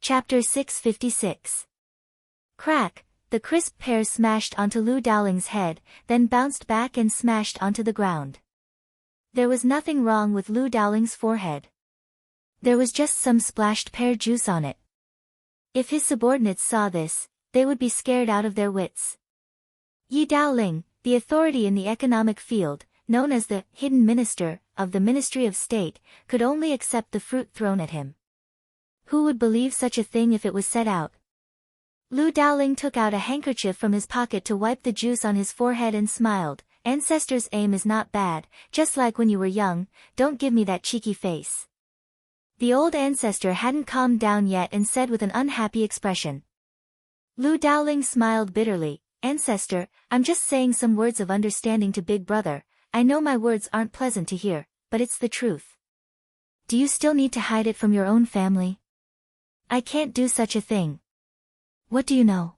Chapter 656. Crack, the crisp pear smashed onto Lu Dowling's head, then bounced back and smashed onto the ground. There was nothing wrong with Lu Dowling's forehead. There was just some splashed pear juice on it. If his subordinates saw this, they would be scared out of their wits. Yi Dowling, the authority in the economic field, known as the hidden minister of the Ministry of State, could only accept the fruit thrown at him. Who would believe such a thing if it was set out? Lu Dowling took out a handkerchief from his pocket to wipe the juice on his forehead and smiled. Ancestor's aim is not bad, just like when you were young, don't give me that cheeky face. The old ancestor hadn't calmed down yet and said with an unhappy expression. Lu Dowling smiled bitterly. Ancestor, I'm just saying some words of understanding to Big Brother. I know my words aren't pleasant to hear, but it's the truth. Do you still need to hide it from your own family? I can't do such a thing. What do you know?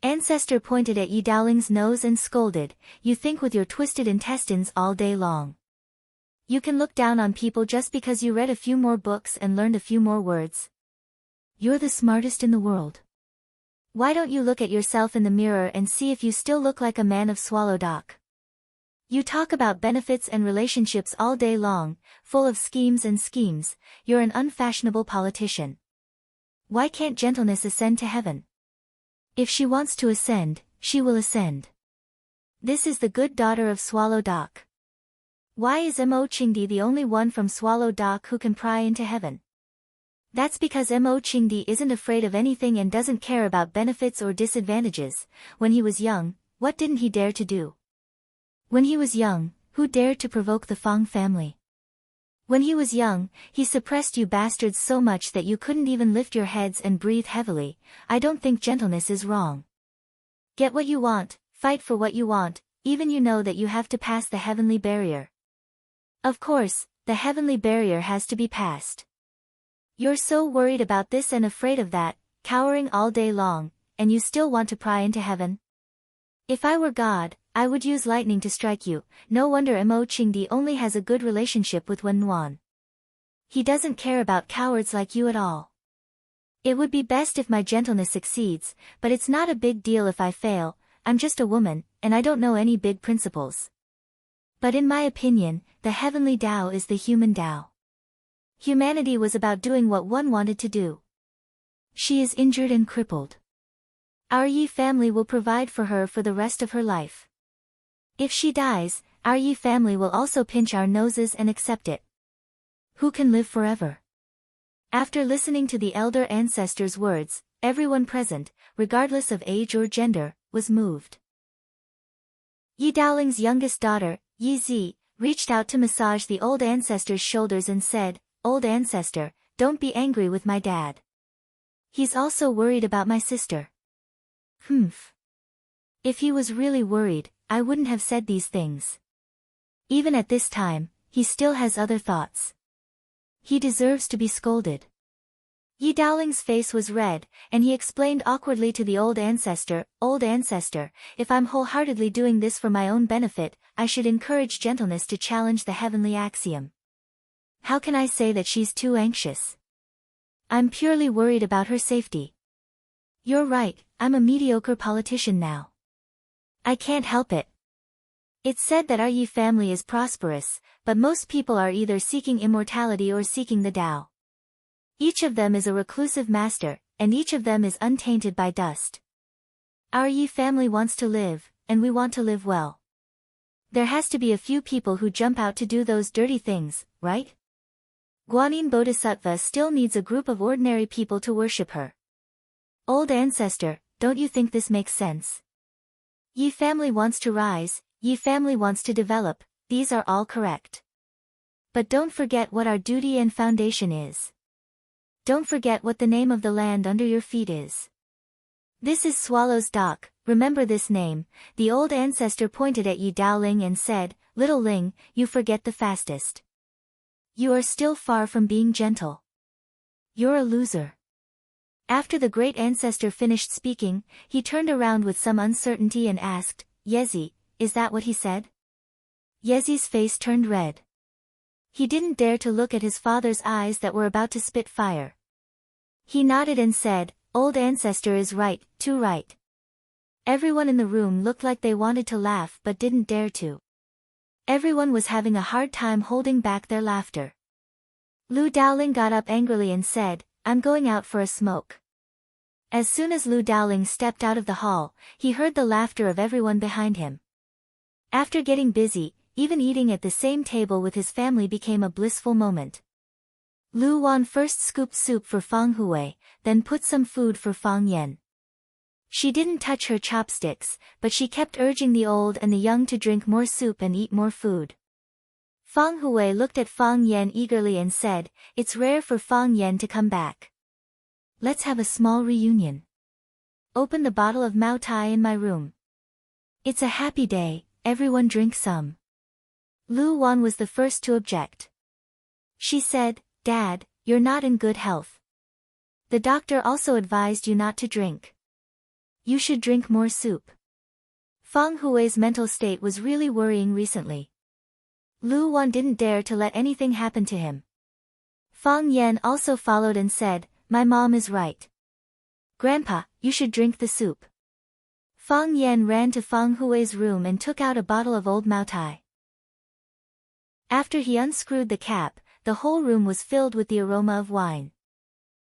Ancestor pointed at Yi Dowling's nose and scolded, you think with your twisted intestines all day long. You can look down on people just because you read a few more books and learned a few more words. You're the smartest in the world. Why don't you look at yourself in the mirror and see if you still look like a man of Swallow Dock? You talk about benefits and relationships all day long, full of schemes and schemes. You're an unfashionable politician. Why can't gentleness ascend to heaven? If she wants to ascend, she will ascend. This is the good daughter of Swallow Dock. Why is Mo Qingdi the only one from Swallow Dock who can pry into heaven? That's because Mo Qingdi isn't afraid of anything and doesn't care about benefits or disadvantages. When he was young, what didn't he dare to do? When he was young, who dared to provoke the Fang family? When he was young, he suppressed you bastards so much that you couldn't even lift your heads and breathe heavily. I don't think gentleness is wrong. Get what you want, fight for what you want, even you know that you have to pass the heavenly barrier. Of course, the heavenly barrier has to be passed. You're so worried about this and afraid of that, cowering all day long, and you still want to pry into heaven? If I were God, I would use lightning to strike you. No wonder Mo Qingdi only has a good relationship with Wen Nuan. He doesn't care about cowards like you at all. It would be best if my gentleness succeeds, but it's not a big deal if I fail. I'm just a woman, and I don't know any big principles. But in my opinion, the heavenly Tao is the human Tao. Humanity was about doing what one wanted to do. She is injured and crippled. Our Yi family will provide for her for the rest of her life. If she dies, our Yi family will also pinch our noses and accept it. Who can live forever? After listening to the elder ancestor's words, everyone present, regardless of age or gender, was moved. Yi Dowling's youngest daughter, Yi Zi, reached out to massage the old ancestor's shoulders and said, Old ancestor, don't be angry with my dad. He's also worried about my sister. Humph. If he was really worried, I wouldn't have said these things. Even at this time, he still has other thoughts. He deserves to be scolded. Yi Dowling's face was red, and he explained awkwardly to the old ancestor, Old ancestor, if I'm wholeheartedly doing this for my own benefit, I should encourage gentleness to challenge the heavenly axiom. How can I say that she's too anxious? I'm purely worried about her safety. You're right, I'm a mediocre politician now. I can't help it. It's said that our Yi family is prosperous, but most people are either seeking immortality or seeking the Tao. Each of them is a reclusive master, and each of them is untainted by dust. Our Yi family wants to live, and we want to live well. There has to be a few people who jump out to do those dirty things, right? Guanyin Bodhisattva still needs a group of ordinary people to worship her. Old ancestor, don't you think this makes sense? Yi family wants to rise, Yi family wants to develop, these are all correct. But don't forget what our duty and foundation is. Don't forget what the name of the land under your feet is. This is Swallow's Dock, remember this name. The old ancestor pointed at Yi Dowling and said, Little Ling, you forget the fastest. You are still far from being gentle. You're a loser. After the great ancestor finished speaking, he turned around with some uncertainty and asked, Yezi, is that what he said? Yezi's face turned red. He didn't dare to look at his father's eyes that were about to spit fire. He nodded and said, "Old ancestor is right, too right." Everyone in the room looked like they wanted to laugh but didn't dare to. Everyone was having a hard time holding back their laughter. Lu Dowling got up angrily and said, "I'm going out for a smoke." As soon as Lu Dowling stepped out of the hall, he heard the laughter of everyone behind him. After getting busy, even eating at the same table with his family became a blissful moment. Lu Wan first scooped soup for Fang Hui, then put some food for Fang Yen. She didn't touch her chopsticks, but she kept urging the old and the young to drink more soup and eat more food. Fang Hui looked at Fang Yen eagerly and said, "It's rare for Fang Yen to come back. Let's have a small reunion. Open the bottle of Mao Tai in my room. It's a happy day, everyone drink some." Lu Wan was the first to object. She said, "Dad, you're not in good health. The doctor also advised you not to drink. You should drink more soup." Fang Hui's mental state was really worrying recently. Lu Wan didn't dare to let anything happen to him. Fang Yen also followed and said, "My mom is right. Grandpa, you should drink the soup." Fang Yen ran to Fang Hui's room and took out a bottle of old Mao Tai. After he unscrewed the cap, the whole room was filled with the aroma of wine.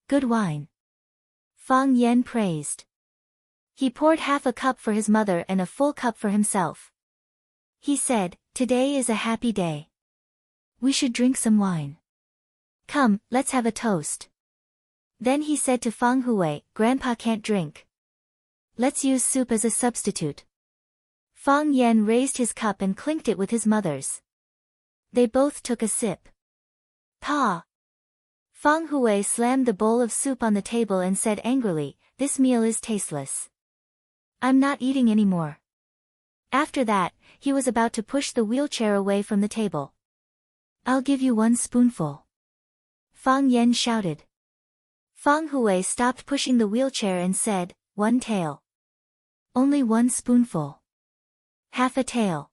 "Good wine," Fang Yen praised. He poured half a cup for his mother and a full cup for himself. He said, "Today is a happy day. We should drink some wine. Come, let's have a toast." Then he said to Fang Hui, "Grandpa can't drink. Let's use soup as a substitute." Fang Yen raised his cup and clinked it with his mother's. They both took a sip. "Pa!" Fang Hui slammed the bowl of soup on the table and said angrily, "This meal is tasteless. I'm not eating anymore." After that, he was about to push the wheelchair away from the table. "I'll give you one spoonful," Fang Yen shouted. Fang Hui stopped pushing the wheelchair and said, "One tael. Only one spoonful. Half a tael.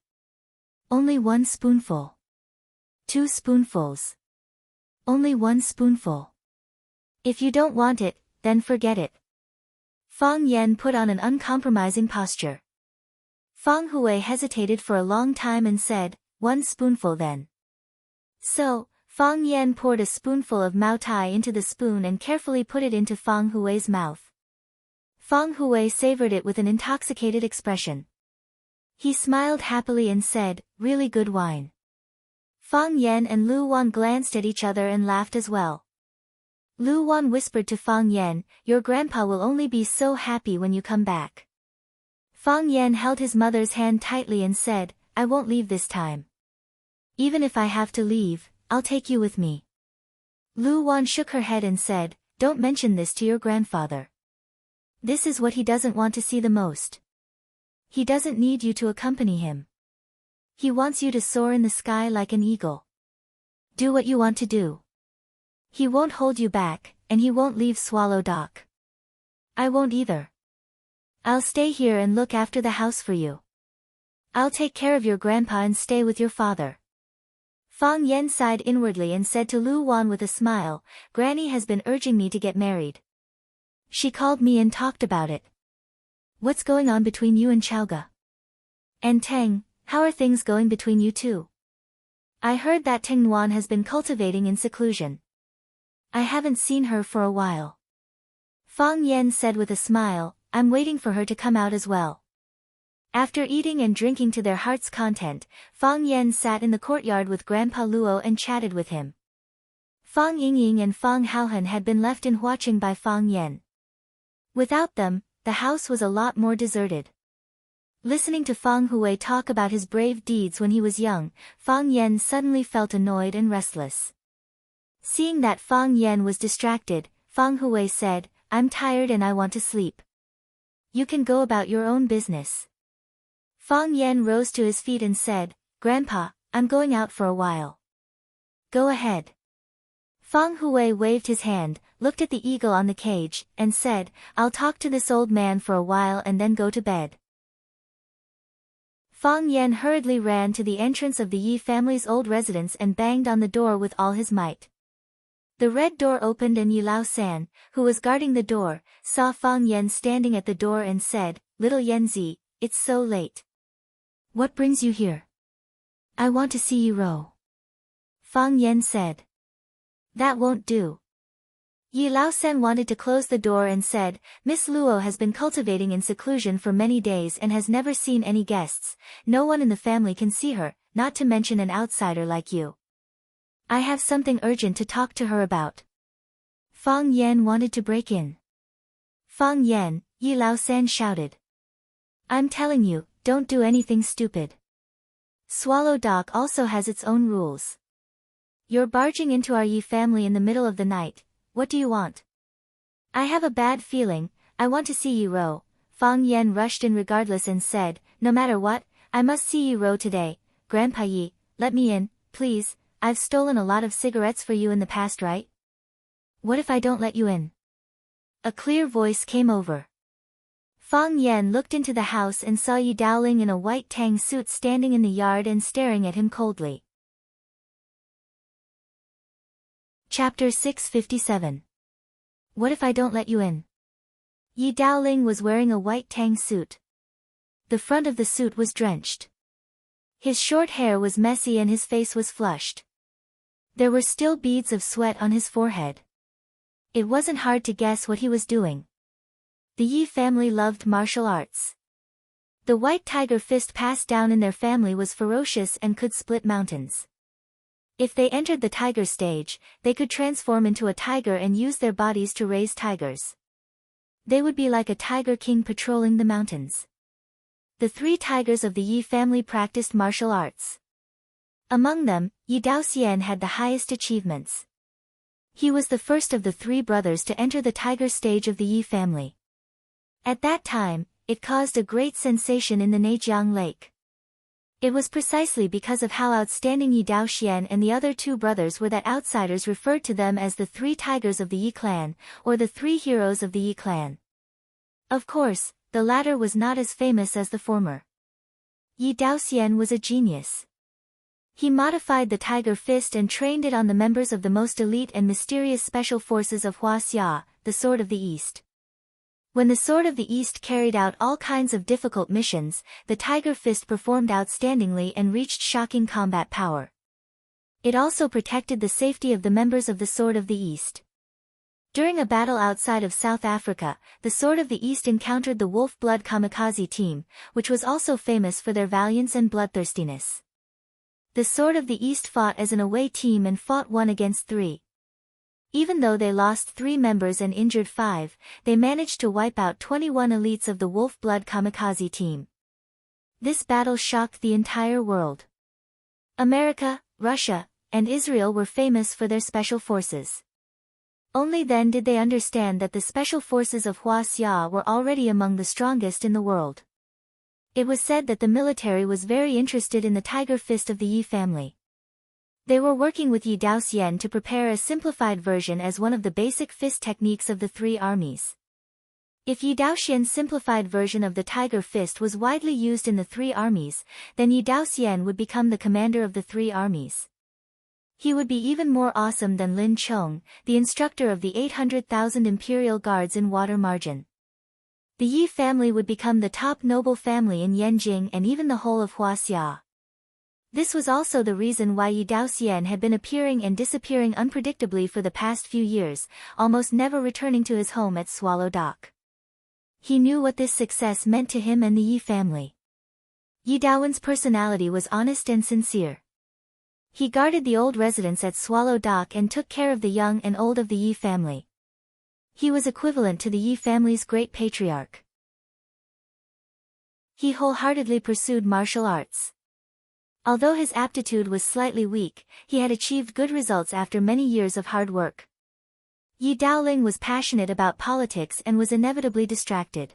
Only one spoonful. 2 spoonfuls. Only 1 spoonful. If you don't want it, then forget it." Fang Yen put on an uncompromising posture. Fang Hui hesitated for a long time and said, "1 spoonful then." So, Fang Yen poured a spoonful of Mao Tai into the spoon and carefully put it into Fang Hui's mouth. Fang Hui savored it with an intoxicated expression. He smiled happily and said, "Really good wine." Fang Yen and Lu Wan glanced at each other and laughed as well. Lu Wan whispered to Fang Yen, "Your grandpa will only be so happy when you come back." Fang Yen held his mother's hand tightly and said, "I won't leave this time. Even if I have to leave, I'll take you with me." Lu Wan shook her head and said, "Don't mention this to your grandfather. This is what he doesn't want to see the most. He doesn't need you to accompany him. He wants you to soar in the sky like an eagle. Do what you want to do. He won't hold you back, and he won't leave Swallow Dock. I won't either. I'll stay here and look after the house for you. I'll take care of your grandpa and stay with your father." Fang Yen sighed inwardly and said to Lu Wan with a smile, "Granny has been urging me to get married. She called me and talked about it. What's going on between you and Chaoga? And Teng, how are things going between you two? I heard that Teng Nuan has been cultivating in seclusion. I haven't seen her for a while." Fang Yen said with a smile, "I'm waiting for her to come out as well." After eating and drinking to their heart's content, Fang Yen sat in the courtyard with Grandpa Luo and chatted with him. Fang Yingying and Fang Haohan had been left in watching by Fang Yen. Without them, the house was a lot more deserted. Listening to Fang Hui talk about his brave deeds when he was young, Fang Yen suddenly felt annoyed and restless. Seeing that Fang Yen was distracted, Fang Hui said, "I'm tired and I want to sleep. You can go about your own business." Fang Yen rose to his feet and said, "Grandpa, I'm going out for a while. Go ahead." Fang Hui waved his hand, looked at the eagle on the cage, and said, "I'll talk to this old man for a while and then go to bed." Fang Yen hurriedly ran to the entrance of the Yi family's old residence and banged on the door with all his might. The red door opened and Yi Lao San, who was guarding the door, saw Fang Yan standing at the door and said, "Little Yanzi, it's so late. What brings you here?" "I want to see Yi Rou." Fang Yan said. "That won't do." Yi Lao San wanted to close the door and said, "Miss Luo has been cultivating in seclusion for many days and has never seen any guests. No one in the family can see her, not to mention an outsider like you. I have something urgent to talk to her about." Fang Yan wanted to break in. "Fang Yan," Yi Lao San shouted. "I'm telling you, don't do anything stupid. Swallow Dock also has its own rules. You're barging into our Yi family in the middle of the night. What do you want?" "I have a bad feeling, I want to see Yi Rou." Fang Yan rushed in regardless and said, "No matter what, I must see Yi Rou today. Grandpa Yi, let me in, please. I've stolen a lot of cigarettes for you in the past, right? What if I don't let you in?" A clear voice came over. Fang Yan looked into the house and saw Yi Daoling in a white tang suit standing in the yard and staring at him coldly. Chapter 657. What if I don't let you in? Yi Daoling was wearing a white tang suit. The front of the suit was drenched. His short hair was messy and his face was flushed. There were still beads of sweat on his forehead. It wasn't hard to guess what he was doing. The Yi family loved martial arts. The white tiger fist passed down in their family was ferocious and could split mountains. If they entered the tiger stage, they could transform into a tiger and use their bodies to raise tigers. They would be like a tiger king patrolling the mountains. The three tigers of the Yi family practiced martial arts. Among them, Yi Daoxian had the highest achievements. He was the first of the three brothers to enter the tiger stage of the Yi family. At that time, it caused a great sensation in the Neijiang Lake. It was precisely because of how outstanding Yi Daoxian and the other two brothers were that outsiders referred to them as the three tigers of the Yi clan, or the three heroes of the Yi clan. Of course, the latter was not as famous as the former. Yi Daoxian was a genius. He modified the tiger fist and trained it on the members of the most elite and mysterious special forces of Huaxia, the Sword of the East. When the Sword of the East carried out all kinds of difficult missions, the tiger fist performed outstandingly and reached shocking combat power. It also protected the safety of the members of the Sword of the East. During a battle outside of South Africa, the Sword of the East encountered the Wolf Blood Kamikaze team, which was also famous for their valiance and bloodthirstiness. The Sword of the East fought as an away team and fought 1 against 3. Even though they lost 3 members and injured 5, they managed to wipe out 21 elites of the Wolf Blood Kamikaze team. This battle shocked the entire world. America, Russia, and Israel were famous for their special forces. Only then did they understand that the special forces of Huaxia were already among the strongest in the world. It was said that the military was very interested in the tiger fist of the Yi family. They were working with Yi Daoxian to prepare a simplified version as one of the basic fist techniques of the 3 armies. If Yi Daoxian's simplified version of the tiger fist was widely used in the 3 armies, then Yi Daoxian would become the commander of the 3 armies. He would be even more awesome than Lin Chong, the instructor of the 800,000 imperial guards in Water Margin. The Yi family would become the top noble family in Yanjing and even the whole of Huaxia. This was also the reason why Yi Daoxian had been appearing and disappearing unpredictably for the past few years, almost never returning to his home at Swallow Dock. He knew what this success meant to him and the Yi family. Yi Daowen's personality was honest and sincere. He guarded the old residents at Swallow Dock and took care of the young and old of the Yi family. He was equivalent to the Yi family's great patriarch. He wholeheartedly pursued martial arts. Although his aptitude was slightly weak, he had achieved good results after many years of hard work. Yi Daoling was passionate about politics and was inevitably distracted.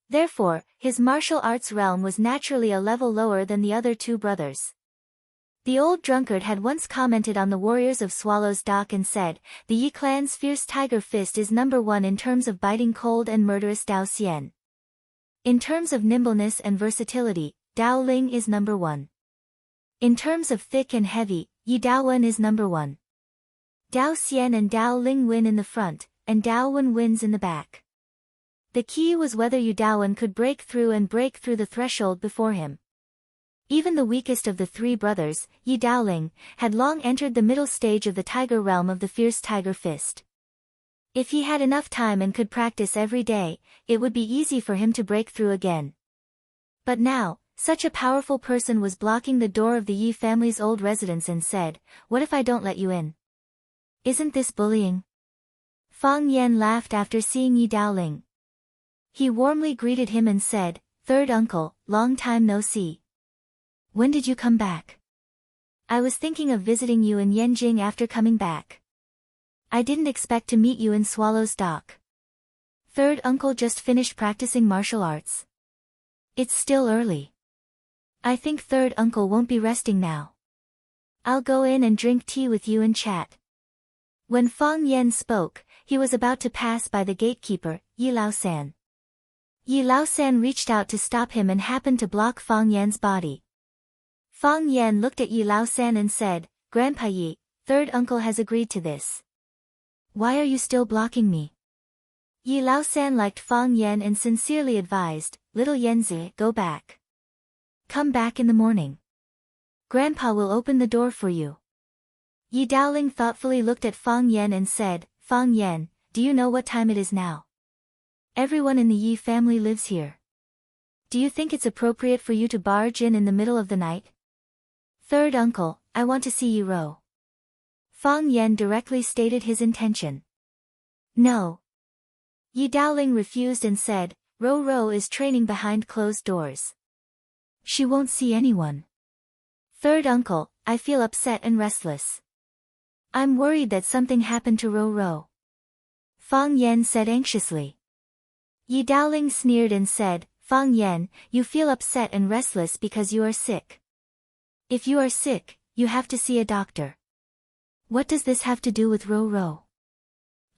Therefore, his martial arts realm was naturally a level lower than the other 2 brothers. The old drunkard had once commented on the warriors of Swallow's Dock and said, "The Yi clan's fierce tiger fist is number 1 in terms of biting cold and murderous Daoxian. In terms of nimbleness and versatility, Daoling is number 1. In terms of thick and heavy, Yi Daowen is number 1. Dao Xian and Dao Ling win in the front, and Dao Wen wins in the back. The key was whether Yu Daowen could break through the threshold before him. Even the weakest of the three brothers, Yi Daoling, had long entered the middle stage of the tiger realm of the fierce tiger fist. If he had enough time and could practice every day, it would be easy for him to break through again. But now, such a powerful person was blocking the door of the Yi family's old residence and said, "What if I don't let you in? Isn't this bullying?" Fang Yan laughed after seeing Yi Daoling. He warmly greeted him and said, "Third uncle, long time no see. When did you come back? I was thinking of visiting you in Yanjing after coming back. I didn't expect to meet you in Swallow's Dock. Third uncle just finished practicing martial arts. It's still early. I think third uncle won't be resting now. I'll go in and drink tea with you and chat." When Fang Yan spoke, he was about to pass by the gatekeeper, Yi Laosan. Yi Laosan reached out to stop him and happened to block Fang Yan's body. Fang Yan looked at Yi Laosan and said, "Grandpa Yi, third uncle has agreed to this. Why are you still blocking me?" Yi Laosan liked Fang Yan and sincerely advised, "Little Yanzi, go back. Come back in the morning. Grandpa will open the door for you." Yi Daoling thoughtfully looked at Fang Yan and said, "Fang Yan, do you know what time it is now? Everyone in the Yi family lives here. Do you think it's appropriate for you to barge in the middle of the night?" "Third uncle, I want to see Yi Rou." Fang Yan directly stated his intention. "No." Yi Daoling refused and said, Rou is training behind closed doors. She won't see anyone." "Third uncle, I feel upset and restless. I'm worried that something happened to Rou." Fang Yan said anxiously. Yi Daoling sneered and said, "Fang Yan, you feel upset and restless because you are sick. If you are sick, you have to see a doctor. What does this have to do with Rou?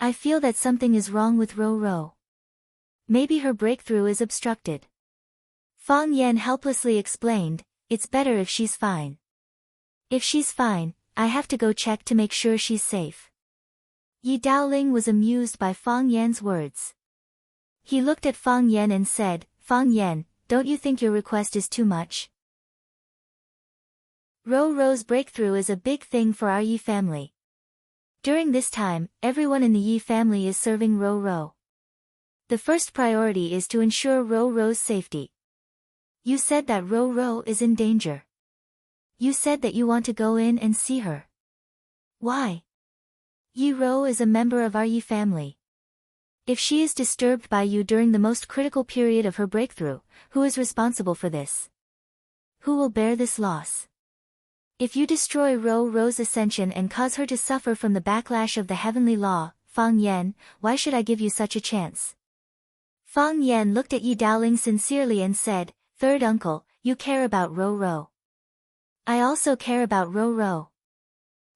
I feel that something is wrong with Rou. Maybe her breakthrough is obstructed." Fang Yan helplessly explained, "It's better if she's fine. If she's fine, I have to go check to make sure she's safe." Yi Daoling was amused by Fang Yan's words. He looked at Fang Yan and said, "Fang Yan, don't you think your request is too much? Rou's breakthrough is a big thing for our Yi family. During this time, everyone in the Yi family is serving Rou. The first priority is to ensure Rou's safety. You said that Rou is in danger. You said that you want to go in and see her. Why? Yi Rou is a member of our Yi family. If she is disturbed by you during the most critical period of her breakthrough, who is responsible for this? Who will bear this loss? If you destroy Rou's ascension and cause her to suffer from the backlash of the heavenly law, Fang Yan, why should I give you such a chance?" Fang Yan looked at Yi Daoling sincerely and said, "Third uncle, you care about Rou. I also care about Rou.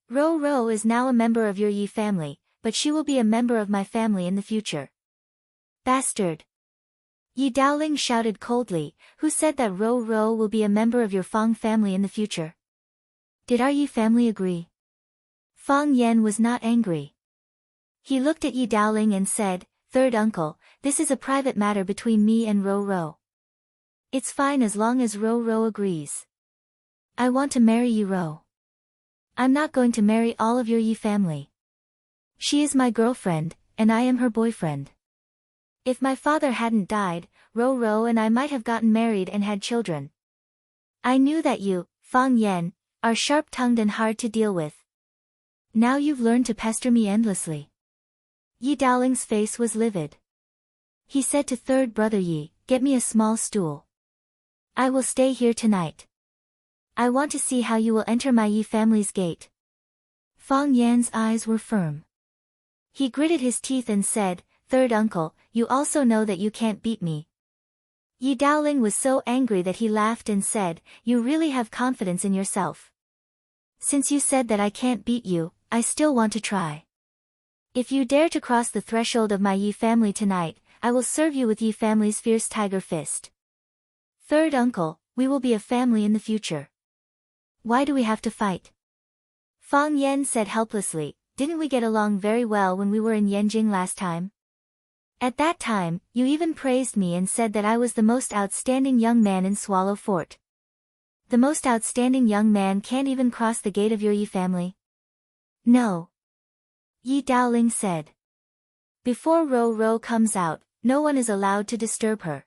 Rou is now a member of your Yi family, but she will be a member of my family in the future." "Bastard!" Yi Daoling shouted coldly, "Who said that Rou will be a member of your Fang family in the future? Did our Yi family agree?" Fang Yan was not angry. He looked at Yi Daoling and said, "Third uncle, this is a private matter between me and Rou. It's fine as long as Rou agrees. I want to marry Yi Rou. I'm not going to marry all of your Yi family. She is my girlfriend, and I am her boyfriend. If my father hadn't died, Rou and I might have gotten married and had children. I knew that you, Fang Yan, are sharp-tongued and hard to deal with. Now you've learned to pester me endlessly." Yi Daoling's face was livid. He said to third brother Yi, "Get me a small stool. I will stay here tonight. I want to see how you will enter my Yi family's gate." Fang Yan's eyes were firm. He gritted his teeth and said, "Third uncle, you also know that you can't beat me." Yi Daoling was so angry that he laughed and said, "You really have confidence in yourself. Since you said that I can't beat you, I still want to try. If you dare to cross the threshold of my Yi family tonight, I will serve you with Yi family's fierce tiger fist. Third uncle, we will be a family in the future. Why do we have to fight?" Fang Yan said helplessly, didn't we get along very well when we were in Yanjing last time? At that time, you even praised me and said that I was the most outstanding young man in Swallow Fort. The most outstanding young man can't even cross the gate of your Yi family? No. Yi Daoling said. Before Ro Ro comes out, no one is allowed to disturb her.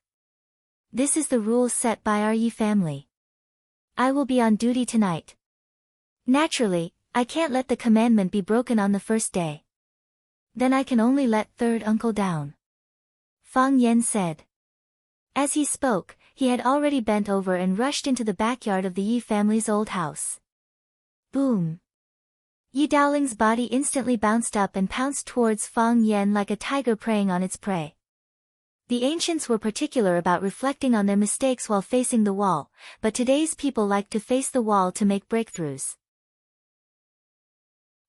This is the rule set by our Yi family. I will be on duty tonight. Naturally, I can't let the commandment be broken on the first day. Then I can only let third uncle down. Fang Yan said. As he spoke, he had already bent over and rushed into the backyard of the Yi family's old house. Boom! Yi Daoling's body instantly bounced up and pounced towards Fang Yan like a tiger preying on its prey. The ancients were particular about reflecting on their mistakes while facing the wall, but today's people like to face the wall to make breakthroughs.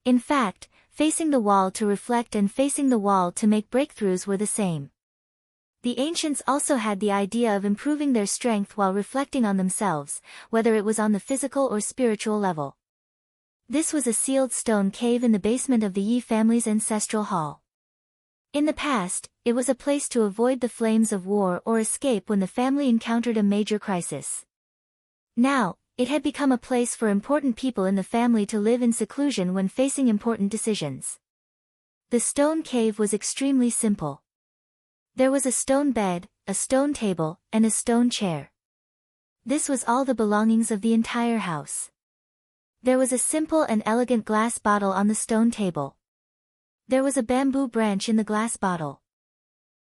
In fact, facing the wall to reflect and facing the wall to make breakthroughs were the same. The ancients also had the idea of improving their strength while reflecting on themselves, whether it was on the physical or spiritual level. This was a sealed stone cave in the basement of the Yi family's ancestral hall. In the past, it was a place to avoid the flames of war or escape when the family encountered a major crisis. Now, it had become a place for important people in the family to live in seclusion when facing important decisions. The stone cave was extremely simple. There was a stone bed, a stone table, and a stone chair. This was all the belongings of the entire house. There was a simple and elegant glass bottle on the stone table. There was a bamboo branch in the glass bottle.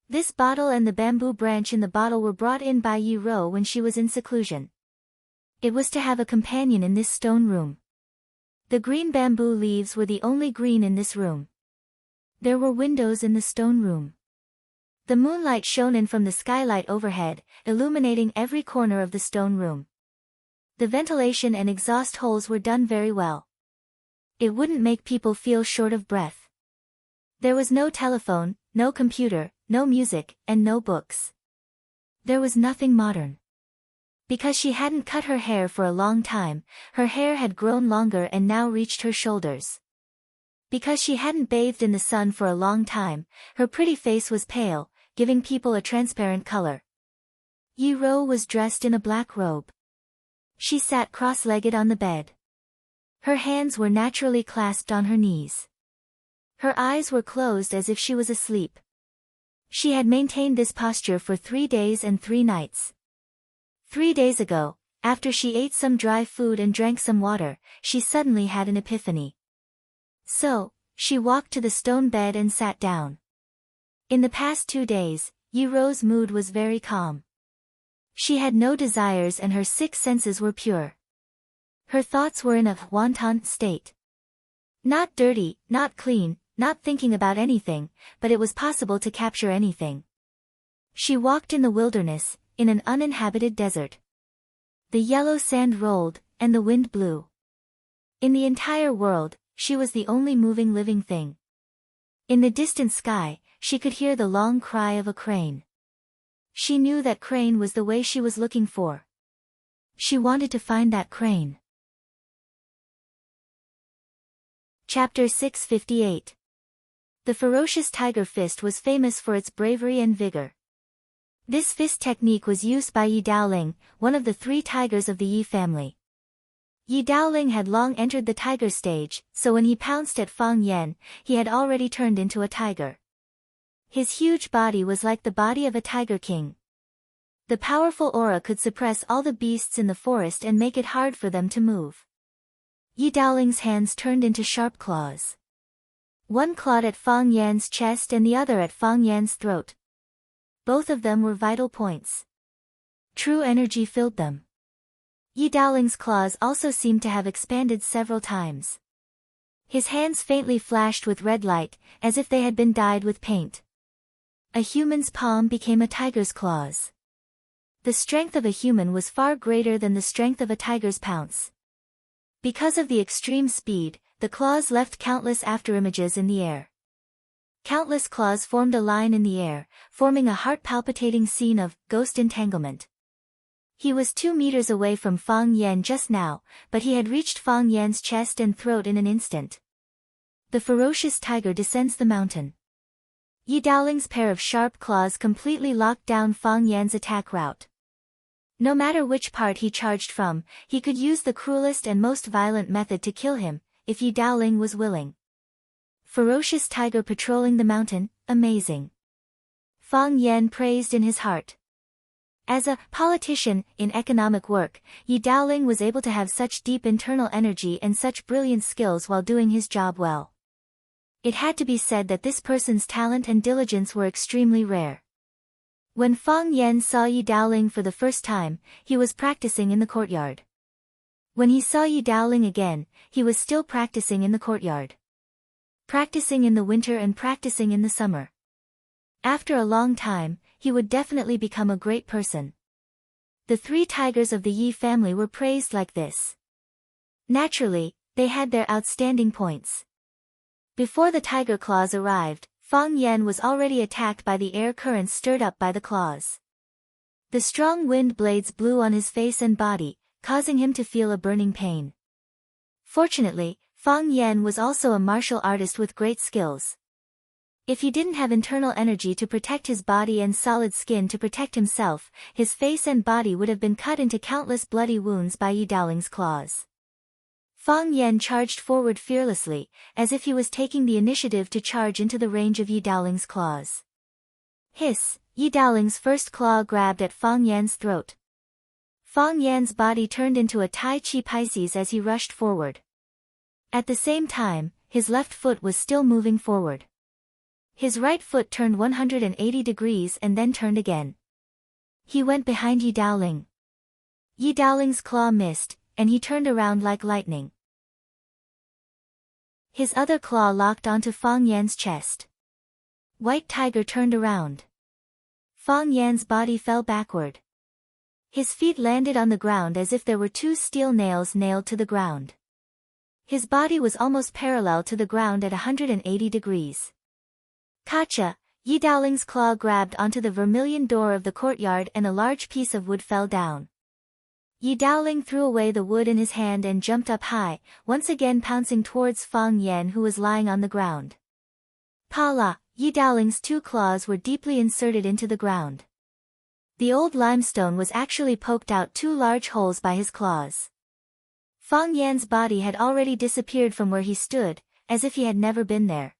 This bottle and the bamboo branch in the bottle were brought in by Yi Ro when she was in seclusion. It was to have a companion in this stone room. The green bamboo leaves were the only green in this room. There were windows in the stone room. The moonlight shone in from the skylight overhead, illuminating every corner of the stone room. The ventilation and exhaust holes were done very well. It wouldn't make people feel short of breath. There was no telephone, no computer, no music, and no books. There was nothing modern. Because she hadn't cut her hair for a long time, her hair had grown longer and now reached her shoulders. Because she hadn't bathed in the sun for a long time, her pretty face was pale, giving people a transparent color. Yi Ro was dressed in a black robe. She sat cross-legged on the bed. Her hands were naturally clasped on her knees. Her eyes were closed as if she was asleep. She had maintained this posture for 3 days and 3 nights. 3 days ago, after she ate some dry food and drank some water, she suddenly had an epiphany. So, she walked to the stone bed and sat down. In the past 2 days, Yi Ro's mood was very calm. She had no desires and her 6 senses were pure. Her thoughts were in a wanton state. Not dirty, not clean, not thinking about anything, but it was possible to capture anything. She walked in the wilderness, in an uninhabited desert. The yellow sand rolled, and the wind blew. In the entire world, she was the only moving living thing. In the distant sky, she could hear the long cry of a crane. She knew that crane was the way she was looking for. She wanted to find that crane. Chapter 658. The ferocious tiger fist was famous for its bravery and vigor. This fist technique was used by Yi Daoling, one of the 3 tigers of the Yi family. Yi Daoling had long entered the tiger stage, so when he pounced at Fang Yan, he had already turned into a tiger. His huge body was like the body of a tiger king. The powerful aura could suppress all the beasts in the forest and make it hard for them to move. Yi Daoling's hands turned into sharp claws. One clawed at Fang Yan's chest and the other at Fang Yan's throat. Both of them were vital points. True energy filled them. Yi Daoling's claws also seemed to have expanded several times. His hands faintly flashed with red light, as if they had been dyed with paint. A human's palm became a tiger's claws. The strength of a human was far greater than the strength of a tiger's pounce. Because of the extreme speed, the claws left countless afterimages in the air. Countless claws formed a line in the air, forming a heart-palpitating scene of ghost entanglement. He was 2 meters away from Fang Yan just now, but he had reached Fang Yan's chest and throat in an instant. the ferocious tiger descends the mountain. Yi Daoling's pair of sharp claws completely locked down Fang Yan's attack route. No matter which part he charged from, he could use the cruelest and most violent method to kill him, if Yi Daoling was willing. Ferocious tiger patrolling the mountain, amazing. Fang Yan praised in his heart. As a politician in economic work, Yi Daoling was able to have such deep internal energy and such brilliant skills while doing his job well. It had to be said that this person's talent and diligence were extremely rare. When Fang Yan saw Yi Daoling for the first time, he was practicing in the courtyard. When he saw Yi Daoling again, he was still practicing in the courtyard. Practicing in the winter and practicing in the summer. After a long time, he would definitely become a great person. The three tigers of the Yi family were praised like this. Naturally, they had their outstanding points. Before the tiger claws arrived, Fang Yan was already attacked by the air currents stirred up by the claws. The strong wind blades blew on his face and body, causing him to feel a burning pain. Fortunately, Fang Yan was also a martial artist with great skills. If he didn't have internal energy to protect his body and solid skin to protect himself, his face and body would have been cut into countless bloody wounds by Yi Daoling's claws. Fang Yan charged forward fearlessly, as if he was taking the initiative to charge into the range of Yi Daoling's claws. Hiss! Yi Daoling's first claw grabbed at Fang Yan's throat. Fang Yan's body turned into a Tai Chi Pisces as he rushed forward. At the same time, his left foot was still moving forward. His right foot turned 180 degrees and then turned again. He went behind Yi Daoling. Yi Daoling's claw missed, and he turned around like lightning. His other claw locked onto Fang Yan's chest. White Tiger turned around. Fang Yan's body fell backward. His feet landed on the ground as if there were two steel nails nailed to the ground. His body was almost parallel to the ground at 180 degrees. Gotcha! Yi Daoling's claw grabbed onto the vermilion door of the courtyard and a large piece of wood fell down. Yi Daoling threw away the wood in his hand and jumped up high, once again pouncing towards Fang Yan who was lying on the ground. Pala! Yi Daoling's two claws were deeply inserted into the ground. The old limestone was actually poked out two large holes by his claws. Fang Yan's body had already disappeared from where he stood, as if he had never been there.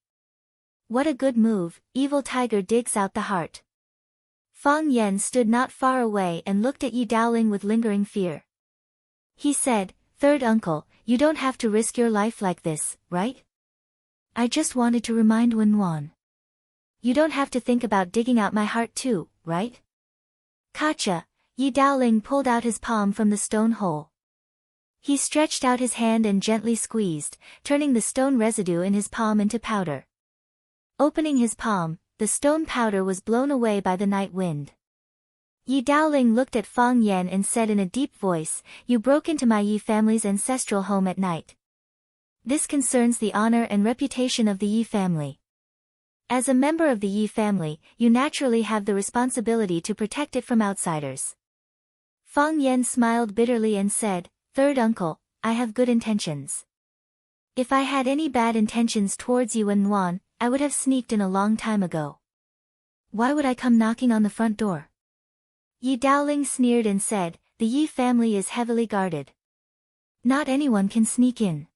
What a good move, evil tiger digs out the heart. Fang Yan stood not far away and looked at Yi Daoling with lingering fear. He said, "Third uncle, you don't have to risk your life like this, right? I just wanted to remind Wenwan. You don't have to think about digging out my heart too, right?" Gotcha! Yi Daoling pulled out his palm from the stone hole. He stretched out his hand and gently squeezed, turning the stone residue in his palm into powder. Opening his palm, the stone powder was blown away by the night wind. Yi Daoling looked at Fang Yan and said in a deep voice, "You broke into my Yi family's ancestral home at night. This concerns the honor and reputation of the Yi family. As a member of the Yi family, you naturally have the responsibility to protect it from outsiders." Fang Yan smiled bitterly and said, "Third uncle, I have good intentions. If I had any bad intentions towards you and Nguyen, I would have sneaked in a long time ago. Why would I come knocking on the front door?" Yi Daoling sneered and said, "The Yi family is heavily guarded. Not anyone can sneak in."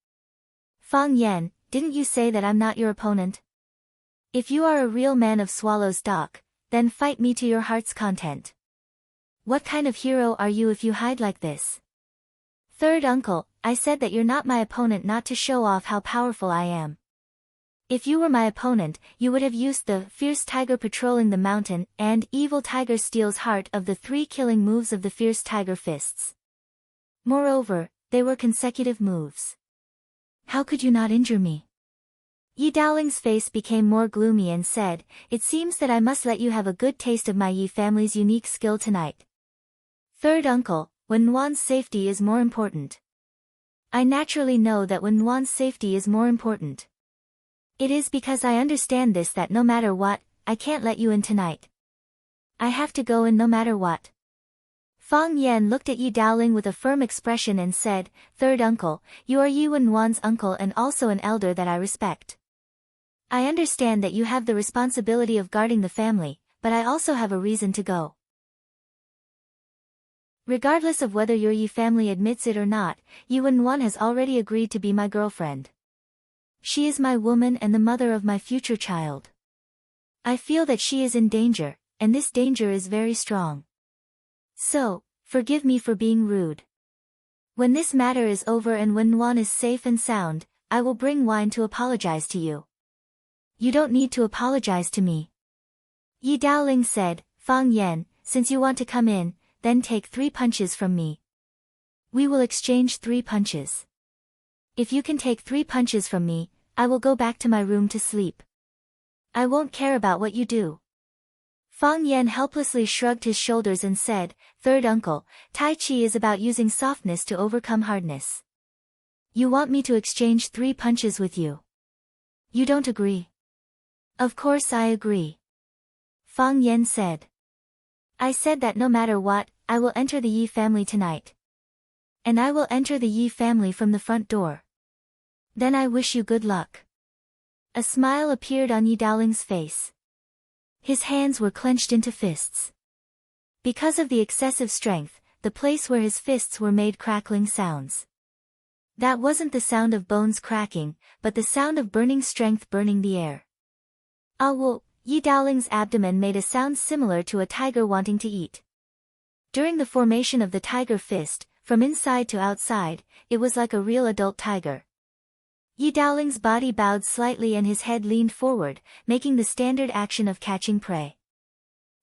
"Fang Yan, didn't you say that I'm not your opponent? If you are a real man of swallow stock, then fight me to your heart's content. What kind of hero are you if you hide like this?" "Third uncle, I said that you're not my opponent not to show off how powerful I am. If you were my opponent, you would have used the fierce tiger patrolling the mountain and evil tiger steals heart of the three killing moves of the fierce tiger fists. Moreover, they were consecutive moves. How could you not injure me?" Yi Daoling's face became more gloomy and said, "It seems that I must let you have a good taste of my Yi family's unique skill tonight. Third uncle, when Nguyen's safety is more important. I naturally know that when Nguyen's safety is more important. It is because I understand this that no matter what, I can't let you in tonight. I have to go in no matter what." Fang Yan looked at Yi Daoling with a firm expression and said, "Third uncle, you are Yi Wenwan's uncle and also an elder that I respect. I understand that you have the responsibility of guarding the family, but I also have a reason to go. Regardless of whether your Yi family admits it or not, Yi Wenwan has already agreed to be my girlfriend. She is my woman and the mother of my future child. I feel that she is in danger, and this danger is very strong. So, forgive me for being rude. When this matter is over and Wenwan is safe and sound, I will bring wine to apologize to you. You don't need to apologize to me. Yi Daoling said, Fang Yan, since you want to come in, then take 3 punches from me. We will exchange 3 punches. If you can take 3 punches from me, I will go back to my room to sleep. I won't care about what you do. Fang Yan helplessly shrugged his shoulders and said, Third uncle, Tai Chi is about using softness to overcome hardness. You want me to exchange 3 punches with you? You don't agree? Of course I agree. Fang Yan said. I said that no matter what, I will enter the Yi family tonight. And I will enter the Yi family from the front door. Then I wish you good luck. A smile appeared on Yi Daoling's face. His hands were clenched into fists. Because of the excessive strength, the place where his fists were made crackling sounds. That wasn't the sound of bones cracking, but the sound of burning strength burning the air. Awo! Yi Daoling's abdomen made a sound similar to a tiger wanting to eat. During the formation of the tiger fist, from inside to outside, it was like a real adult tiger. Yi Daoling's body bowed slightly and his head leaned forward, making the standard action of catching prey.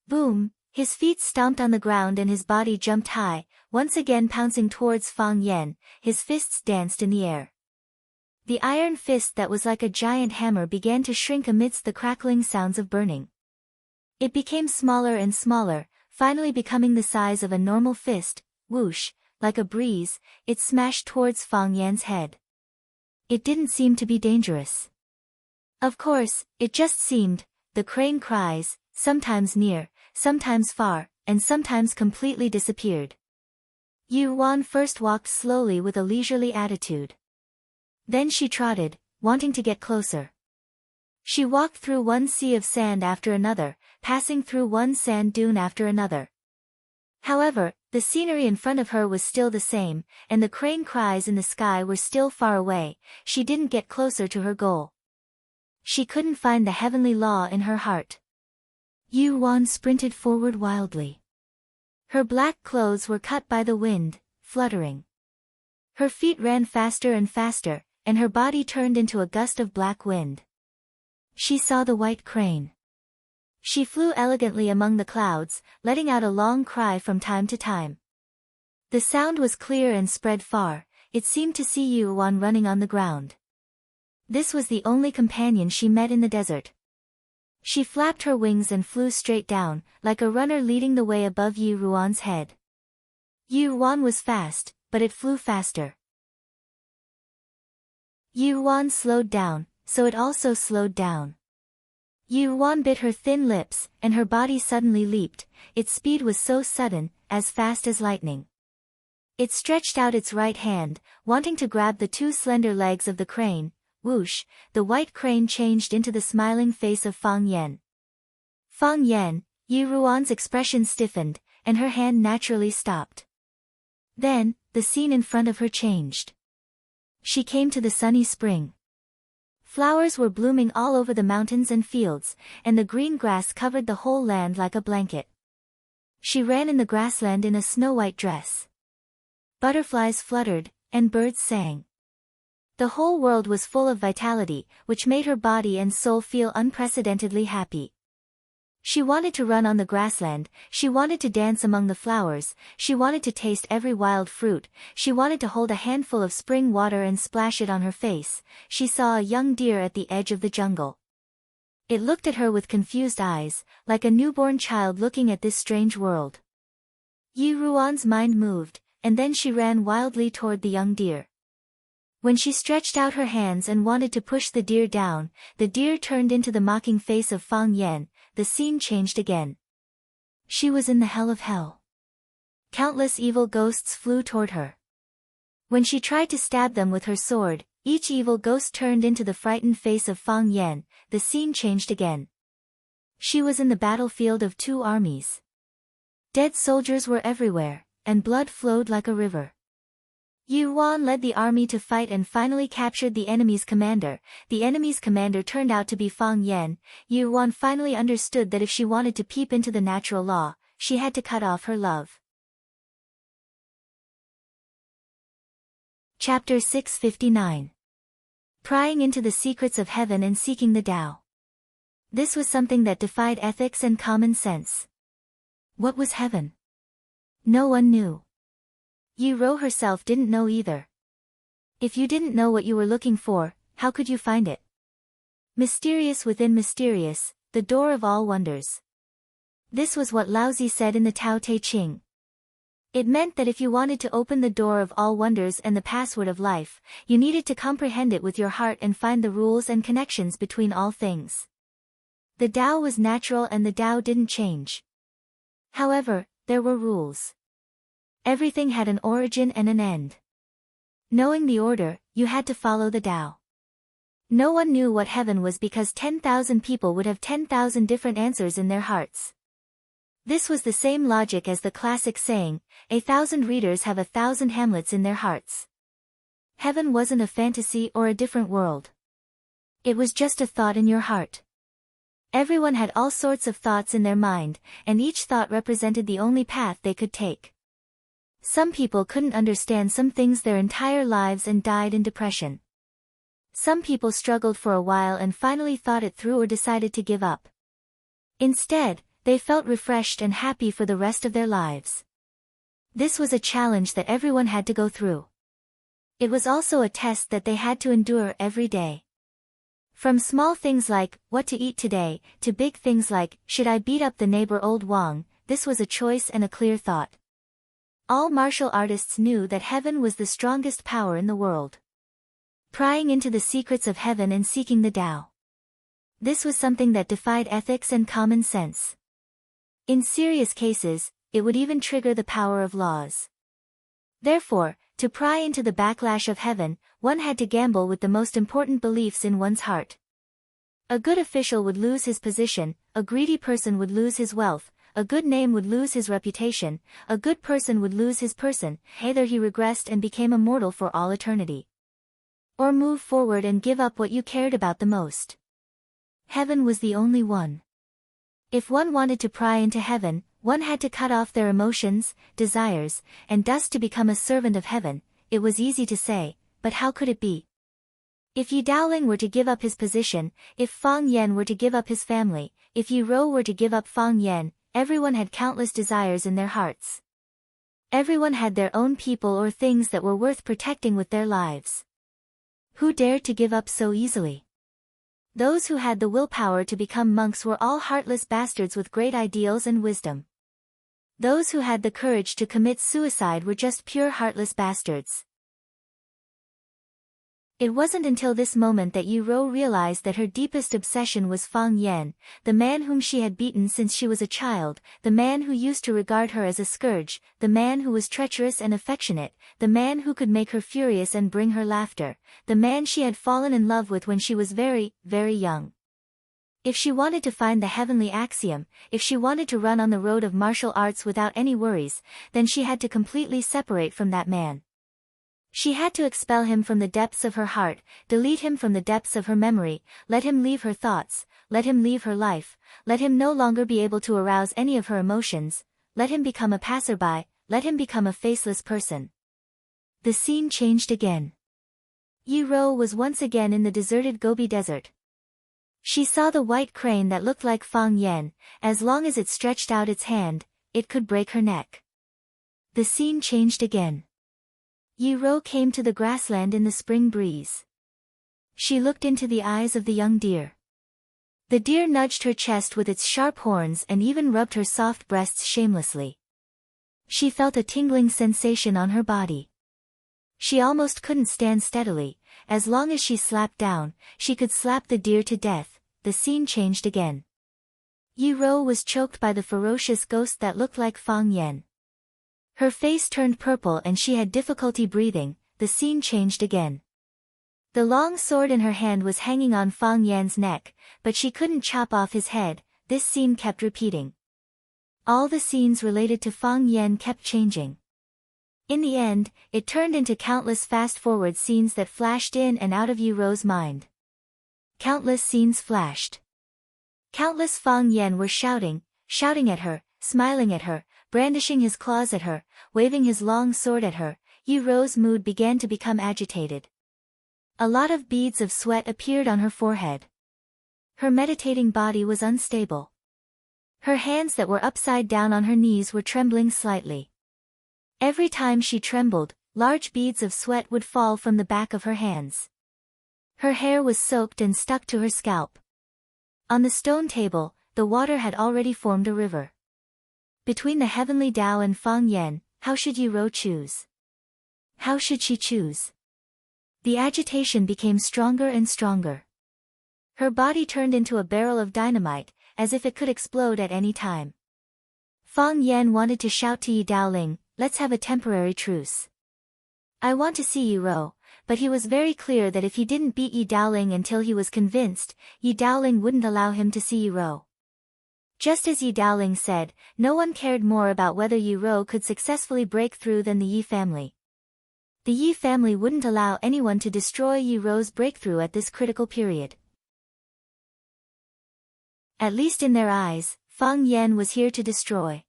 Boom! His feet stomped on the ground and his body jumped high, once again pouncing towards Fang Yan. His fists danced in the air. The iron fist that was like a giant hammer began to shrink amidst the crackling sounds of burning. It became smaller and smaller, finally becoming the size of a normal fist. Whoosh, like a breeze, it smashed towards Fang Yan's head. It didn't seem to be dangerous. Of course, it just seemed. The crane cries, sometimes near, sometimes far, and sometimes completely disappeared. Yi Wan first walked slowly with a leisurely attitude. Then she trotted, wanting to get closer. She walked through one sea of sand after another, passing through one sand dune after another. However, the scenery in front of her was still the same, and the crane cries in the sky were still far away. She didn't get closer to her goal. She couldn't find the heavenly law in her heart. Yi Wan sprinted forward wildly. Her black clothes were cut by the wind, fluttering. Her feet ran faster and faster, and her body turned into a gust of black wind. She saw the white crane. She flew elegantly among the clouds, letting out a long cry from time to time. The sound was clear and spread far. It seemed to see Yi Wan running on the ground. This was the only companion she met in the desert. She flapped her wings and flew straight down, like a runner leading the way above Yi Ruan's head. Yi Ruan was fast, but it flew faster. Yi Ruan slowed down, so it also slowed down. Yi Ruan bit her thin lips, and her body suddenly leaped. Its speed was so sudden, as fast as lightning. It stretched out its right hand, wanting to grab the 2 slender legs of the crane. Whoosh, the white crane changed into the smiling face of Fang Yan. Fang Yan, Yi Ruan's expression stiffened, and her hand naturally stopped. Then, the scene in front of her changed. She came to the sunny spring. Flowers were blooming all over the mountains and fields, and the green grass covered the whole land like a blanket. She ran in the grassland in a snow-white dress. Butterflies fluttered, and birds sang. The whole world was full of vitality, which made her body and soul feel unprecedentedly happy. She wanted to run on the grassland, she wanted to dance among the flowers, she wanted to taste every wild fruit, she wanted to hold a handful of spring water and splash it on her face. She saw a young deer at the edge of the jungle. It looked at her with confused eyes, like a newborn child looking at this strange world. Yi Ruan's mind moved, and then she ran wildly toward the young deer. When she stretched out her hands and wanted to push the deer down, the deer turned into the mocking face of Fang Yan. The scene changed again. She was in the hell of hell. Countless evil ghosts flew toward her. When she tried to stab them with her sword, Each evil ghost turned into the frightened face of Fang Yan. The scene changed again. She was in the battlefield of two armies. Dead soldiers were everywhere, and blood flowed like a river. Yu Wan led the army to fight and finally captured the enemy's commander. The enemy's commander turned out to be Fang Yan. Yu Wan finally understood that if she wanted to peep into the natural law, she had to cut off her love. Chapter 659. Prying into the secrets of heaven and seeking the Tao. This was something that defied ethics and common sense. What was heaven? No one knew. Yi Ro herself didn't know either. If you didn't know what you were looking for, how could you find it? Mysterious within mysterious, the door of all wonders. This was what Laozi said in the Tao Te Ching. It meant that if you wanted to open the door of all wonders and the password of life, you needed to comprehend it with your heart and find the rules and connections between all things. The Tao was natural and the Tao didn't change. However, there were rules. Everything had an origin and an end. Knowing the order, you had to follow the Tao. No one knew what heaven was because 10,000 people would have 10,000 different answers in their hearts. This was the same logic as the classic saying, 1,000 readers have 1,000 Hamlets in their hearts. Heaven wasn't a fantasy or a different world. It was just a thought in your heart. Everyone had all sorts of thoughts in their mind, and each thought represented the only path they could take. Some people couldn't understand some things their entire lives and died in depression. Some people struggled for a while and finally thought it through or decided to give up. Instead, they felt refreshed and happy for the rest of their lives. This was a challenge that everyone had to go through. It was also a test that they had to endure every day. From small things like, what to eat today, to big things like, should I beat up the neighbor old Wang, this was a choice and a clear thought. All martial artists knew that heaven was the strongest power in the world. Prying into the secrets of heaven and seeking the Tao. This was something that defied ethics and common sense. In serious cases, it would even trigger the power of laws. Therefore, to pry into the backlash of heaven, one had to gamble with the most important beliefs in one's heart. A good official would lose his position, a greedy person would lose his wealth, a good name would lose his reputation, a good person would lose his person, either he regressed and became immortal for all eternity. Or move forward and give up what you cared about the most. Heaven was the only one. If one wanted to pry into heaven, one had to cut off their emotions, desires, and dust to become a servant of heaven. It was easy to say, but how could it be? If Yi Daoling were to give up his position, if Fang Yan were to give up his family, if Yi Ro were to give up Fang Yan, everyone had countless desires in their hearts. Everyone had their own people or things that were worth protecting with their lives. Who dared to give up so easily? Those who had the willpower to become monks were all heartless bastards with great ideals and wisdom. Those who had the courage to commit suicide were just pure heartless bastards. It wasn't until this moment that Yi Ro realized that her deepest obsession was Fang Yan, the man whom she had beaten since she was a child, the man who used to regard her as a scourge, the man who was treacherous and affectionate, the man who could make her furious and bring her laughter, the man she had fallen in love with when she was very, very young. If she wanted to find the heavenly axiom, if she wanted to run on the road of martial arts without any worries, then she had to completely separate from that man. She had to expel him from the depths of her heart, delete him from the depths of her memory, let him leave her thoughts, let him leave her life, let him no longer be able to arouse any of her emotions, let him become a passerby, let him become a faceless person. The scene changed again. Yi Ro was once again in the deserted Gobi Desert. She saw the white crane that looked like Fang Yan. As long as it stretched out its hand, it could break her neck. The scene changed again. Yi Ro came to the grassland in the spring breeze. She looked into the eyes of the young deer. The deer nudged her chest with its sharp horns and even rubbed her soft breasts shamelessly. She felt a tingling sensation on her body. She almost couldn't stand steadily. As long as she slapped down, she could slap the deer to death. The scene changed again. Yi Ro was choked by the ferocious ghost that looked like Fang Yan. Her face turned purple and she had difficulty breathing. The scene changed again. The long sword in her hand was hanging on Fang Yan's neck, but she couldn't chop off his head. This scene kept repeating. All the scenes related to Fang Yan kept changing. In the end, it turned into countless fast-forward scenes that flashed in and out of Yi Ro's mind. Countless scenes flashed. Countless Fang Yan were shouting at her, smiling at her, brandishing his claws at her, waving his long sword at her. Yi Ro's mood began to become agitated. A lot of beads of sweat appeared on her forehead. Her meditating body was unstable. Her hands that were upside down on her knees were trembling slightly. Every time she trembled, large beads of sweat would fall from the back of her hands. Her hair was soaked and stuck to her scalp. On the stone table, the water had already formed a river. Between the heavenly Tao and Fang Yan, how should Yi Ro choose? How should she choose? The agitation became stronger and stronger. Her body turned into a barrel of dynamite, as if it could explode at any time. Fang Yan wanted to shout to Yi Daoling, "Let's have a temporary truce. I want to see Yi Ro," but he was very clear that if he didn't beat Yi Daoling until he was convinced, Yi Daoling wouldn't allow him to see Yi Ro. Just as Yi Daoling said, no one cared more about whether Yi Ro could successfully break through than the Yi family. The Yi family wouldn't allow anyone to destroy Yi Ro's breakthrough at this critical period. At least in their eyes, Fang Yan was here to destroy.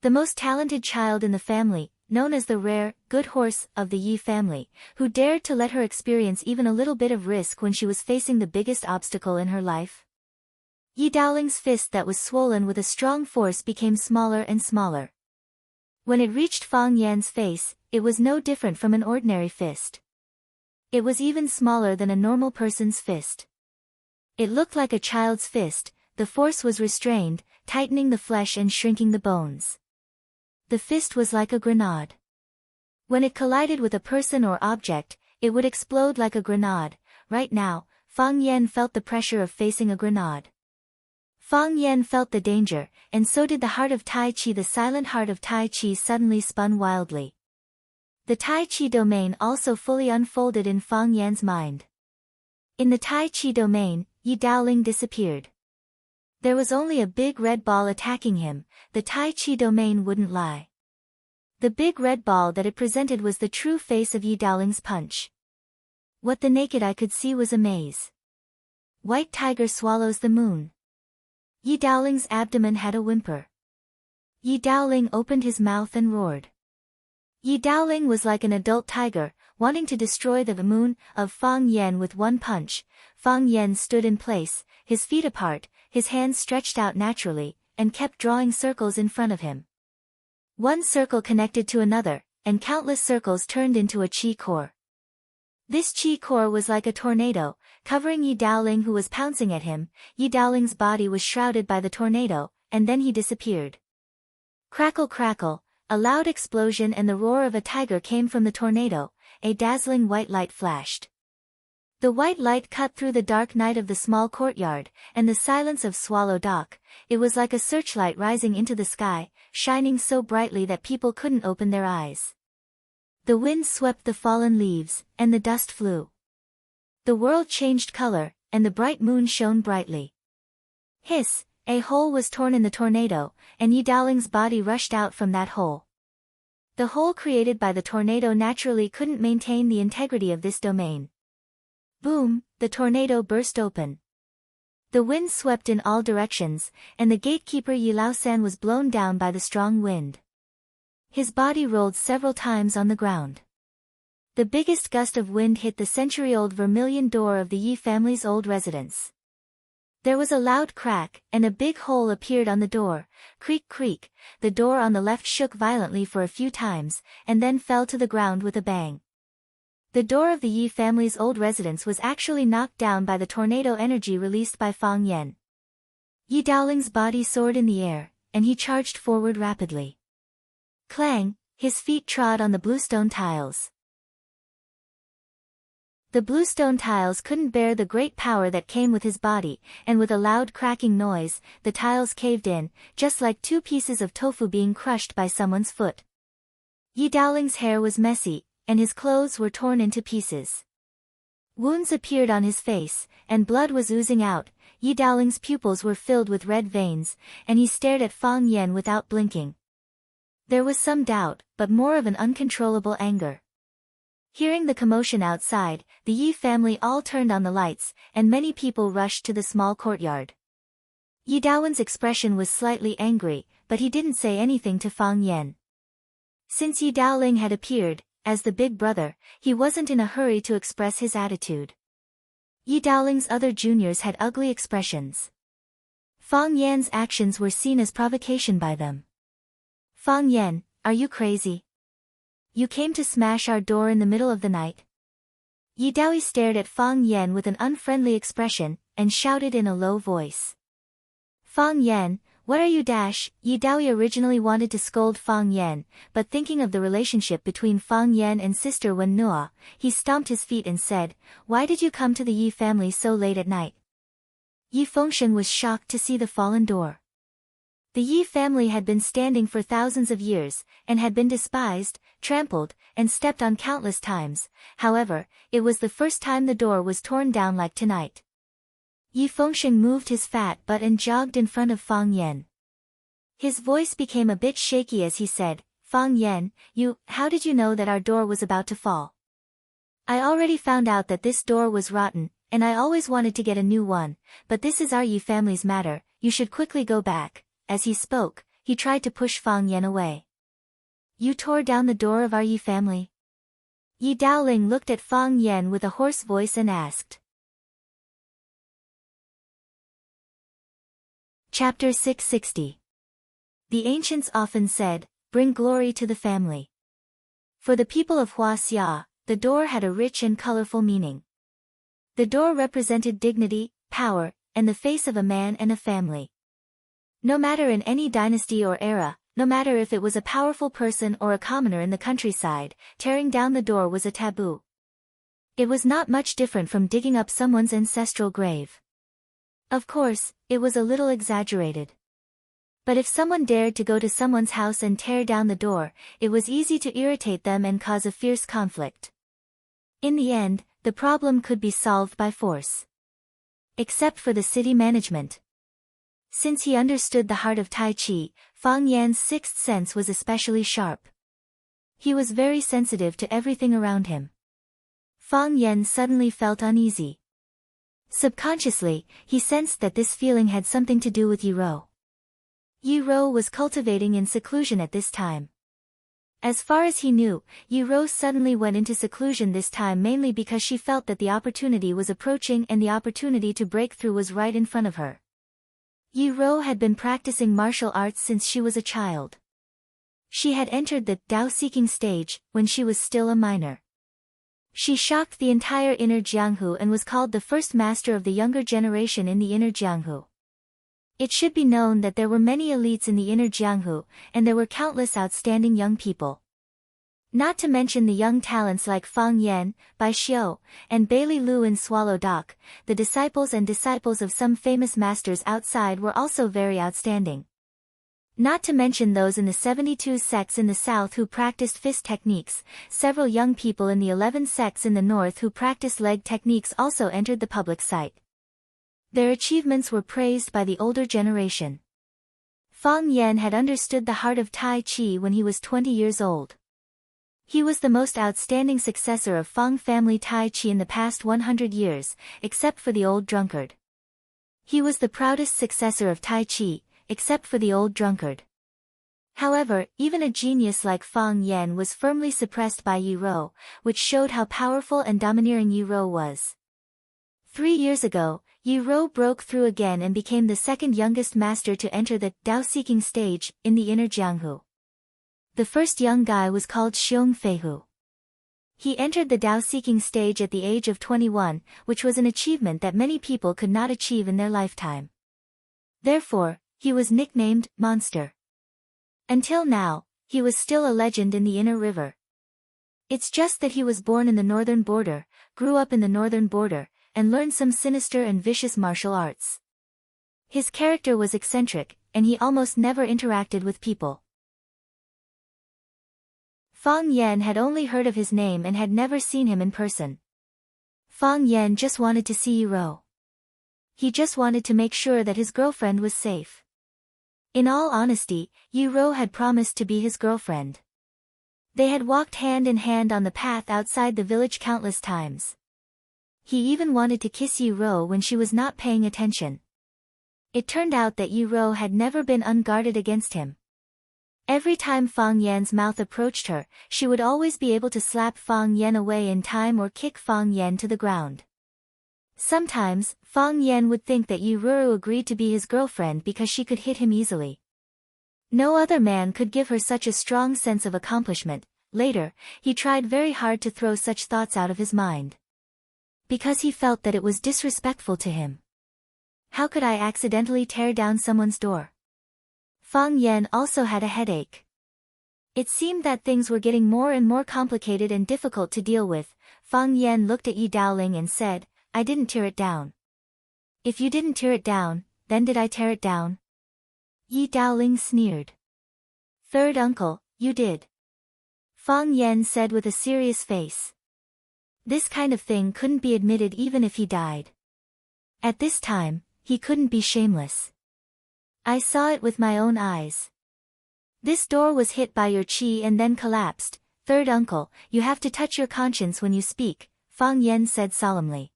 The most talented child in the family, known as the rare, good horse of the Yi family, who dared to let her experience even a little bit of risk when she was facing the biggest obstacle in her life. Yi Daoling's fist that was swollen with a strong force became smaller and smaller. When it reached Fang Yan's face, it was no different from an ordinary fist. It was even smaller than a normal person's fist. It looked like a child's fist. The force was restrained, tightening the flesh and shrinking the bones. The fist was like a grenade. When it collided with a person or object, it would explode like a grenade. Right now, Fang Yan felt the pressure of facing a grenade. Fang Yan felt the danger, and so did the heart of Tai Chi. The silent heart of Tai Chi suddenly spun wildly. The Tai Chi domain also fully unfolded in Fang Yan's mind. In the Tai Chi domain, Yi Daoling disappeared. There was only a big red ball attacking him. The Tai Chi domain wouldn't lie. The big red ball that it presented was the true face of Yi Daoling's punch. What the naked eye could see was a maze. White tiger swallows the moon. Yi Daoling's abdomen had a whimper. Yi Daoling opened his mouth and roared. Yi Daoling was like an adult tiger, wanting to destroy the moon of Fang Yan with one punch. Fang Yan stood in place, his feet apart, his hands stretched out naturally, and kept drawing circles in front of him. One circle connected to another, and countless circles turned into a chi core. This chi core was like a tornado, covering Yi Daoling, who was pouncing at him. Yi Daoling's body was shrouded by the tornado, and then he disappeared. Crackle crackle, a loud explosion and the roar of a tiger came from the tornado. A dazzling white light flashed. The white light cut through the dark night of the small courtyard, and the silence of Swallow Dock. It was like a searchlight rising into the sky, shining so brightly that people couldn't open their eyes. The wind swept the fallen leaves, and the dust flew. The world changed color, and the bright moon shone brightly. Hiss! A hole was torn in the tornado, and Yi Daoling's body rushed out from that hole. The hole created by the tornado naturally couldn't maintain the integrity of this domain. Boom! The tornado burst open. The wind swept in all directions, and the gatekeeper Yi Laosan was blown down by the strong wind. His body rolled several times on the ground. The biggest gust of wind hit the century-old vermilion door of the Yi family's old residence. There was a loud crack, and a big hole appeared on the door. Creak creak, the door on the left shook violently for a few times, and then fell to the ground with a bang. The door of the Yi family's old residence was actually knocked down by the tornado energy released by Fang Yan. Yi Daoling's body soared in the air, and he charged forward rapidly. Clang! His feet trod on the bluestone tiles. The bluestone tiles couldn't bear the great power that came with his body, and with a loud cracking noise, the tiles caved in, just like two pieces of tofu being crushed by someone's foot. Yi Daoling's hair was messy, and his clothes were torn into pieces. Wounds appeared on his face, and blood was oozing out. Yi Daoling's pupils were filled with red veins, and he stared at Fang Yan without blinking. There was some doubt, but more of an uncontrollable anger. Hearing the commotion outside, the Yi family all turned on the lights, and many people rushed to the small courtyard. Yi Daolin's expression was slightly angry, but he didn't say anything to Fang Yan. Since Yi Daoling had appeared, as the big brother, he wasn't in a hurry to express his attitude. Yi Daoling's other juniors had ugly expressions. Fang Yan's actions were seen as provocation by them. Fang Yan, are you crazy? You came to smash our door in the middle of the night? Yi Daoli stared at Fang Yan with an unfriendly expression, and shouted in a low voice. Fang Yan, what are you dash? Yi Daoli originally wanted to scold Fang Yan, but thinking of the relationship between Fang Yan and sister Wen Nua, he stomped his feet and said, why did you come to the Yi family so late at night? Yi Fengshen was shocked to see the fallen door. The Yi family had been standing for thousands of years, and had been despised, trampled, and stepped on countless times. However, it was the first time the door was torn down like tonight. Yi Fengshen moved his fat butt and jogged in front of Fang Yan. His voice became a bit shaky as he said, Fang Yan, how did you know that our door was about to fall? I already found out that this door was rotten, and I always wanted to get a new one, but this is our Yi family's matter, you should quickly go back. As he spoke, he tried to push Fang Yan away. You tore down the door of our Yi family? Yi Daoling looked at Fang Yan with a hoarse voice and asked. Chapter 660. The ancients often said, bring glory to the family. For the people of Huaxia, the door had a rich and colorful meaning. The door represented dignity, power, and the face of a man and a family. No matter in any dynasty or era, no matter if it was a powerful person or a commoner in the countryside, tearing down the door was a taboo. It was not much different from digging up someone's ancestral grave. Of course, it was a little exaggerated. But if someone dared to go to someone's house and tear down the door, it was easy to irritate them and cause a fierce conflict. In the end, the problem could be solved by force. Except for the city management. Since he understood the heart of Tai Chi, Fang Yan's sixth sense was especially sharp. He was very sensitive to everything around him. Fang Yan suddenly felt uneasy. Subconsciously, he sensed that this feeling had something to do with Yi Rou. Yi Rou was cultivating in seclusion at this time. As far as he knew, Yi Rou suddenly went into seclusion this time mainly because she felt that the opportunity was approaching and the opportunity to break through was right in front of her. Yi Rou had been practicing martial arts since she was a child. She had entered the Dao-seeking stage when she was still a minor. She shocked the entire inner Jianghu and was called the first master of the younger generation in the inner Jianghu. It should be known that there were many elites in the inner Jianghu, and there were countless outstanding young people. Not to mention the young talents like Fang Yan, Bai Xiu, and Bailey Lu in Swallow Dock, the disciples of some famous masters outside were also very outstanding. Not to mention those in the 72 sects in the south who practiced fist techniques, several young people in the 11 sects in the north who practiced leg techniques also entered the public sight. Their achievements were praised by the older generation. Fang Yan had understood the heart of Tai Chi when he was 20 years old. He was the most outstanding successor of Fang family Tai Chi in the past 100 years, except for the old drunkard. He was the proudest successor of Tai Chi, except for the old drunkard. However, even a genius like Fang Yan was firmly suppressed by Yi Rou, which showed how powerful and domineering Yi Rou was. 3 years ago, Yi Rou broke through again and became the second youngest master to enter the Dao-seeking stage in the inner Jianghu. The first young guy was called Xiong Feihu. He entered the Dao-seeking stage at the age of 21, which was an achievement that many people could not achieve in their lifetime. Therefore, he was nicknamed Monster. Until now, he was still a legend in the inner river. It's just that he was born in the northern border, grew up in the northern border, and learned some sinister and vicious martial arts. His character was eccentric, and he almost never interacted with people. Fang Yan had only heard of his name and had never seen him in person. Fang Yan just wanted to see Yi Rou. He just wanted to make sure that his girlfriend was safe. In all honesty, Yi Rou had promised to be his girlfriend. They had walked hand in hand on the path outside the village countless times. He even wanted to kiss Yi Rou when she was not paying attention. It turned out that Yi Rou had never been unguarded against him. Every time Fang Yan's mouth approached her, she would always be able to slap Fang Yan away in time or kick Fang Yan to the ground. Sometimes, Fang Yan would think that Yi Rou agreed to be his girlfriend because she could hit him easily. No other man could give her such a strong sense of accomplishment. Later, he tried very hard to throw such thoughts out of his mind. Because he felt that it was disrespectful to him. How could I accidentally tear down someone's door? Fang Yan also had a headache. It seemed that things were getting more and more complicated and difficult to deal with. Fang Yan looked at Yi Daoling and said, I didn't tear it down. If you didn't tear it down, then did I tear it down? Yi Daoling sneered. Third uncle, you did. Fang Yan said with a serious face. This kind of thing couldn't be admitted even if he died. At this time, he couldn't be shameless. I saw it with my own eyes. This door was hit by your chi and then collapsed. Third uncle, you have to touch your conscience when you speak, Fang Yan said solemnly.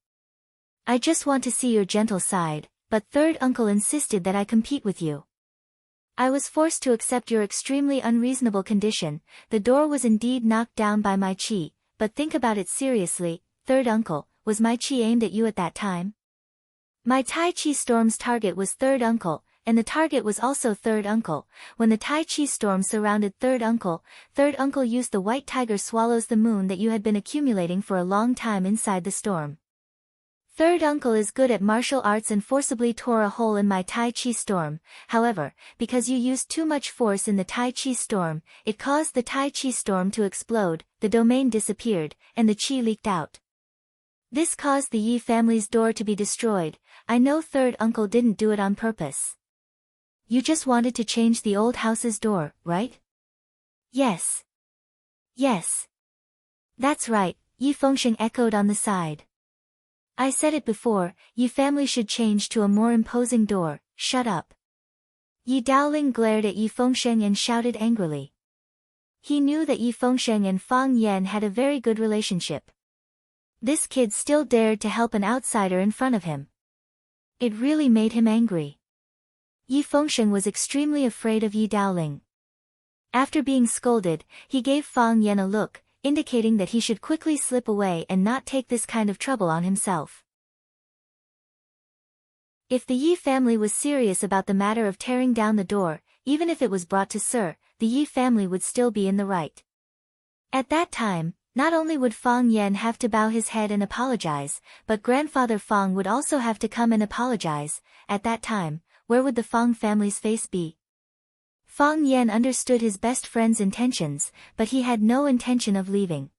I just want to see your gentle side, but third uncle insisted that I compete with you. I was forced to accept your extremely unreasonable condition. The door was indeed knocked down by my chi, but think about it seriously, third uncle, was my chi aimed at you at that time? My Tai Chi storm's target was third uncle, and the target was also third uncle. When the Tai Chi storm surrounded third uncle used the white tiger swallows the moon that you had been accumulating for a long time inside the storm. Third uncle is good at martial arts and forcibly tore a hole in my Tai Chi storm. However, because you used too much force in the Tai Chi storm, it caused the Tai Chi storm to explode, the domain disappeared, and the chi leaked out. This caused the Yi family's door to be destroyed. I know third uncle didn't do it on purpose. You just wanted to change the old house's door, right? Yes. Yes. That's right, Yi Fengsheng echoed on the side. I said it before, Yi family should change to a more imposing door. Shut up. Yi Daoling glared at Yi Fengsheng and shouted angrily. He knew that Yi Fengsheng and Fang Yan had a very good relationship. This kid still dared to help an outsider in front of him. It really made him angry. Yi Fengsheng was extremely afraid of Yi Daoling. After being scolded, he gave Fang Yan a look, indicating that he should quickly slip away and not take this kind of trouble on himself. If the Yi family was serious about the matter of tearing down the door, even if it was brought to Sir, the Yi family would still be in the right. At that time, not only would Fang Yan have to bow his head and apologize, but grandfather Fang would also have to come and apologize. At that time, where would the Fang family's face be? Fang Yan understood his best friend's intentions, but he had no intention of leaving.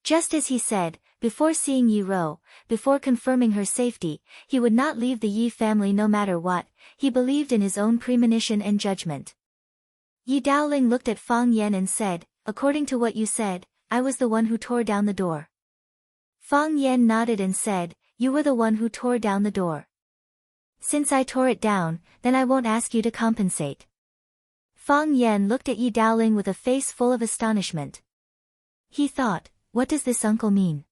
Just as he said, before seeing Yi Rou, before confirming her safety, he would not leave the Yi family no matter what. He believed in his own premonition and judgment. Yi Daoling looked at Fang Yan and said, according to what you said, I was the one who tore down the door. Fang Yan nodded and said, you were the one who tore down the door. Since I tore it down, then I won't ask you to compensate. Fang Yan looked at Yi Daoling with a face full of astonishment. He thought, what does this uncle mean?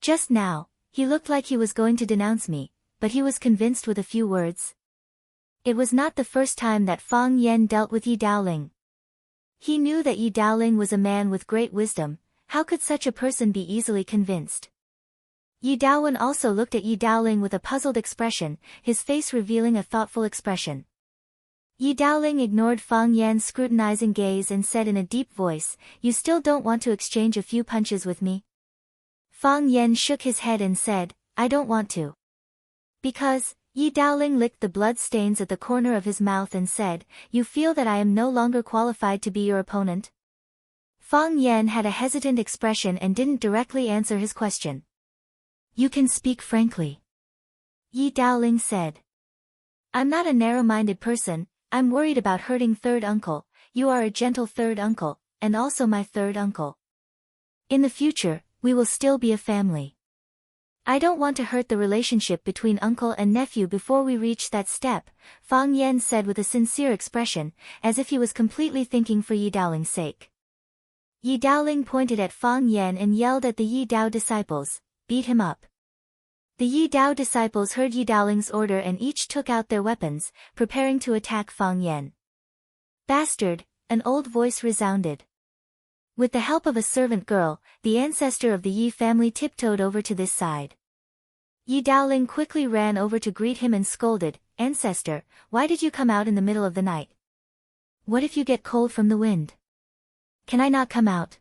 Just now, he looked like he was going to denounce me, but he was convinced with a few words. It was not the first time that Fang Yan dealt with Yi Daoling. He knew that Yi Daoling was a man with great wisdom. How could such a person be easily convinced? Yi Daowen also looked at Yi Daoling with a puzzled expression, his face revealing a thoughtful expression. Yi Daoling ignored Fang Yan's scrutinizing gaze and said in a deep voice, you still don't want to exchange a few punches with me? Fang Yan shook his head and said, I don't want to. Because, Yi Daoling licked the blood stains at the corner of his mouth and said, you feel that I am no longer qualified to be your opponent? Fang Yan had a hesitant expression and didn't directly answer his question. You can speak frankly. Yi Daoling said. I'm not a narrow-minded person, I'm worried about hurting third uncle. You are a gentle third uncle, and also my third uncle. In the future, we will still be a family. I don't want to hurt the relationship between uncle and nephew before we reach that step, Fang Yan said with a sincere expression, as if he was completely thinking for Yi Daoling's sake. Yi Daoling pointed at Fang Yan and yelled at the Yi Dao disciples, "Beat him up." The Yi Dao disciples heard Yi Daoling's order and each took out their weapons, preparing to attack Fang Yan. "Bastard," an old voice resounded. With the help of a servant girl, the ancestor of the Yi family tiptoed over to this side. Yi Daoling quickly ran over to greet him and scolded, "Ancestor, why did you come out in the middle of the night? What if you get cold from the wind? Can I not come out?"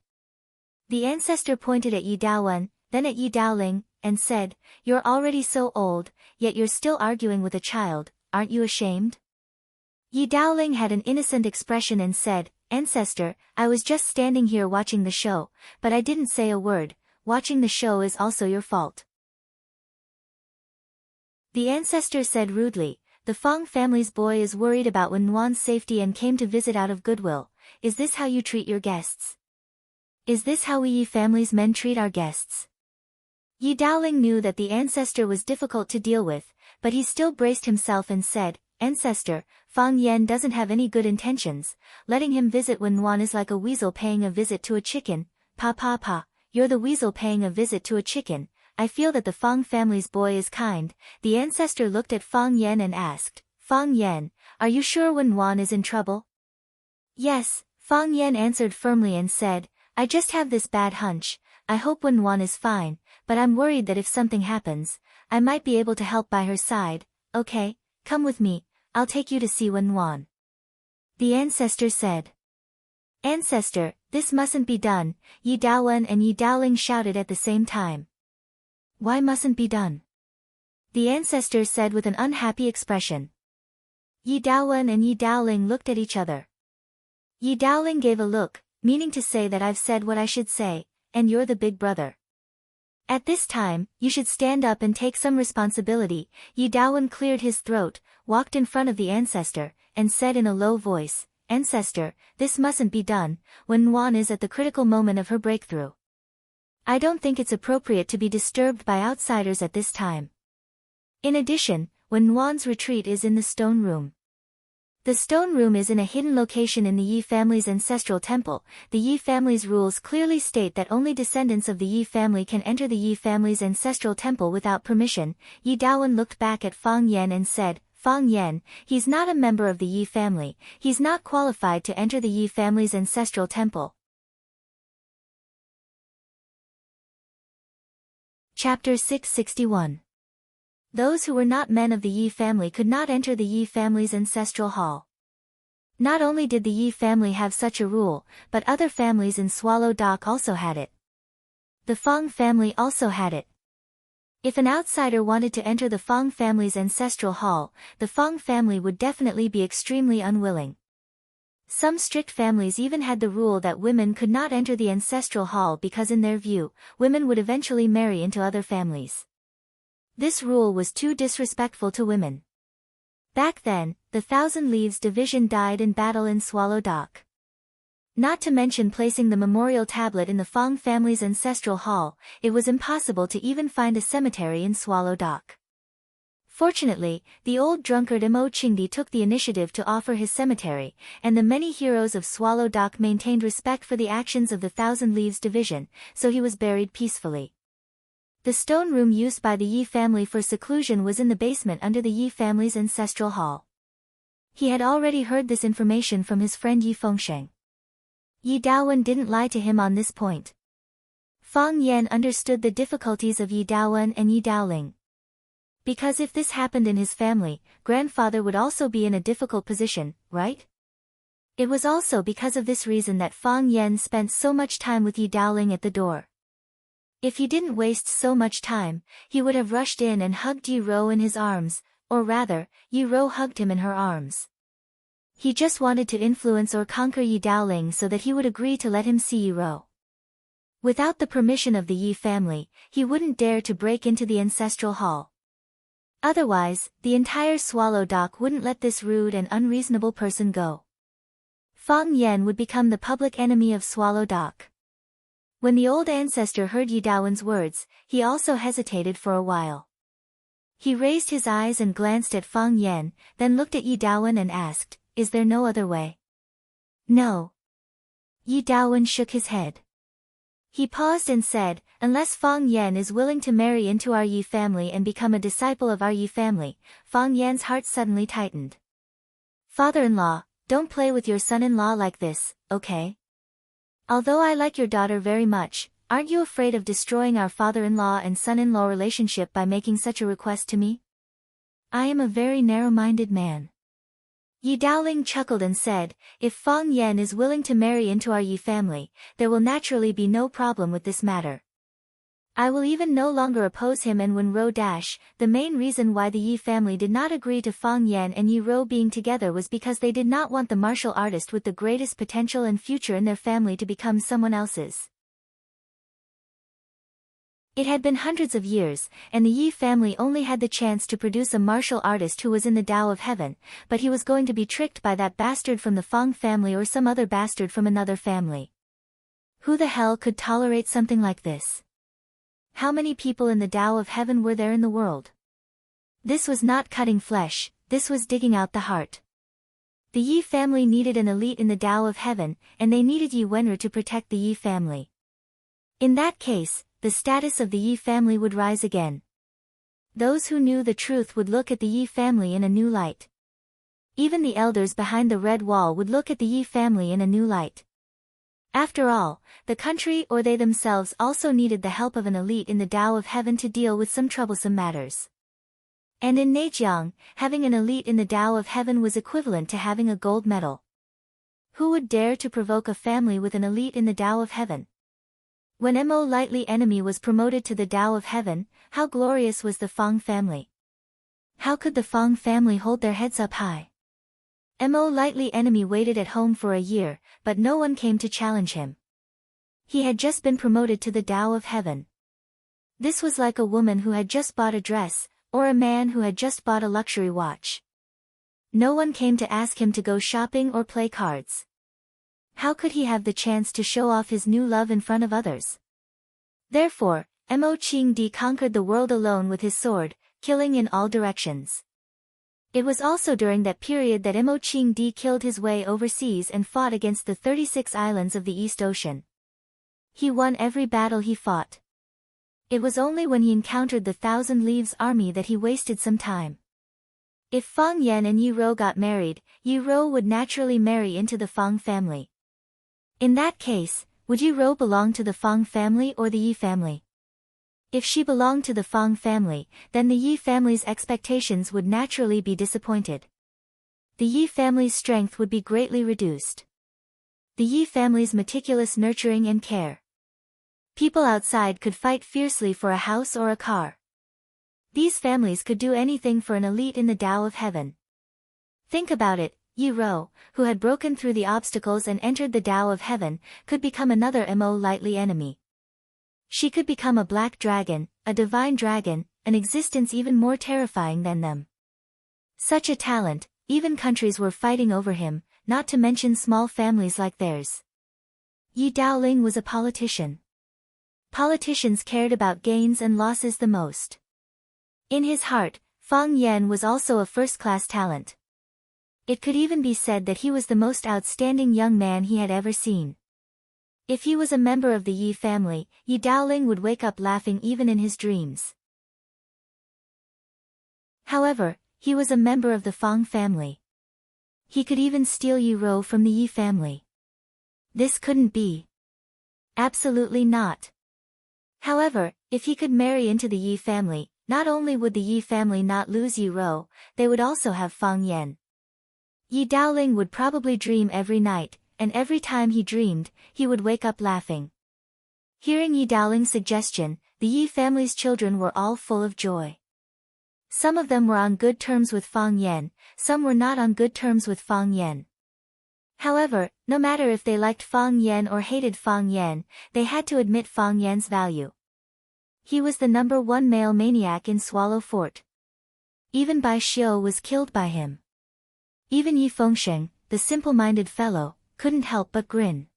The ancestor pointed at Yi Daowen, then at Yi Daoling, and said, "You're already so old, yet you're still arguing with a child, aren't you ashamed?" Yi Daoling had an innocent expression and said, "Ancestor, I was just standing here watching the show, but I didn't say a word. Watching the show is also your fault." The ancestor said rudely, "The Fang family's boy is worried about Wen Nuan's safety and came to visit out of goodwill. Is this how you treat your guests? Is this how we Yi family's men treat our guests?" Yi Daoling knew that the ancestor was difficult to deal with, but he still braced himself and said, "Ancestor, Fang Yan doesn't have any good intentions. Letting him visit Wen Nuan is like a weasel paying a visit to a chicken. Pa, you're the weasel paying a visit to a chicken. I feel that the Fang family's boy is kind." The ancestor looked at Fang Yan and asked, "Fang Yan, are you sure Wen Nuan is in trouble?" "Yes," Fang Yan answered firmly and said, "I just have this bad hunch. I hope Wen Nuan is fine, but I'm worried that if something happens, I might be able to help by her side. Okay, come with me, I'll take you to see Wen Nuan." The ancestor said. "Ancestor, this mustn't be done," Yi Daowen and Yi Daoling shouted at the same time. "Why mustn't be done?" the ancestor said with an unhappy expression. Yi Daowen and Yi Daoling looked at each other. Yi Daoling gave a look, meaning to say that I've said what I should say, and you're the big brother. At this time, you should stand up and take some responsibility. Yi Daowen cleared his throat, walked in front of the ancestor, and said in a low voice, "Ancestor, this mustn't be done, when Nuan is at the critical moment of her breakthrough. I don't think it's appropriate to be disturbed by outsiders at this time. In addition, Wen Nuan's retreat is in the stone room. The stone room is in a hidden location in the Yi family's ancestral temple. The Yi family's rules clearly state that only descendants of the Yi family can enter the Yi family's ancestral temple without permission." Yi Daowen looked back at Fang Yan and said, "Fang Yan, he's not a member of the Yi family. He's not qualified to enter the Yi family's ancestral temple." Chapter 661. Those who were not men of the Yi family could not enter the Yi family's ancestral hall. Not only did the Yi family have such a rule, but other families in Swallow Dock also had it. The Fang family also had it. If an outsider wanted to enter the Fang family's ancestral hall, the Fang family would definitely be extremely unwilling. Some strict families even had the rule that women could not enter the ancestral hall because in their view, women would eventually marry into other families. This rule was too disrespectful to women. Back then, the Thousand Leaves division died in battle in Swallow Dock. Not to mention placing the memorial tablet in the Fang family's ancestral hall, it was impossible to even find a cemetery in Swallow Dock. Fortunately, the old drunkard Mo Qingdi took the initiative to offer his cemetery, and the many heroes of Swallow Dock maintained respect for the actions of the Thousand Leaves division, so he was buried peacefully. The stone room used by the Yi family for seclusion was in the basement under the Yi family's ancestral hall. He had already heard this information from his friend Yi Fengsheng. Yi Daowen didn't lie to him on this point. Fang Yan understood the difficulties of Yi Daowen and Yi Daoling. Because if this happened in his family, grandfather would also be in a difficult position, right? It was also because of this reason that Fang Yan spent so much time with Yi Daoling at the door. If he didn't waste so much time, he would have rushed in and hugged Yi Ro in his arms, or rather, Yi Ro hugged him in her arms. He just wanted to influence or conquer Yi Daoling so that he would agree to let him see Yi Ro. Without the permission of the Yi family, he wouldn't dare to break into the ancestral hall. Otherwise, the entire Swallow Dock wouldn't let this rude and unreasonable person go. Fang Yan would become the public enemy of Swallow Dock. When the old ancestor heard Yi Daowen's words, he also hesitated for a while. He raised his eyes and glanced at Fang Yan, then looked at Yi Daowen and asked, "Is there no other way?" "No." Yi Daowen shook his head. He paused and said, "Unless Fang Yan is willing to marry into our Yi family and become a disciple of our Yi family." Fang Yan's heart suddenly tightened. "Father-in-law, don't play with your son-in-law like this, okay? Although I like your daughter very much, aren't you afraid of destroying our father-in-law and son-in-law relationship by making such a request to me? I am a very narrow-minded man." Yi Daoling chuckled and said, "If Fang Yan is willing to marry into our Yi family, there will naturally be no problem with this matter. I will even no longer oppose him and Wen Rou dash." The main reason why the Yi family did not agree to Fang Yan and Yi Rou being together was because they did not want the martial artist with the greatest potential and future in their family to become someone else's. It had been hundreds of years, and the Yi family only had the chance to produce a martial artist who was in the Tao of Heaven, but he was going to be tricked by that bastard from the Fang family or some other bastard from another family. Who the hell could tolerate something like this? How many people in the Tao of Heaven were there in the world? This was not cutting flesh, this was digging out the heart. The Yi family needed an elite in the Tao of Heaven, and they needed Yi Wenru to protect the Yi family. In that case, the status of the Yi family would rise again. Those who knew the truth would look at the Yi family in a new light. Even the elders behind the red wall would look at the Yi family in a new light. After all, the country or they themselves also needed the help of an elite in the Tao of Heaven to deal with some troublesome matters. And in Neijiang, having an elite in the Tao of Heaven was equivalent to having a gold medal. Who would dare to provoke a family with an elite in the Tao of Heaven? When Mo Lightly Enemy was promoted to the Tao of Heaven, how glorious was the Fang family? How could the Fang family hold their heads up high? Mo Lightly Enemy waited at home for a year, but no one came to challenge him. He had just been promoted to the Tao of Heaven. This was like a woman who had just bought a dress, or a man who had just bought a luxury watch. No one came to ask him to go shopping or play cards. How could he have the chance to show off his new love in front of others? Therefore, Mo Qingdi conquered the world alone with his sword, killing in all directions. It was also during that period that Mo Qingdi killed his way overseas and fought against the 36 islands of the East Ocean. He won every battle he fought. It was only when he encountered the Thousand Leaves army that he wasted some time. If Fang Yan and Yi Rou got married, Yi Rou would naturally marry into the Fang family. In that case, would Yi Rou belong to the Fang family or the Yi family? If she belonged to the Fang family, then the Yi family's expectations would naturally be disappointed. The Yi family's strength would be greatly reduced. The Yi family's meticulous nurturing and care. People outside could fight fiercely for a house or a car. These families could do anything for an elite in the Tao of Heaven. Think about it, Yi Rou, who had broken through the obstacles and entered the Tao of Heaven, could become another Mo Lightly Enemy. She could become a black dragon, a divine dragon, an existence even more terrifying than them. Such a talent, even countries were fighting over him, not to mention small families like theirs. Yi Daoling was a politician. Politicians cared about gains and losses the most. In his heart, Fang Yan was also a first-class talent. It could even be said that he was the most outstanding young man he had ever seen. If he was a member of the Yi family, Yi Daoling would wake up laughing even in his dreams. However, he was a member of the Fang family. He could even steal Yi Rou from the Yi family. This couldn't be. Absolutely not. However, if he could marry into the Yi family, not only would the Yi family not lose Yi Rou, they would also have Fang Yan. Yi Daoling would probably dream every night, and every time he dreamed, he would wake up laughing. Hearing Yi Daoling's suggestion, the Yi family's children were all full of joy. Some of them were on good terms with Fang Yan, some were not on good terms with Fang Yan. However, no matter if they liked Fang Yan or hated Fang Yan, they had to admit Fang Yan's value. He was the #1 male maniac in Swallow Fort. Even Bai Xiu was killed by him. Even Yi Fengsheng, the simple-minded fellow, couldn't help but grin.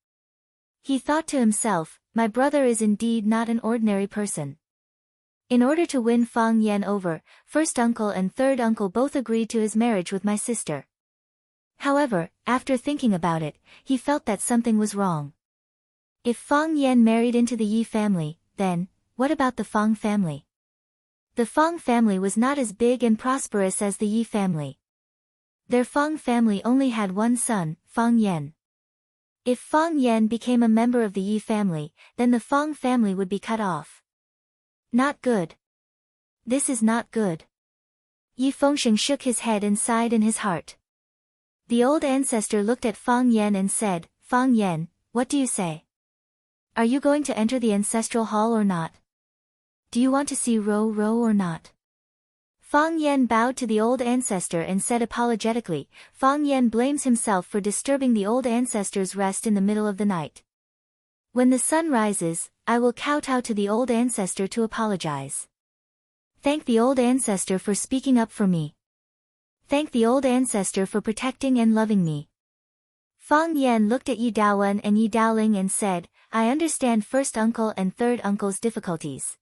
He thought to himself, my brother is indeed not an ordinary person. In order to win Fang Yan over, first uncle and third uncle both agreed to his marriage with my sister. However, after thinking about it, he felt that something was wrong. If Fang Yan married into the Yi family, then, what about the Fang family? The Fang family was not as big and prosperous as the Yi family. Their Fang family only had one son, Fang Yan. If Fang Yan became a member of the Yi family, then the Fang family would be cut off. Not good. This is not good. Yi Fengsheng shook his head and sighed in his heart. The old ancestor looked at Fang Yan and said, Fang Yan, what do you say? Are you going to enter the ancestral hall or not? Do you want to see Ro Ro or not? Fang Yan bowed to the old ancestor and said apologetically, Fang Yan blames himself for disturbing the old ancestor's rest in the middle of the night. When the sun rises, I will kowtow to the old ancestor to apologize. Thank the old ancestor for speaking up for me. Thank the old ancestor for protecting and loving me. Fang Yan looked at Yi Daowen and Yi Daoling and said, I understand first uncle and third uncle's difficulties.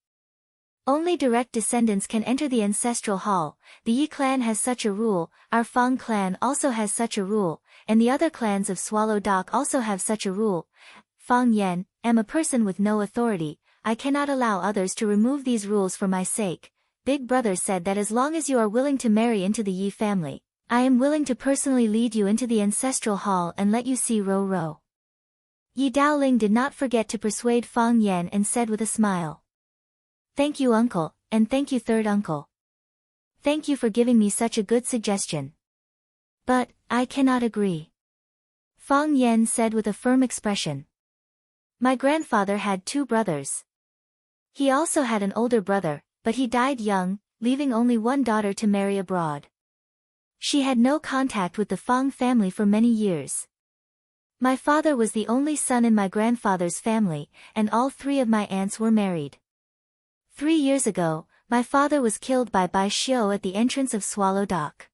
Only direct descendants can enter the ancestral hall. The Yi clan has such a rule, our Fang clan also has such a rule, and the other clans of Swallow Dock also have such a rule. Fang Yan, am a person with no authority, I cannot allow others to remove these rules for my sake. Big brother said that as long as you are willing to marry into the Yi family, I am willing to personally lead you into the ancestral hall and let you see Ro Ro. Yi Daoling did not forget to persuade Fang Yan and said with a smile. Thank you uncle, and thank you third uncle. Thank you for giving me such a good suggestion. But, I cannot agree. Fang Yan said with a firm expression. My grandfather had 2 brothers. He also had an older brother, but he died young, leaving only one daughter to marry abroad. She had no contact with the Fang family for many years. My father was the only son in my grandfather's family, and all 3 of my aunts were married. 3 years ago, my father was killed by Bai Xiu at the entrance of Swallow Dock.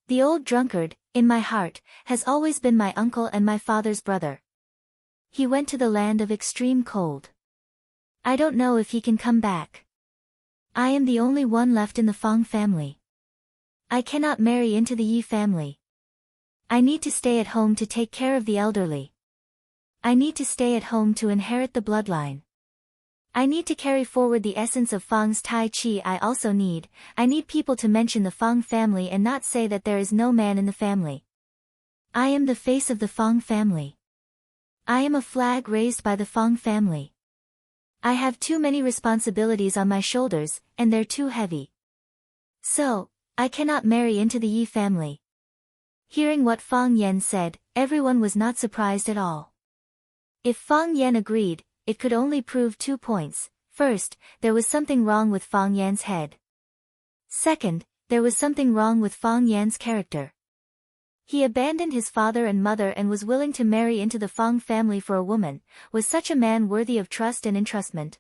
The old drunkard, in my heart, has always been my uncle and my father's brother. He went to the land of extreme cold. I don't know if he can come back. I am the only one left in the Fang family. I cannot marry into the Yi family. I need to stay at home to take care of the elderly. I need to stay at home to inherit the bloodline. I need to carry forward the essence of Fang's Tai Chi. I need people to mention the Fang family and not say that there is no man in the family. I am the face of the Fang family. I am a flag raised by the Fang family. I have too many responsibilities on my shoulders, and they're too heavy. So, I cannot marry into the Yi family. Hearing what Fang Yan said, everyone was not surprised at all. If Fang Yan agreed, it could only prove 2 points. First, there was something wrong with Fang Yan's head. Second, there was something wrong with Fang Yan's character. He abandoned his father and mother and was willing to marry into the Fang family for a woman. Was such a man worthy of trust and entrustment?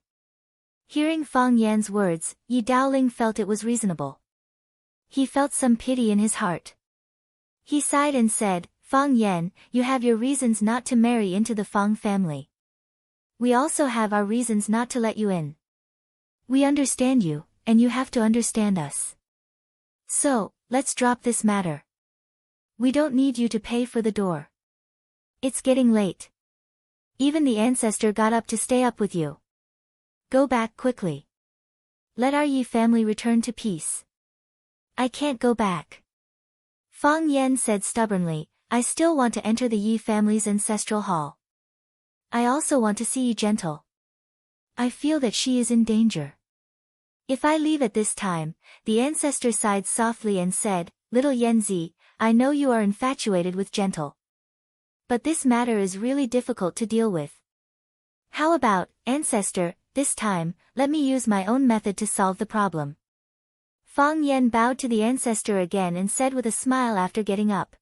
Hearing Fang Yan's words, Yi Daoling felt it was reasonable. He felt some pity in his heart. He sighed and said, Fang Yan, you have your reasons not to marry into the Fang family. We also have our reasons not to let you in. We understand you, and you have to understand us. So, let's drop this matter. We don't need you to pay for the door. It's getting late. Even the ancestor got up to stay up with you. Go back quickly. Let our Yi family return to peace. I can't go back. Fang Yan said stubbornly, I still want to enter the Yi family's ancestral hall. I also want to see Yi Gentle. I feel that she is in danger. If I leave at this time, the ancestor sighed softly and said, Little Yanzi, I know you are infatuated with Gentle. But this matter is really difficult to deal with. How about, ancestor, this time, let me use my own method to solve the problem. Fang Yan bowed to the ancestor again and said with a smile after getting up.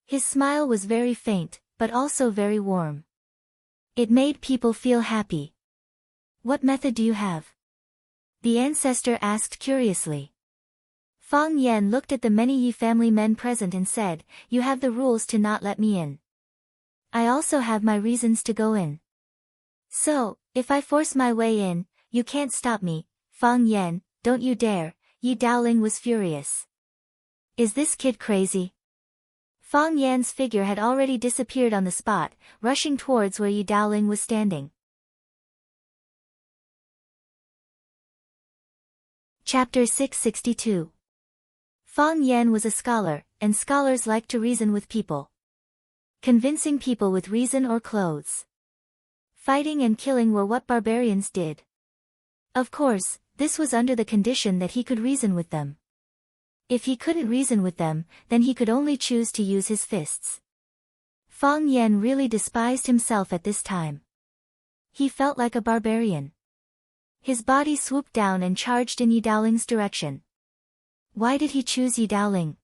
His smile was very faint, but also very warm. It made people feel happy. What method do you have? The ancestor asked curiously. Fang Yan looked at the many Yi family men present and said, You have the rules to not let me in. I also have my reasons to go in. So, if I force my way in, you can't stop me, Fang Yan, don't you dare, Yi Daoling was furious. Is this kid crazy? Fang Yan's figure had already disappeared on the spot, rushing towards where Yi Daoling was standing. Chapter 662. Fang Yan was a scholar, and scholars liked to reason with people. Convincing people with reason or clothes. Fighting and killing were what barbarians did. Of course, this was under the condition that he could reason with them. If he couldn't reason with them, then he could only choose to use his fists. Fang Yan really despised himself at this time. He felt like a barbarian. His body swooped down and charged in Yi Daoling's direction. Why did he choose Yi Daoling?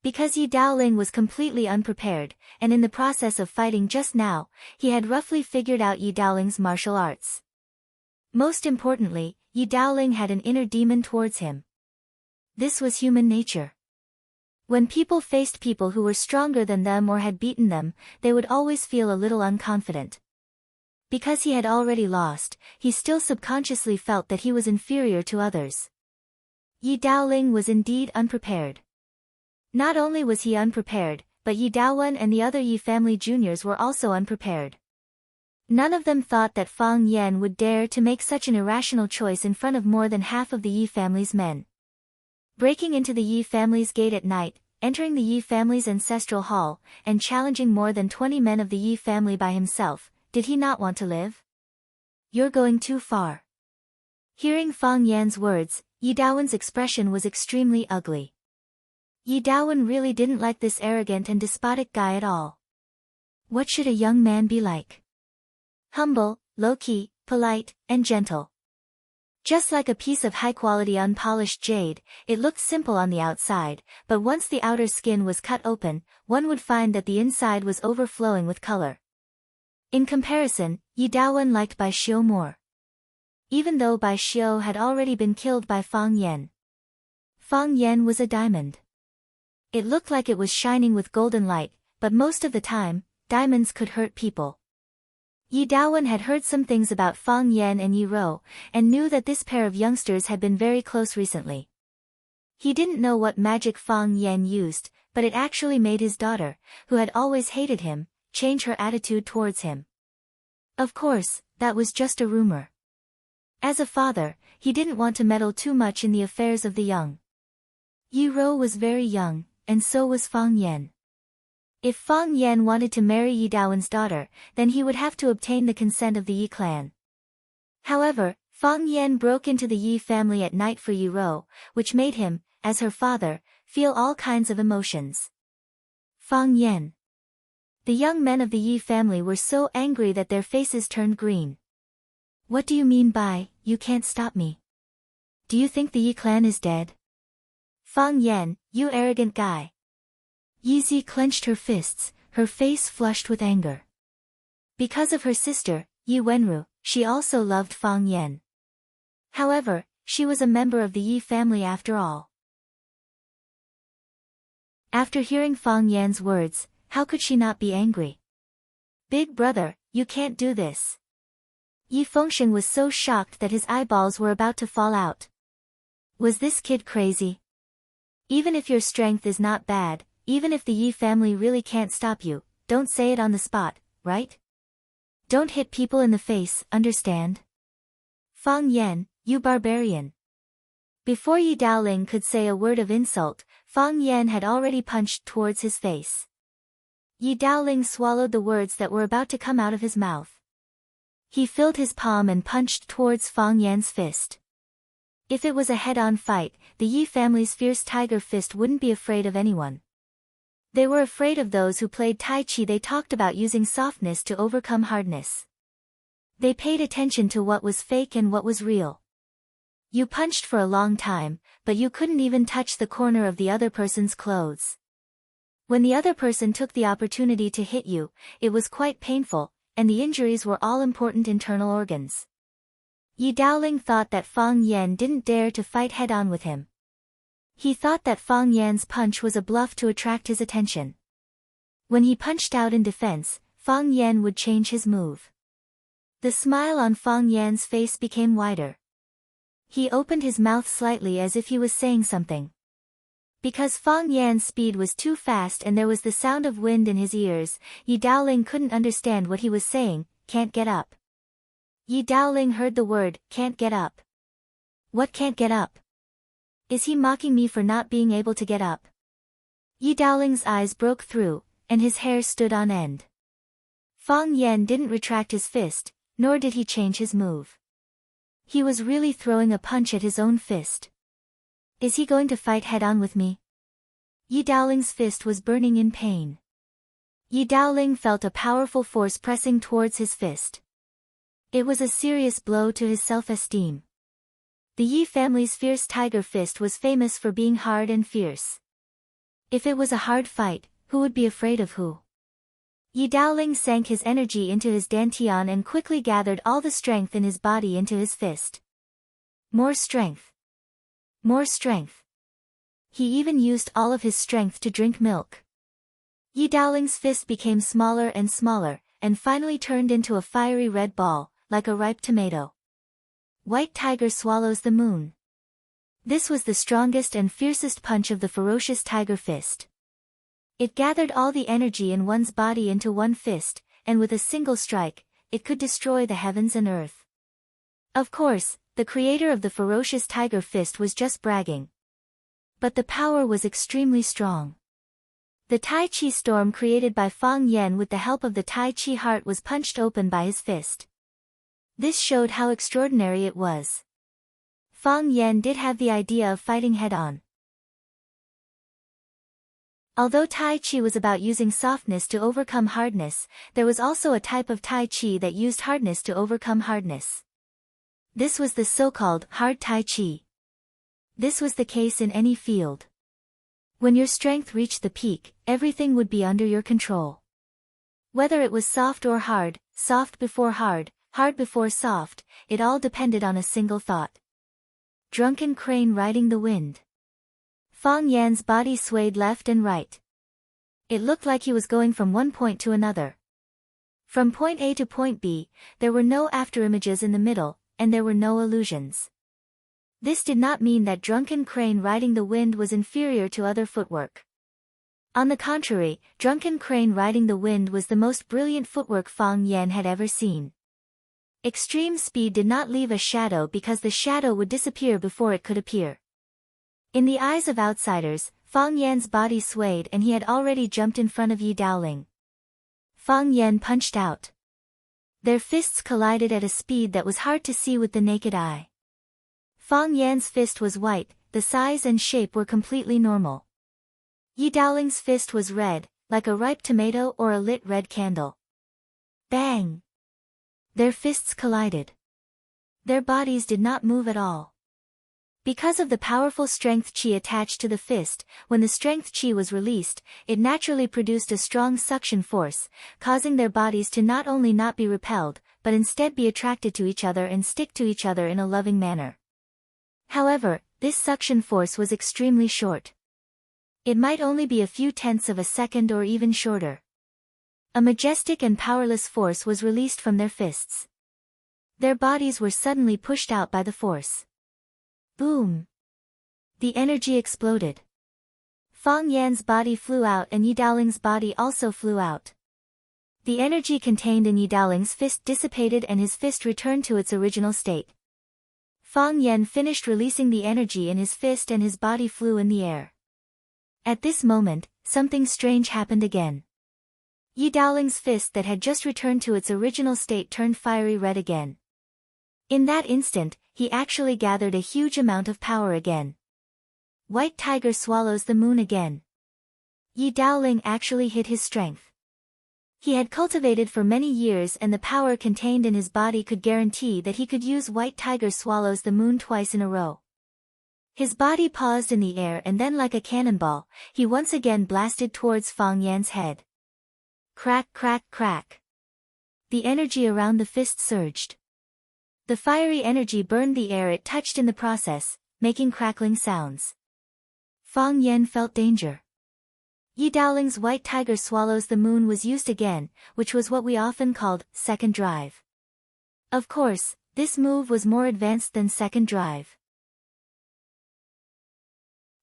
Because Yi Daoling was completely unprepared, and in the process of fighting just now, he had roughly figured out Yi Daoling's martial arts. Most importantly, Yi Daoling had an inner demon towards him. This was human nature. When people faced people who were stronger than them or had beaten them, they would always feel a little unconfident. Because he had already lost, he still subconsciously felt that he was inferior to others. Yi Daoling was indeed unprepared. Not only was he unprepared, but Yi Daowen and the other Yi family juniors were also unprepared. None of them thought that Fang Yan would dare to make such an irrational choice in front of more than half of the Yi family's men. Breaking into the Yi family's gate at night, entering the Yi family's ancestral hall, and challenging more than 20 men of the Yi family by himself, did he not want to live? You're going too far. Hearing Fang Yan's words, Yi Daowen's expression was extremely ugly. Yi Daowen really didn't like this arrogant and despotic guy at all. What should a young man be like? Humble, low-key, polite, and gentle. Just like a piece of high-quality unpolished jade, it looked simple on the outside, but once the outer skin was cut open, one would find that the inside was overflowing with color. In comparison, Yi Daowen liked Bai Xiu more. Even though Bai Xiu had already been killed by Fang Yan. Fang Yan was a diamond. It looked like it was shining with golden light, but most of the time, diamonds could hurt people. Yi Daowen had heard some things about Fang Yan and Yi Rou, and knew that this pair of youngsters had been very close recently. He didn't know what magic Fang Yan used, but it actually made his daughter, who had always hated him, change her attitude towards him. Of course, that was just a rumor. As a father, he didn't want to meddle too much in the affairs of the young. Yi Rou was very young, and so was Fang Yan. If Fang Yan wanted to marry Yi Daowen's daughter, then he would have to obtain the consent of the Yi clan. However, Fang Yan broke into the Yi family at night for Yi Rou, which made him, as her father, feel all kinds of emotions. Fang Yan. The young men of the Yi family were so angry that their faces turned green. What do you mean by, you can't stop me? Do you think the Yi clan is dead? Fang Yan, you arrogant guy. Yi Zi clenched her fists, her face flushed with anger. Because of her sister, Yi Wenru, she also loved Fang Yan. However, she was a member of the Yi family after all. After hearing Fang Yan's words, how could she not be angry? Big brother, you can't do this. Yi Fengsheng was so shocked that his eyeballs were about to fall out. Was this kid crazy? Even if your strength is not bad, even if the Yi family really can't stop you, don't say it on the spot, right? Don't hit people in the face, understand? Fang Yan, you barbarian. Before Yi Daoling could say a word of insult, Fang Yan had already punched towards his face. Yi Daoling swallowed the words that were about to come out of his mouth. He filled his palm and punched towards Fang Yan's fist. If it was a head-on fight, the Yi family's fierce tiger fist wouldn't be afraid of anyone. They were afraid of those who played Tai Chi. They talked about using softness to overcome hardness. They paid attention to what was fake and what was real. You punched for a long time, but you couldn't even touch the corner of the other person's clothes. When the other person took the opportunity to hit you, it was quite painful, and the injuries were all important internal organs. Yi Daoling thought that Fang Yan didn't dare to fight head-on with him. He thought that Fang Yan's punch was a bluff to attract his attention. When he punched out in defense, Fang Yan would change his move. The smile on Fang Yan's face became wider. He opened his mouth slightly as if he was saying something. Because Fang Yan's speed was too fast and there was the sound of wind in his ears, Yi Daoling couldn't understand what he was saying. Can't get up. Yi Daoling heard the word, can't get up. What can't get up? Is he mocking me for not being able to get up? Yi Daoling's eyes broke through, and his hair stood on end. Fang Yan didn't retract his fist, nor did he change his move. He was really throwing a punch at his own fist. Is he going to fight head-on with me? Yi Daoling's fist was burning in pain. Yi Daoling felt a powerful force pressing towards his fist. It was a serious blow to his self-esteem. The Yi family's fierce tiger fist was famous for being hard and fierce. If it was a hard fight, who would be afraid of who? Yi Daoling sank his energy into his dantian and quickly gathered all the strength in his body into his fist. More strength. More strength. He even used all of his strength to drink milk. Yi Daoling's fist became smaller and smaller, and finally turned into a fiery red ball, like a ripe tomato. White tiger swallows the moon. This was the strongest and fiercest punch of the ferocious tiger fist. It gathered all the energy in one's body into one fist, and with a single strike, it could destroy the heavens and earth. Of course, the creator of the ferocious tiger fist was just bragging. But the power was extremely strong. The Tai Chi storm created by Fang Yan with the help of the Tai Chi heart was punched open by his fist. This showed how extraordinary it was. Fang Yan did have the idea of fighting head-on. Although Tai Chi was about using softness to overcome hardness, there was also a type of Tai Chi that used hardness to overcome hardness. This was the so-called hard Tai Chi. This was the case in any field. When your strength reached the peak, everything would be under your control. Whether it was soft or hard, soft before hard, hard before soft, it all depended on a single thought. Drunken crane riding the wind. Fang Yan's body swayed left and right. It looked like he was going from one point to another. From point A to point B, there were no afterimages in the middle, and there were no illusions. This did not mean that drunken crane riding the wind was inferior to other footwork. On the contrary, drunken crane riding the wind was the most brilliant footwork Fang Yan had ever seen. Extreme speed did not leave a shadow because the shadow would disappear before it could appear. In the eyes of outsiders, Fang Yan's body swayed and he had already jumped in front of Yi Daoling. Fang Yan punched out. Their fists collided at a speed that was hard to see with the naked eye. Fang Yan's fist was white, the size and shape were completely normal. Yi Daoling's fist was red, like a ripe tomato or a lit red candle. Bang! Their fists collided. Their bodies did not move at all. Because of the powerful strength chi attached to the fist, when the strength chi was released, it naturally produced a strong suction force, causing their bodies to not only not be repelled, but instead be attracted to each other and stick to each other in a loving manner. However, this suction force was extremely short. It might only be a few tenths of a second or even shorter. A majestic and powerless force was released from their fists. Their bodies were suddenly pushed out by the force. Boom! The energy exploded. Fang Yan's body flew out and Yi Daoling's body also flew out. The energy contained in Yi Daoling's fist dissipated and his fist returned to its original state. Fang Yan finished releasing the energy in his fist and his body flew in the air. At this moment, something strange happened again. Yi Daoling's fist that had just returned to its original state turned fiery red again. In that instant, he actually gathered a huge amount of power again. White tiger swallows the moon again. Yi Daoling actually hid his strength. He had cultivated for many years and the power contained in his body could guarantee that he could use white tiger swallows the moon twice in a row. His body paused in the air and then like a cannonball, he once again blasted towards Fang Yan's head. Crack, crack, crack. The energy around the fist surged. The fiery energy burned the air it touched in the process, making crackling sounds. Fang Yan felt danger. Yi Daoling's white tiger swallows the moon was used again, which was what we often called second drive. Of course, this move was more advanced than second drive.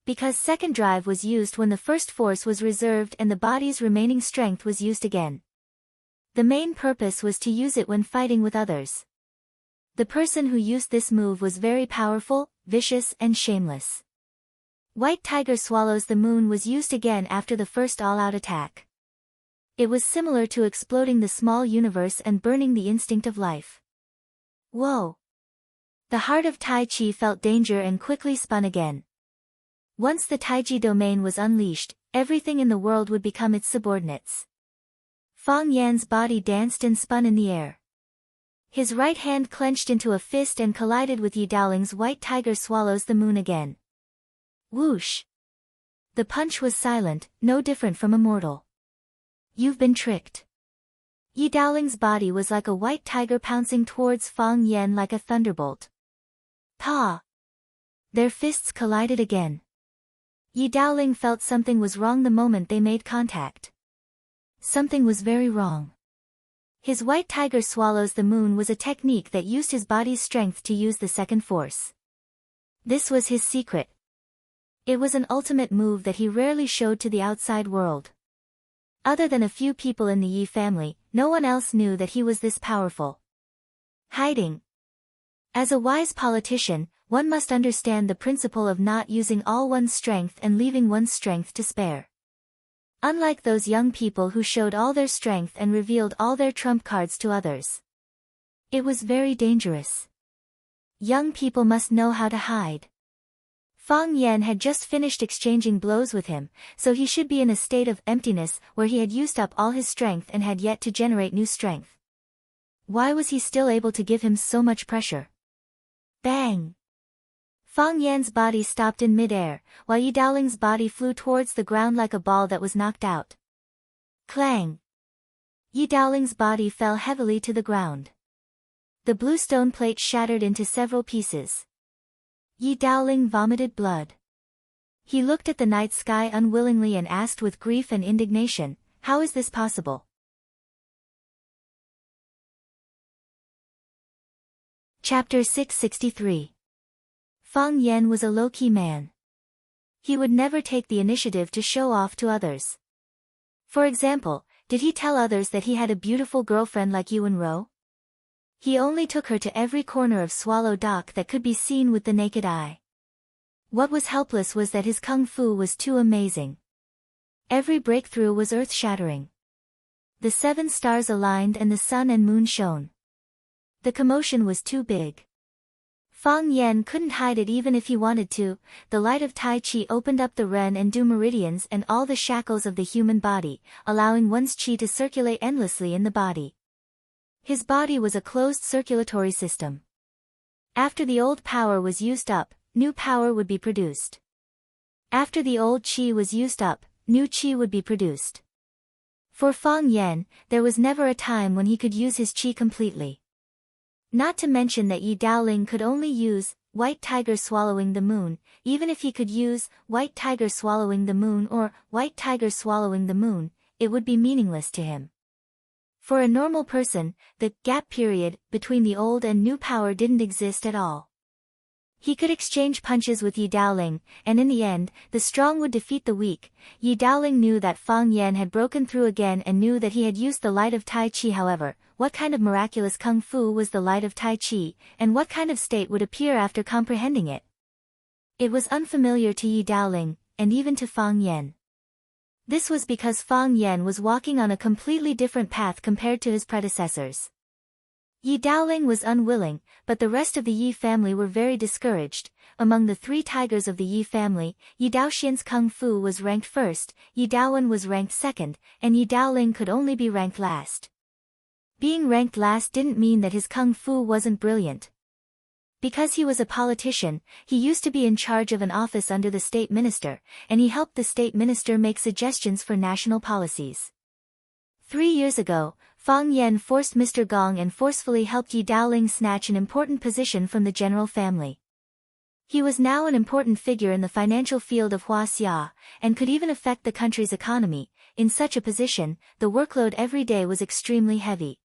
Because second drive was used when the first force was reserved and the body's remaining strength was used again. The main purpose was to use it when fighting with others. The person who used this move was very powerful, vicious and shameless. White tiger swallows the moon was used again after the first all-out attack. It was similar to exploding the small universe and burning the instinct of life. Whoa! The heart of Tai Chi felt danger and quickly spun again. Once the Taiji domain was unleashed, everything in the world would become its subordinates. Fang Yan's body danced and spun in the air. His right hand clenched into a fist and collided with Yi Daoling's white tiger swallows the moon again. Whoosh! The punch was silent, no different from a mortal. You've been tricked. Yi Daoling's body was like a white tiger pouncing towards Fang Yan like a thunderbolt. Pa! Their fists collided again. Yi Daoling felt something was wrong the moment they made contact. Something was very wrong. His white tiger swallows the moon was a technique that used his body's strength to use the second force. This was his secret. It was an ultimate move that he rarely showed to the outside world. Other than a few people in the Yi family, no one else knew that he was this powerful. Hiding. As a wise politician, one must understand the principle of not using all one's strength and leaving one's strength to spare. Unlike those young people who showed all their strength and revealed all their trump cards to others. It was very dangerous. Young people must know how to hide. Fang Yan had just finished exchanging blows with him, so he should be in a state of emptiness where he had used up all his strength and had yet to generate new strength. Why was he still able to give him so much pressure? Bang! Fang Yan's body stopped in mid-air, while Yi Daoling's body flew towards the ground like a ball that was knocked out. Clang! Yi Daoling's body fell heavily to the ground. The blue stone plate shattered into several pieces. Yi Daoling vomited blood. He looked at the night sky unwillingly and asked with grief and indignation, "How is this possible?" Chapter 663. Fang Yan was a low-key man. He would never take the initiative to show off to others. For example, did he tell others that he had a beautiful girlfriend like Yuan Ro? He only took her to every corner of Swallow Dock that could be seen with the naked eye. What was helpless was that his kung fu was too amazing. Every breakthrough was earth-shattering. The 7 stars aligned and the sun and moon shone. The commotion was too big. Fang Yan couldn't hide it even if he wanted to. The light of Tai Chi opened up the Ren and Du meridians and all the shackles of the human body, allowing one's Qi to circulate endlessly in the body. His body was a closed circulatory system. After the old power was used up, new power would be produced. After the old Qi was used up, new Qi would be produced. For Fang Yan, there was never a time when he could use his Qi completely. Not to mention that Yi Daoling could only use White Tiger Swallowing the Moon. Even if he could use White Tiger Swallowing the Moon or White Tiger Swallowing the Moon, it would be meaningless to him. For a normal person, the gap period between the old and new power didn't exist at all. He could exchange punches with Yi Daoling, and in the end, the strong would defeat the weak. Yi Daoling knew that Fang Yan had broken through again and knew that he had used the light of Tai Chi. However, what kind of miraculous kung fu was the light of Tai Chi, and what kind of state would appear after comprehending it? It was unfamiliar to Yi Daoling, and even to Fang Yan. This was because Fang Yan was walking on a completely different path compared to his predecessors. Yi Daoling was unwilling, but the rest of the Yi family were very discouraged. Among the 3 tigers of the Yi family, Yi Daoxian's kung fu was ranked first, Yi Daowen was ranked second, and Yi Daoling could only be ranked last. Being ranked last didn't mean that his kung fu wasn't brilliant. Because he was a politician, he used to be in charge of an office under the state minister, and he helped the state minister make suggestions for national policies. 3 years ago, Fang Yan forced Mr. Gong and forcefully helped Yi Daoling snatch an important position from the general family. He was now an important figure in the financial field of Huaxia, and could even affect the country's economy. In such a position, the workload every day was extremely heavy.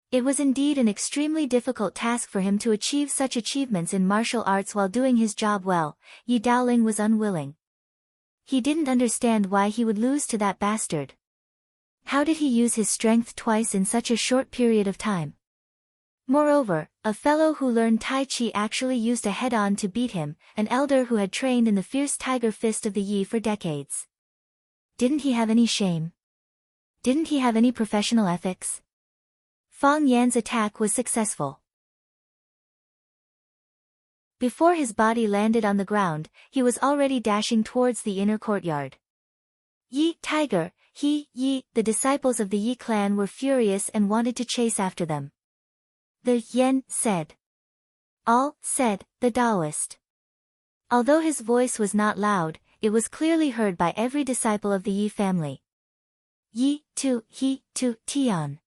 It was indeed an extremely difficult task for him to achieve such achievements in martial arts while doing his job well. Yi Daoling was unwilling. He didn't understand why he would lose to that bastard. How did he use his strength twice in such a short period of time? Moreover, a fellow who learned Tai Chi actually used a head-on to beat him, an elder who had trained in the fierce tiger fist of the Yi for decades. Didn't he have any shame? Didn't he have any professional ethics? Fang Yan's attack was successful. Before his body landed on the ground, he was already dashing towards the inner courtyard. Yi, tiger, he, Yi, the disciples of the Yi clan were furious and wanted to chase after them. The Yen said. All, said, the Taoist. Although his voice was not loud, it was clearly heard by every disciple of the Yi family. Yi, to, he, to, Tian.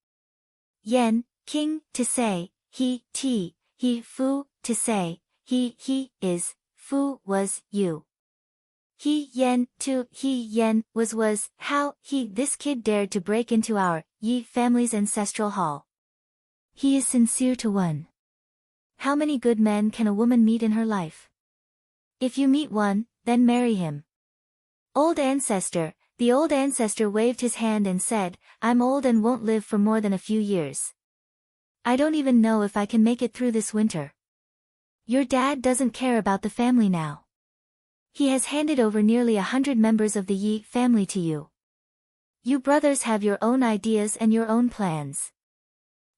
Yen, king, to say, he, fu, to say, he, is, fu, was, you. He, yen, to, he, yen, was, how, this kid dared to break into our, Yi family's ancestral hall. He is sincere to one. How many good men can a woman meet in her life? If you meet one, then marry him. Old ancestor, the old ancestor waved his hand and said, I'm old and won't live for more than a few years. I don't even know if I can make it through this winter. Your dad doesn't care about the family now. He has handed over nearly 100 members of the Yi family to you. You brothers have your own ideas and your own plans.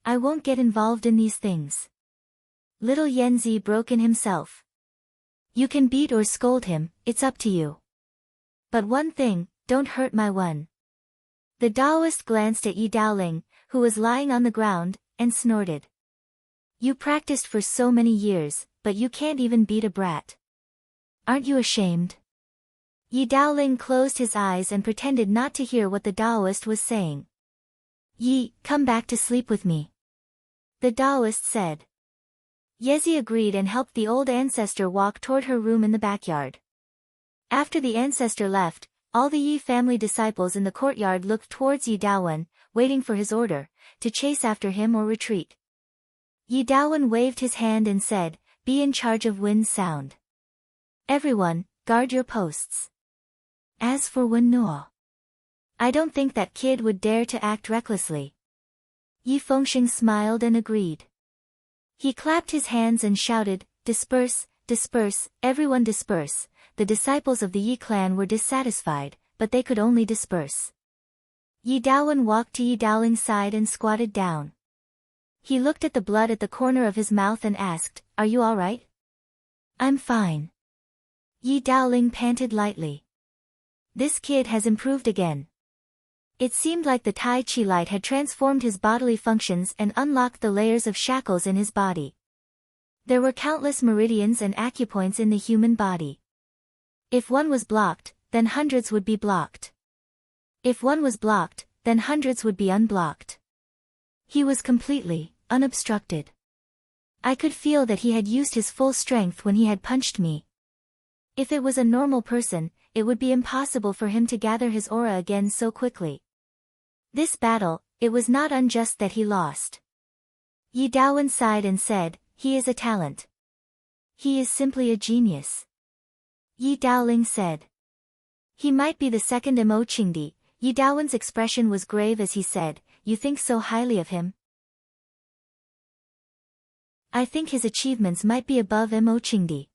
I won't get involved in these things. Little Yanzi broke in himself. You can beat or scold him, it's up to you. But one thing, don't hurt my one. The Taoist glanced at Yi Daoling, who was lying on the ground, and snorted. You practiced for so many years, but you can't even beat a brat. Aren't you ashamed? Yi Daoling closed his eyes and pretended not to hear what the Taoist was saying. Yi, come back to sleep with me. The Taoist said. Yezi agreed and helped the old ancestor walk toward her room in the backyard. After the ancestor left, all the Yi family disciples in the courtyard looked towards Yi Daowen, waiting for his order, to chase after him or retreat. Yi Daowen waved his hand and said, be in charge of Wind's sound. Everyone, guard your posts. As for Wen Nuo, I don't think that kid would dare to act recklessly. Yi Fengxing smiled and agreed. He clapped his hands and shouted, disperse, disperse, everyone disperse. The disciples of the Yi clan were dissatisfied, but they could only disperse. Yi Daowen walked to Yi Daoling's side and squatted down. He looked at the blood at the corner of his mouth and asked, are you all right? I'm fine. Yi Daoling panted lightly. This kid has improved again. It seemed like the Tai Chi light had transformed his bodily functions and unlocked the layers of shackles in his body. There were countless meridians and acupoints in the human body. If one was blocked, then hundreds would be blocked. If one was blocked, then hundreds would be unblocked. He was completely unobstructed. I could feel that he had used his full strength when he had punched me. If it was a normal person, it would be impossible for him to gather his aura again so quickly. This battle, it was not unjust that he lost. Yi Daowen sighed and said, he is a talent. He is simply a genius. Yi Daoling said. He might be the second Mo Qingdi. Yi Daowen's expression was grave as he said, you think so highly of him? I think his achievements might be above Mo Qingdi.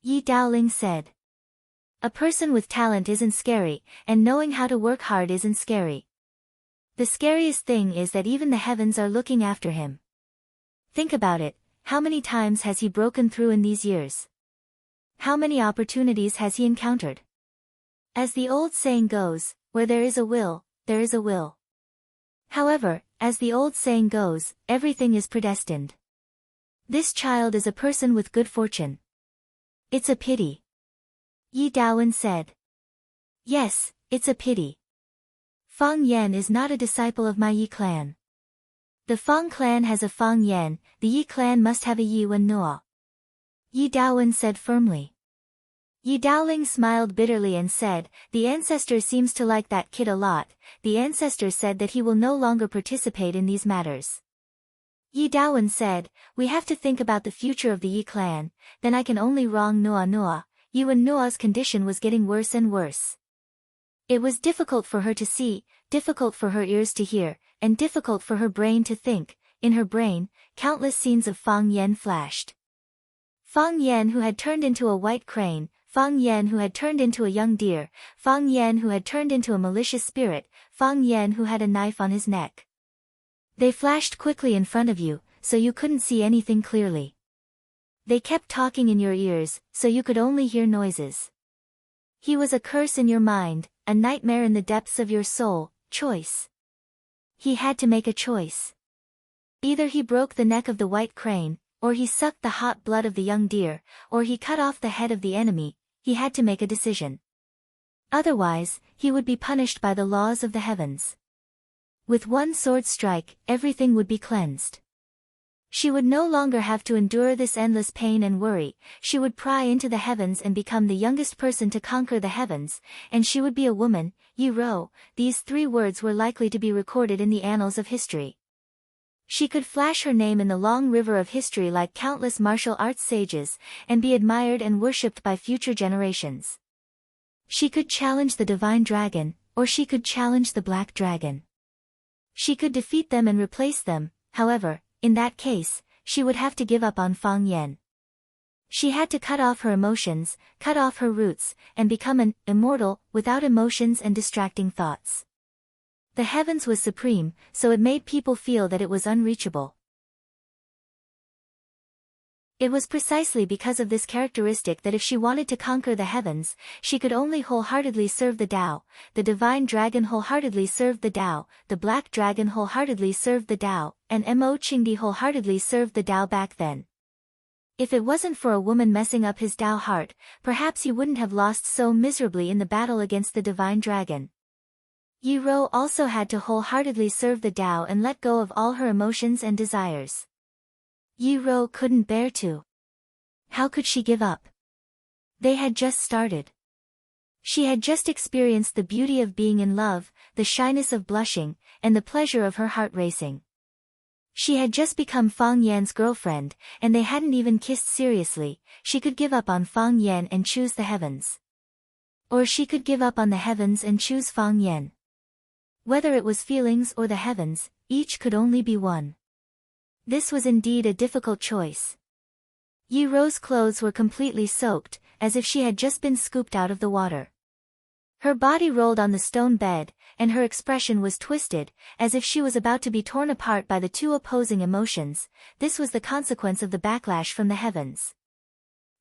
Yi Daoling said. A person with talent isn't scary, and knowing how to work hard isn't scary. The scariest thing is that even the heavens are looking after him. Think about it, how many times has he broken through in these years? How many opportunities has he encountered? As the old saying goes, where there is a will, there is a will. However, as the old saying goes, everything is predestined. This child is a person with good fortune. It's a pity. Yi Daowen said. Yes, it's a pity. Fang Yan is not a disciple of my Yi clan. The Fang clan has a Fang Yan, the Yi clan must have a Yi Wen Nuo. Yi Daowen said firmly. Yi Daoling smiled bitterly and said, "The ancestor seems to like that kid a lot. The ancestor said that he will no longer participate in these matters." Yi Daowen said, "We have to think about the future of the Yi clan, then I can only wrong Noa Noa." Yuan Noa's condition was getting worse and worse. It was difficult for her to see, difficult for her ears to hear, and difficult for her brain to think. In her brain, countless scenes of Fang Yen flashed. Fang Yen who had turned into a white crane, Fang Yen who had turned into a young deer, Fang Yen who had turned into a malicious spirit, Fang Yen who had a knife on his neck. They flashed quickly in front of you, so you couldn't see anything clearly. They kept talking in your ears, so you could only hear noises. He was a curse in your mind, a nightmare in the depths of your soul. Choice. He had to make a choice. Either he broke the neck of the white crane, or he sucked the hot blood of the young deer, or he cut off the head of the enemy. He had to make a decision. Otherwise, he would be punished by the laws of the heavens. With one sword strike, everything would be cleansed. She would no longer have to endure this endless pain and worry. She would pry into the heavens and become the youngest person to conquer the heavens, and she would be a woman. Yi Ro. These 3 words were likely to be recorded in the annals of history. She could flash her name in the long river of history like countless martial arts sages, and be admired and worshipped by future generations. She could challenge the divine dragon, or she could challenge the black dragon. She could defeat them and replace them. However, in that case, she would have to give up on Fang Yen. She had to cut off her emotions, cut off her roots, and become an immortal, without emotions and distracting thoughts. The heavens was supreme, so it made people feel that it was unreachable. It was precisely because of this characteristic that if she wanted to conquer the heavens, she could only wholeheartedly serve the Tao. The divine dragon wholeheartedly served the Tao, the black dragon wholeheartedly served the Tao, and Mo Qingdi wholeheartedly served the Tao back then. If it wasn't for a woman messing up his Tao heart, perhaps he wouldn't have lost so miserably in the battle against the divine dragon. Yi Ro also had to wholeheartedly serve the Tao and let go of all her emotions and desires. Yi Ro couldn't bear to. How could she give up? They had just started. She had just experienced the beauty of being in love, the shyness of blushing, and the pleasure of her heart racing. She had just become Fang Yan's girlfriend, and they hadn't even kissed seriously. She could give up on Fang Yan and choose the heavens. Or she could give up on the heavens and choose Fang Yan. Whether it was feelings or the heavens, each could only be one. This was indeed a difficult choice. Yi Ro's clothes were completely soaked, as if she had just been scooped out of the water. Her body rolled on the stone bed, and her expression was twisted, as if she was about to be torn apart by the 2 opposing emotions. This was the consequence of the backlash from the heavens.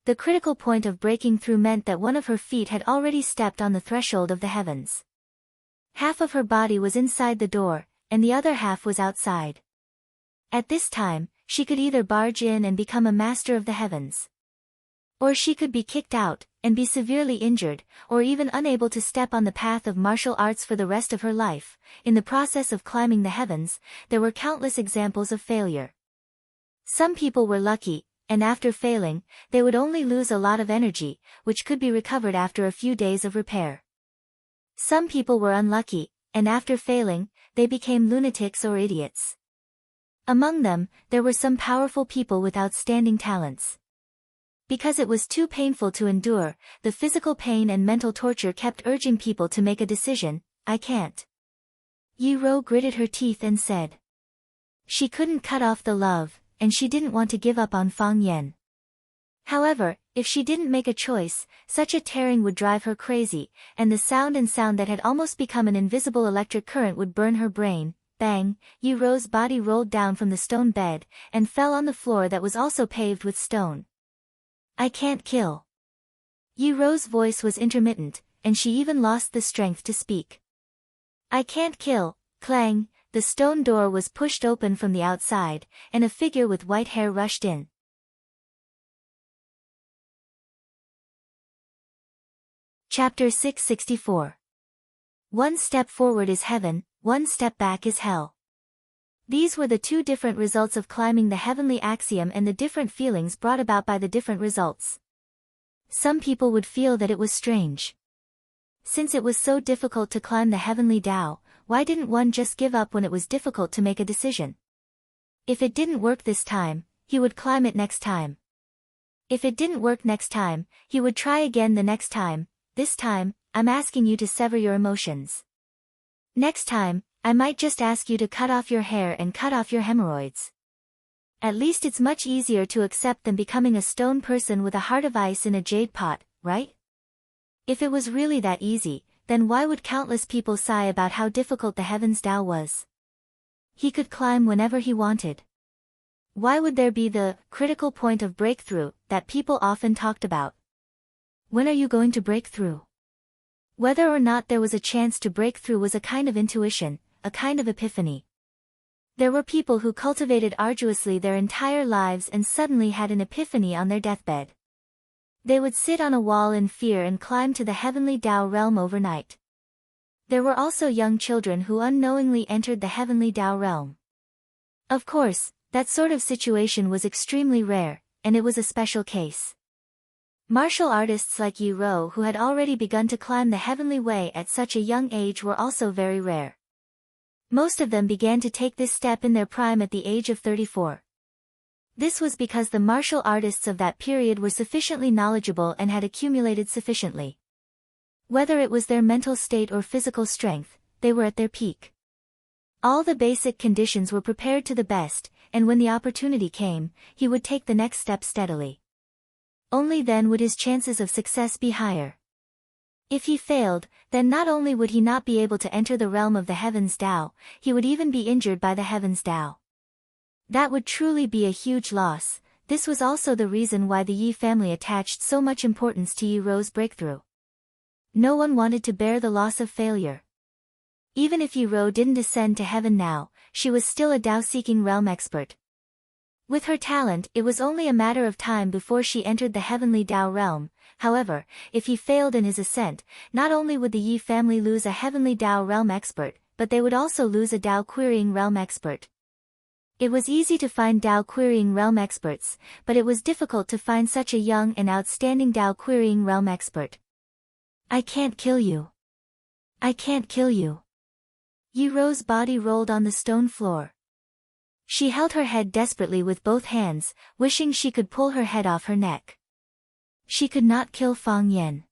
The critical point of breaking through meant that one of her feet had already stepped on the threshold of the heavens. Half of her body was inside the door, and the other half was outside. At this time, she could either barge in and become a master of the heavens. Or she could be kicked out, and be severely injured, or even unable to step on the path of martial arts for the rest of her life. In the process of climbing the heavens, there were countless examples of failure. Some people were lucky, and after failing, they would only lose a lot of energy, which could be recovered after a few days of repair. Some people were unlucky, and after failing, they became lunatics or idiots. Among them, there were some powerful people with outstanding talents. Because it was too painful to endure, the physical pain and mental torture kept urging people to make a decision. I can't. Yi Ro gritted her teeth and said. She couldn't cut off the love, and she didn't want to give up on Fang Yan. However, if she didn't make a choice, such a tearing would drive her crazy, and the sound that had almost become an invisible electric current would burn her brain. Bang! Yi Ro's body rolled down from the stone bed, and fell on the floor that was also paved with stone. I can't kill. Yi Ro's voice was intermittent, and she even lost the strength to speak. I can't kill. Clang! The stone door was pushed open from the outside, and a figure with white hair rushed in. Chapter 664. One step forward is heaven, one step back is hell. These were the two different results of climbing the heavenly axiom and the different feelings brought about by the different results. Some people would feel that it was strange. Since it was so difficult to climb the heavenly Tao, why didn't one just give up when it was difficult to make a decision? If it didn't work this time, he would climb it next time. If it didn't work next time, he would try again the next time. This time, I'm asking you to sever your emotions. Next time, I might just ask you to cut off your hair and cut off your hemorrhoids. At least it's much easier to accept than becoming a stone person with a heart of ice in a jade pot, right? If it was really that easy, then why would countless people sigh about how difficult the heavens Tao was? He could climb whenever he wanted. Why would there be the critical point of breakthrough that people often talked about? When are you going to break through? Whether or not there was a chance to break through was a kind of intuition, a kind of epiphany. There were people who cultivated arduously their entire lives and suddenly had an epiphany on their deathbed. They would sit on a wall in fear and climb to the heavenly Tao realm overnight. There were also young children who unknowingly entered the heavenly Tao realm. Of course, that sort of situation was extremely rare, and it was a special case. Martial artists like Yi Ro who had already begun to climb the heavenly way at such a young age were also very rare. Most of them began to take this step in their prime at the age of 34. This was because the martial artists of that period were sufficiently knowledgeable and had accumulated sufficiently. Whether it was their mental state or physical strength, they were at their peak. All the basic conditions were prepared to the best, and when the opportunity came, he would take the next step steadily. Only then would his chances of success be higher. If he failed, then not only would he not be able to enter the realm of the heavens Tao, he would even be injured by the heavens Tao. That would truly be a huge loss. This was also the reason why the Yi family attached so much importance to Yi Ro's breakthrough. No one wanted to bear the loss of failure. Even if Yi Ro didn't ascend to heaven now, she was still a Tao-seeking realm expert. With her talent, it was only a matter of time before she entered the heavenly Tao realm. However, if he failed in his ascent, not only would the Yi family lose a heavenly Tao realm expert, but they would also lose a Tao querying realm expert. It was easy to find Tao querying realm experts, but it was difficult to find such a young and outstanding Tao querying realm expert. I can't kill you. I can't kill you. Yi Ro's body rolled on the stone floor. She held her head desperately with both hands, wishing she could pull her head off her neck. She could not kill Fang Yan.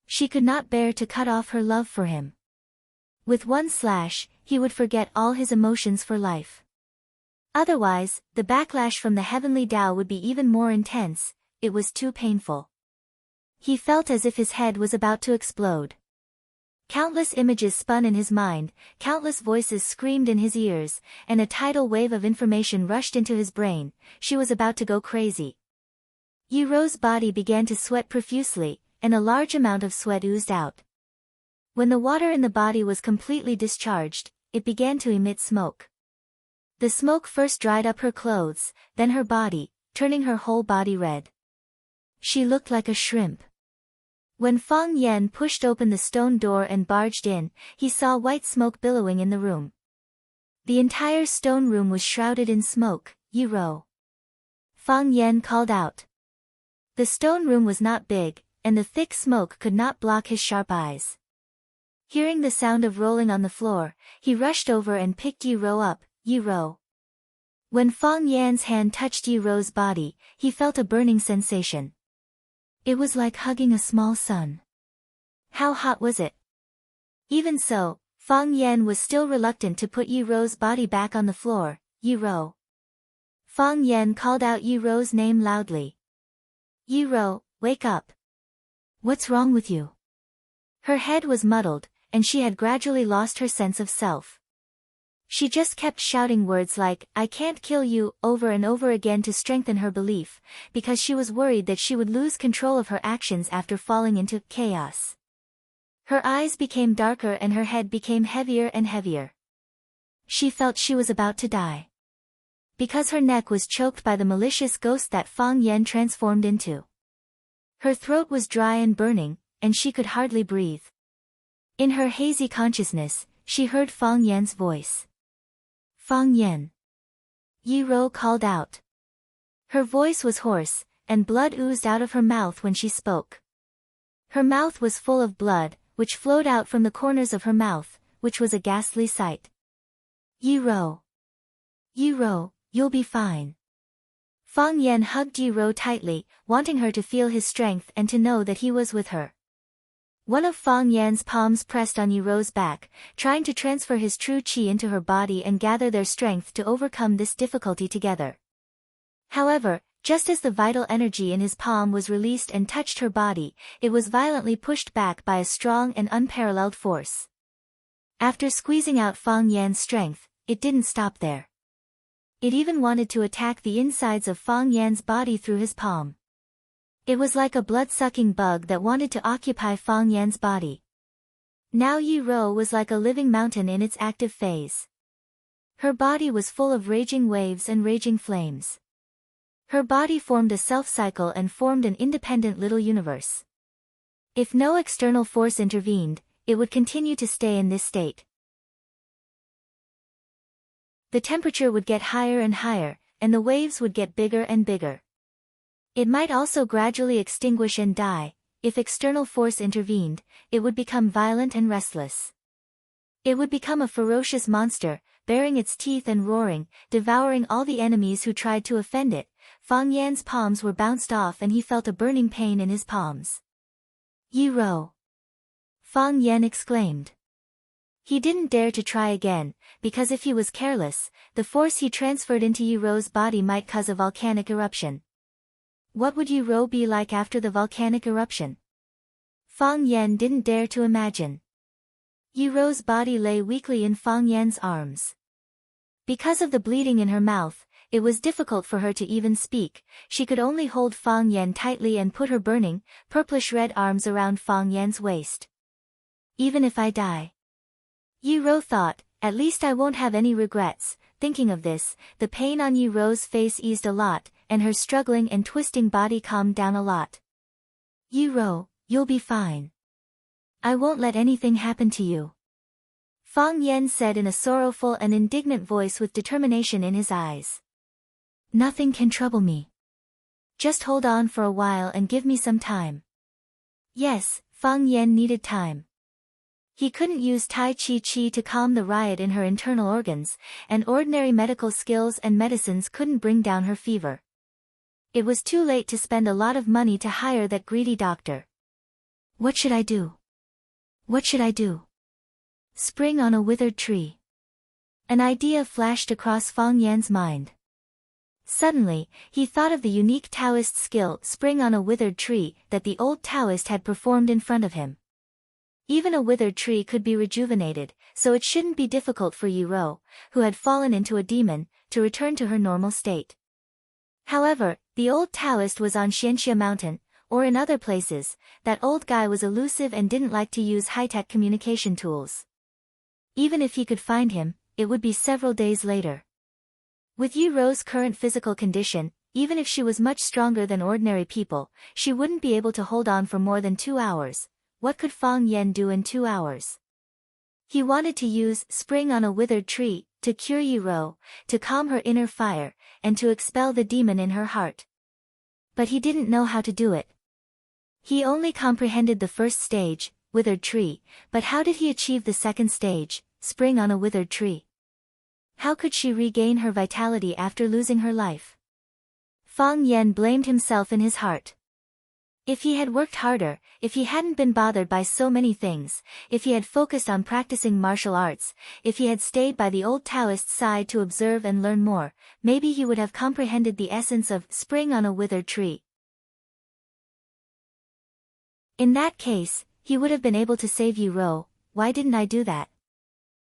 She could not bear to cut off her love for him. With one slash, he would forget all his emotions for life. Otherwise, the backlash from the heavenly Tao would be even more intense. It was too painful. He felt as if his head was about to explode. Countless images spun in his mind, countless voices screamed in his ears, and a tidal wave of information rushed into his brain. She was about to go crazy. Yi Ro's body began to sweat profusely, and a large amount of sweat oozed out. When the water in the body was completely discharged, it began to emit smoke. The smoke first dried up her clothes, then her body, turning her whole body red. She looked like a shrimp. When Fang Yan pushed open the stone door and barged in, he saw white smoke billowing in the room. The entire stone room was shrouded in smoke. Yi Ro. Fang Yan called out. The stone room was not big, and the thick smoke could not block his sharp eyes. Hearing the sound of rolling on the floor, he rushed over and picked Yi Ro up. Yi Ro. When Fang Yan's hand touched Yi Ro's body, he felt a burning sensation. It was like hugging a small son. How hot was it? Even so, Fang Yan was still reluctant to put Yi Ro's body back on the floor. Yi Ro. Fang Yan called out Yi Ro's name loudly. Yi Ro, wake up. What's wrong with you? Her head was muddled, and she had gradually lost her sense of self. She just kept shouting words like, I can't kill you, over and over again to strengthen her belief, because she was worried that she would lose control of her actions after falling into chaos. Her eyes became darker and her head became heavier and heavier. She felt she was about to die. Because her neck was choked by the malicious ghost that Fang Yan transformed into. Her throat was dry and burning, and she could hardly breathe. In her hazy consciousness, she heard Fang Yan's voice. Fang Yan. Yi Rou called out. Her voice was hoarse, and blood oozed out of her mouth when she spoke. Her mouth was full of blood, which flowed out from the corners of her mouth, which was a ghastly sight. Yi Rou. Yi Rou, you'll be fine. Fang Yan hugged Yi Rou tightly, wanting her to feel his strength and to know that he was with her. One of Fang Yan's palms pressed on Yi Rou's back, trying to transfer his true qi into her body and gather their strength to overcome this difficulty together. However, just as the vital energy in his palm was released and touched her body, it was violently pushed back by a strong and unparalleled force. After squeezing out Fang Yan's strength, it didn't stop there. It even wanted to attack the insides of Fang Yan's body through his palm. It was like a blood-sucking bug that wanted to occupy Fang Yan's body. Now Yi Rou was like a living mountain in its active phase. Her body was full of raging waves and raging flames. Her body formed a self-cycle and formed an independent little universe. If no external force intervened, it would continue to stay in this state. The temperature would get higher and higher, and the waves would get bigger and bigger. It might also gradually extinguish and die. If external force intervened, it would become violent and restless. It would become a ferocious monster, baring its teeth and roaring, devouring all the enemies who tried to offend it. Fang Yan's palms were bounced off and he felt a burning pain in his palms. Yi Rou. Fang Yan exclaimed. He didn't dare to try again, because if he was careless, the force he transferred into Yi Rou's body might cause a volcanic eruption. What would Yi Rou be like after the volcanic eruption? Fang Yan didn't dare to imagine. Yi Rou's body lay weakly in Fang Yan's arms. Because of the bleeding in her mouth, it was difficult for her to even speak. She could only hold Fang Yan tightly and put her burning, purplish-red arms around Fang Yan's waist. Even if I die. Yi Rou thought, at least I won't have any regrets. Thinking of this, the pain on Yi Rou's face eased a lot, and her struggling and twisting body calmed down a lot. Yi Rou, you'll be fine. I won't let anything happen to you. Fang Yan said in a sorrowful and indignant voice with determination in his eyes. Nothing can trouble me. Just hold on for a while and give me some time. Yes, Fang Yan needed time. He couldn't use Tai Chi to calm the riot in her internal organs, and ordinary medical skills and medicines couldn't bring down her fever. It was too late to spend a lot of money to hire that greedy doctor. What should I do? What should I do? Spring on a withered tree. An idea flashed across Fang Yan's mind. Suddenly, he thought of the unique Taoist skill, spring on a withered tree, that the old Taoist had performed in front of him. Even a withered tree could be rejuvenated, so it shouldn't be difficult for Yi Rou, who had fallen into a demon, to return to her normal state. However, the old Taoist was on Xianxia Mountain, or in other places. That old guy was elusive and didn't like to use high-tech communication tools. Even if he could find him, it would be several days later. With Yi Rou's current physical condition, even if she was much stronger than ordinary people, she wouldn't be able to hold on for more than 2 hours. What could Fang Yan do in 2 hours? He wanted to use spring on a withered tree to cure Yi Rou, to calm her inner fire, and to expel the demon in her heart. But he didn't know how to do it. He only comprehended the first stage, withered tree, but how did he achieve the second stage, spring on a withered tree? How could she regain her vitality after losing her life? Fang Yan blamed himself in his heart. If he had worked harder, if he hadn't been bothered by so many things, if he had focused on practicing martial arts, if he had stayed by the old Taoist's side to observe and learn more, maybe he would have comprehended the essence of spring on a withered tree. In that case, he would have been able to save Yi Rou. Why didn't I do that?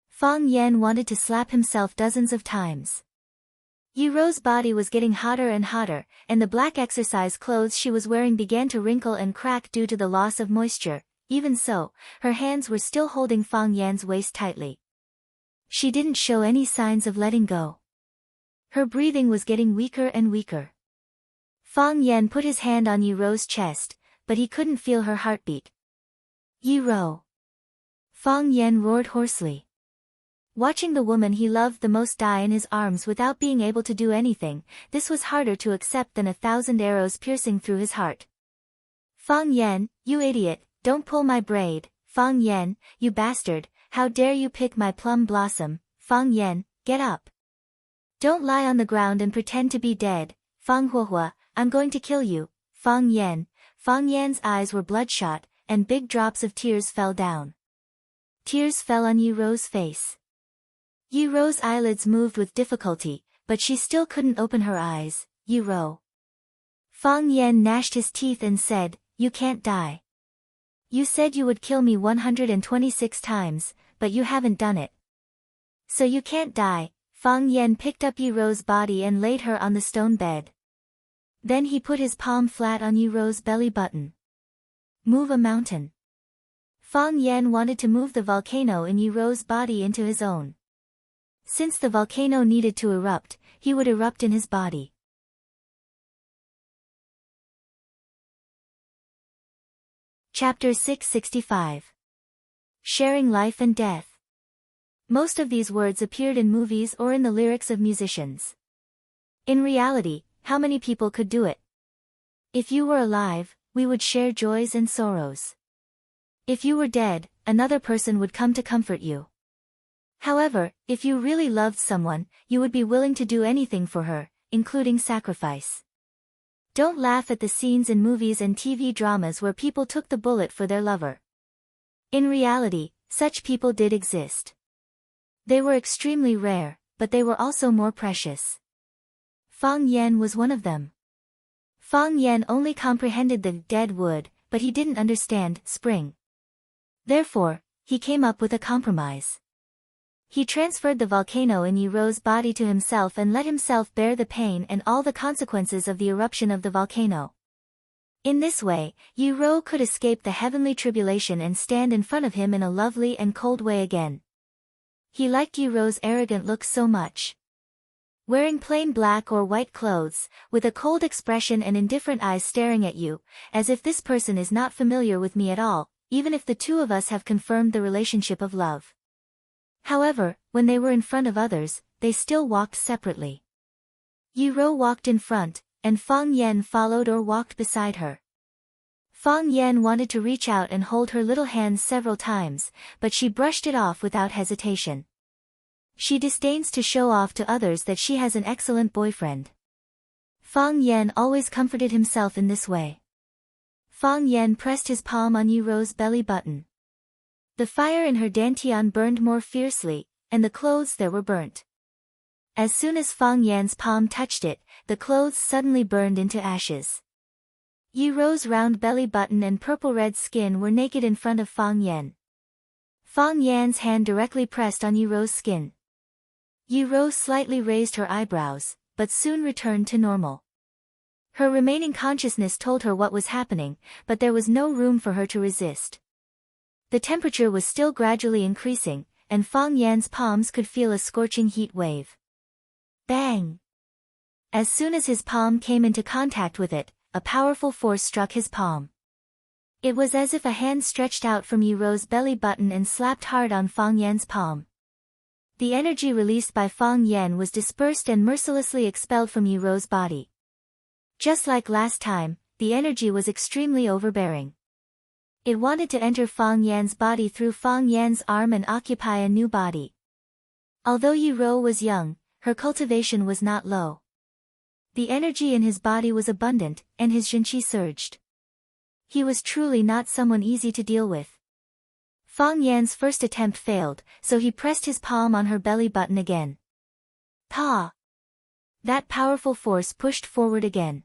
Fang Yan wanted to slap himself dozens of times. Yi Rou's body was getting hotter and hotter, and the black exercise clothes she was wearing began to wrinkle and crack due to the loss of moisture. Even so, her hands were still holding Fang Yan's waist tightly. She didn't show any signs of letting go. Her breathing was getting weaker and weaker. Fang Yan put his hand on Yi Rou's chest, but he couldn't feel her heartbeat. Yi Rou. Fang Yan roared hoarsely. Watching the woman he loved the most die in his arms without being able to do anything, this was harder to accept than 1,000 arrows piercing through his heart. Fang Yan, you idiot, don't pull my braid. Fang Yan, you bastard, how dare you pick my plum blossom. Fang Yan, get up. Don't lie on the ground and pretend to be dead. Fang Huahua, I'm going to kill you. Fang Yan. Fang Yan's eyes were bloodshot, and big drops of tears fell down. Tears fell on Yi Ro's face. Yi Ro's eyelids moved with difficulty, but she still couldn't open her eyes. Yi Ro. Fang Yan gnashed his teeth and said, you can't die. You said you would kill me 126 times, but you haven't done it. So you can't die. Fang Yan picked up Yi Ro's body and laid her on the stone bed. Then he put his palm flat on Yi Ro's belly button. Move a mountain. Fang Yan wanted to move the volcano in Yi Ro's body into his own. Since the volcano needed to erupt, he would erupt in his body. Chapter 665. Sharing Life and Death. Most of these words appeared in movies or in the lyrics of musicians. In reality, how many people could do it? If you were alive, we would share joys and sorrows. If you were dead, another person would come to comfort you. However, if you really loved someone, you would be willing to do anything for her, including sacrifice. Don't laugh at the scenes in movies and TV dramas where people took the bullet for their lover. In reality, such people did exist. They were extremely rare, but they were also more precious. Fang Yan was one of them. Fang Yan only comprehended the dead wood, but he didn't understand spring. Therefore, he came up with a compromise. He transferred the volcano in Yi Ro's body to himself and let himself bear the pain and all the consequences of the eruption of the volcano. In this way, Yi Ro could escape the heavenly tribulation and stand in front of him in a lovely and cold way again. He liked Yi Ro's arrogant look so much. Wearing plain black or white clothes, with a cold expression and indifferent eyes staring at you, as if this person is not familiar with me at all, even if the two of us have confirmed the relationship of love. However, when they were in front of others, they still walked separately. Yi Ro walked in front, and Fang Yan followed or walked beside her. Fang Yan wanted to reach out and hold her little hands several times, but she brushed it off without hesitation. She disdains to show off to others that she has an excellent boyfriend. Fang Yan always comforted himself in this way. Fang Yan pressed his palm on Yi Ro's belly button. The fire in her dantian burned more fiercely, and the clothes there were burnt. As soon as Fang Yan's palm touched it, the clothes suddenly burned into ashes. Yi Ro's round belly button and purple-red skin were naked in front of Fang Yan. Fang Yan's hand directly pressed on Yi Ro's skin. Yi Ro slightly raised her eyebrows, but soon returned to normal. Her remaining consciousness told her what was happening, but there was no room for her to resist. The temperature was still gradually increasing, and Fang Yan's palms could feel a scorching heat wave. Bang! As soon as his palm came into contact with it, a powerful force struck his palm. It was as if a hand stretched out from Yi Ro's belly button and slapped hard on Fang Yan's palm. The energy released by Fang Yan was dispersed and mercilessly expelled from Yi Ro's body. Just like last time, the energy was extremely overbearing. It wanted to enter Fang Yan's body through Fang Yan's arm and occupy a new body. Although Yi Ro was young, her cultivation was not low. The energy in his body was abundant, and his zhenqi surged. He was truly not someone easy to deal with. Fang Yan's first attempt failed, so he pressed his palm on her belly button again. Pa! That powerful force pushed forward again.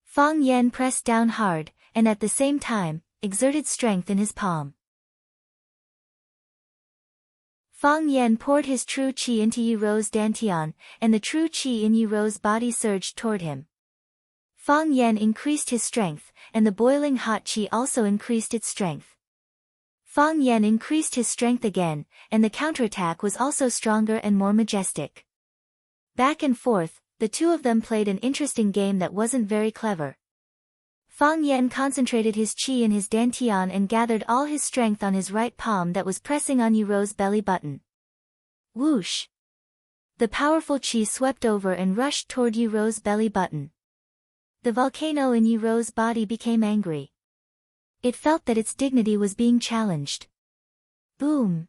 Fang Yan pressed down hard, and at the same time, exerted strength in his palm. Fang Yan poured his true qi into Yi Ro's dantian, and the true qi in Yi Ro's body surged toward him. Fang Yan increased his strength, and the boiling hot qi also increased its strength. Fang Yan increased his strength again, and the counterattack was also stronger and more majestic. Back and forth, the two of them played an interesting game that wasn't very clever. Fang Yan concentrated his qi in his dantian and gathered all his strength on his right palm that was pressing on Yi Ro's belly button. Whoosh! The powerful chi swept over and rushed toward Yi Ro's belly button. The volcano in Yi Ro's body became angry. It felt that its dignity was being challenged. Boom!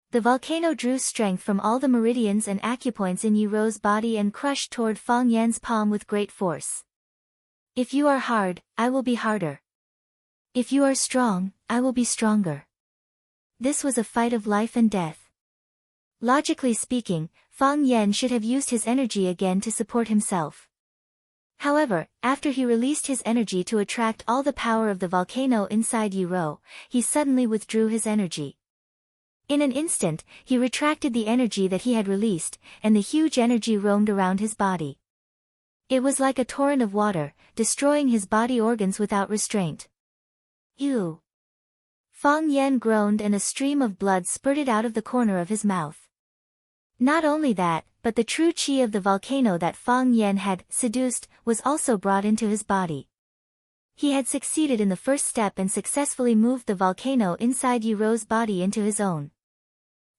The volcano drew strength from all the meridians and acupoints in Yi Ro's body and crushed toward Fang Yan's palm with great force. If you are hard, I will be harder. If you are strong, I will be stronger. This was a fight of life and death. Logically speaking, Fang Yan should have used his energy again to support himself. However, after he released his energy to attract all the power of the volcano inside Yi Ro, he suddenly withdrew his energy. In an instant, he retracted the energy that he had released, and the huge energy roamed around his body. It was like a torrent of water, destroying his body organs without restraint. Ew! Fang Yan groaned and a stream of blood spurted out of the corner of his mouth. Not only that, but the true chi of the volcano that Fang Yan had seduced was also brought into his body. He had succeeded in the first step and successfully moved the volcano inside Yi Ro's body into his own.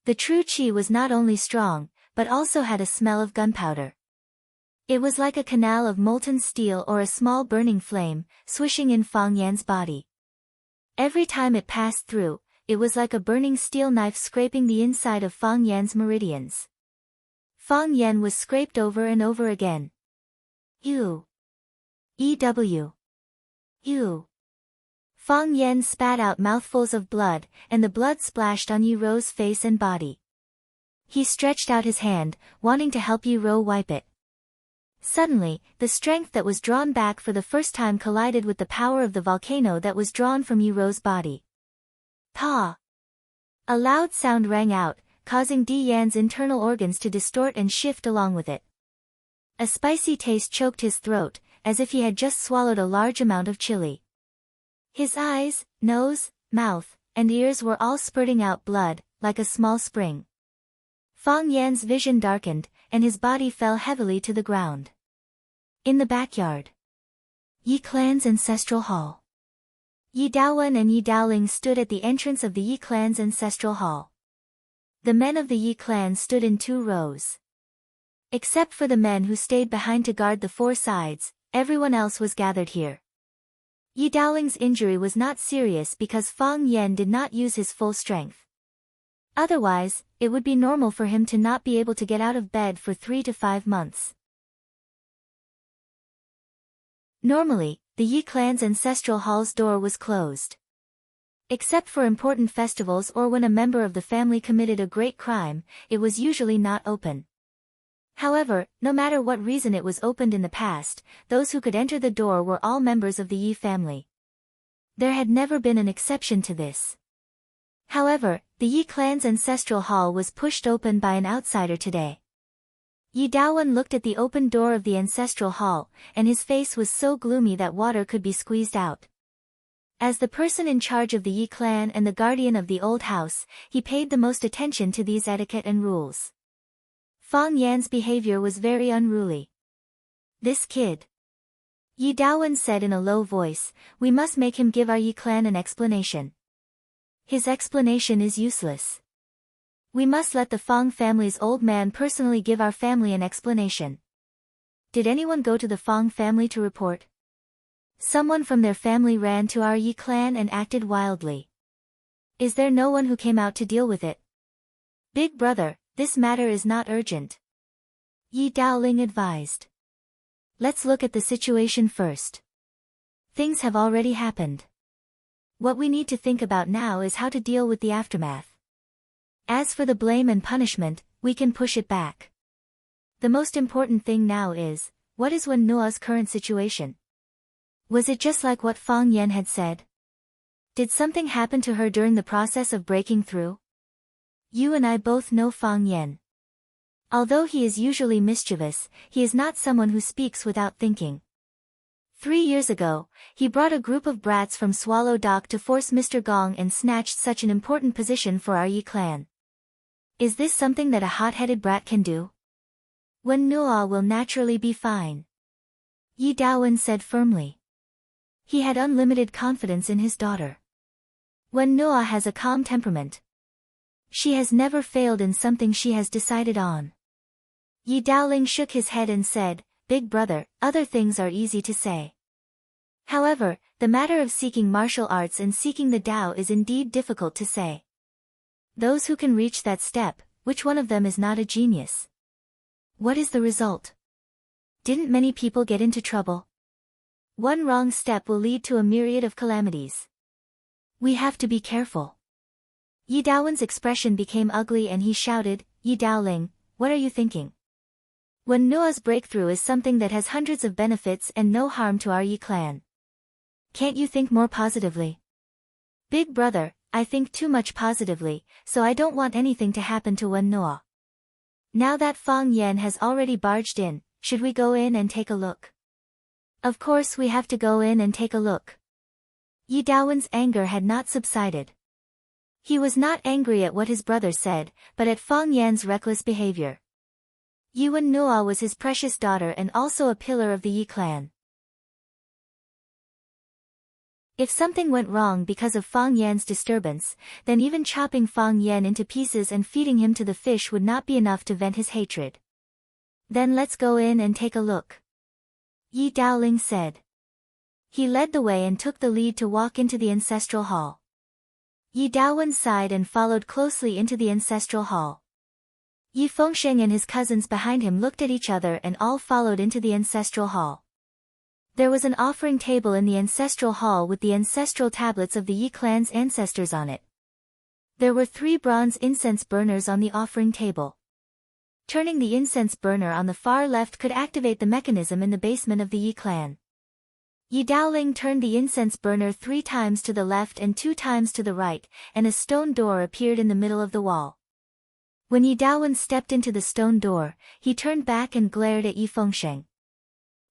The true chi was not only strong, but also had a smell of gunpowder. It was like a canal of molten steel or a small burning flame, swishing in Fang Yan's body. Every time it passed through, it was like a burning steel knife scraping the inside of Fang Yan's meridians. Fang Yan was scraped over and over again. Ew! Ew! Ew! Fang Yan spat out mouthfuls of blood, and the blood splashed on Yi Ro's face and body. He stretched out his hand, wanting to help Yi Ro wipe it. Suddenly, the strength that was drawn back for the first time collided with the power of the volcano that was drawn from Yi Ro's body. Pa! A loud sound rang out, causing Di Yan's internal organs to distort and shift along with it. A spicy taste choked his throat, as if he had just swallowed a large amount of chili. His eyes, nose, mouth, and ears were all spurting out blood, like a small spring. Fang Yan's vision darkened, and his body fell heavily to the ground. In the backyard. Yi clan's ancestral hall. Yi Daowen and Yi Daoling stood at the entrance of the Yi clan's ancestral hall. The men of the Yi clan stood in 2 rows. Except for the men who stayed behind to guard the 4 sides, everyone else was gathered here. Yi Daoling's injury was not serious because Fang Yan did not use his full strength. Otherwise, it would be normal for him to not be able to get out of bed for 3 to 5 months. Normally, the Yi clan's ancestral hall's door was closed. Except for important festivals or when a member of the family committed a great crime, it was usually not open. However, no matter what reason it was opened in the past, those who could enter the door were all members of the Yi family. There had never been an exception to this. However, the Yi clan's ancestral hall was pushed open by an outsider today. Yi Daowen looked at the open door of the ancestral hall, and his face was so gloomy that water could be squeezed out. As the person in charge of the Yi clan and the guardian of the old house, he paid the most attention to these etiquette and rules. Fang Yan's behavior was very unruly. This kid. Yi Daowen said in a low voice, we must make him give our Yi clan an explanation. His explanation is useless. We must let the Fang family's old man personally give our family an explanation. Did anyone go to the Fang family to report? Someone from their family ran to our Yi clan and acted wildly. Is there no one who came out to deal with it? Big brother, this matter is not urgent. Yi Daoling advised. Let's look at the situation first. Things have already happened. What we need to think about now is how to deal with the aftermath. As for the blame and punishment, we can push it back. The most important thing now is, what is Wen Nua's current situation? Was it just like what Fang Yan had said? Did something happen to her during the process of breaking through? You and I both know Fang Yan. Although he is usually mischievous, he is not someone who speaks without thinking. 3 years ago, he brought a group of brats from Swallow Dock to force Mr. Gong and snatched such an important position for our Yi clan. Is this something that a hot-headed brat can do? Wen Nua will naturally be fine. Yi Daowen said firmly. He had unlimited confidence in his daughter. Wen Nua has a calm temperament. She has never failed in something she has decided on. Yi Daoling shook his head and said, Big brother, other things are easy to say. However, the matter of seeking martial arts and seeking the Tao is indeed difficult to say. Those who can reach that step, which one of them is not a genius? What is the result? Didn't many people get into trouble? One wrong step will lead to a myriad of calamities. We have to be careful. Yi Daowen's expression became ugly and he shouted, Yi Daoling, what are you thinking? Wen Nuo's breakthrough is something that has hundreds of benefits and no harm to our Yi clan. Can't you think more positively? Big brother, I think too much positively, so I don't want anything to happen to Wen Nuo. Now that Fang Yan has already barged in, should we go in and take a look? Of course we have to go in and take a look. Yi Daowen's anger had not subsided. He was not angry at what his brother said, but at Fang Yan's reckless behavior. Wen Nuo was his precious daughter and also a pillar of the Yi clan. If something went wrong because of Fang Yan's disturbance, then even chopping Fang Yan into pieces and feeding him to the fish would not be enough to vent his hatred. Then let's go in and take a look. Yi Daoling said. He led the way and took the lead to walk into the ancestral hall. Yi Daowen sighed and followed closely into the ancestral hall. Yi Fengsheng and his cousins behind him looked at each other and all followed into the ancestral hall. There was an offering table in the ancestral hall with the ancestral tablets of the Yi clan's ancestors on it. There were 3 bronze incense burners on the offering table. Turning the incense burner on the far left could activate the mechanism in the basement of the Yi clan. Yi Daoling turned the incense burner 3 times to the left and 2 times to the right, and a stone door appeared in the middle of the wall. When Yi Daowen stepped into the stone door, he turned back and glared at Yi Fengsheng.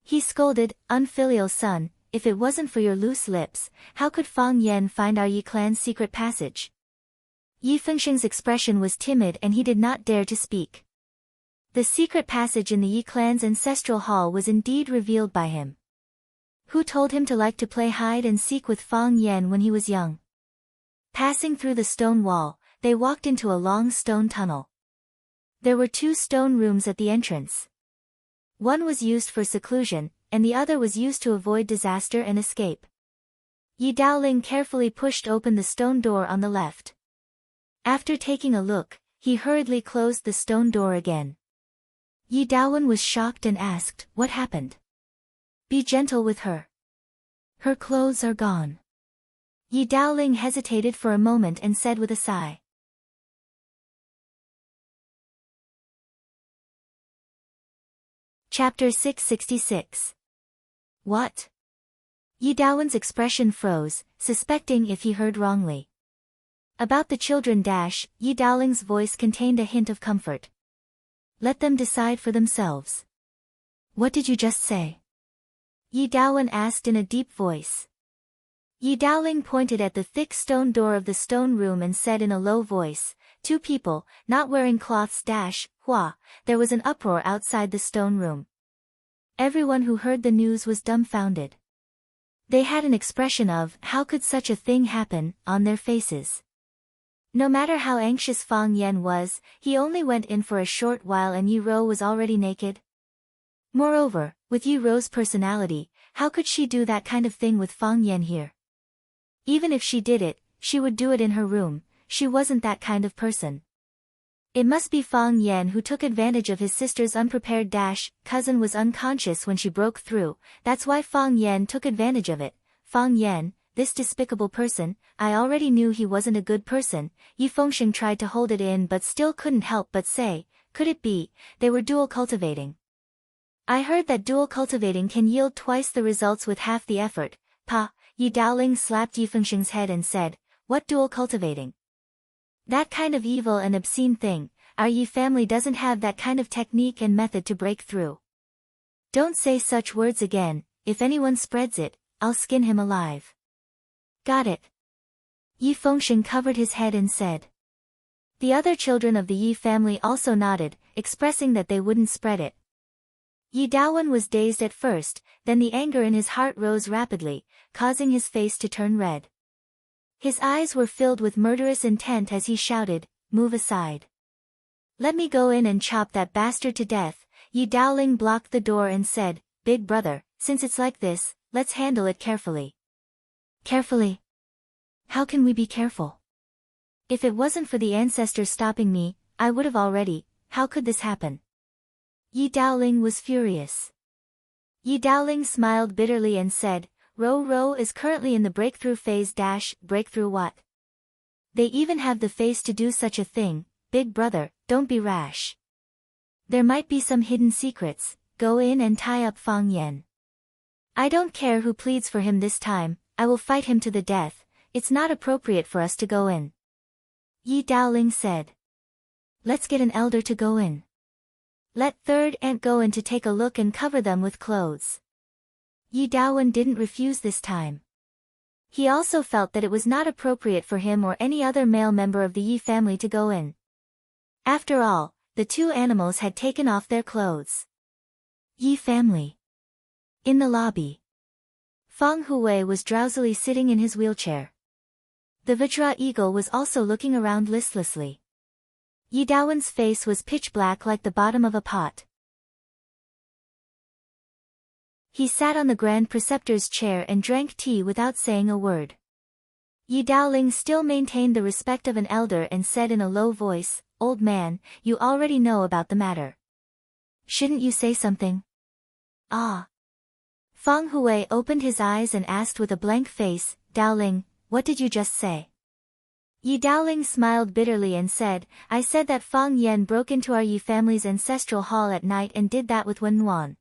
He scolded, unfilial son, if it wasn't for your loose lips, how could Fang Yan find our Yi clan's secret passage? Yi Fengsheng's expression was timid and he did not dare to speak. The secret passage in the Yi clan's ancestral hall was indeed revealed by him. Who told him to like to play hide and seek with Fang Yan when he was young? Passing through the stone wall, they walked into a long stone tunnel. There were 2 stone rooms at the entrance. One was used for seclusion, and the other was used to avoid disaster and escape. Yi Daoling carefully pushed open the stone door on the left. After taking a look, he hurriedly closed the stone door again. Yi Daowen was shocked and asked, what happened? Be gentle with her. Her clothes are gone. Yi Daoling hesitated for a moment and said with a sigh. Chapter 666. What? Yi Daowen's expression froze, suspecting if he heard wrongly. About the children Yi Daoling's voice contained a hint of comfort. Let them decide for themselves. What did you just say? Yi Daowen asked in a deep voice. Yi Daoling pointed at the thick stone door of the stone room and said in a low voice, 2 people, not wearing cloths Hua, there was an uproar outside the stone room. Everyone who heard the news was dumbfounded. They had an expression of, how could such a thing happen, on their faces. No matter how anxious Fang Yan was, he only went in for a short while and Yi Ro was already naked. Moreover, with Yi Ro's personality, how could she do that kind of thing with Fang Yan here? Even if she did it, she would do it in her room. She wasn't that kind of person. It must be Fang Yan who took advantage of his sister's unprepared cousin was unconscious when she broke through, that's why Fang Yan took advantage of it. Fang Yan, this despicable person, I already knew he wasn't a good person. Yi Fengsheng tried to hold it in but still couldn't help but say, could it be, they were dual cultivating? I heard that dual cultivating can yield twice the results with half the effort. Yi Daoling slapped Yi Fengsheng's head and said, what dual cultivating? That kind of evil and obscene thing, our Yi family doesn't have that kind of technique and method to break through. Don't say such words again, if anyone spreads it, I'll skin him alive. Got it. Yi Fengsheng covered his head and said. The other children of the Yi family also nodded, expressing that they wouldn't spread it. Yi Daowen was dazed at first, then the anger in his heart rose rapidly, causing his face to turn red. His eyes were filled with murderous intent as he shouted, move aside. Let me go in and chop that bastard to death. Yi Daoling blocked the door and said, Big brother, since it's like this, let's handle it carefully. Carefully? How can we be careful? If it wasn't for the ancestors stopping me, I would have already. How could this happen? Yi Daoling was furious. Yi Daoling smiled bitterly and said, Ro is currently in the breakthrough phase. Breakthrough what? They even have the face to do such a thing. Big brother, don't be rash. There might be some hidden secrets. Go in and tie up Fang Yan. I don't care who pleads for him this time, I will fight him to the death. It's not appropriate for us to go in. Yi Daoling said. Let's get an elder to go in. Let third aunt go in to take a look and cover them with clothes. Yi Daowen didn't refuse this time. He also felt that it was not appropriate for him or any other male member of the Yi family to go in. After all, the two animals had taken off their clothes. Yi family. In the lobby. Feng Hui was drowsily sitting in his wheelchair. The Vajra eagle was also looking around listlessly. Yi Daowen's face was pitch black like the bottom of a pot. He sat on the Grand Preceptor's chair and drank tea without saying a word. Yi Daoling still maintained the respect of an elder and said in a low voice, Old man, you already know about the matter. Shouldn't you say something? Ah. Feng Hui opened his eyes and asked with a blank face, Daoling, what did you just say? Yi Daoling smiled bitterly and said, I said that Fang Yan broke into our Yi family's ancestral hall at night and did that with Wen Wan.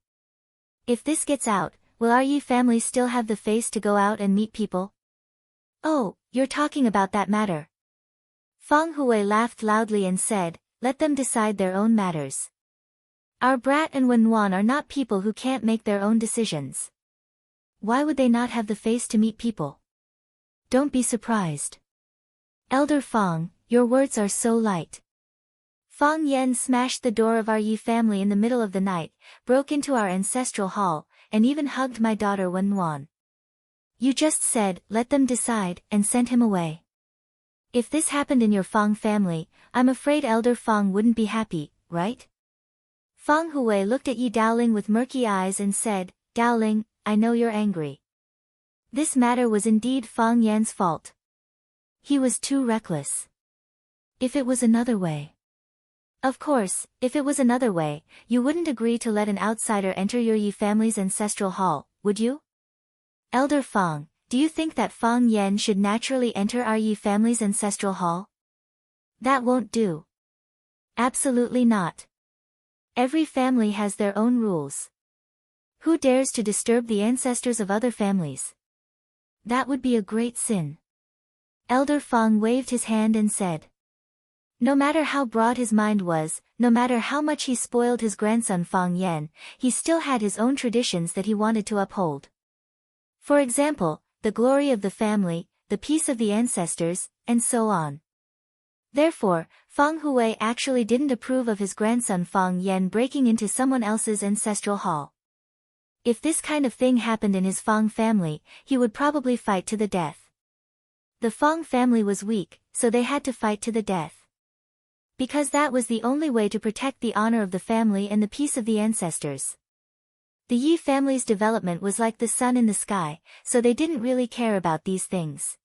If this gets out, will our Yi family still have the face to go out and meet people? Oh, you're talking about that matter. Feng Hui laughed loudly and said, let them decide their own matters. Our brat and Wen Wan are not people who can't make their own decisions. Why would they not have the face to meet people? Don't be surprised. Elder Feng, your words are so light. Fang Yan smashed the door of our Yi family in the middle of the night, broke into our ancestral hall, and even hugged my daughter Wen Wan. You just said, let them decide, and sent him away. If this happened in your Fang family, I'm afraid Elder Feng wouldn't be happy, right? Feng Hui looked at Yi Daoling with murky eyes and said, Daoling, I know you're angry. This matter was indeed Fang Yan's fault. He was too reckless. If it was another way. Of course, if it was another way, you wouldn't agree to let an outsider enter your Yi family's ancestral hall, would you? Elder Feng, do you think that Fang Yan should naturally enter our Yi family's ancestral hall? That won't do. Absolutely not. Every family has their own rules. Who dares to disturb the ancestors of other families? That would be a great sin. Elder Feng waved his hand and said. No matter how broad his mind was, no matter how much he spoiled his grandson Fang Yan, he still had his own traditions that he wanted to uphold. For example, the glory of the family, the peace of the ancestors, and so on. Therefore, Feng Hui actually didn't approve of his grandson Fang Yan breaking into someone else's ancestral hall. If this kind of thing happened in his Fang family, he would probably fight to the death. The Fang family was weak, so they had to fight to the death. Because that was the only way to protect the honor of the family and the peace of the ancestors. The Yi family's development was like the sun in the sky, so they didn't really care about these things.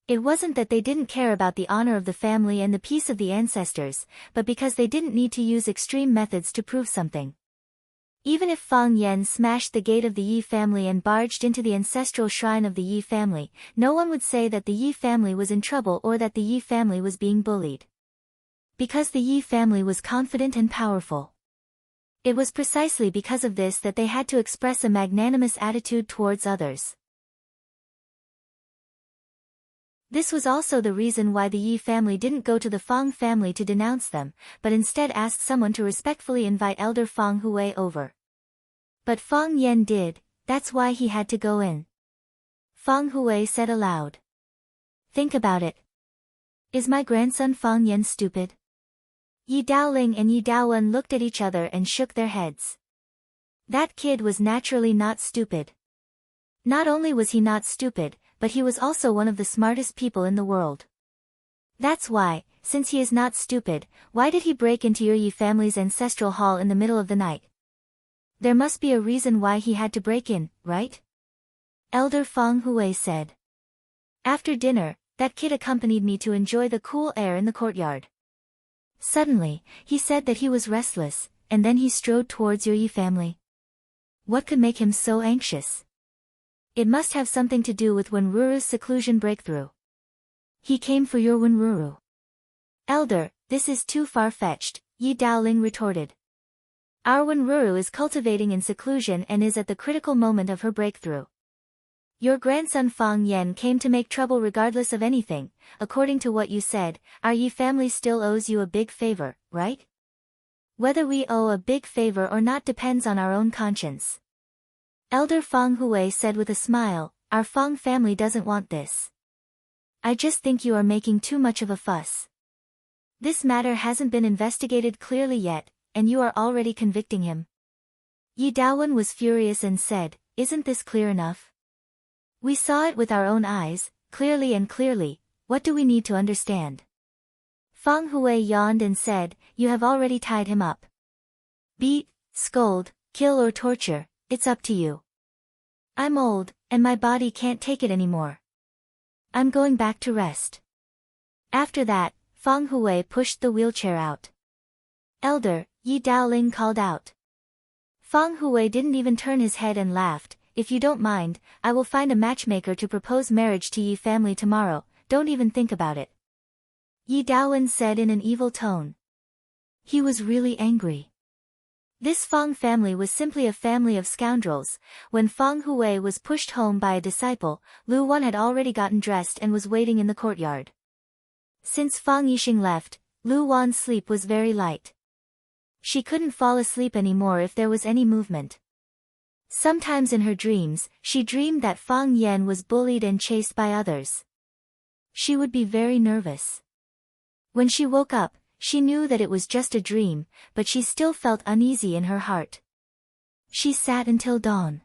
It wasn't that they didn't care about the honor of the family and the peace of the ancestors, but because they didn't need to use extreme methods to prove something. Even if Fang Yan smashed the gate of the Yi family and barged into the ancestral shrine of the Yi family, no one would say that the Yi family was in trouble or that the Yi family was being bullied. Because the Yi family was confident and powerful. It was precisely because of this that they had to express a magnanimous attitude towards others. This was also the reason why the Yi family didn't go to the Fang family to denounce them, but instead asked someone to respectfully invite Elder Feng Hui over. But Fang Yan did, that's why he had to go in. Feng Hui said aloud. Think about it. Is my grandson Fang Yan stupid? Yi Daoling and Yi Daowen looked at each other and shook their heads. That kid was naturally not stupid. Not only was he not stupid, but he was also one of the smartest people in the world. That's why, since he is not stupid, why did he break into your Yi family's ancestral hall in the middle of the night? There must be a reason why he had to break in, right? Elder Feng Hui said. After dinner, that kid accompanied me to enjoy the cool air in the courtyard. Suddenly, he said that he was restless, and then he strode towards your Yi family. What could make him so anxious? It must have something to do with Wenruru's seclusion breakthrough. He came for your Wenruru. Elder, this is too far-fetched, Yi Daoling retorted. Our Wenruru is cultivating in seclusion and is at the critical moment of her breakthrough. Your grandson Fang Yan came to make trouble regardless of anything. According to what you said, our Yi family still owes you a big favor, right? Whether we owe a big favor or not depends on our own conscience. Elder Feng Hui said with a smile, our Feng family doesn't want this. I just think you are making too much of a fuss. This matter hasn't been investigated clearly yet, and you are already convicting him. Yi Daowen was furious and said, isn't this clear enough? We saw it with our own eyes, clearly and clearly, what do we need to understand? Feng Hui yawned and said, you have already tied him up. Beat, scold, kill or torture, it's up to you. I'm old, and my body can't take it anymore. I'm going back to rest. After that, Feng Hui pushed the wheelchair out. Elder, Yi Daoling called out. Feng Hui didn't even turn his head and laughed, if you don't mind, I will find a matchmaker to propose marriage to Yi family tomorrow, don't even think about it. Yi Daowen said in an evil tone. He was really angry. This Feng family was simply a family of scoundrels. When Feng Hui was pushed home by a disciple, Lu Wan had already gotten dressed and was waiting in the courtyard. Since Feng Yixing left, Lu Wan's sleep was very light. She couldn't fall asleep anymore if there was any movement. Sometimes in her dreams, she dreamed that Fang Yan was bullied and chased by others. She would be very nervous. When she woke up, she knew that it was just a dream, but she still felt uneasy in her heart. She sat until dawn.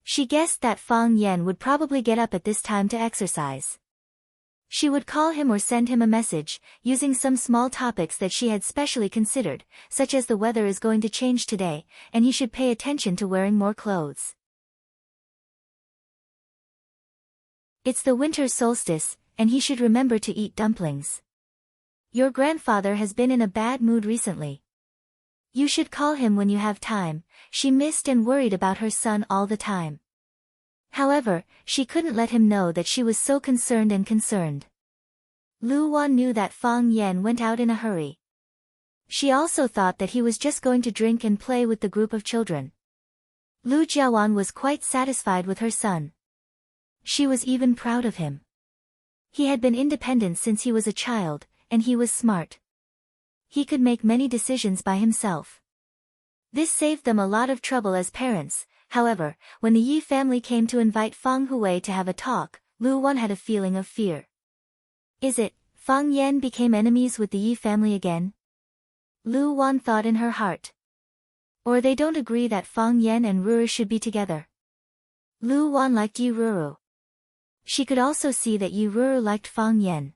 She guessed that Fang Yan would probably get up at this time to exercise. She would call him or send him a message, using some small topics that she had specially considered, such as the weather is going to change today, and he should pay attention to wearing more clothes. It's the winter solstice, and he should remember to eat dumplings. Your grandfather has been in a bad mood recently. You should call him when you have time. She missed and worried about her son all the time. However, she couldn't let him know that she was so concerned and concerned. Lu Wan knew that Fang Yan went out in a hurry. She also thought that he was just going to drink and play with the group of children. Lu Jiawan was quite satisfied with her son. She was even proud of him. He had been independent since he was a child, and he was smart. He could make many decisions by himself. This saved them a lot of trouble as parents. However, when the Yi family came to invite Feng Hui to have a talk, Lu Wan had a feeling of fear. Is it, Fang Yan became enemies with the Yi family again? Lu Wan thought in her heart. Or they don't agree that Fang Yan and Ruru should be together. Lu Wan liked Yi Ruru. She could also see that Yi Ruru liked Fang Yan.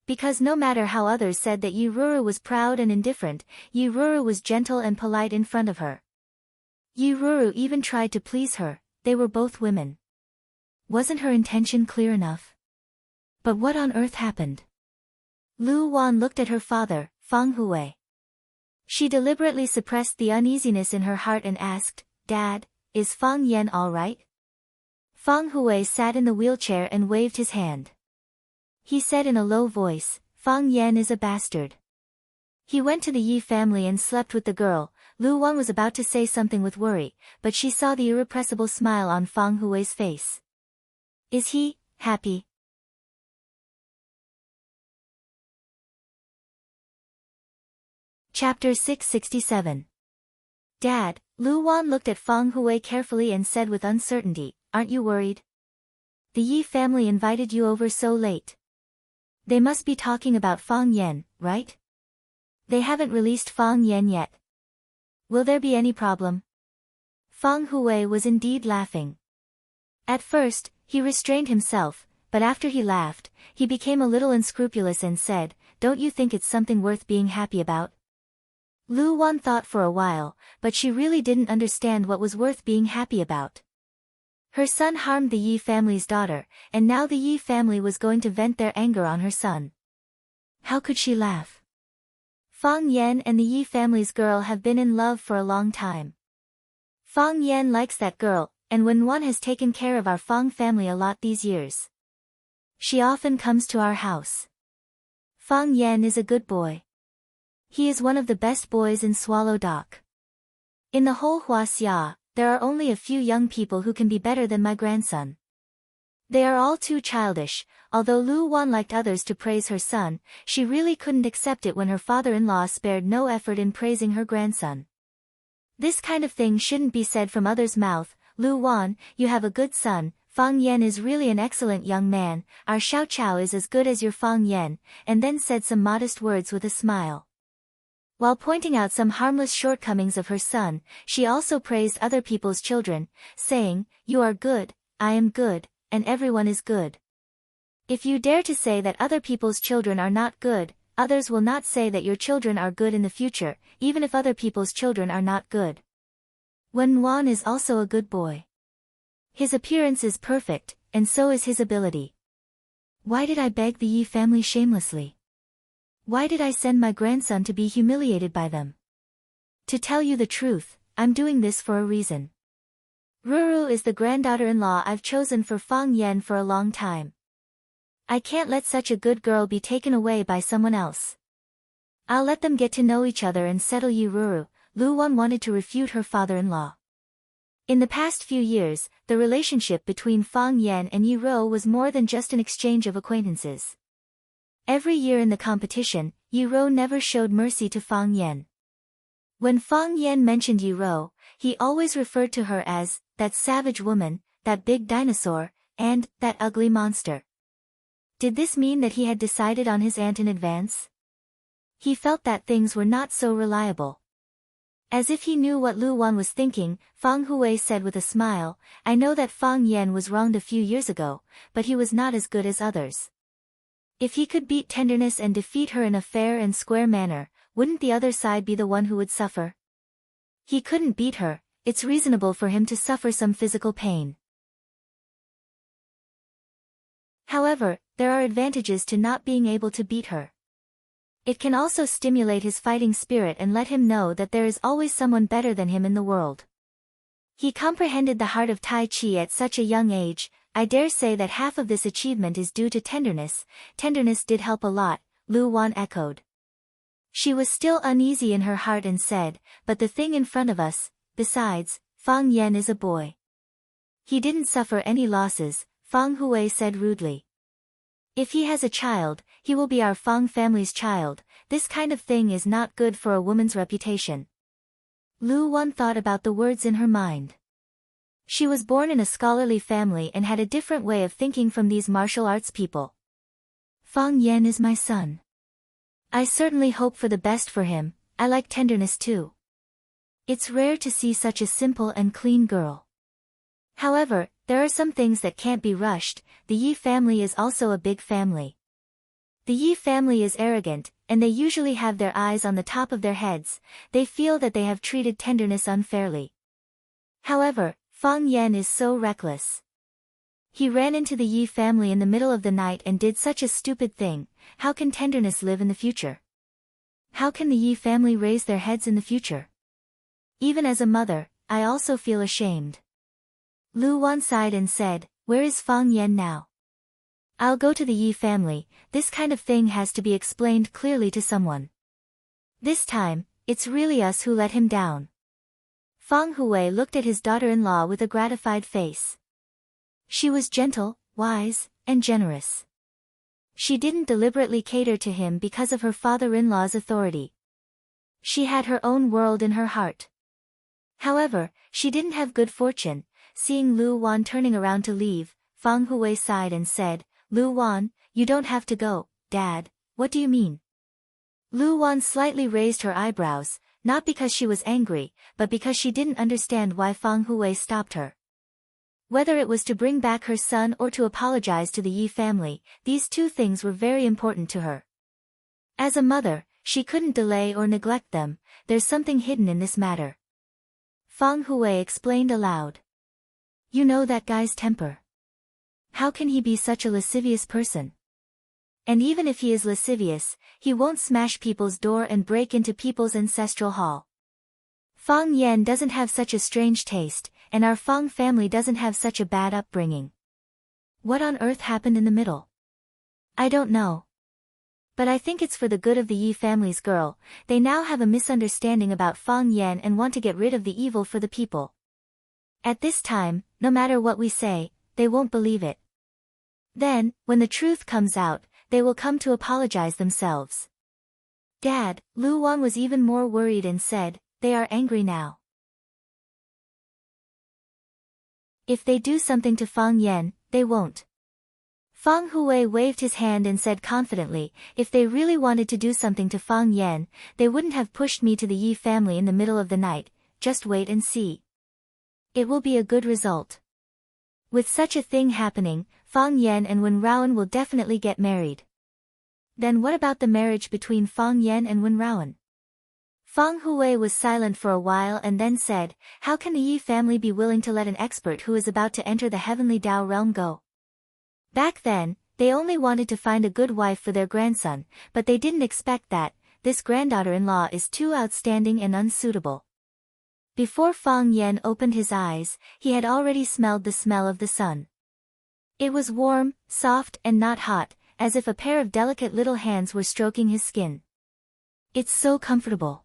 Because no matter how others said that Yi Ruru was proud and indifferent, Yi Ruru was gentle and polite in front of her. Yi Ruru even tried to please her, they were both women. Wasn't her intention clear enough? But what on earth happened? Lu Wan looked at her father, Feng Hui. She deliberately suppressed the uneasiness in her heart and asked, Dad, is Fang Yan all right? Feng Hui sat in the wheelchair and waved his hand. He said in a low voice, Fang Yan is a bastard. He went to the Yi family and slept with the girl. Lu Wan was about to say something with worry, but she saw the irrepressible smile on Feng Hui's face. Is he happy? Chapter 667. Dad, Lu Wan looked at Feng Hui carefully and said with uncertainty, aren't you worried? The Yi family invited you over so late. They must be talking about Fang Yan, right? They haven't released Fang Yan yet. Will there be any problem? Feng Hui was indeed laughing. At first, he restrained himself, but after he laughed, he became a little unscrupulous and said, "Don't you think it's something worth being happy about?" Lu Wan thought for a while, but she really didn't understand what was worth being happy about. Her son harmed the Yi family's daughter, and now the Yi family was going to vent their anger on her son. How could she laugh? Fang Yan and the Yi family's girl have been in love for a long time. Fang Yan likes that girl, and Wen Wan has taken care of our Fang family a lot these years. She often comes to our house. Fang Yan is a good boy. He is one of the best boys in Swallow Dock. In the whole Huaxia, there are only a few young people who can be better than my grandson. They are all too childish. Although Lu Wan liked others to praise her son, she really couldn't accept it when her father-in-law spared no effort in praising her grandson. This kind of thing shouldn't be said from others' mouth. Lu Wan, you have a good son. Fang Yan is really an excellent young man. Our Xiao Chao is as good as your Fang Yan, and then said some modest words with a smile. While pointing out some harmless shortcomings of her son, she also praised other people's children, saying, "You are good, I am good, and everyone is good. If you dare to say that other people's children are not good, others will not say that your children are good in the future, even if other people's children are not good." Wen Wan is also a good boy. His appearance is perfect, and so is his ability. Why did I beg the Yi family shamelessly? Why did I send my grandson to be humiliated by them? To tell you the truth, I'm doing this for a reason. Ruru is the granddaughter-in-law I've chosen for Fang Yan for a long time. I can't let such a good girl be taken away by someone else. I'll let them get to know each other and settle Yi Ruru. Lu Wan wanted to refute her father-in-law. In the past few years, the relationship between Fang Yan and Yi Rou was more than just an exchange of acquaintances. Every year in the competition, Yi Rou never showed mercy to Fang Yan. When Fang Yan mentioned Yi Rou, he always referred to her as, "that savage woman, that big dinosaur, and, that ugly monster." Did this mean that he had decided on his aunt in advance? He felt that things were not so reliable. As if he knew what Lu Wan was thinking, Fang Hui said with a smile, "I know that Fang Yan was wronged a few years ago, but he was not as good as others. If he could beat Tenderness and defeat her in a fair and square manner, wouldn't the other side be the one who would suffer? He couldn't beat her, it's reasonable for him to suffer some physical pain. However, there are advantages to not being able to beat her. It can also stimulate his fighting spirit and let him know that there is always someone better than him in the world." He comprehended the heart of Tai Chi at such a young age. "I dare say that half of this achievement is due to Tenderness." Tenderness did help a lot, Lu Wan echoed. She was still uneasy in her heart and said, "But the thing in front of us, besides, Fang Yan is a boy." "He didn't suffer any losses," Fang Hui said rudely. "If he has a child, he will be our Fang family's child. This kind of thing is not good for a woman's reputation." Lu Wan thought about the words in her mind. She was born in a scholarly family and had a different way of thinking from these martial arts people. Fang Yan is my son. I certainly hope for the best for him. I like Tenderness too. It's rare to see such a simple and clean girl. However, there are some things that can't be rushed. The Yi family is also a big family. The Yi family is arrogant, and they usually have their eyes on the top of their heads. They feel that they have treated Tenderness unfairly. However, Fang Yan is so reckless. He ran into the Yi family in the middle of the night and did such a stupid thing. How can Tenderness live in the future? How can the Yi family raise their heads in the future? Even as a mother, I also feel ashamed. Lu Wan sighed and said, "Where is Fang Yan now? I'll go to the Yi family. This kind of thing has to be explained clearly to someone. This time, it's really us who let him down." Fang Hui looked at his daughter-in-law with a gratified face. She was gentle, wise, and generous. She didn't deliberately cater to him because of her father-in-law's authority. She had her own world in her heart. However, she didn't have good fortune. Seeing Lu Wan turning around to leave, Fang Hui sighed and said, "Lu Wan, you don't have to go, Dad. What do you mean?" Lu Wan slightly raised her eyebrows, not because she was angry, but because she didn't understand why Fang Hui stopped her. Whether it was to bring back her son or to apologize to the Yi family, these two things were very important to her. As a mother, she couldn't delay or neglect them. There's something hidden in this matter. Feng Hui explained aloud. You know that guy's temper. How can he be such a lascivious person? And even if he is lascivious, he won't smash people's door and break into people's ancestral hall. Feng Yan doesn't have such a strange taste, and our Feng family doesn't have such a bad upbringing. What on earth happened in the middle? I don't know. But I think it's for the good of the Yi family's girl. They now have a misunderstanding about Feng Yan and want to get rid of the evil for the people. At this time, no matter what we say, they won't believe it. Then, when the truth comes out, they will come to apologize themselves. Dad, Lu Wang was even more worried and said, they are angry now. If they do something to Feng Yan, they won't. Feng Hui waved his hand and said confidently, if they really wanted to do something to Feng Yan, they wouldn't have pushed me to the Yi family in the middle of the night. Just wait and see. It will be a good result. With such a thing happening, Feng Yan and Wen Raoan will definitely get married. Then what about the marriage between Feng Yan and Wen Raoan? Feng Hui was silent for a while and then said, how can the Yi family be willing to let an expert who is about to enter the heavenly Dao realm go? Back then, they only wanted to find a good wife for their grandson, but they didn't expect that. This granddaughter-in-law is too outstanding and unsuitable. Before Feng Yan opened his eyes, he had already smelled the smell of the sun. It was warm, soft and not hot, as if a pair of delicate little hands were stroking his skin. It's so comfortable.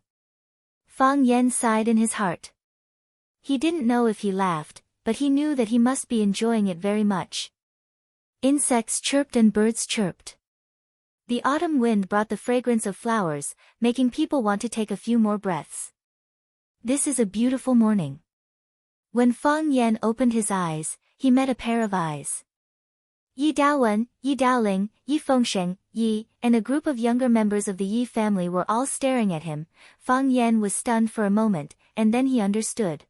Feng Yan sighed in his heart. He didn't know if he laughed, but he knew that he must be enjoying it very much. Insects chirped and birds chirped. The autumn wind brought the fragrance of flowers, making people want to take a few more breaths. This is a beautiful morning. When Feng Yan opened his eyes, he met a pair of eyes. Yi Daowen, Yi Daoling, Yi Fengsheng, Yi, and a group of younger members of the Yi family were all staring at him. Feng Yan was stunned for a moment, and then he understood.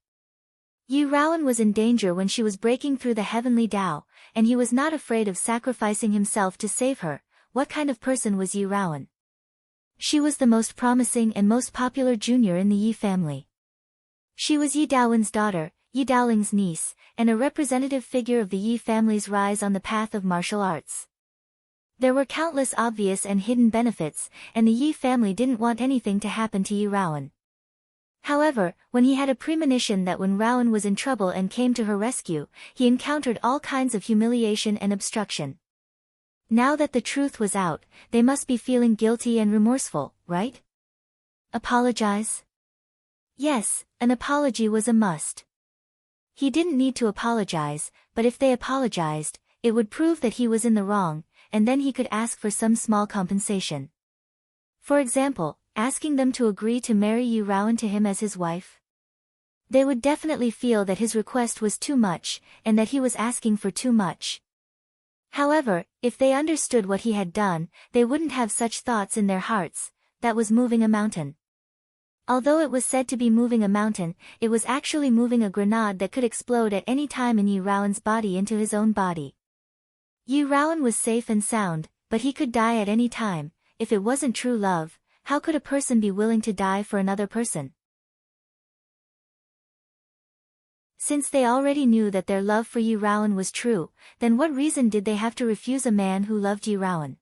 Yi Raoan was in danger when she was breaking through the heavenly Dao, and he was not afraid of sacrificing himself to save her. What kind of person was Yi Raoan? She was the most promising and most popular junior in the Yi family. She was Yi Daowen's daughter, Yi Daoling's niece, and a representative figure of the Yi family's rise on the path of martial arts. There were countless obvious and hidden benefits, and the Yi family didn't want anything to happen to Yi Raoan. However, when he had a premonition that Wen Raoan was in trouble and came to her rescue, he encountered all kinds of humiliation and obstruction. Now that the truth was out, they must be feeling guilty and remorseful, right? Apologize? Yes, an apology was a must. He didn't need to apologize, but if they apologized, it would prove that he was in the wrong, and then he could ask for some small compensation. For example, asking them to agree to marry Yi Raoan to him as his wife. They would definitely feel that his request was too much, and that he was asking for too much. However, if they understood what he had done, they wouldn't have such thoughts in their hearts. That was moving a mountain. Although it was said to be moving a mountain, it was actually moving a grenade that could explode at any time in Yi Raoan's body into his own body. Yi Raoan was safe and sound, but he could die at any time. If it wasn't true love, how could a person be willing to die for another person? Since they already knew that their love for Yi Raoan was true, then what reason did they have to refuse a man who loved Yi Raoan?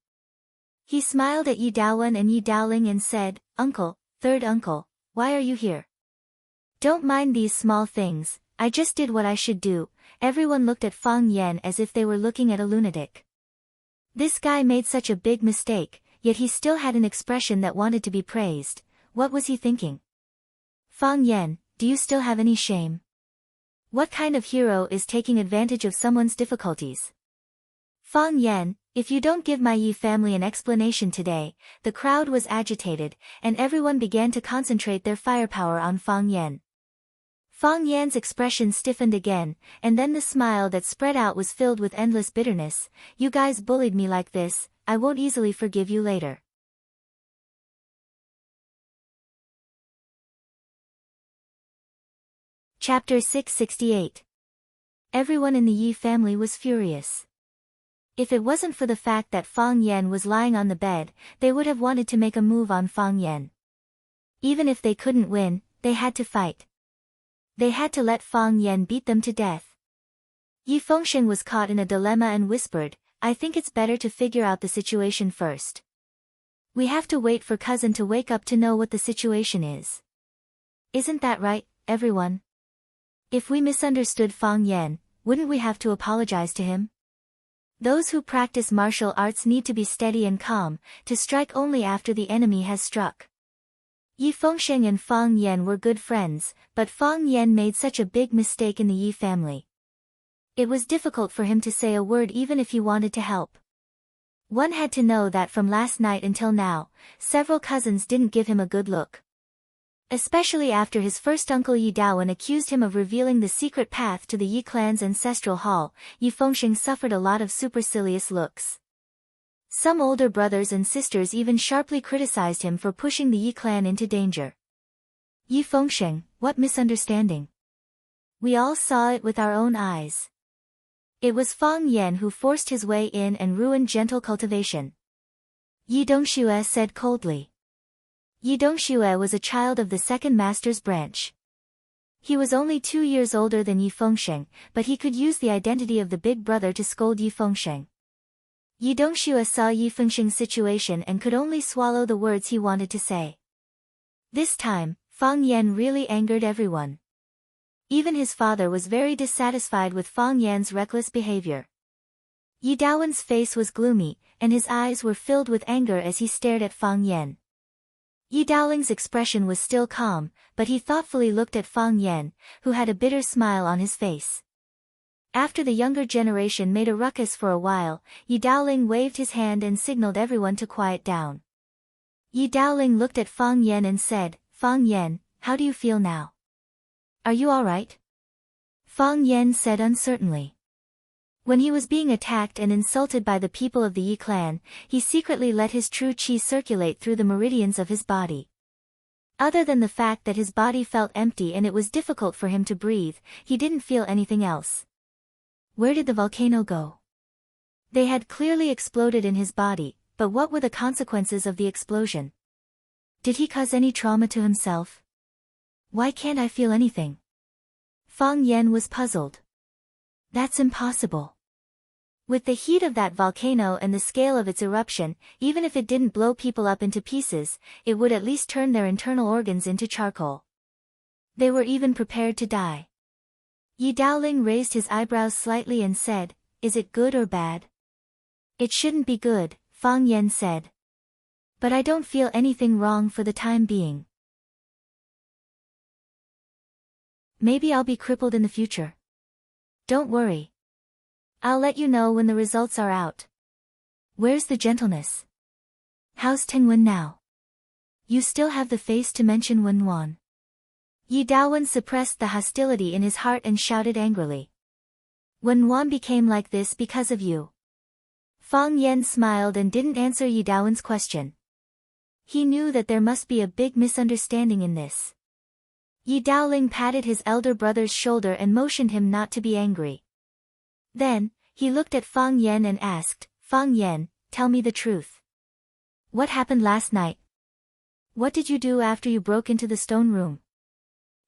He smiled at Yi Daowen and Yi Daoling and said, Uncle, third uncle, why are you here? Don't mind these small things, I just did what I should do. Everyone looked at Feng Yan as if they were looking at a lunatic. This guy made such a big mistake, yet he still had an expression that wanted to be praised. What was he thinking? Feng Yan, do you still have any shame? What kind of hero is taking advantage of someone's difficulties? Feng Yan, if you don't give my Yi family an explanation today. The crowd was agitated, and everyone began to concentrate their firepower on Feng Yan. Feng Yan's expression stiffened again, and then the smile that spread out was filled with endless bitterness. You guys bullied me like this, I won't easily forgive you later. Chapter 668. Everyone in the Yi family was furious. If it wasn't for the fact that Fang Yan was lying on the bed, they would have wanted to make a move on Fang Yan. Even if they couldn't win, they had to fight. They had to let Fang Yan beat them to death. Yi Fengsheng was caught in a dilemma and whispered, "I think it's better to figure out the situation first. We have to wait for cousin to wake up to know what the situation is. Isn't that right, everyone? If we misunderstood Fang Yan, wouldn't we have to apologize to him? Those who practice martial arts need to be steady and calm, to strike only after the enemy has struck." Yi Fengsheng and Fang Yan were good friends, but Fang Yan made such a big mistake in the Yi family. It was difficult for him to say a word even if he wanted to help. One had to know that from last night until now, several cousins didn't give him a good look. Especially after his first uncle Yi Dawen accused him of revealing the secret path to the Yi clan's ancestral hall, Yi Fengsheng suffered a lot of supercilious looks. Some older brothers and sisters even sharply criticized him for pushing the Yi clan into danger. Yi Fengsheng, what misunderstanding? We all saw it with our own eyes. It was Fang Yan who forced his way in and ruined gentle cultivation. Yi Dongxue said coldly. Yi Dongxue was a child of the second master's branch. He was only 2 years older than Yi Fengsheng, but he could use the identity of the big brother to scold Yi Fengsheng. Yi Dongxue saw Yi Fengsheng's situation and could only swallow the words he wanted to say. This time, Fang Yan really angered everyone. Even his father was very dissatisfied with Fang Yan's reckless behavior. Yi Dawen's face was gloomy, and his eyes were filled with anger as he stared at Fang Yan. Yi Daoling's expression was still calm, but he thoughtfully looked at Fang Yan, who had a bitter smile on his face. After the younger generation made a ruckus for a while, Yi Daoling waved his hand and signaled everyone to quiet down. Yi Daoling looked at Fang Yan and said, "Fang Yan, how do you feel now? Are you all right?" Fang Yan said uncertainly. When he was being attacked and insulted by the people of the Yi clan, he secretly let his true qi circulate through the meridians of his body. Other than the fact that his body felt empty and it was difficult for him to breathe, he didn't feel anything else. Where did the volcano go? They had clearly exploded in his body, but what were the consequences of the explosion? Did he cause any trauma to himself? Why can't I feel anything? Fang Yan was puzzled. That's impossible. With the heat of that volcano and the scale of its eruption, even if it didn't blow people up into pieces, it would at least turn their internal organs into charcoal. They were even prepared to die. Yi Daoling raised his eyebrows slightly and said, "Is it good or bad?" "It shouldn't be good," Fang Yan said. "But I don't feel anything wrong for the time being. Maybe I'll be crippled in the future. Don't worry. I'll let you know when the results are out. Where's the gentleness? How's Tengwen now? You still have the face to mention Wenwan." Yi Dawen suppressed the hostility in his heart and shouted angrily. "Wenwan became like this because of you." Fang Yan smiled and didn't answer Yi Dawen's question. He knew that there must be a big misunderstanding in this. Yi Daoling patted his elder brother's shoulder and motioned him not to be angry. Then, he looked at Fang Yan and asked, "Fang Yan, tell me the truth. What happened last night? What did you do after you broke into the stone room?"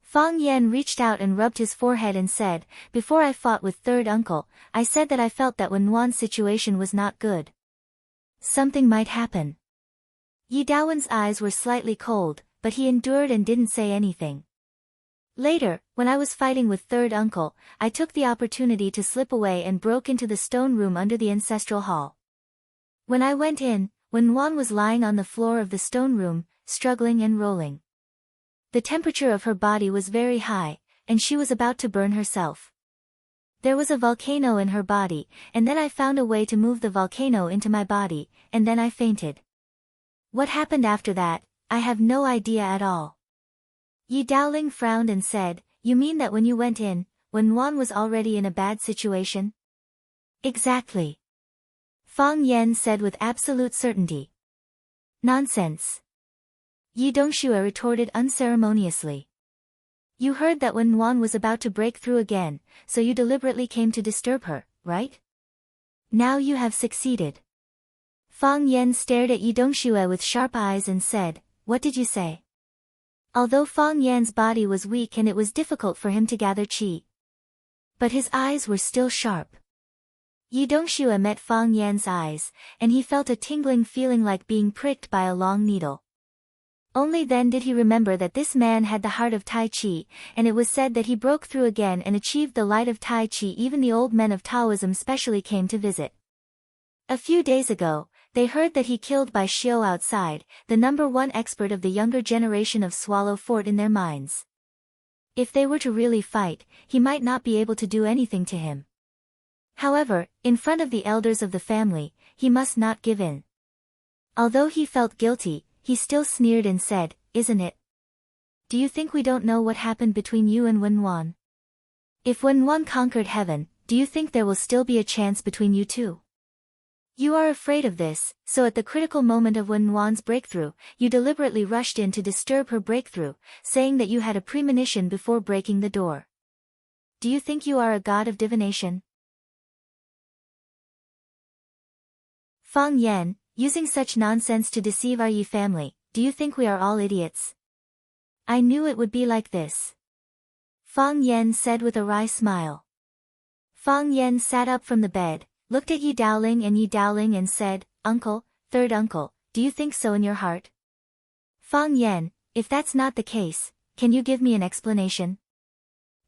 Fang Yan reached out and rubbed his forehead and said, "Before I fought with third uncle, I said that I felt that Wenwan's situation was not good. Something might happen." Yi Daowen's eyes were slightly cold, but he endured and didn't say anything. "Later, when I was fighting with third uncle, I took the opportunity to slip away and broke into the stone room under the ancestral hall. When I went in, Wenwan was lying on the floor of the stone room, struggling and rolling. The temperature of her body was very high, and she was about to burn herself. There was a volcano in her body, and then I found a way to move the volcano into my body, and then I fainted. What happened after that, I have no idea at all." Yi Daoling frowned and said, "You mean that when you went in, Wenwan was already in a bad situation?" "Exactly," Fang Yan said with absolute certainty. "Nonsense," Yi Dongxue retorted unceremoniously. You heard that Wen Wan was about to break through again, so you deliberately came to disturb her, right? Now you have succeeded. Fang Yan stared at Yi Dongxue with sharp eyes and said, "What did you say?" Although Fang Yan's body was weak and it was difficult for him to gather qi, but his eyes were still sharp. Yi Dongxue met Fang Yan's eyes, and he felt a tingling feeling like being pricked by a long needle. Only then did he remember that this man had the heart of Tai Chi, and it was said that he broke through again and achieved the light of Tai Chi. Even the old men of Taoism specially came to visit. A few days ago, they heard that he killed Bai Xiu outside, the #1 expert of the younger generation of Swallow Fort in their minds. If they were to really fight, he might not be able to do anything to him. However, in front of the elders of the family, he must not give in. Although he felt guilty, he still sneered and said, "Isn't it? Do you think we don't know what happened between you and Wen Wan? If Wen Wan conquered heaven, do you think there will still be a chance between you two? You are afraid of this, so at the critical moment of Wen Wan's breakthrough, you deliberately rushed in to disturb her breakthrough, saying that you had a premonition before breaking the door. Do you think you are a god of divination?" Fang Yan, using such nonsense to deceive our Yi family, do you think we are all idiots? I knew it would be like this. Fang Yan said with a wry smile. Fang Yan sat up from the bed, looked at Yi Daoling and said, "Uncle, third uncle, do you think so in your heart?" Fang Yan, if that's not the case, can you give me an explanation?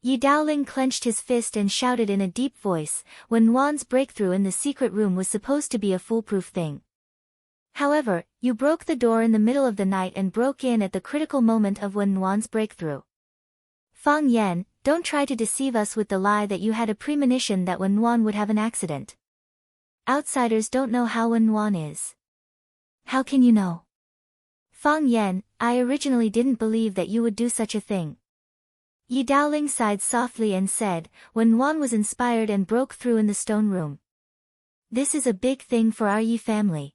Yi Daoling clenched his fist and shouted in a deep voice, Wen Wan's breakthrough in the secret room was supposed to be a foolproof thing. However, you broke the door in the middle of the night and broke in at the critical moment of Wen Wan's breakthrough. Fang Yan, don't try to deceive us with the lie that you had a premonition that Wen Wan would have an accident. Outsiders don't know how Wen Wan is. How can you know? Fang Yan, I originally didn't believe that you would do such a thing. Yi Daoling sighed softly and said, Wen Wan was inspired and broke through in the stone room. This is a big thing for our Yi family.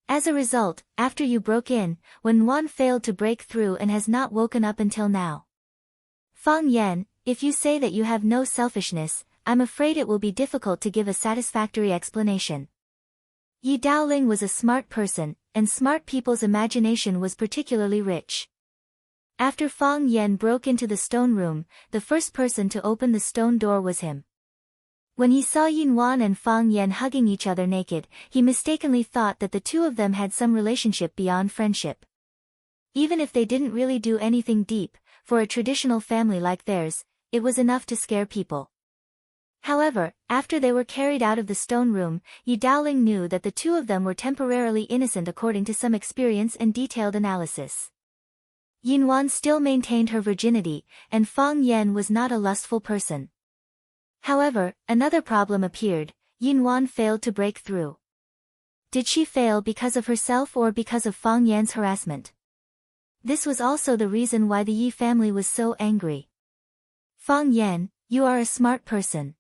As a result, after you broke in, Wen Wan failed to break through and has not woken up until now. Fang Yan, if you say that you have no selfishness, I'm afraid it will be difficult to give a satisfactory explanation. Yi Daoling was a smart person, and smart people's imagination was particularly rich. After Fang Yan broke into the stone room, the first person to open the stone door was him. When he saw Yin Wan and Fang Yan hugging each other naked, he mistakenly thought that the two of them had some relationship beyond friendship. Even if they didn't really do anything deep, for a traditional family like theirs, it was enough to scare people. However, after they were carried out of the stone room, Yi Daoling knew that the two of them were temporarily innocent according to some experience and detailed analysis. Yin Wan still maintained her virginity, and Fang Yan was not a lustful person. However, another problem appeared, Yin Wan failed to break through. Did she fail because of herself or because of Fang Yan's harassment? This was also the reason why the Yi family was so angry. Fang Yan, you are a smart person.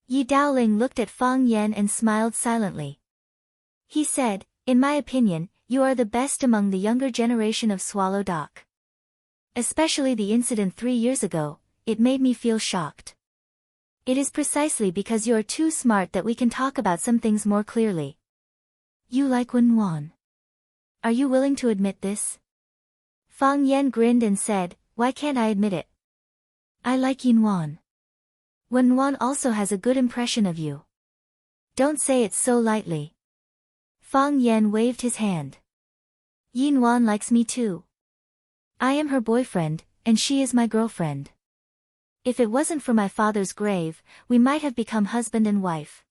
Yi Daoling looked at Fang Yan and smiled silently. He said, in my opinion, you are the best among the younger generation of Swallow Dock. Especially the incident 3 years ago, it made me feel shocked. It is precisely because you are too smart that we can talk about some things more clearly. You like Wen Wan. Are you willing to admit this? Fang Yan grinned and said, why can't I admit it? I like Yin Wan. Wen Wan also has a good impression of you. Don't say it so lightly. Fang Yan waved his hand. Yin Wan likes me too. I am her boyfriend, and she is my girlfriend. If it wasn't for my father's grave, we might have become husband and wife.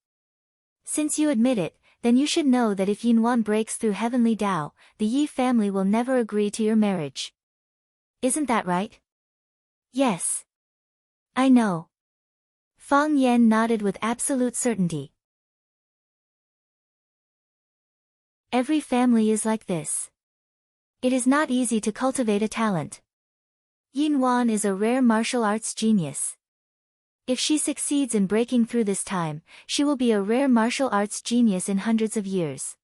Since you admit it, then you should know that if Yin Wan breaks through heavenly Tao, the Yi family will never agree to your marriage. Isn't that right? Yes. I know. Fang Yan nodded with absolute certainty. Every family is like this. It is not easy to cultivate a talent. Yin Wan is a rare martial arts genius. If she succeeds in breaking through this time, she will be a rare martial arts genius in hundreds of years.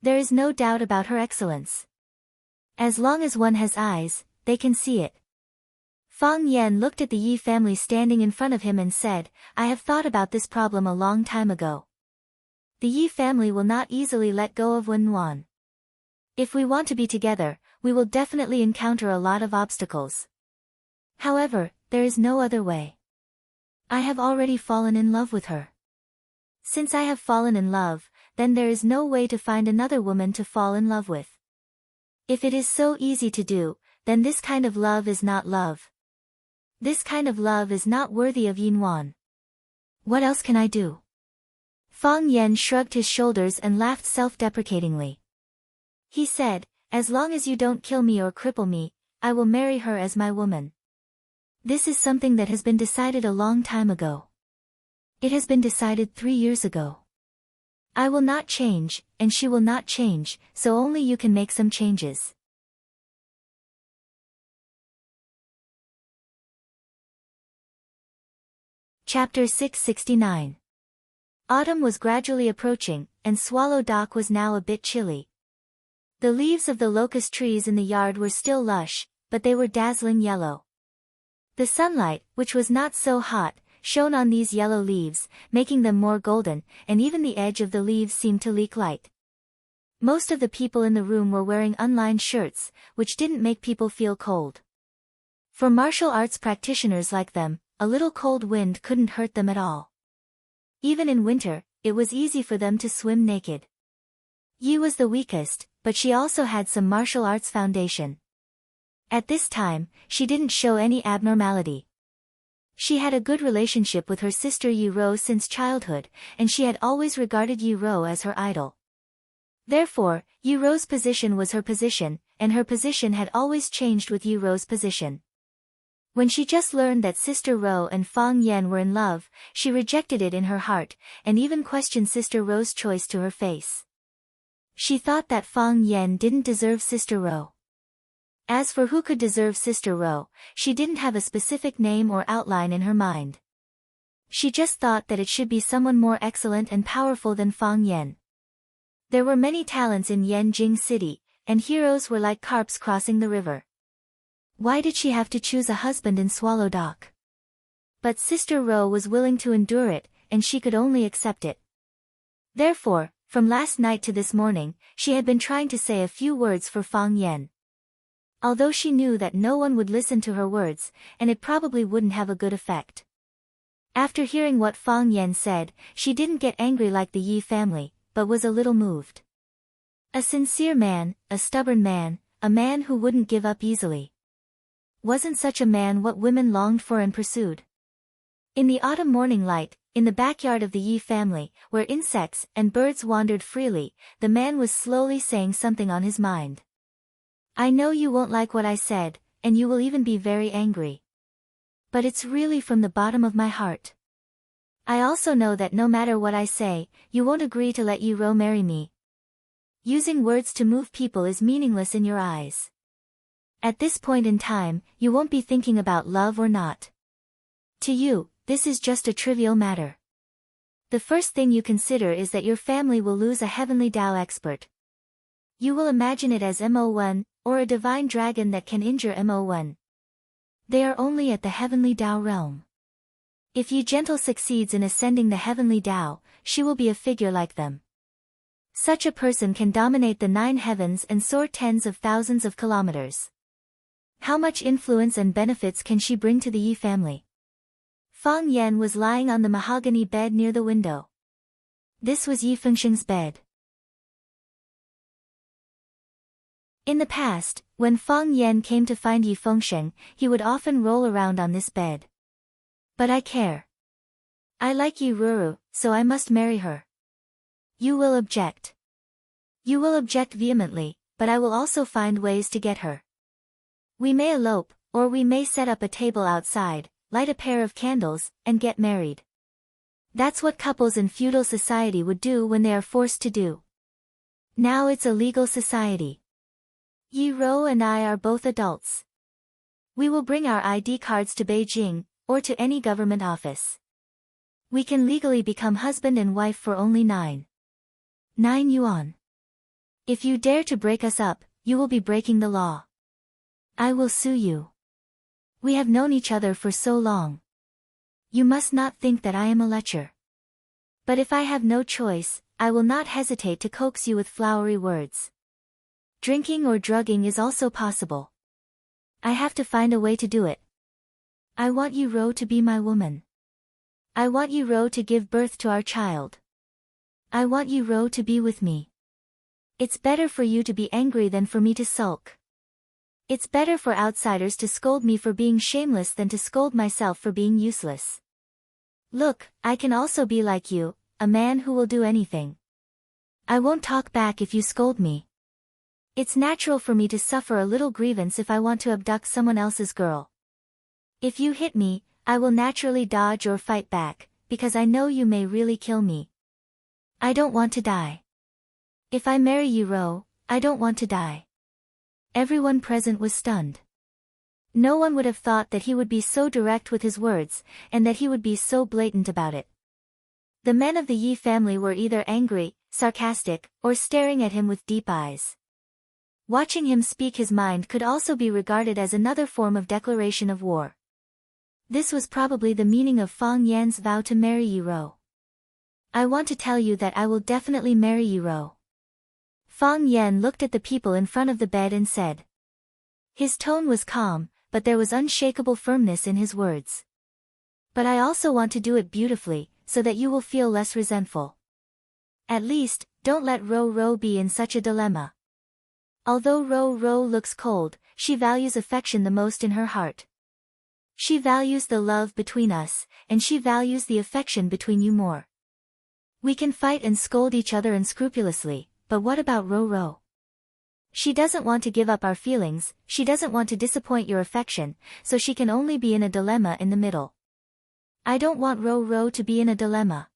There is no doubt about her excellence. As long as one has eyes, they can see it. Fang Yan looked at the Yi family standing in front of him and said, I have thought about this problem a long time ago. The Yi family will not easily let go of Wen Wan. If we want to be together, we will definitely encounter a lot of obstacles. However, there is no other way. I have already fallen in love with her. Since I have fallen in love, then there is no way to find another woman to fall in love with. If it is so easy to do, then this kind of love is not love. This kind of love is not worthy of Yin Wan. What else can I do? Fang Yan shrugged his shoulders and laughed self-deprecatingly. He said, as long as you don't kill me or cripple me, I will marry her as my woman. This is something that has been decided a long time ago. It has been decided 3 years ago. I will not change, and she will not change, so only you can make some changes. Chapter 669. Autumn was gradually approaching, and Swallow Dock was now a bit chilly. The leaves of the locust trees in the yard were still lush, but they were dazzling yellow. The sunlight, which was not so hot, shone on these yellow leaves, making them more golden, and even the edge of the leaves seemed to leak light. Most of the people in the room were wearing unlined shirts, which didn't make people feel cold. For martial arts practitioners like them, a little cold wind couldn't hurt them at all. Even in winter, it was easy for them to swim naked. Yi was the weakest, but she also had some martial arts foundation. At this time, she didn't show any abnormality. She had a good relationship with her sister Yi Ro since childhood, and she had always regarded Yi Ro as her idol. Therefore, Yi Ro's position was her position, and her position had always changed with Yi Ro's position. When she just learned that Sister Ro and Fang Yan were in love, she rejected it in her heart, and even questioned Sister Ro's choice to her face. She thought that Fang Yan didn't deserve Sister Ro. As for who could deserve Sister Ro, she didn't have a specific name or outline in her mind. She just thought that it should be someone more excellent and powerful than Fang Yan. There were many talents in Yanjing City, and heroes were like carps crossing the river. Why did she have to choose a husband in Swallow Dock? But Sister Ro was willing to endure it, and she could only accept it. Therefore, from last night to this morning, she had been trying to say a few words for Fang Yan. Although she knew that no one would listen to her words, and it probably wouldn't have a good effect. After hearing what Fang Yan said, she didn't get angry like the Yi family, but was a little moved. A sincere man, a stubborn man, a man who wouldn't give up easily. Wasn't such a man what women longed for and pursued? In the autumn morning light, in the backyard of the Yi family, where insects and birds wandered freely, the man was slowly saying something on his mind. I know you won't like what I said, and you will even be very angry. But it's really from the bottom of my heart. I also know that no matter what I say, you won't agree to let Yi Ro marry me. Using words to move people is meaningless in your eyes. At this point in time, you won't be thinking about love or not. To you, this is just a trivial matter. The first thing you consider is that your family will lose a heavenly Tao expert. You will imagine it as Mo1, or a divine dragon that can injure Mo1. They are only at the heavenly Tao realm. If Yi Gentle succeeds in ascending the heavenly Tao, she will be a figure like them. Such a person can dominate the 9 heavens and soar tens of thousands of kilometers. How much influence and benefits can she bring to the Yi family? Fang Yan was lying on the mahogany bed near the window. This was Yi Fengsheng's bed. In the past, when Fang Yan came to find Yi Fengsheng, he would often roll around on this bed. But I care. I like Yi Ruru, so I must marry her. You will object. You will object vehemently, but I will also find ways to get her. We may elope, or we may set up a table outside, light a pair of candles, and get married. That's what couples in feudal society would do when they are forced to do. Now it's a legal society. Yi Ro and I are both adults. We will bring our ID cards to Beijing, or to any government office. We can legally become husband and wife for only 9 yuan. If you dare to break us up, you will be breaking the law. I will sue you. We have known each other for so long. You must not think that I am a lecher. But if I have no choice, I will not hesitate to coax you with flowery words. Drinking or drugging is also possible. I have to find a way to do it. I want you, Ro, to be my woman. I want you, Ro, to give birth to our child. I want you, Ro, to be with me. It's better for you to be angry than for me to sulk. It's better for outsiders to scold me for being shameless than to scold myself for being useless. Look, I can also be like you, a man who will do anything. I won't talk back if you scold me. It's natural for me to suffer a little grievance if I want to abduct someone else's girl. If you hit me, I will naturally dodge or fight back, because I know you may really kill me. I don't want to die. If I marry you, Ro, I don't want to die. Everyone present was stunned. No one would have thought that he would be so direct with his words, and that he would be so blatant about it. The men of the Yi family were either angry, sarcastic, or staring at him with deep eyes. Watching him speak his mind could also be regarded as another form of declaration of war. This was probably the meaning of Fang Yan's vow to marry Yi Ro. I want to tell you that I will definitely marry Yi Ro. Fang Yan looked at the people in front of the bed and said. His tone was calm, but there was unshakable firmness in his words. But I also want to do it beautifully, so that you will feel less resentful. At least, don't let Ro be in such a dilemma. Although Ro looks cold, she values affection the most in her heart. She values the love between us, and she values the affection between you more. We can fight and scold each other unscrupulously, but what about Ro? She doesn't want to give up our feelings, she doesn't want to disappoint your affection, so she can only be in a dilemma in the middle. I don't want Ro to be in a dilemma.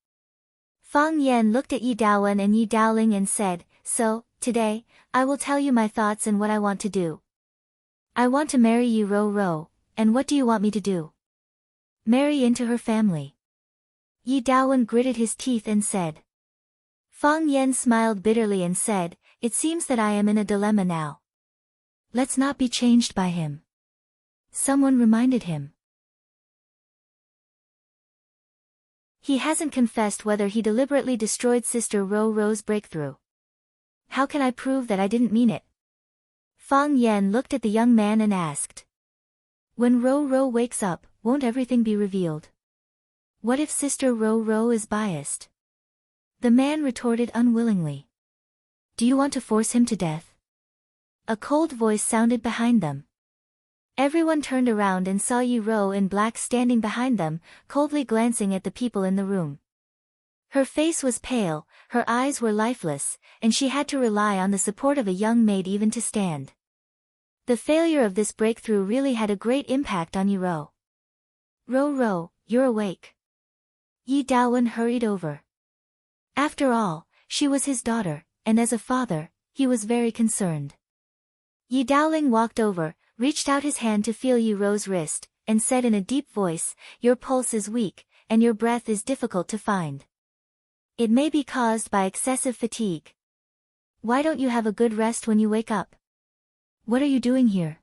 Fang Yan looked at Yi Daowen and Yi Daoling and said, so, today, I will tell you my thoughts and what I want to do. I want to marry you, Ro, and what do you want me to do? Marry into her family. Yi Daowen gritted his teeth and said. Fang Yan smiled bitterly and said, it seems that I am in a dilemma now. Let's not be changed by him. Someone reminded him. He hasn't confessed whether he deliberately destroyed Sister Ro's breakthrough. How can I prove that I didn't mean it? Fang Yan looked at the young man and asked. When Ro wakes up, won't everything be revealed? What if Sister Ro is biased? The man retorted unwillingly. Do you want to force him to death? A cold voice sounded behind them. Everyone turned around and saw Yi Ro in black standing behind them, coldly glancing at the people in the room. Her face was pale, her eyes were lifeless, and she had to rely on the support of a young maid even to stand. The failure of this breakthrough really had a great impact on Yi Ro. Ro, you're awake. Yi Daowen hurried over. After all, she was his daughter, and as a father, he was very concerned. Yi Daoling walked over, reached out his hand to feel Yi Ro's wrist, and said in a deep voice, your pulse is weak, and your breath is difficult to find. It may be caused by excessive fatigue. Why don't you have a good rest when you wake up? What are you doing here?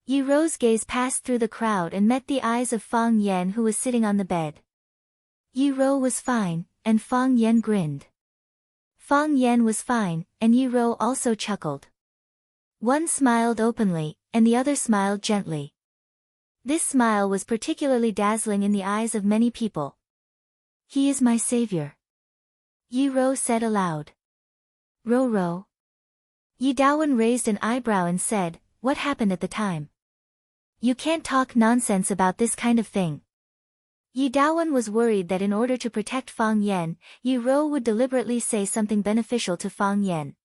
Yi Ro's gaze passed through the crowd and met the eyes of Fang Yan who was sitting on the bed. Yi Ro was fine, and Fang Yan grinned. Fang Yan was fine, and Yi Ro also chuckled. One smiled openly, and the other smiled gently. This smile was particularly dazzling in the eyes of many people. He is my savior. Yi Ro said aloud. Ro. Yi Daowen raised an eyebrow and said, what happened at the time? You can't talk nonsense about this kind of thing. Yi Daowen was worried that in order to protect Fang Yan, Yi Ro would deliberately say something beneficial to Fang Yan.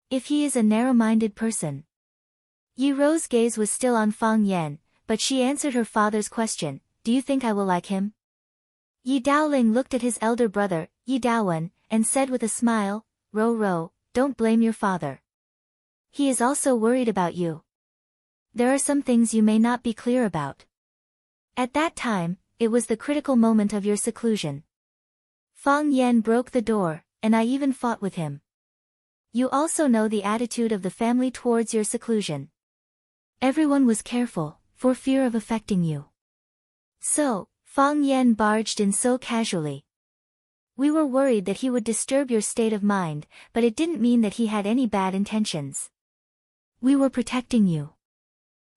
If he is a narrow-minded person. Yi Ro's gaze was still on Fang Yan, but she answered her father's question, do you think I will like him? Yi Daoling looked at his elder brother, Yi Daowen, and said with a smile, Ro, don't blame your father. He is also worried about you. There are some things you may not be clear about. At that time, it was the critical moment of your seclusion. Fang Yan broke the door, and I even fought with him. You also know the attitude of the family towards your seclusion. Everyone was careful, for fear of affecting you. So, Fang Yan barged in so casually. We were worried that he would disturb your state of mind, but it didn't mean that he had any bad intentions. We were protecting you.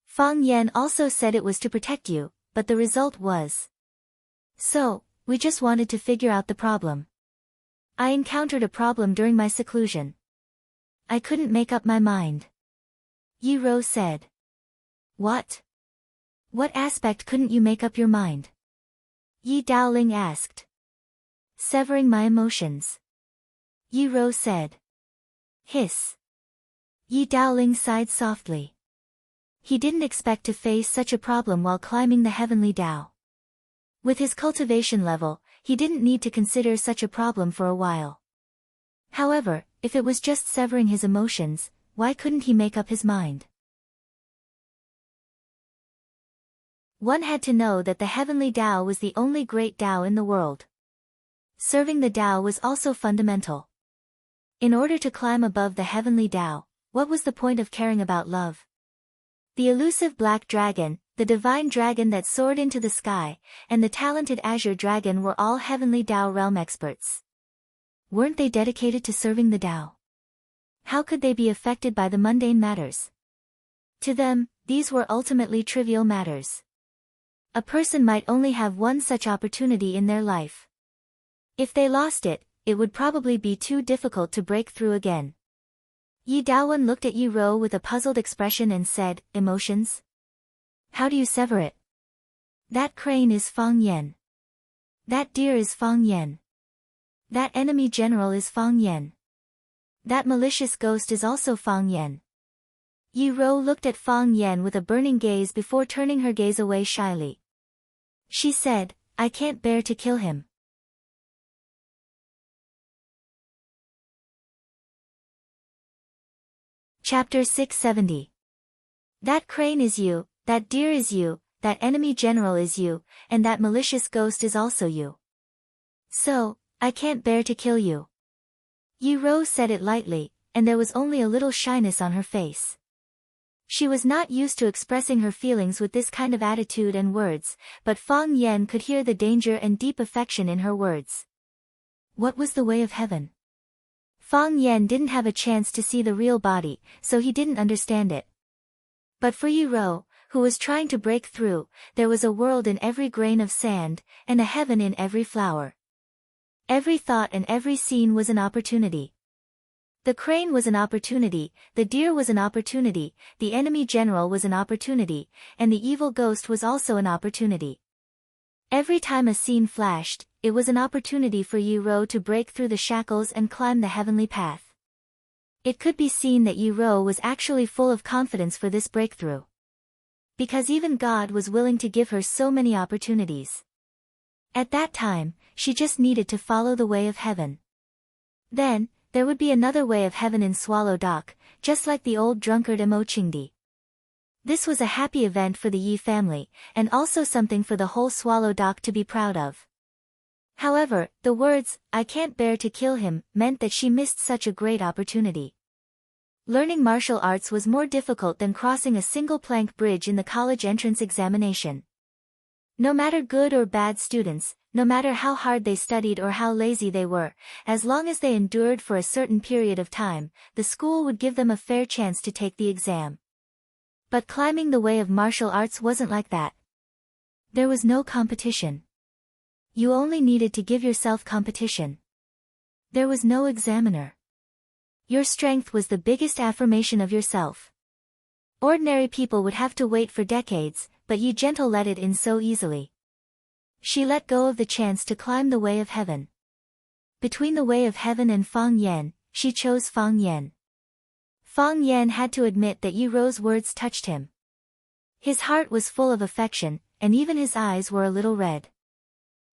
Fang Yan also said it was to protect you, but the result was. So, we just wanted to figure out the problem. I encountered a problem during my seclusion. I couldn't make up my mind. Yi Rou said. What? What aspect couldn't you make up your mind? Yi Daoling asked. Severing my emotions. Yi Rou said. Hiss. Yi Daoling sighed softly. He didn't expect to face such a problem while climbing the heavenly Tao. With his cultivation level, he didn't need to consider such a problem for a while. However, if it was just severing his emotions, why couldn't he make up his mind? One had to know that the heavenly Tao was the only great Tao in the world. Serving the Tao was also fundamental. In order to climb above the heavenly Tao, what was the point of caring about love? The elusive black dragon, the divine dragon that soared into the sky, and the talented azure dragon were all heavenly Tao realm experts. Weren't they dedicated to serving the Tao? How could they be affected by the mundane matters? To them, these were ultimately trivial matters. A person might only have one such opportunity in their life. If they lost it, it would probably be too difficult to break through again. Yi Daowen looked at Yi Rou with a puzzled expression and said, Emotions? How do you sever it? That crane is Fang Yan. That deer is Fang Yan. That enemy general is Fang Yan. That malicious ghost is also Fang Yan. Yi Rou looked at Fang Yan with a burning gaze before turning her gaze away shyly. She said, I can't bear to kill him. Chapter 670. That crane is you, that deer is you, that enemy general is you, and that malicious ghost is also you. So, I can't bear to kill you. Yi Rou said it lightly, and there was only a little shyness on her face. She was not used to expressing her feelings with this kind of attitude and words, but Fang Yan could hear the danger and deep affection in her words. What was the way of heaven? Fang Yan didn't have a chance to see the real body, so he didn't understand it. But for Yi Rou, who was trying to break through, there was a world in every grain of sand, and a heaven in every flower. Every thought and every scene was an opportunity. The crane was an opportunity, the deer was an opportunity, the enemy general was an opportunity, and the evil ghost was also an opportunity. Every time a scene flashed, it was an opportunity for Yi Rou to break through the shackles and climb the heavenly path. It could be seen that Yi Rou was actually full of confidence for this breakthrough. Because even God was willing to give her so many opportunities. At that time, she just needed to follow the way of heaven. Then, there would be another way of heaven in Swallow Dock, just like the old drunkard Mo Qingdi. This was a happy event for the Yi family, and also something for the whole Swallow Dock to be proud of. However, the words, I can't bear to kill him, meant that she missed such a great opportunity. Learning martial arts was more difficult than crossing a single plank bridge in the college entrance examination. No matter good or bad students, no matter how hard they studied or how lazy they were, as long as they endured for a certain period of time, the school would give them a fair chance to take the exam. But climbing the way of martial arts wasn't like that. There was no competition. You only needed to give yourself competition. There was no examiner. Your strength was the biggest affirmation of yourself. Ordinary people would have to wait for decades, but Yi Gentle let it in so easily. She let go of the chance to climb the way of heaven. Between the way of heaven and Fang Yan, she chose Fang Yan. Fang Yan had to admit that Yi Rou's words touched him. His heart was full of affection, and even his eyes were a little red.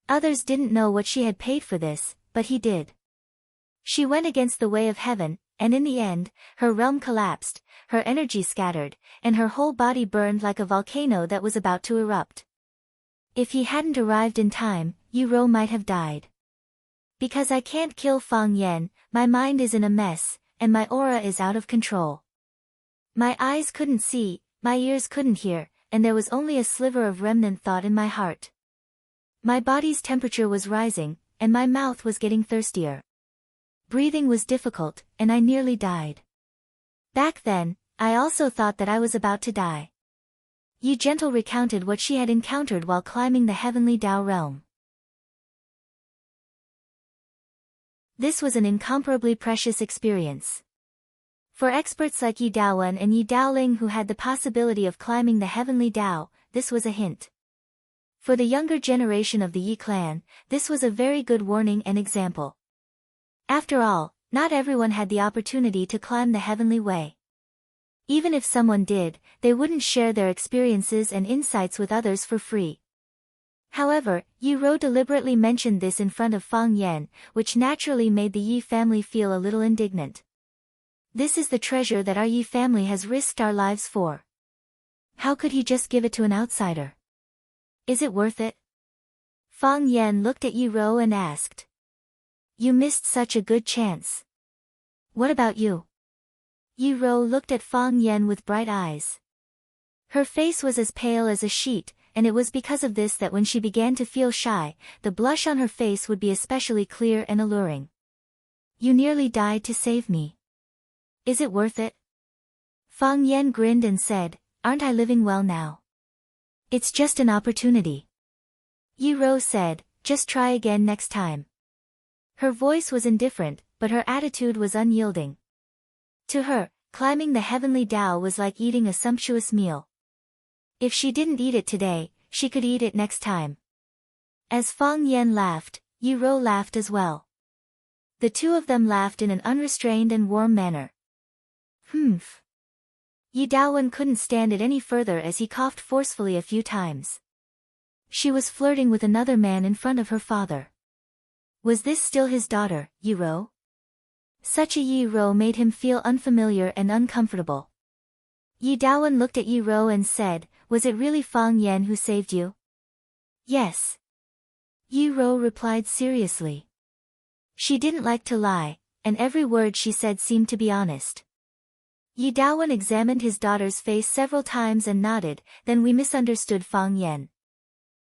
Others didn't know what she had paid for this, but he did. She went against the way of heaven, and in the end, her realm collapsed, her energy scattered, and her whole body burned like a volcano that was about to erupt. If he hadn't arrived in time, Yi Rou might have died. Because I can't kill Fang Yan, my mind is in a mess, and my aura is out of control. My eyes couldn't see, my ears couldn't hear, and there was only a sliver of remnant thought in my heart. My body's temperature was rising, and my mouth was getting thirstier. Breathing was difficult, and I nearly died. Back then, I also thought that I was about to die. Yi Gentle recounted what she had encountered while climbing the heavenly Tao realm. This was an incomparably precious experience. For experts like Yi Daowen and Yi Daoling who had the possibility of climbing the heavenly Tao, this was a hint. For the younger generation of the Yi clan, this was a very good warning and example. After all, not everyone had the opportunity to climb the heavenly way. Even if someone did, they wouldn't share their experiences and insights with others for free. However, Yi Rou deliberately mentioned this in front of Fang Yan, which naturally made the Yi family feel a little indignant. This is the treasure that our Yi family has risked our lives for. How could he just give it to an outsider? Is it worth it? Fang Yan looked at Yi Rou and asked. You missed such a good chance. What about you? Yi Rou looked at Fang Yan with bright eyes. Her face was as pale as a sheet, and it was because of this that when she began to feel shy, the blush on her face would be especially clear and alluring. You nearly died to save me. Is it worth it? Fang Yan grinned and said, aren't I living well now? It's just an opportunity. Yi Rou said, just try again next time. Her voice was indifferent, but her attitude was unyielding. To her, climbing the heavenly Tao was like eating a sumptuous meal. If she didn't eat it today, she could eat it next time. As Fang Yan laughed, Yi Rou laughed as well. The two of them laughed in an unrestrained and warm manner. Humph. Yi Daowen couldn't stand it any further as he coughed forcefully a few times. She was flirting with another man in front of her father. Was this still his daughter, Yi Rou? Such a Yi Rou made him feel unfamiliar and uncomfortable. Yi Daowen looked at Yi Rou and said, was it really Fang Yan who saved you? Yes. Yi Rou replied seriously. She didn't like to lie, and every word she said seemed to be honest. Yi Daowen examined his daughter's face several times and nodded, then we misunderstood Fang Yan.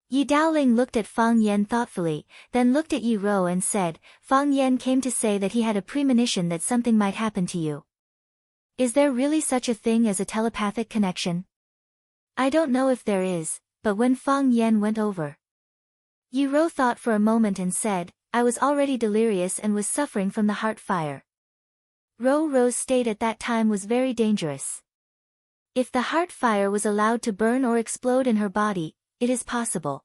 Yi Daoling looked at Fang Yan thoughtfully, then looked at Yi Rou and said, Fang Yan came to say that he had a premonition that something might happen to you. Is there really such a thing as a telepathic connection? I don't know if there is, but when Fang Yan went over. Yi Rou thought for a moment and said, I was already delirious and was suffering from the heart fire. Rou's state at that time was very dangerous. If the heart fire was allowed to burn or explode in her body, it is possible.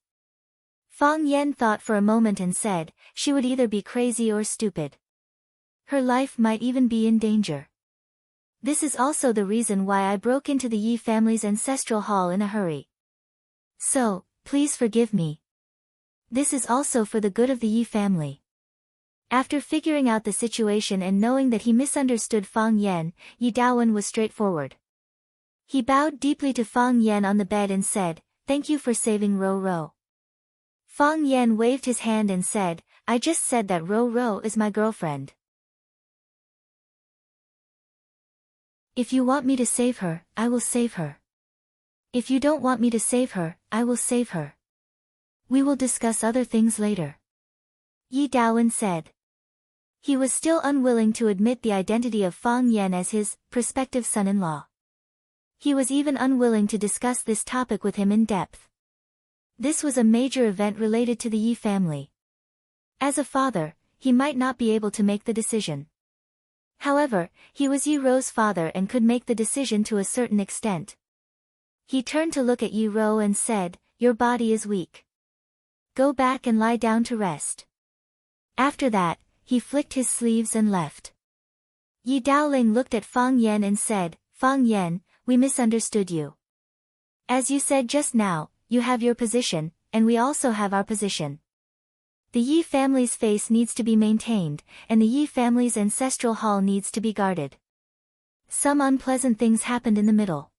Fang Yan thought for a moment and said, she would either be crazy or stupid. Her life might even be in danger. This is also the reason why I broke into the Yi family's ancestral hall in a hurry. So, please forgive me. This is also for the good of the Yi family. After figuring out the situation and knowing that he misunderstood Fang Yan, Yi Daowen was straightforward. He bowed deeply to Fang Yan on the bed and said, thank you for saving Rou. Fang Yan waved his hand and said, I just said that Rou is my girlfriend. If you want me to save her, I will save her. If you don't want me to save her, I will save her. We will discuss other things later. Yi Daowen said. He was still unwilling to admit the identity of Fang Yan as his prospective son-in-law. He was even unwilling to discuss this topic with him in depth. This was a major event related to the Yi family. As a father, he might not be able to make the decision. However, he was Yi Rou's father and could make the decision to a certain extent. He turned to look at Yi Rou and said, your body is weak. Go back and lie down to rest. After that, he flicked his sleeves and left. Yi Daoling looked at Fang Yan and said, Fang Yan, we misunderstood you. As you said just now, you have your position, and we also have our position. The Yi family's face needs to be maintained, and the Yi family's ancestral hall needs to be guarded. Some unpleasant things happened in the middle.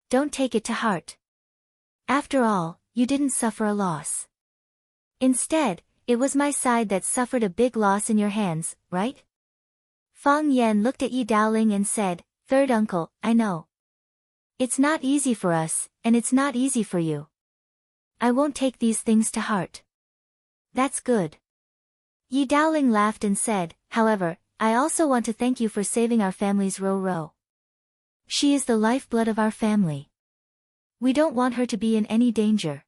Don't take it to heart. After all, you didn't suffer a loss. Instead, it was my side that suffered a big loss in your hands, right? Fang Yan looked at Yi Daoling and said, third uncle, I know. It's not easy for us, and it's not easy for you. I won't take these things to heart. That's good. Yi Dowling laughed and said, however, I also want to thank you for saving our family's Ro. She is the lifeblood of our family. We don't want her to be in any danger.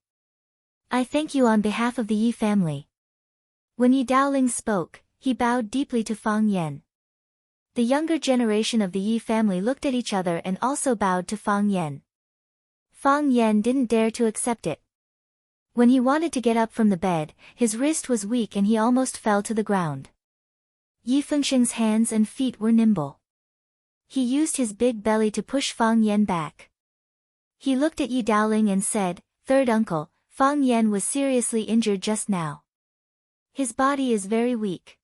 I thank you on behalf of the Yi family. When Yi Dowling spoke, he bowed deeply to Fang Yan. The younger generation of the Yi family looked at each other and also bowed to Fang Yan. Fang Yan didn't dare to accept it. When he wanted to get up from the bed, his wrist was weak and he almost fell to the ground. Yi Fengsheng's hands and feet were nimble. He used his big belly to push Fang Yan back. He looked at Yi Dowling and said, "Third uncle, Fang Yan was seriously injured just now. His body is very weak.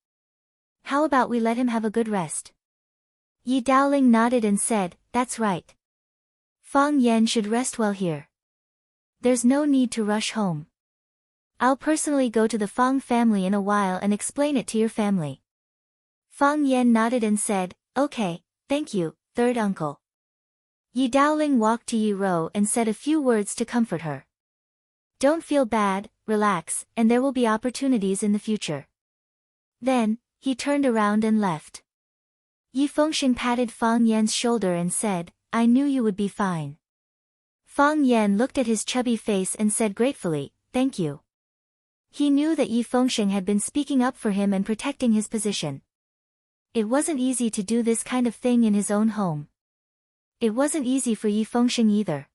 How about we let him have a good rest?" Yi Dowling nodded and said, "That's right. Fang Yan should rest well here. There's no need to rush home. I'll personally go to the Fang family in a while and explain it to your family." Fang Yan nodded and said, "Okay, thank you, third uncle." Yi Dowling walked to Yi Ro and said a few words to comfort her. "Don't feel bad, relax, and there will be opportunities in the future." Then, he turned around and left. Yi Fengsheng patted Fang Yan's shoulder and said, "I knew you would be fine." Fang Yan looked at his chubby face and said gratefully, "Thank you." He knew that Yi Fengsheng had been speaking up for him and protecting his position. It wasn't easy to do this kind of thing in his own home. It wasn't easy for Yi Fengsheng either.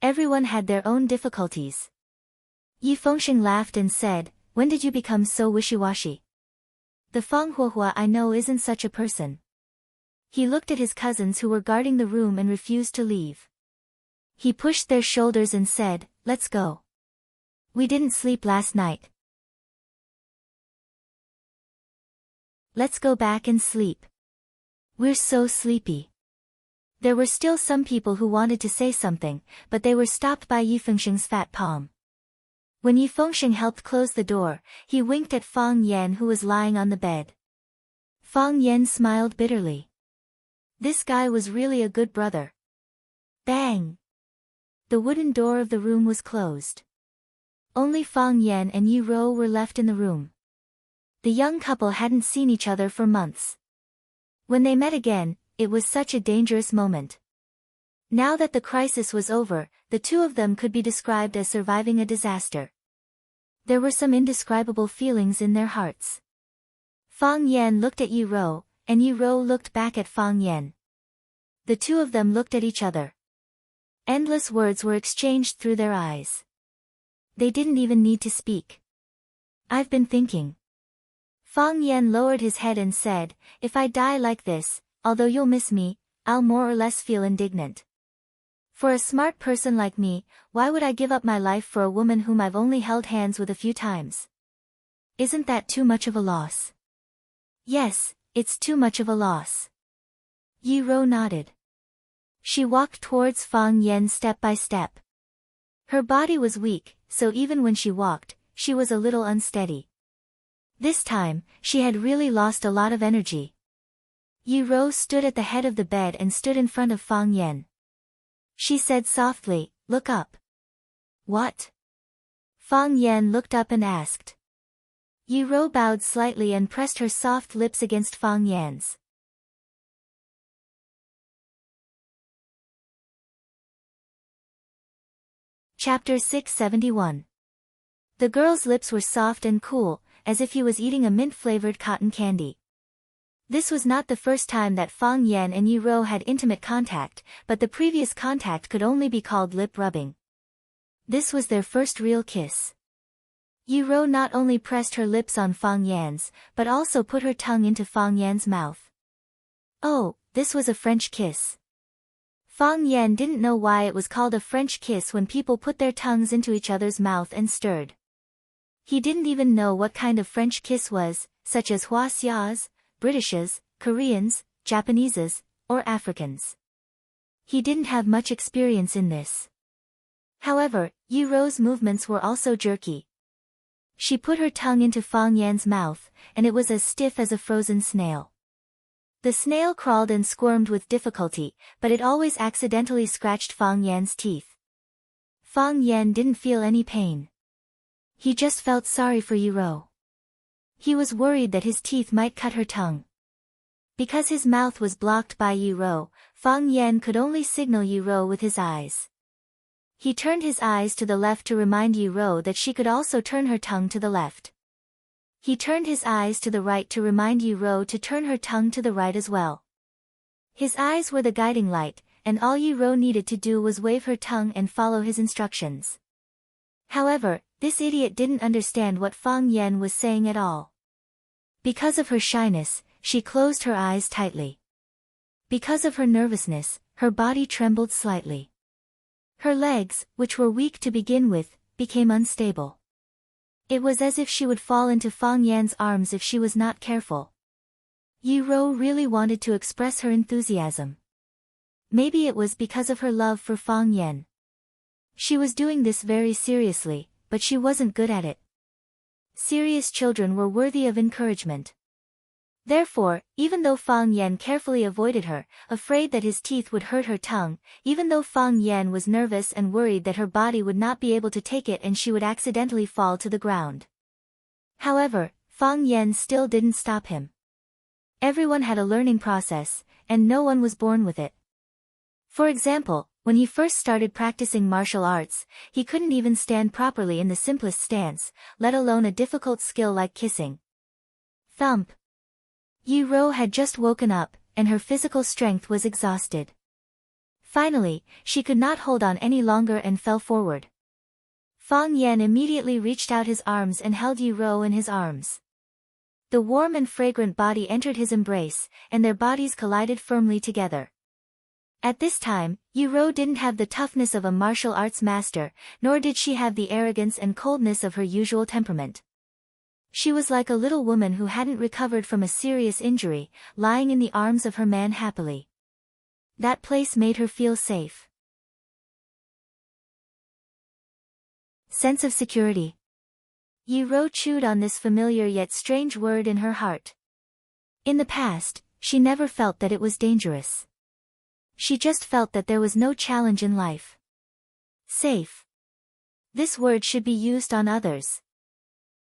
Everyone had their own difficulties. Yi Fengsheng laughed and said, "When did you become so wishy-washy? The Fang Huohua I know isn't such a person." He looked at his cousins who were guarding the room and refused to leave. He pushed their shoulders and said, "Let's go. We didn't sleep last night. Let's go back and sleep. We're so sleepy." There were still some people who wanted to say something, but they were stopped by Yi Fengsheng's fat palm. When Yi Fengsheng helped close the door, he winked at Fang Yan who was lying on the bed. Fang Yan smiled bitterly. This guy was really a good brother. Bang! The wooden door of the room was closed. Only Fang Yan and Yi Ro were left in the room. The young couple hadn't seen each other for months. When they met again, it was such a dangerous moment. Now that the crisis was over, the two of them could be described as surviving a disaster. There were some indescribable feelings in their hearts. Fang Yan looked at Yi Ro, and Yi Ro looked back at Fang Yan. The two of them looked at each other. Endless words were exchanged through their eyes. They didn't even need to speak. "I've been thinking." Fang Yan lowered his head and said, "If I die like this, although you'll miss me, I'll more or less feel indignant. For a smart person like me, why would I give up my life for a woman whom I've only held hands with a few times? Isn't that too much of a loss?" "Yes, it's too much of a loss." Yi Ro nodded. She walked towards Fang Yan step by step. Her body was weak, so even when she walked, she was a little unsteady. This time, she had really lost a lot of energy. Yi Ro stood at the head of the bed and stood in front of Fang Yan. She said softly, "Look up." "What?" Fang Yan looked up and asked. Yi Ro bowed slightly and pressed her soft lips against Fang Yan's. Chapter 671. The girl's lips were soft and cool, as if he was eating a mint-flavored cotton candy. This was not the first time that Fang Yan and Yi Ro had intimate contact, but the previous contact could only be called lip rubbing. This was their first real kiss. Yi Ro not only pressed her lips on Fang Yan's, but also put her tongue into Fang Yan's mouth. Oh, this was a French kiss. Fang Yan didn't know why it was called a French kiss when people put their tongues into each other's mouth and stirred. He didn't even know what kind of French kiss was, such as Huasia's, British's, Koreans, Japanese's, or Africans. He didn't have much experience in this. However, Yi Ro's movements were also jerky. She put her tongue into Fang Yan's mouth, and it was as stiff as a frozen snail. The snail crawled and squirmed with difficulty, but it always accidentally scratched Fang Yan's teeth. Fang Yan didn't feel any pain. He just felt sorry for Yiro. He was worried that his teeth might cut her tongue. Because his mouth was blocked by Yiro, Fang Yan could only signal Yiro with his eyes. He turned his eyes to the left to remind Yiro that she could also turn her tongue to the left. He turned his eyes to the right to remind Yiro to turn her tongue to the right as well. His eyes were the guiding light, and all Yiro needed to do was wave her tongue and follow his instructions. However, this idiot didn't understand what Fang Yan was saying at all. Because of her shyness, she closed her eyes tightly. Because of her nervousness, her body trembled slightly. Her legs, which were weak to begin with, became unstable. It was as if she would fall into Fang Yan's arms if she was not careful. Yiro really wanted to express her enthusiasm. Maybe it was because of her love for Fang Yan. She was doing this very seriously, but she wasn't good at it. Serious children were worthy of encouragement. Therefore, even though Fang Yan carefully avoided her, afraid that his teeth would hurt her tongue, even though Fang Yan was nervous and worried that her body would not be able to take it and she would accidentally fall to the ground. However, Fang Yan still didn't stop him. Everyone had a learning process, and no one was born with it. For example, when he first started practicing martial arts, he couldn't even stand properly in the simplest stance, let alone a difficult skill like kissing. Thump. Yiro had just woken up, and her physical strength was exhausted. Finally, she could not hold on any longer and fell forward. Fang Yan immediately reached out his arms and held Yiro in his arms. The warm and fragrant body entered his embrace, and their bodies collided firmly together. At this time, Yiro didn't have the toughness of a martial arts master, nor did she have the arrogance and coldness of her usual temperament. She was like a little woman who hadn't recovered from a serious injury, lying in the arms of her man happily. That place made her feel safe. Sense of security. Yiro chewed on this familiar yet strange word in her heart. In the past, she never felt that it was dangerous. She just felt that there was no challenge in life. Safe. This word should be used on others.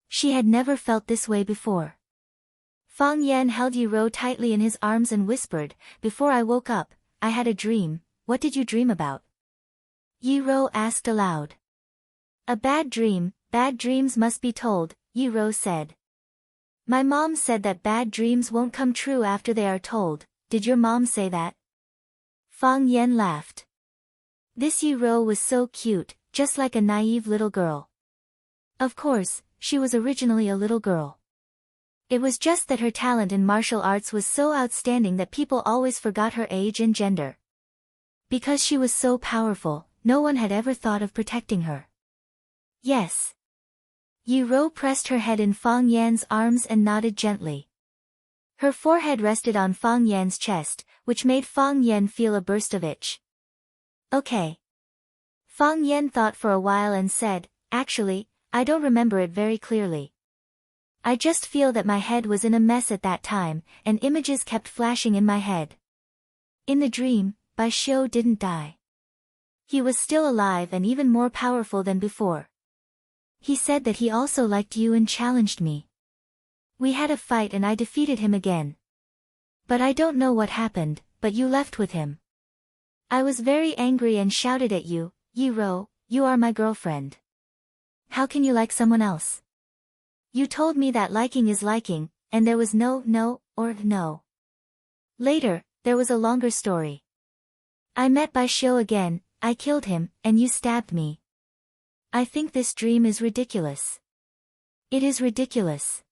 She had never felt this way before. Fang Yan held Yiro tightly in his arms and whispered, "Before I woke up, I had a dream. What did you dream about?" Yiro asked aloud. "A bad dream. Bad dreams must be told," Yiro said. "My mom said that bad dreams won't come true after they are told. Did your mom say that?" Fang Yan laughed. This Yiro was so cute, just like a naive little girl. Of course, she was originally a little girl. It was just that her talent in martial arts was so outstanding that people always forgot her age and gender. Because she was so powerful, no one had ever thought of protecting her. Yes. Yiro pressed her head in Fang Yan's arms and nodded gently. Her forehead rested on Fang Yan's chest, which made Fang Yan feel a burst of itch. "Okay." Fang Yan thought for a while and said, "Actually, I don't remember it very clearly. I just feel that my head was in a mess at that time, and images kept flashing in my head. In the dream, Bai Xiu didn't die. He was still alive and even more powerful than before. He said that he also liked you and challenged me. We had a fight and I defeated him again. But I don't know what happened, but you left with him. I was very angry and shouted at you, 'Yiro, you are my girlfriend. How can you like someone else?' You told me that liking is liking, and there was no or no. Later, there was a longer story. I met Bai Xiu again, I killed him, and you stabbed me. I think this dream is ridiculous." "It is ridiculous."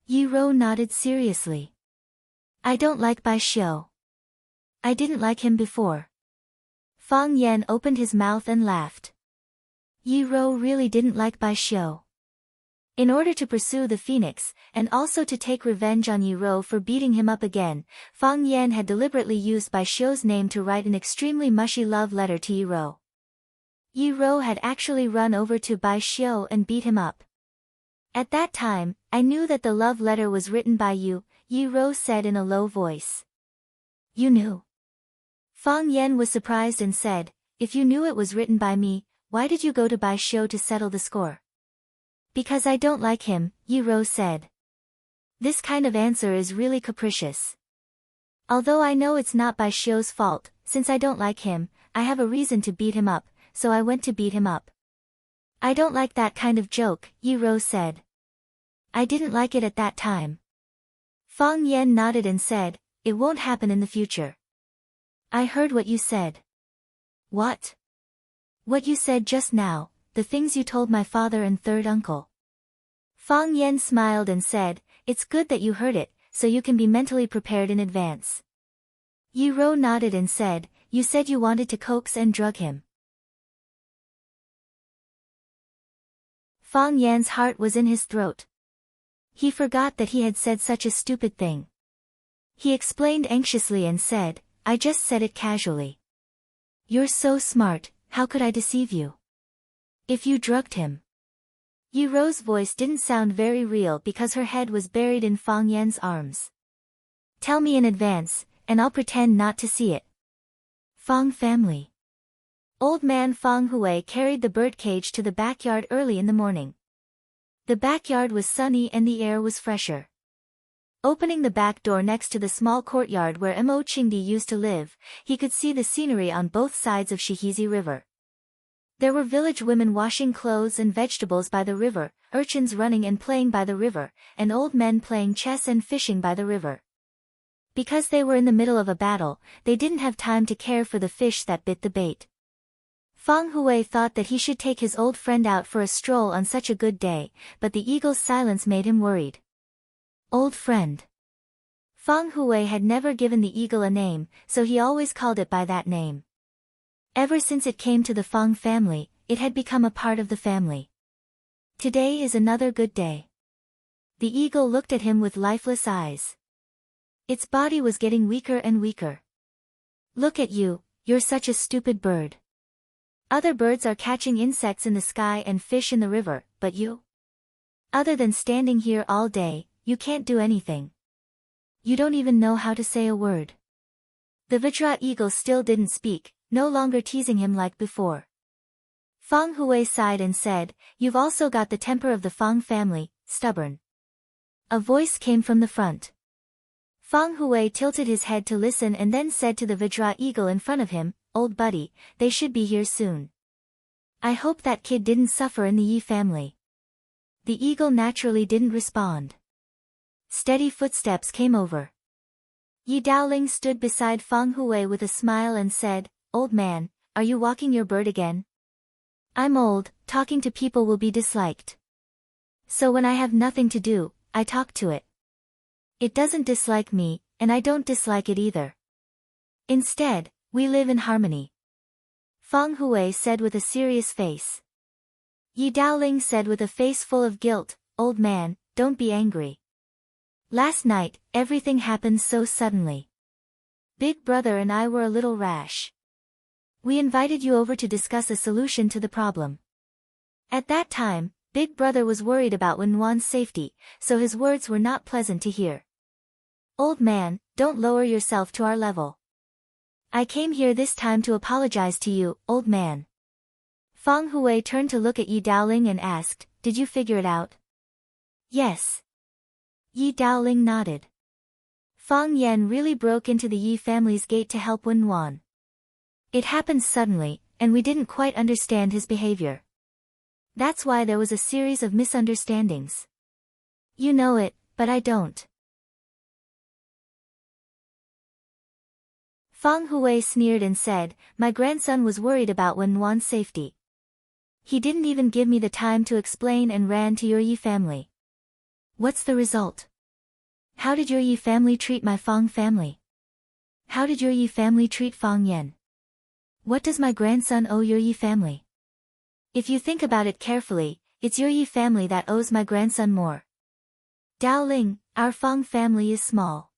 Yiro nodded seriously. "I don't like Bai Xiu. I didn't like him before." Fang Yan opened his mouth and laughed. Yiro really didn't like Bai Xiu. In order to pursue the phoenix, and also to take revenge on Yiro for beating him up again, Fang Yan had deliberately used Bai Xiu's name to write an extremely mushy love letter to Yiro. Yiro had actually run over to Bai Xiu and beat him up. At that time, I knew that the love letter was written by you, Yi Rou said in a low voice. You knew? Fang Yan was surprised and said, if you knew it was written by me, why did you go to Bai Xiu to settle the score? Because I don't like him, Yi Rou said. This kind of answer is really capricious. Although I know it's not Bai Xiu's fault, since I don't like him, I have a reason to beat him up, so I went to beat him up. I don't like that kind of joke, Yi Rou said. I didn't like it at that time. Fang Yan nodded and said, it won't happen in the future. I heard what you said. What? What you said just now, the things you told my father and third uncle. Fang Yan smiled and said, it's good that you heard it, so you can be mentally prepared in advance. Yi Rou nodded and said, you said you wanted to coax and drug him. Fang Yan's heart was in his throat. He forgot that he had said such a stupid thing. He explained anxiously and said, I just said it casually. You're so smart, how could I deceive you? If you drugged him. Yi Rou's voice didn't sound very real because her head was buried in Fang Yan's arms. Tell me in advance, and I'll pretend not to see it. Fang family. Old man Fang Hui carried the birdcage to the backyard early in the morning. The backyard was sunny and the air was fresher. Opening the back door next to the small courtyard where Mo Qingdi used to live, he could see the scenery on both sides of Shihizi River. There were village women washing clothes and vegetables by the river, urchins running and playing by the river, and old men playing chess and fishing by the river. Because they were in the middle of a battle, they didn't have time to care for the fish that bit the bait. Fang Hui thought that he should take his old friend out for a stroll on such a good day, but the eagle's silence made him worried. Old friend. Fang Hui had never given the eagle a name, so he always called it by that name. Ever since it came to the Fang family, it had become a part of the family. Today is another good day. The eagle looked at him with lifeless eyes. Its body was getting weaker and weaker. Look at you, you're such a stupid bird. Other birds are catching insects in the sky and fish in the river, but you? Other than standing here all day, you can't do anything. You don't even know how to say a word. The Vajra eagle still didn't speak, no longer teasing him like before. Fang Hui sighed and said, you've also got the temper of the Fang family, stubborn. A voice came from the front. Fang Hui tilted his head to listen and then said to the Vajra eagle in front of him, old buddy, they should be here soon. I hope that kid didn't suffer in the Yi family. The eagle naturally didn't respond. Steady footsteps came over. Yi Daoling stood beside Fang Hui with a smile and said, old man, are you walking your bird again? I'm old, talking to people will be disliked. So when I have nothing to do, I talk to it. It doesn't dislike me, and I don't dislike it either. Instead, we live in harmony. Fang Hui said with a serious face. Yi Daoling said with a face full of guilt, old man, don't be angry. Last night, everything happened so suddenly. Big brother and I were a little rash. We invited you over to discuss a solution to the problem. At that time, Big brother was worried about Wenwan's safety, so his words were not pleasant to hear. Old man, don't lower yourself to our level. I came here this time to apologize to you, old man. Fang Hui turned to look at Yi Daoling and asked, did you figure it out? Yes. Yi Daoling nodded. Fang Yan really broke into the Yi family's gate to help Wenwan. It happened suddenly, and we didn't quite understand his behavior. That's why there was a series of misunderstandings. You know it, but I don't. Fang Hui sneered and said, my grandson was worried about Wenwan's safety. He didn't even give me the time to explain and ran to your Yi family. What's the result? How did your Yi family treat my Fang family? How did your Yi family treat Fang Yan? What does my grandson owe your Yi family? If you think about it carefully, it's your Yi family that owes my grandson more. Daoling, our Fang family is small.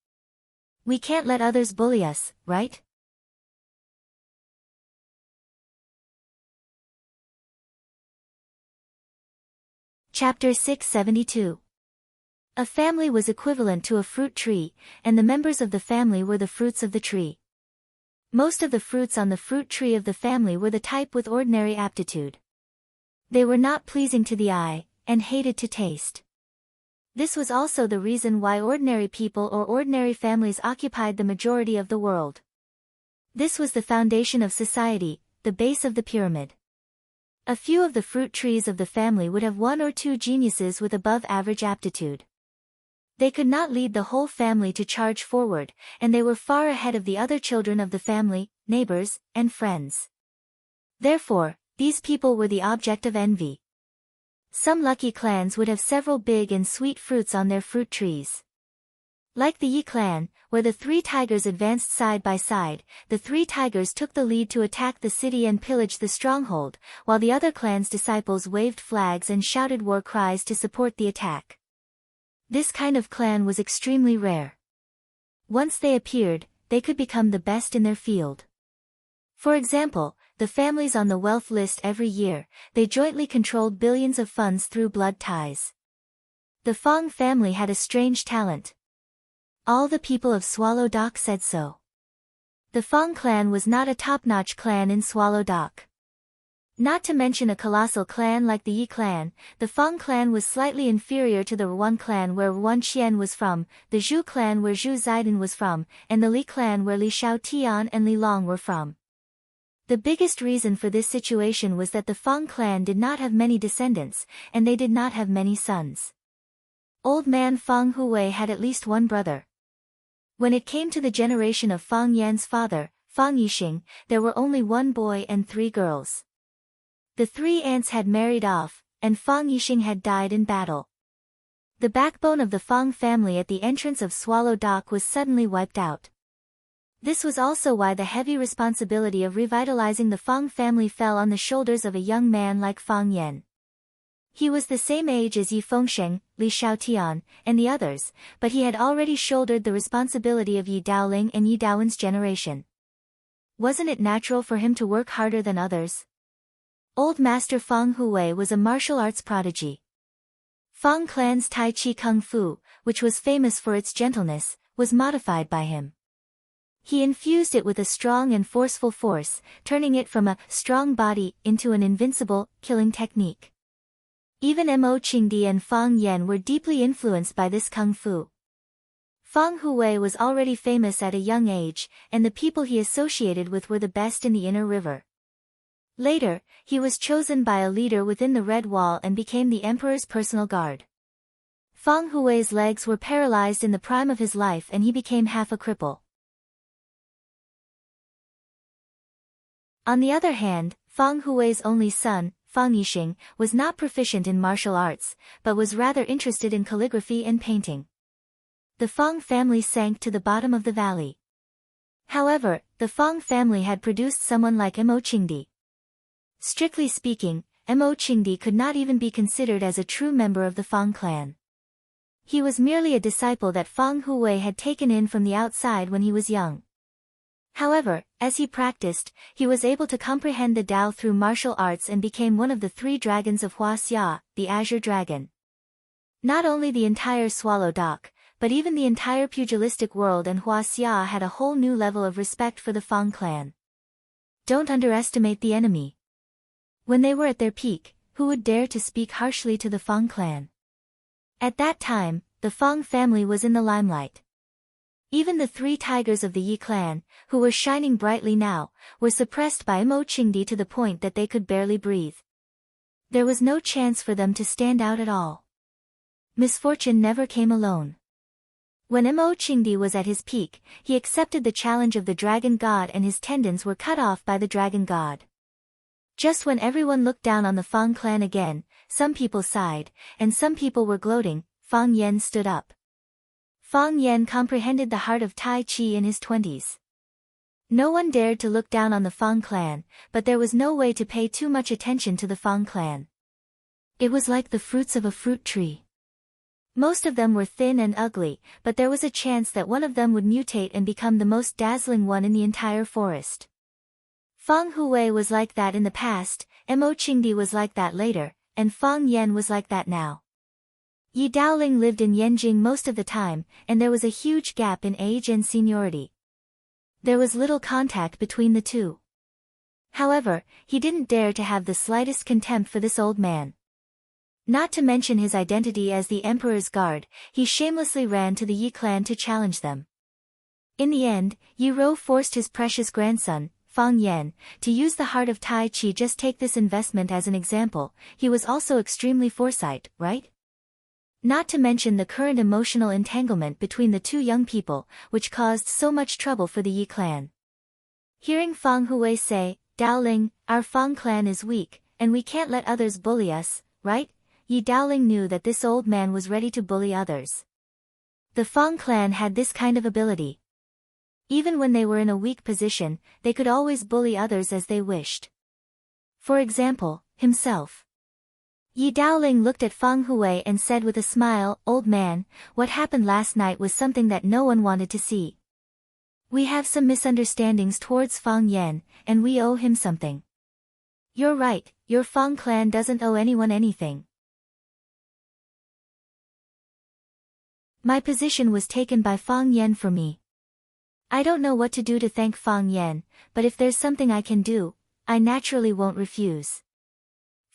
We can't let others bully us, right? Chapter 672. A family was equivalent to a fruit tree, and the members of the family were the fruits of the tree. Most of the fruits on the fruit tree of the family were the type with ordinary aptitude. They were not pleasing to the eye, and hated to taste. This was also the reason why ordinary people or ordinary families occupied the majority of the world. This was the foundation of society, the base of the pyramid. A few of the fruit trees of the family would have one or two geniuses with above-average aptitude. They could not lead the whole family to charge forward, and they were far ahead of the other children of the family, neighbors, and friends. Therefore, these people were the object of envy. Some lucky clans would have several big and sweet fruits on their fruit trees. Like the Yi clan, where the three tigers advanced side by side, the three tigers took the lead to attack the city and pillage the stronghold, while the other clan's disciples waved flags and shouted war cries to support the attack. This kind of clan was extremely rare. Once they appeared, they could become the best in their field. For example, the families on the wealth list every year, they jointly controlled billions of funds through blood ties. The Fong family had a strange talent. All the people of Swallow Dock said so. The Fong clan was not a top-notch clan in Swallow Dock. Not to mention a colossal clan like the Yi clan, the Fong clan was slightly inferior to the Ruan clan where Ruan Qian was from, the Zhu clan where Zhu Zaidan was from, and the Li clan where Li Xiao Tian and Li Long were from. The biggest reason for this situation was that the Fong clan did not have many descendants, and they did not have many sons. Old man Fong Hui had at least one brother. When it came to the generation of Fong Yan's father, Fong Yixing, there were only one boy and 3 girls. The 3 aunts had married off, and Fong Yixing had died in battle. The backbone of the Fong family at the entrance of Swallow Dock was suddenly wiped out. This was also why the heavy responsibility of revitalizing the Fong family fell on the shoulders of a young man like Fong Yan. He was the same age as Yi Fengsheng, Li Xiaotian, and the others, but he had already shouldered the responsibility of Yi Daoling and Yi Daowen's generation. Wasn't it natural for him to work harder than others? Old Master Fong Hui was a martial arts prodigy. Fong clan's Tai Chi Kung Fu, which was famous for its gentleness, was modified by him. He infused it with a strong and forceful force, turning it from a strong body into an invincible, killing technique. Even Mo Qingdi and Fong Yan were deeply influenced by this kung fu. Fong Hui was already famous at a young age, and the people he associated with were the best in the inner river. Later, he was chosen by a leader within the Red Wall and became the emperor's personal guard. Fong Hui's legs were paralyzed in the prime of his life and he became half a cripple. On the other hand, Fong Hui's only son, Fong Yixing, was not proficient in martial arts, but was rather interested in calligraphy and painting. The Fong family sank to the bottom of the valley. However, the Fong family had produced someone like Mo Qingdi. Strictly speaking, Mo Qingdi could not even be considered as a true member of the Fong clan. He was merely a disciple that Fong Hui had taken in from the outside when he was young. However, as he practiced, he was able to comprehend the Tao through martial arts and became one of the 3 dragons of Hua Xia, the Azure Dragon. Not only the entire Swallow Dock, but even the entire pugilistic world and Hua Xia had a whole new level of respect for the Fong clan. Don't underestimate the enemy. When they were at their peak, who would dare to speak harshly to the Fong clan? At that time, the Fong family was in the limelight. Even the 3 tigers of the Yi clan, who were shining brightly now, were suppressed by Mo Qingdi to the point that they could barely breathe. There was no chance for them to stand out at all. Misfortune never came alone. When Mo Qingdi was at his peak, he accepted the challenge of the dragon god and his tendons were cut off by the dragon god. Just when everyone looked down on the Fong clan again, some people sighed, and some people were gloating. Fong Yan stood up. Fong Yan comprehended the heart of Tai Chi in his 20s. No one dared to look down on the Fong clan, but there was no way to pay too much attention to the Fong clan. It was like the fruits of a fruit tree. Most of them were thin and ugly, but there was a chance that one of them would mutate and become the most dazzling one in the entire forest. Fong Hui was like that in the past, Mo Qingdi was like that later, and Fong Yan was like that now. Yi Daoling lived in Yanjing most of the time, and there was a huge gap in age and seniority. There was little contact between the two. However, he didn't dare to have the slightest contempt for this old man. Not to mention his identity as the emperor's guard, he shamelessly ran to the Yi clan to challenge them. In the end, Yi Rou forced his precious grandson, Fang Yan, to use the heart of Tai Chi. Just take this investment as an example, he was also extremely foresight, right? Not to mention the current emotional entanglement between the two young people, which caused so much trouble for the Yi clan. Hearing Fang Hui say, Daoling, our Fang clan is weak, and we can't let others bully us, right? Yi Daoling knew that this old man was ready to bully others. The Fang clan had this kind of ability. Even when they were in a weak position, they could always bully others as they wished. For example, himself. Yi Daoling looked at Fang Hui and said with a smile, Old man, what happened last night was something that no one wanted to see. We have some misunderstandings towards Fang Yan, and we owe him something. You're right, your Fang clan doesn't owe anyone anything. My position was taken by Fang Yan for me. I don't know what to do to thank Fang Yan, but if there's something I can do, I naturally won't refuse.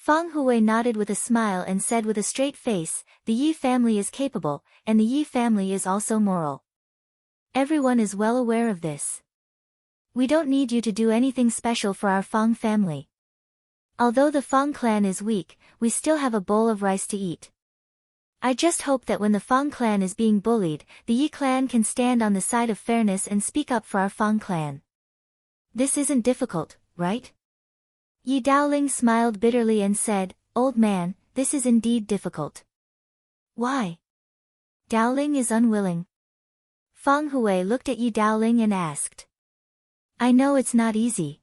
Fang Hui nodded with a smile and said with a straight face, the Yi family is capable, and the Yi family is also moral. Everyone is well aware of this. We don't need you to do anything special for our Fang family. Although the Fang clan is weak, we still have a bowl of rice to eat. I just hope that when the Fang clan is being bullied, the Yi clan can stand on the side of fairness and speak up for our Fang clan. This isn't difficult, right? Yi Daoling smiled bitterly and said, Old man, this is indeed difficult. Why? Daoling is unwilling. Fang Hui looked at Yi Daoling and asked. I know it's not easy.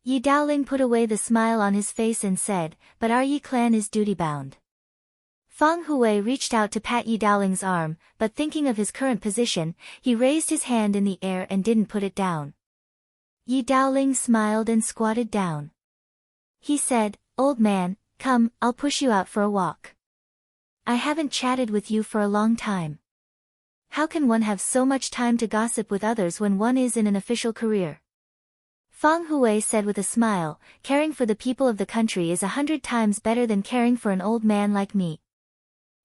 Yi Daoling put away the smile on his face and said, but our Yi clan is duty-bound. Fang Hui reached out to pat Yi Daoling's arm, but thinking of his current position, he raised his hand in the air and didn't put it down. Yi Daoling smiled and squatted down. He said, Old man, come, I'll push you out for a walk. I haven't chatted with you for a long time. How can one have so much time to gossip with others when one is in an official career? Fang Hui said with a smile, caring for the people of the country is 100 times better than caring for an old man like me.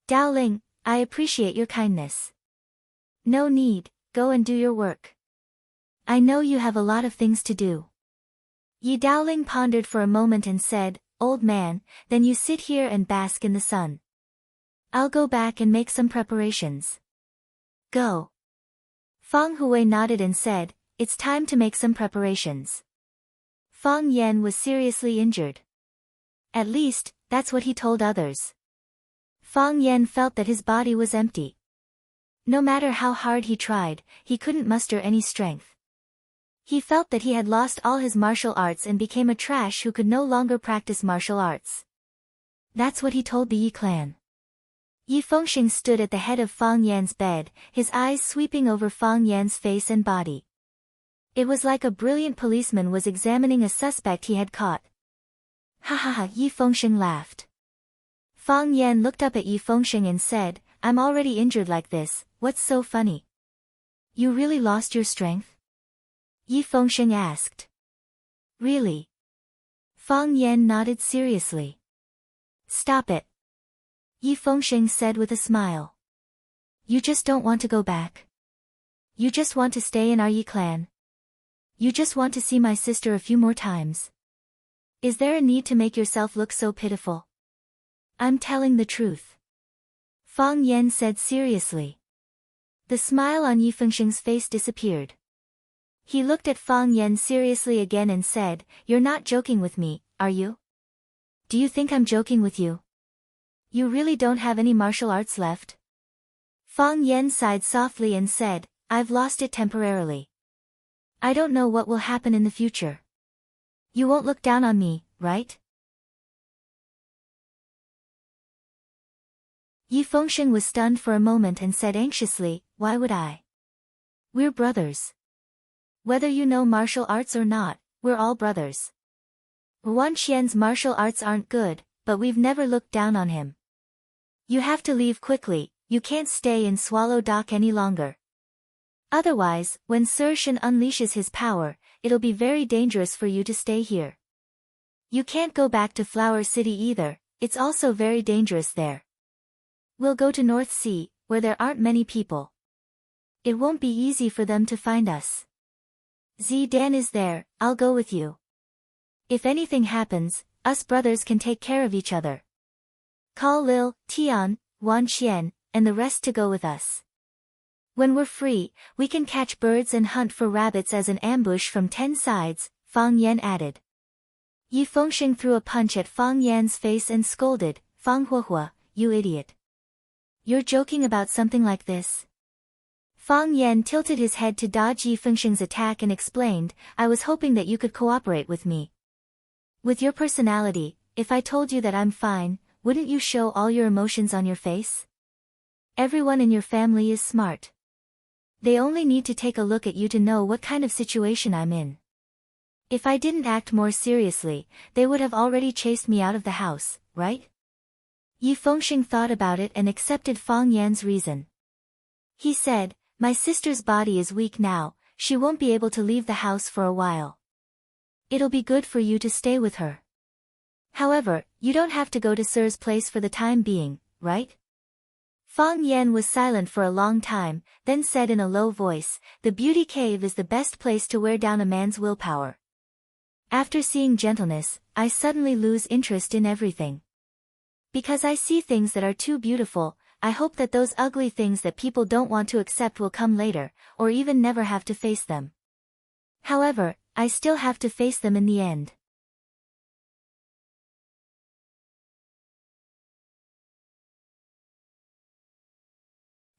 Daoling, I appreciate your kindness. No need, go and do your work. I know you have a lot of things to do. Yi Daoling pondered for a moment and said, Old man, then you sit here and bask in the sun. I'll go back and make some preparations. Go. Fang Hui nodded and said, It's time to make some preparations. Fang Yan was seriously injured. At least, that's what he told others. Fang Yan felt that his body was empty. No matter how hard he tried, he couldn't muster any strength. He felt that he had lost all his martial arts and became a trash who could no longer practice martial arts. That's what he told the Yi clan. Yi Fengxing stood at the head of Fang Yan's bed, his eyes sweeping over Fang Yan's face and body. It was like a brilliant policeman was examining a suspect he had caught. Ha ha ha, Yi Fengxing laughed. Fang Yan looked up at Yi Fengxing and said, I'm already injured like this, what's so funny? You really lost your strength? Yi Fengxing asked. Really? Fang Yan nodded seriously. Stop it. Yi Fengxing said with a smile. You just don't want to go back. You just want to stay in our Yi clan. You just want to see my sister a few more times. Is there a need to make yourself look so pitiful? I'm telling the truth. Fang Yan said seriously. The smile on Yi Fengxing's face disappeared. He looked at Fang Yan seriously again and said, You're not joking with me, are you? Do you think I'm joking with you? You really don't have any martial arts left? Fang Yan sighed softly and said, I've lost it temporarily. I don't know what will happen in the future. You won't look down on me, right? Yi Fengxing was stunned for a moment and said anxiously, Why would I? We're brothers. Whether you know martial arts or not, we're all brothers. Wan Qian's martial arts aren't good, but we've never looked down on him. You have to leave quickly, you can't stay in Swallow Dock any longer. Otherwise, when Sir Shan unleashes his power, it'll be very dangerous for you to stay here. You can't go back to Flower City either, it's also very dangerous there. We'll go to North Sea, where there aren't many people. It won't be easy for them to find us. Dan is there, I'll go with you. If anything happens, us brothers can take care of each other. Call Lil, Tian, Wan Qian, and the rest to go with us. When we're free, we can catch birds and hunt for rabbits as an ambush from 10 sides, Fang Yan added. Yi Fengxing threw a punch at Fang Yan's face and scolded, Fang Huahua, you idiot. You're joking about something like this? Fang Yan tilted his head to dodge Yi Fengxing's attack and explained, I was hoping that you could cooperate with me. With your personality, if I told you that I'm fine, wouldn't you show all your emotions on your face? Everyone in your family is smart. They only need to take a look at you to know what kind of situation I'm in. If I didn't act more seriously, they would have already chased me out of the house, right? Yi Fengxing thought about it and accepted Fang Yan's reason. He said, my sister's body is weak now, she won't be able to leave the house for a while. It'll be good for you to stay with her. However, you don't have to go to Sir's place for the time being, right? Fang Yan was silent for a long time, then said in a low voice, the beauty cave is the best place to wear down a man's willpower. After seeing gentleness, I suddenly lose interest in everything. Because I see things that are too beautiful, I hope that those ugly things that people don't want to accept will come later, or even never have to face them. However, I still have to face them in the end.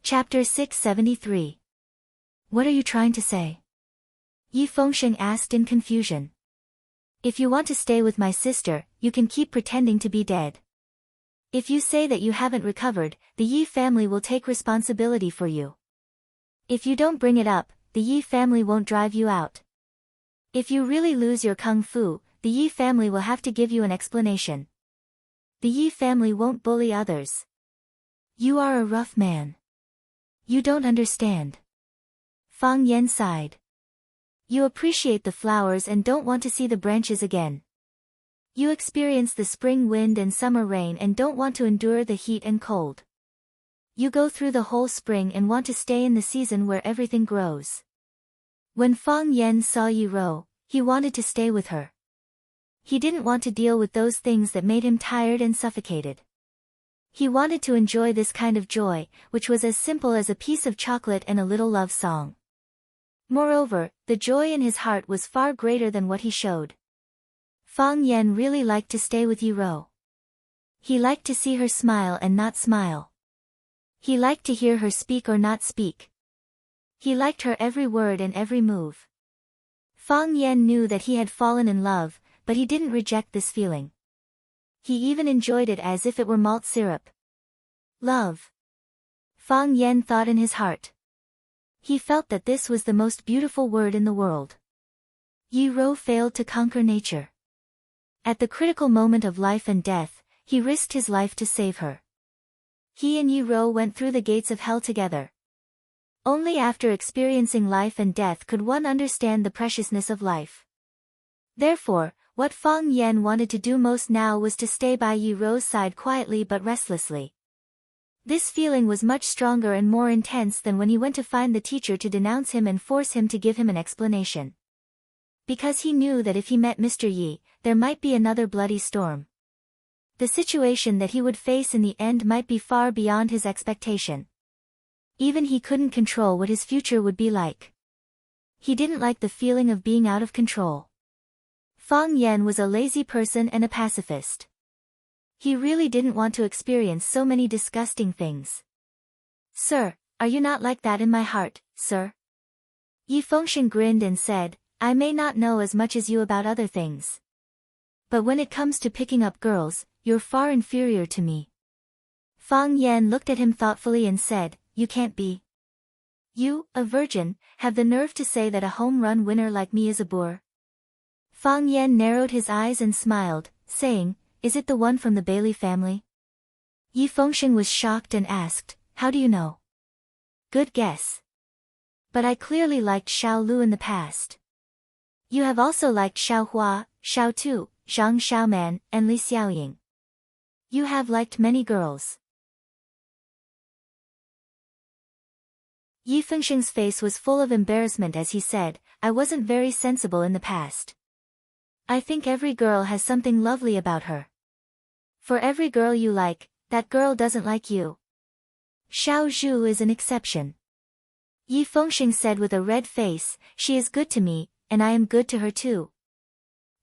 Chapter 673. What are you trying to say? Yi Fengxing asked in confusion. If you want to stay with my sister, you can keep pretending to be dead. If you say that you haven't recovered, the Yi family will take responsibility for you. If you don't bring it up, the Yi family won't drive you out. If you really lose your kung fu, the Yi family will have to give you an explanation. The Yi family won't bully others. You are a rough man. You don't understand. Fang Yan sighed. You appreciate the flowers and don't want to see the branches again. You experience the spring wind and summer rain and don't want to endure the heat and cold. You go through the whole spring and want to stay in the season where everything grows. When Fang Yan saw Yi Rou, he wanted to stay with her. He didn't want to deal with those things that made him tired and suffocated. He wanted to enjoy this kind of joy, which was as simple as a piece of chocolate and a little love song. Moreover, the joy in his heart was far greater than what he showed. Fang Yan really liked to stay with Yi Rou. He liked to see her smile and not smile. He liked to hear her speak or not speak. He liked her every word and every move. Fang Yan knew that he had fallen in love, but he didn't reject this feeling. He even enjoyed it as if it were malt syrup. Love. Fang Yan thought in his heart. He felt that this was the most beautiful word in the world. Yi Rou failed to conquer nature. At the critical moment of life and death, he risked his life to save her. He and Yi Rou went through the gates of hell together. Only after experiencing life and death could one understand the preciousness of life. Therefore, what Fang Yan wanted to do most now was to stay by Yi Rou's side quietly but restlessly. This feeling was much stronger and more intense than when he went to find the teacher to denounce him and force him to give him an explanation. Because he knew that if he met Mr. Yi, there might be another bloody storm. The situation that he would face in the end might be far beyond his expectation. Even he couldn't control what his future would be like. He didn't like the feeling of being out of control. Fang Yan was a lazy person and a pacifist. He really didn't want to experience so many disgusting things. Sir, are you not like that in my heart, sir? Yi Fengxing grinned and said, I may not know as much as you about other things. But when it comes to picking up girls, you're far inferior to me. Fang Yan looked at him thoughtfully and said, you can't be. You, a virgin, have the nerve to say that a home run winner like me is a boor? Fang Yan narrowed his eyes and smiled, saying, is it the one from the Bailey family? Yi Fengsheng was shocked and asked, how do you know? Good guess. But I clearly liked Xiao Lu in the past. You have also liked Xiao Hua, Xiao Tu, Zhang Xiaoman, and Li Xiaoying. You have liked many girls. Yi Fengsheng's face was full of embarrassment as he said, I wasn't very sensible in the past. I think every girl has something lovely about her. For every girl you like, that girl doesn't like you. Xiao Zhu is an exception. Yi Fengsheng said with a red face, she is good to me, and I am good to her too.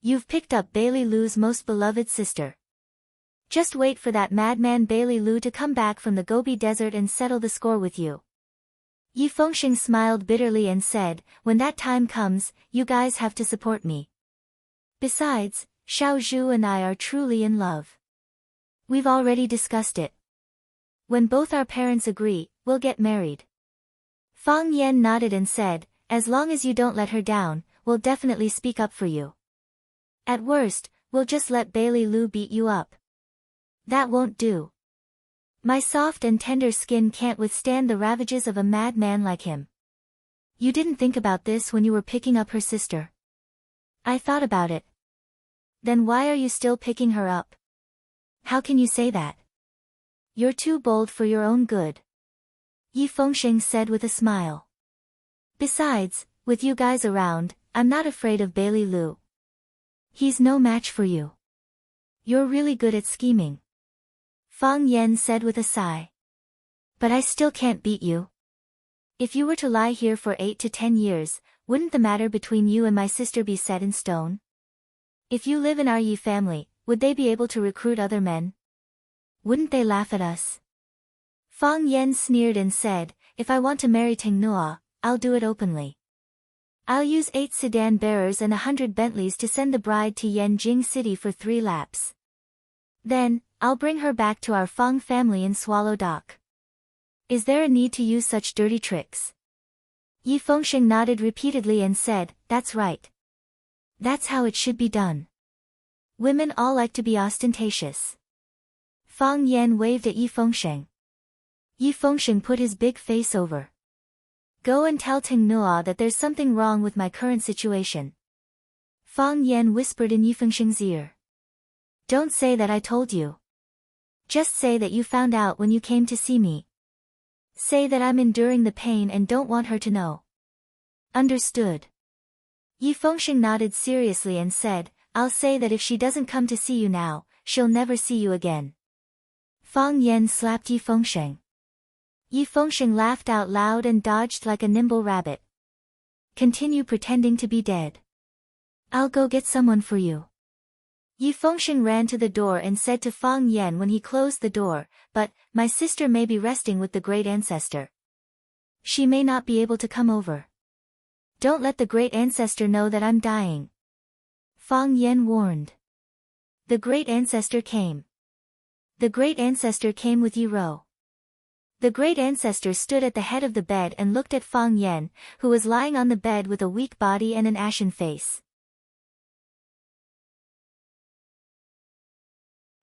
You've picked up Bailey Lu's most beloved sister. Just wait for that madman Bailey Lu to come back from the Gobi Desert and settle the score with you. Yi Fengsheng smiled bitterly and said, when that time comes, you guys have to support me. Besides, Xiao Zhu and I are truly in love. We've already discussed it. When both our parents agree, we'll get married. Fang Yan nodded and said, as long as you don't let her down, we'll definitely speak up for you. At worst, we'll just let Bailey Lu beat you up. That won't do. My soft and tender skin can't withstand the ravages of a madman like him. You didn't think about this when you were picking up her sister. I thought about it. Then why are you still picking her up? How can you say that? You're too bold for your own good. Yi Fengsheng said with a smile. Besides, with you guys around, I'm not afraid of Bailey Lu. He's no match for you. You're really good at scheming. Fang Yan said with a sigh. But I still can't beat you. If you were to lie here for 8 to 10 years, wouldn't the matter between you and my sister be set in stone? If you live in our Yi family, would they be able to recruit other men? Wouldn't they laugh at us? Fang Yan sneered and said, if I want to marry Ting Nua, I'll do it openly. I'll use 8 sedan bearers and 100 Bentleys to send the bride to Yanjing City for 3 laps. Then, I'll bring her back to our Fang family in Swallow Dock. Is there a need to use such dirty tricks? Yi Fengsheng nodded repeatedly and said, that's right. That's how it should be done. Women all like to be ostentatious. Fang Yan waved at Yi Fengsheng. Yi Fengsheng put his big face over. Go and tell Ting Nua that there's something wrong with my current situation. Fang Yan whispered in Yi Fengsheng's ear. Don't say that I told you. Just say that you found out when you came to see me. Say that I'm enduring the pain and don't want her to know. Understood. Yi Fengsheng nodded seriously and said, I'll say that if she doesn't come to see you now, she'll never see you again. Fang Yan slapped Yi Fengsheng. Yi Fengsheng laughed out loud and dodged like a nimble rabbit. Continue pretending to be dead. I'll go get someone for you. Yi Fengsheng ran to the door and said to Fang Yan when he closed the door, but, my sister may be resting with the great ancestor. She may not be able to come over. Don't let the great ancestor know that I'm dying. Fang Yan warned. The great ancestor came. The great ancestor came with Yi Rou. The great ancestor stood at the head of the bed and looked at Fang Yan, who was lying on the bed with a weak body and an ashen face.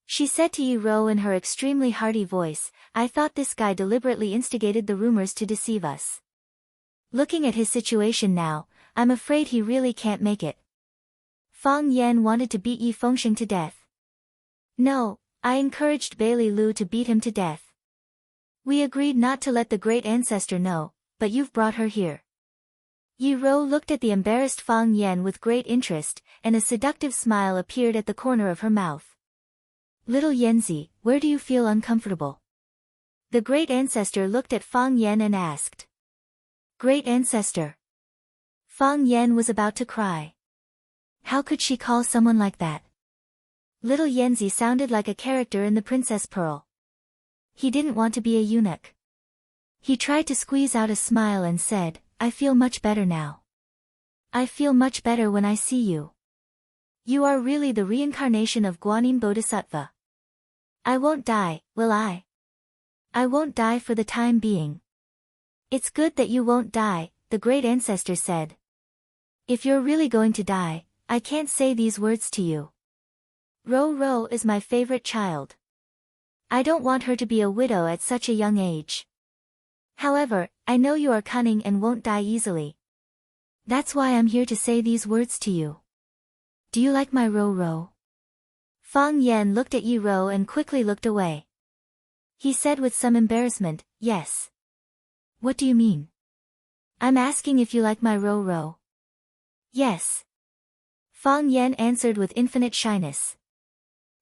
She said to Yi Rou in her extremely hearty voice, I thought this guy deliberately instigated the rumors to deceive us. Looking at his situation now, I'm afraid he really can't make it. Fang Yan wanted to beat Yi Fengsheng to death. No, I encouraged Bailey Lu to beat him to death. We agreed not to let the great ancestor know, but you've brought her here. Yi Rou looked at the embarrassed Fang Yan with great interest, and a seductive smile appeared at the corner of her mouth. Little Yanzi, where do you feel uncomfortable? The great ancestor looked at Fang Yan and asked. Great ancestor. Fang Yan was about to cry. How could she call someone like that? Little Yanzi sounded like a character in The Princess Pearl. He didn't want to be a eunuch. He tried to squeeze out a smile and said, I feel much better now. I feel much better when I see you. You are really the reincarnation of Guanyin Bodhisattva. I won't die, will I? I won't die for the time being. It's good that you won't die, the great ancestor said. If you're really going to die, I can't say these words to you. Rou Rou is my favorite child. I don't want her to be a widow at such a young age. However, I know you are cunning and won't die easily. That's why I'm here to say these words to you. Do you like my Ro-Ro? Fang Yan looked at Yi Ro and quickly looked away. He said with some embarrassment, yes. What do you mean? I'm asking if you like my Ro-Ro. Yes. Fang Yan answered with infinite shyness.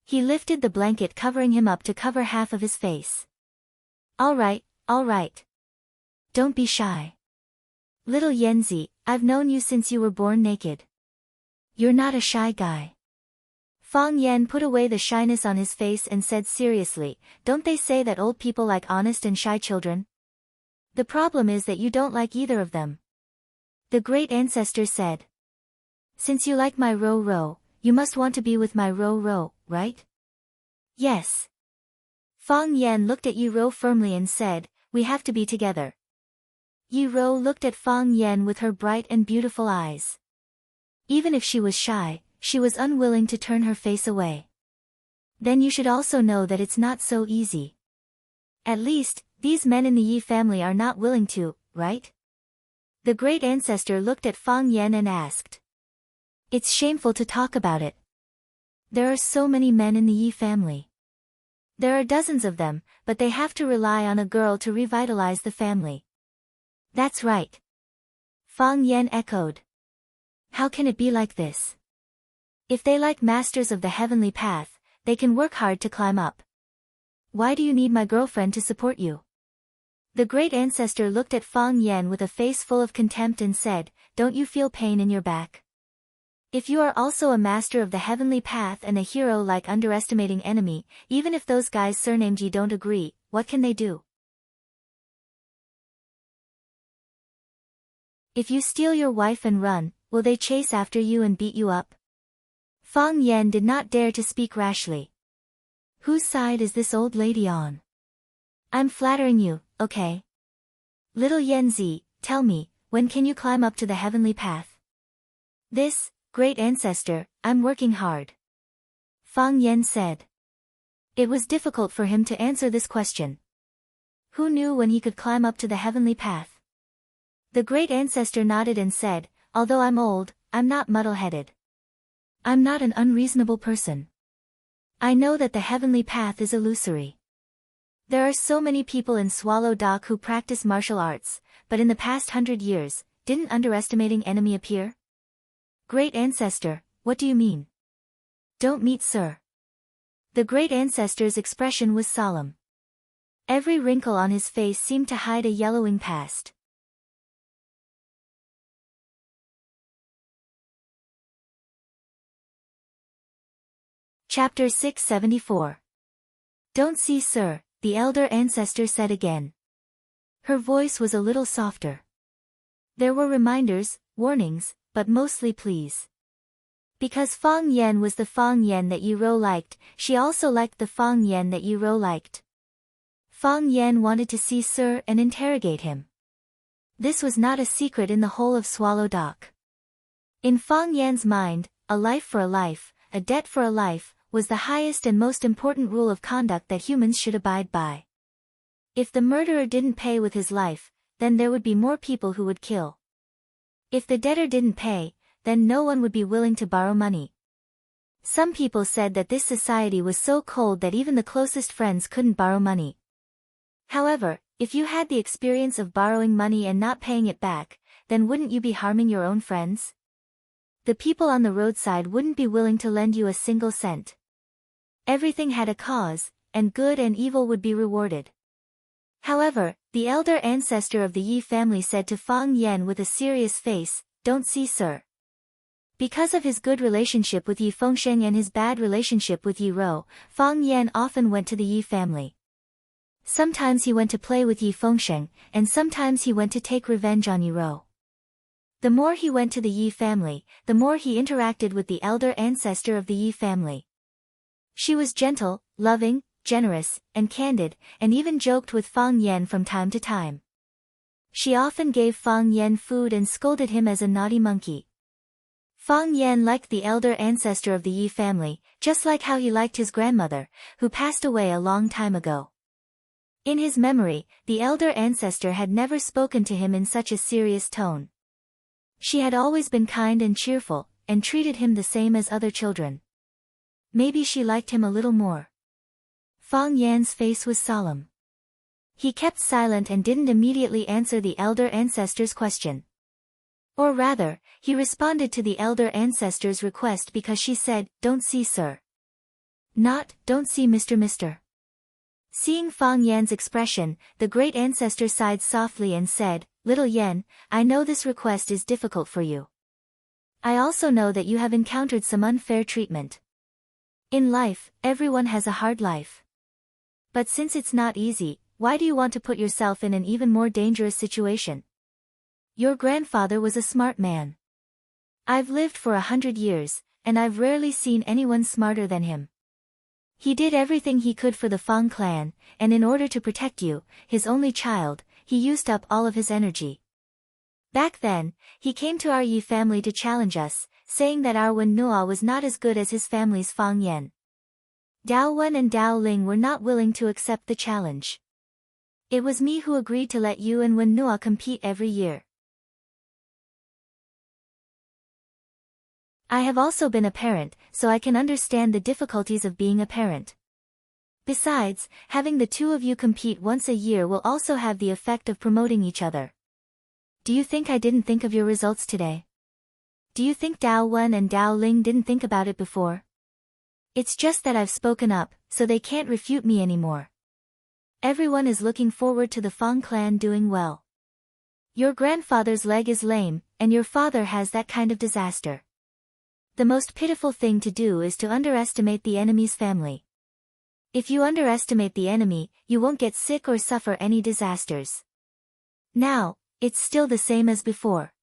He lifted the blanket covering him up to cover half of his face. All right, all right. Don't be shy. Little Yanzi, I've known you since you were born naked. You're not a shy guy. Fang Yan put away the shyness on his face and said seriously, don't they say that old people like honest and shy children? The problem is that you don't like either of them. The great ancestor said. Since you like my Ro-Ro, you must want to be with my Ro-Ro, right? Yes. Fang Yan looked at Yi Ro firmly and said, we have to be together. Yi Ro looked at Fang Yan with her bright and beautiful eyes. Even if she was shy, she was unwilling to turn her face away. Then you should also know that it's not so easy. At least, these men in the Yi family are not willing to, right? The great ancestor looked at Fang Yan and asked. It's shameful to talk about it. There are so many men in the Yi family. There are dozens of them, but they have to rely on a girl to revitalize the family. That's right. Fang Yan echoed. How can it be like this? If they like masters of the heavenly path, they can work hard to climb up. Why do you need my girlfriend to support you? The great ancestor looked at Fang Yan with a face full of contempt and said, don't you feel pain in your back? If you are also a master of the heavenly path and a hero like underestimating enemy, even if those guys surnamed Yi don't agree, what can they do? If you steal your wife and run, will they chase after you and beat you up? Fang Yan did not dare to speak rashly. Whose side is this old lady on? I'm flattering you, okay? Little Yanzi, tell me, when can you climb up to the heavenly path? This, great ancestor, I'm working hard. Fang Yan said. It was difficult for him to answer this question. Who knew when he could climb up to the heavenly path? The great ancestor nodded and said, although I'm old, I'm not muddle-headed. I'm not an unreasonable person. I know that the heavenly path is illusory. There are so many people in Swallow Dock who practice martial arts, but in the past 100 years, didn't underestimating enemy appear? Great ancestor, what do you mean? Don't meet sir. The great ancestor's expression was solemn. Every wrinkle on his face seemed to hide a yellowing past. Chapter 674. Don't see sir, the elder ancestor said again. Her voice was a little softer. There were reminders, warnings, but mostly pleas. Because Fang Yan was the Fang Yan that Yi Ro liked, she also liked the Fang Yan that Yi Ro liked. Fang Yan wanted to see sir and interrogate him. This was not a secret in the whole of Swallow Dock. In Fang Yan's mind, a life for a life, a debt for a life, was the highest and most important rule of conduct that humans should abide by. If the murderer didn't pay with his life, then there would be more people who would kill. If the debtor didn't pay, then no one would be willing to borrow money. Some people said that this society was so cold that even the closest friends couldn't borrow money. However, if you had the experience of borrowing money and not paying it back, then wouldn't you be harming your own friends? The people on the roadside wouldn't be willing to lend you a single cent. Everything had a cause, and good and evil would be rewarded. However, the elder ancestor of the Yi family said to Fang Yan with a serious face, don't see sir. Because of his good relationship with Yi Fengsheng and his bad relationship with Yi Ro, Fang Yan often went to the Yi family. Sometimes he went to play with Yi Fengsheng, and sometimes he went to take revenge on Yi Ro. The more he went to the Yi family, the more he interacted with the elder ancestor of the Yi family. She was gentle, loving, generous, and candid, and even joked with Fang Yan from time to time. She often gave Fang Yan food and scolded him as a naughty monkey. Fang Yan liked the elder ancestor of the Yi family, just like how he liked his grandmother, who passed away a long time ago. In his memory, the elder ancestor had never spoken to him in such a serious tone. She had always been kind and cheerful, and treated him the same as other children. Maybe she liked him a little more. Fang Yan's face was solemn. He kept silent and didn't immediately answer the elder ancestor's question. Or rather, he responded to the elder ancestor's request because she said, "Don't see, sir." Not, "Don't see, Mr. Seeing Fang Yan's expression, the great ancestor sighed softly and said, "Little Yan, I know this request is difficult for you. I also know that you have encountered some unfair treatment. In life, everyone has a hard life. But since it's not easy, why do you want to put yourself in an even more dangerous situation? Your grandfather was a smart man. I've lived for 100 years, and I've rarely seen anyone smarter than him. He did everything he could for the Fang clan, and in order to protect you, his only child, he used up all of his energy. Back then, he came to our Yi family to challenge us, saying that our Wen Nuo was not as good as his family's Fang Yan. Dao Wen and Dao Ling were not willing to accept the challenge. It was me who agreed to let you and Wen Nuo compete every year. I have also been a parent, so I can understand the difficulties of being a parent. Besides, having the two of you compete once a year will also have the effect of promoting each other. Do you think I didn't think of your results today? Do you think Dao Wen and Dao Ling didn't think about it before? It's just that I've spoken up, so they can't refute me anymore. Everyone is looking forward to the Fang clan doing well. Your grandfather's leg is lame, and your father has that kind of disaster. The most pitiful thing to do is to underestimate the enemy's family. If you underestimate the enemy, you won't get sick or suffer any disasters. Now, it's still the same as before.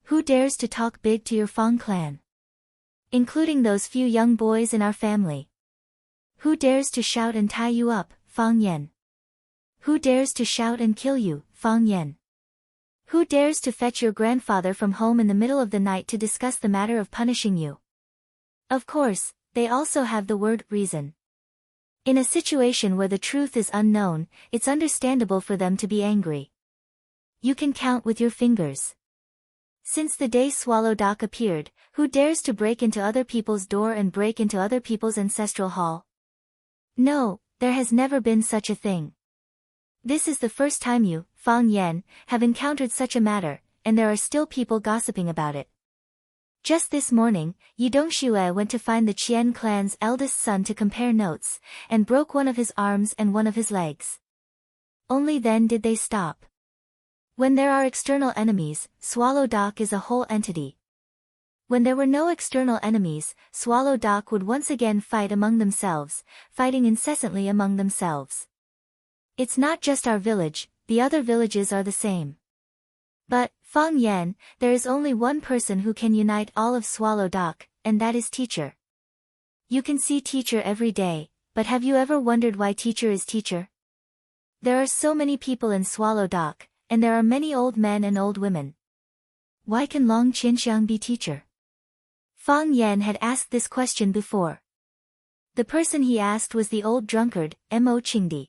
Who dares to talk big to your Fang clan? Including those few young boys in our family. Who dares to shout and tie you up, Fang Yan? Who dares to shout and kill you, Fang Yan? Who dares to fetch your grandfather from home in the middle of the night to discuss the matter of punishing you? Of course, they also have the word reason. In a situation where the truth is unknown, it's understandable for them to be angry. You can count with your fingers. Since the day Swallow Dock appeared, who dares to break into other people's door and break into other people's ancestral hall? No, there has never been such a thing. This is the first time you, Fang Yan, have encountered such a matter, and there are still people gossiping about it. Just this morning, Yi Dongxue went to find the Qian clan's eldest son to compare notes, and broke one of his arms and one of his legs. Only then did they stop. When there are external enemies, Swallow Dock is a whole entity. When there were no external enemies, Swallow Dock would once again fight among themselves, fighting incessantly among themselves. It's not just our village, the other villages are the same. But, Fang Yan, there is only one person who can unite all of Swallow Dock, and that is Teacher. You can see Teacher every day, but have you ever wondered why Teacher is Teacher? There are so many people in Swallow Dock, and there are many old men and old women. Why can Long Qianxiang be Teacher? Fang Yan had asked this question before. The person he asked was the old drunkard, Mo Qingdi.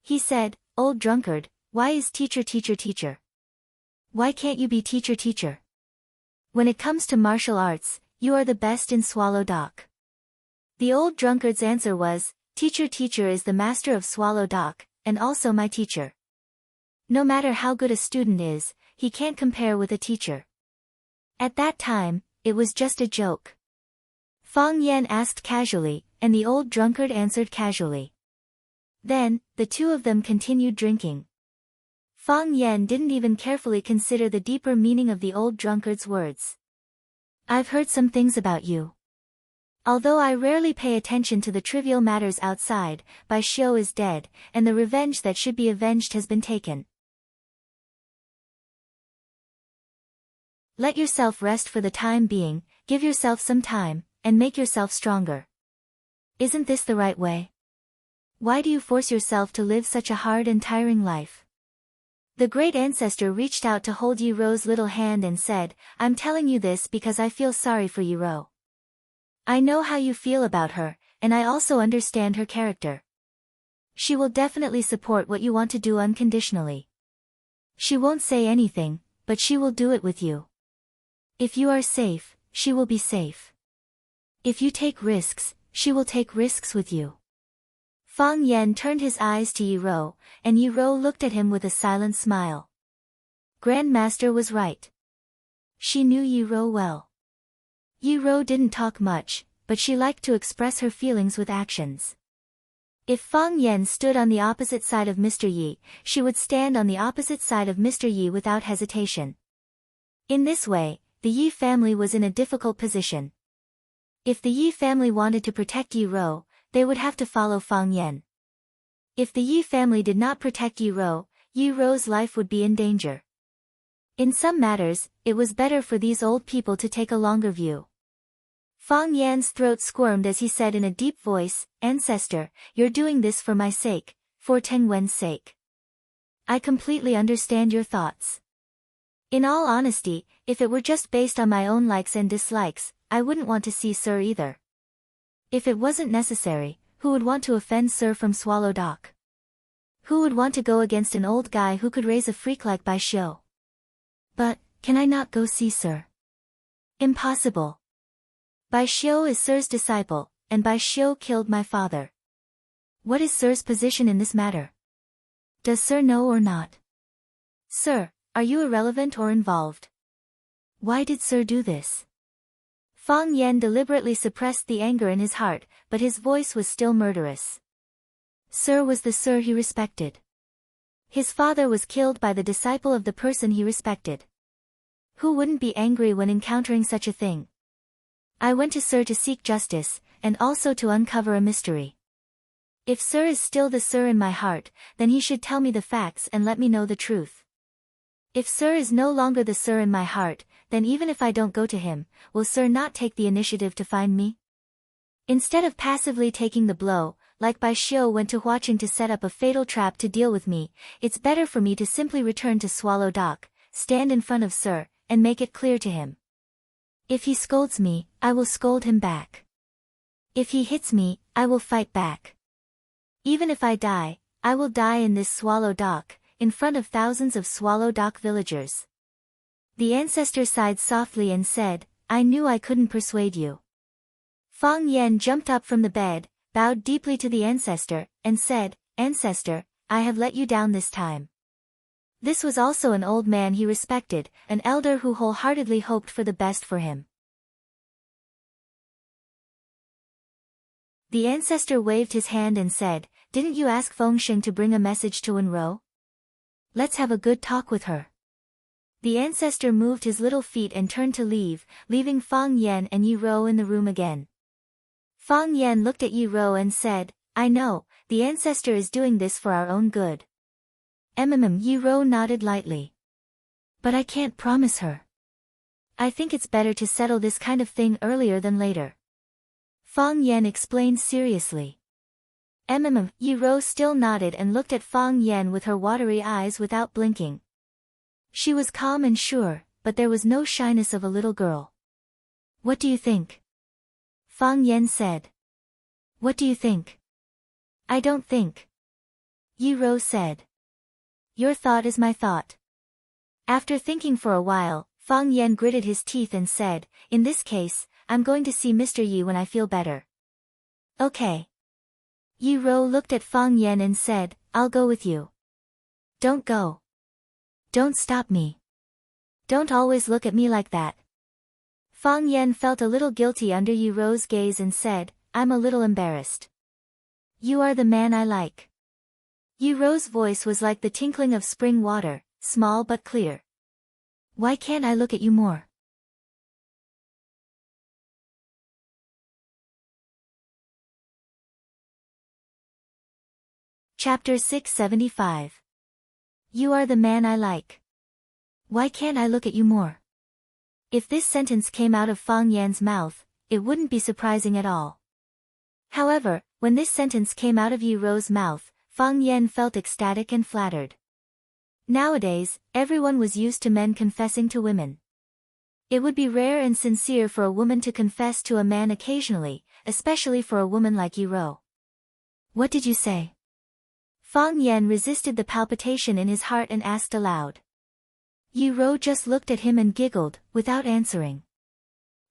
He said, "Old drunkard, why is Teacher Teacher Teacher? Why can't you be Teacher Teacher? When it comes to martial arts, you are the best in Swallow Dock." The old drunkard's answer was, "Teacher Teacher is the master of Swallow Dock, and also my teacher. No matter how good a student is, he can't compare with a teacher." At that time, it was just a joke. Fang Yan asked casually, and the old drunkard answered casually. Then, the two of them continued drinking. Fang Yan didn't even carefully consider the deeper meaning of the old drunkard's words. "I've heard some things about you. Although I rarely pay attention to the trivial matters outside, Bai Xiu is dead, and the revenge that should be avenged has been taken. Let yourself rest for the time being, give yourself some time, and make yourself stronger. Isn't this the right way? Why do you force yourself to live such a hard and tiring life? The great ancestor reached out to hold Yi Ro's little hand and said, I'm telling you this because I feel sorry for Yi Ro. I know how you feel about her, and I also understand her character. She will definitely support what you want to do unconditionally. She won't say anything, but she will do it with you. If you are safe, she will be safe. If you take risks, she will take risks with you. Fang Yan turned his eyes to Yi Ro, and Yi Ro looked at him with a silent smile. Grandmaster was right. She knew Yi Ro well. Yi Ro didn't talk much, but she liked to express her feelings with actions. If Fang Yan stood on the opposite side of Mr. Yi, she would stand on the opposite side of Mr. Yi without hesitation. In this way, the Yi family was in a difficult position. If the Yi family wanted to protect Yi Ro, they would have to follow Fang Yan. If the Yi family did not protect Yi Ro's life would be in danger. In some matters, it was better for these old people to take a longer view. Fang Yan's throat squirmed as he said in a deep voice, Ancestor, you're doing this for my sake, for Teng Wen's sake. I completely understand your thoughts. In all honesty, if it were just based on my own likes and dislikes, I wouldn't want to see Sir either. If it wasn't necessary, who would want to offend Sir from Swallow Dock? Who would want to go against an old guy who could raise a freak like Bai Xiu? But, can I not go see Sir? Impossible. Bai Xiu is Sir's disciple, and Bai Xiu killed my father. What is Sir's position in this matter? Does Sir know or not? Sir, are you irrelevant or involved? Why did Sir do this? Fang Yan deliberately suppressed the anger in his heart, but his voice was still murderous. Sir was the Sir he respected. His father was killed by the disciple of the person he respected. Who wouldn't be angry when encountering such a thing? I went to Sir to seek justice, and also to uncover a mystery. If Sir is still the Sir in my heart, then he should tell me the facts and let me know the truth. If Sir is no longer the Sir in my heart, then even if I don't go to him, will Sir not take the initiative to find me? Instead of passively taking the blow, like Bai Xiu went to Huaqing to set up a fatal trap to deal with me, it's better for me to simply return to Swallow Dock, stand in front of Sir, and make it clear to him. If he scolds me, I will scold him back. If he hits me, I will fight back. Even if I die, I will die in this Swallow Dock, in front of thousands of Swallow Dock villagers. The ancestor sighed softly and said, I knew I couldn't persuade you. Fang Yan jumped up from the bed, bowed deeply to the ancestor, and said, Ancestor, I have let you down this time. This was also an old man he respected, an elder who wholeheartedly hoped for the best for him. The ancestor waved his hand and said, Didn't you ask Fengsheng to bring a message to Wenro? Let's have a good talk with her. The ancestor moved his little feet and turned to leave, leaving Fang Yan and Yi Ro in the room again. Fang Yan looked at Yi Ro and said, I know, the ancestor is doing this for our own good. Yi Ro nodded lightly. But I can't promise her. I think it's better to settle this kind of thing earlier than later. Fang Yan explained seriously. Yi Ro still nodded and looked at Fang Yan with her watery eyes without blinking. She was calm and sure, but there was no shyness of a little girl. What do you think? Fang Yan said. What do you think? I don't think. Yi Ro said. Your thought is my thought. After thinking for a while, Fang Yan gritted his teeth and said, In this case, I'm going to see Mr. Yi when I feel better. Okay. Yi Ro looked at Fang Yan and said, I'll go with you. Don't go. Don't stop me. Don't always look at me like that. Fang Yan felt a little guilty under Yi Ro's gaze and said, I'm a little embarrassed. You are the man I like. Yi Ro's voice was like the tinkling of spring water, small but clear. Why can't I look at you more? Chapter 675. You are the man I like. Why can't I look at you more? If this sentence came out of Fang Yan's mouth, it wouldn't be surprising at all. However, when this sentence came out of Yi Ro's mouth, Fang Yan felt ecstatic and flattered. Nowadays, everyone was used to men confessing to women. It would be rare and sincere for a woman to confess to a man occasionally, especially for a woman like Yi Ro. What did you say? Fang Yan resisted the palpitation in his heart and asked aloud. Yi Ro just looked at him and giggled, without answering.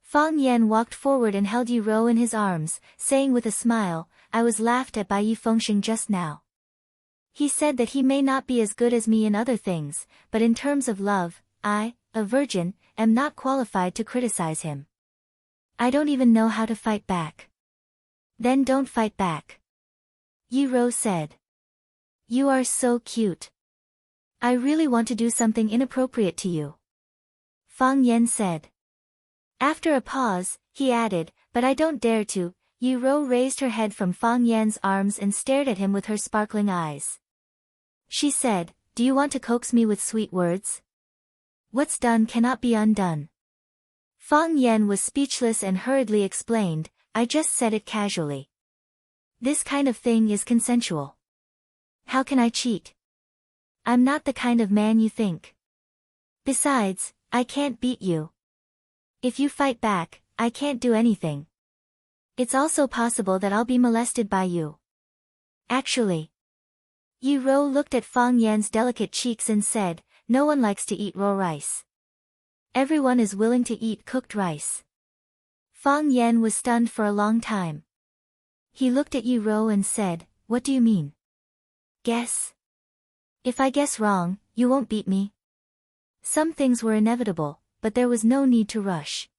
Fang Yan walked forward and held Yi Ro in his arms, saying with a smile, I was laughed at by Yi Fengxing just now. He said that he may not be as good as me in other things, but in terms of love, I, a virgin, am not qualified to criticize him. I don't even know how to fight back. Then don't fight back. Yi Ro said. You are so cute. I really want to do something inappropriate to you. Fang Yan said. After a pause, he added, but I don't dare to. Yi Ro raised her head from Fang Yan's arms and stared at him with her sparkling eyes. She said, do you want to coax me with sweet words? What's done cannot be undone. Fang Yan was speechless and hurriedly explained, I just said it casually. This kind of thing is consensual. How can I cheat? I'm not the kind of man you think. Besides, I can't beat you. If you fight back, I can't do anything. It's also possible that I'll be molested by you. Actually. Yi Ro looked at Fang Yan's delicate cheeks and said, no one likes to eat raw rice. Everyone is willing to eat cooked rice. Fang Yan was stunned for a long time. He looked at Yi Ro and said, what do you mean? Guess. If I guess wrong, you won't beat me. Some things were inevitable, but there was no need to rush.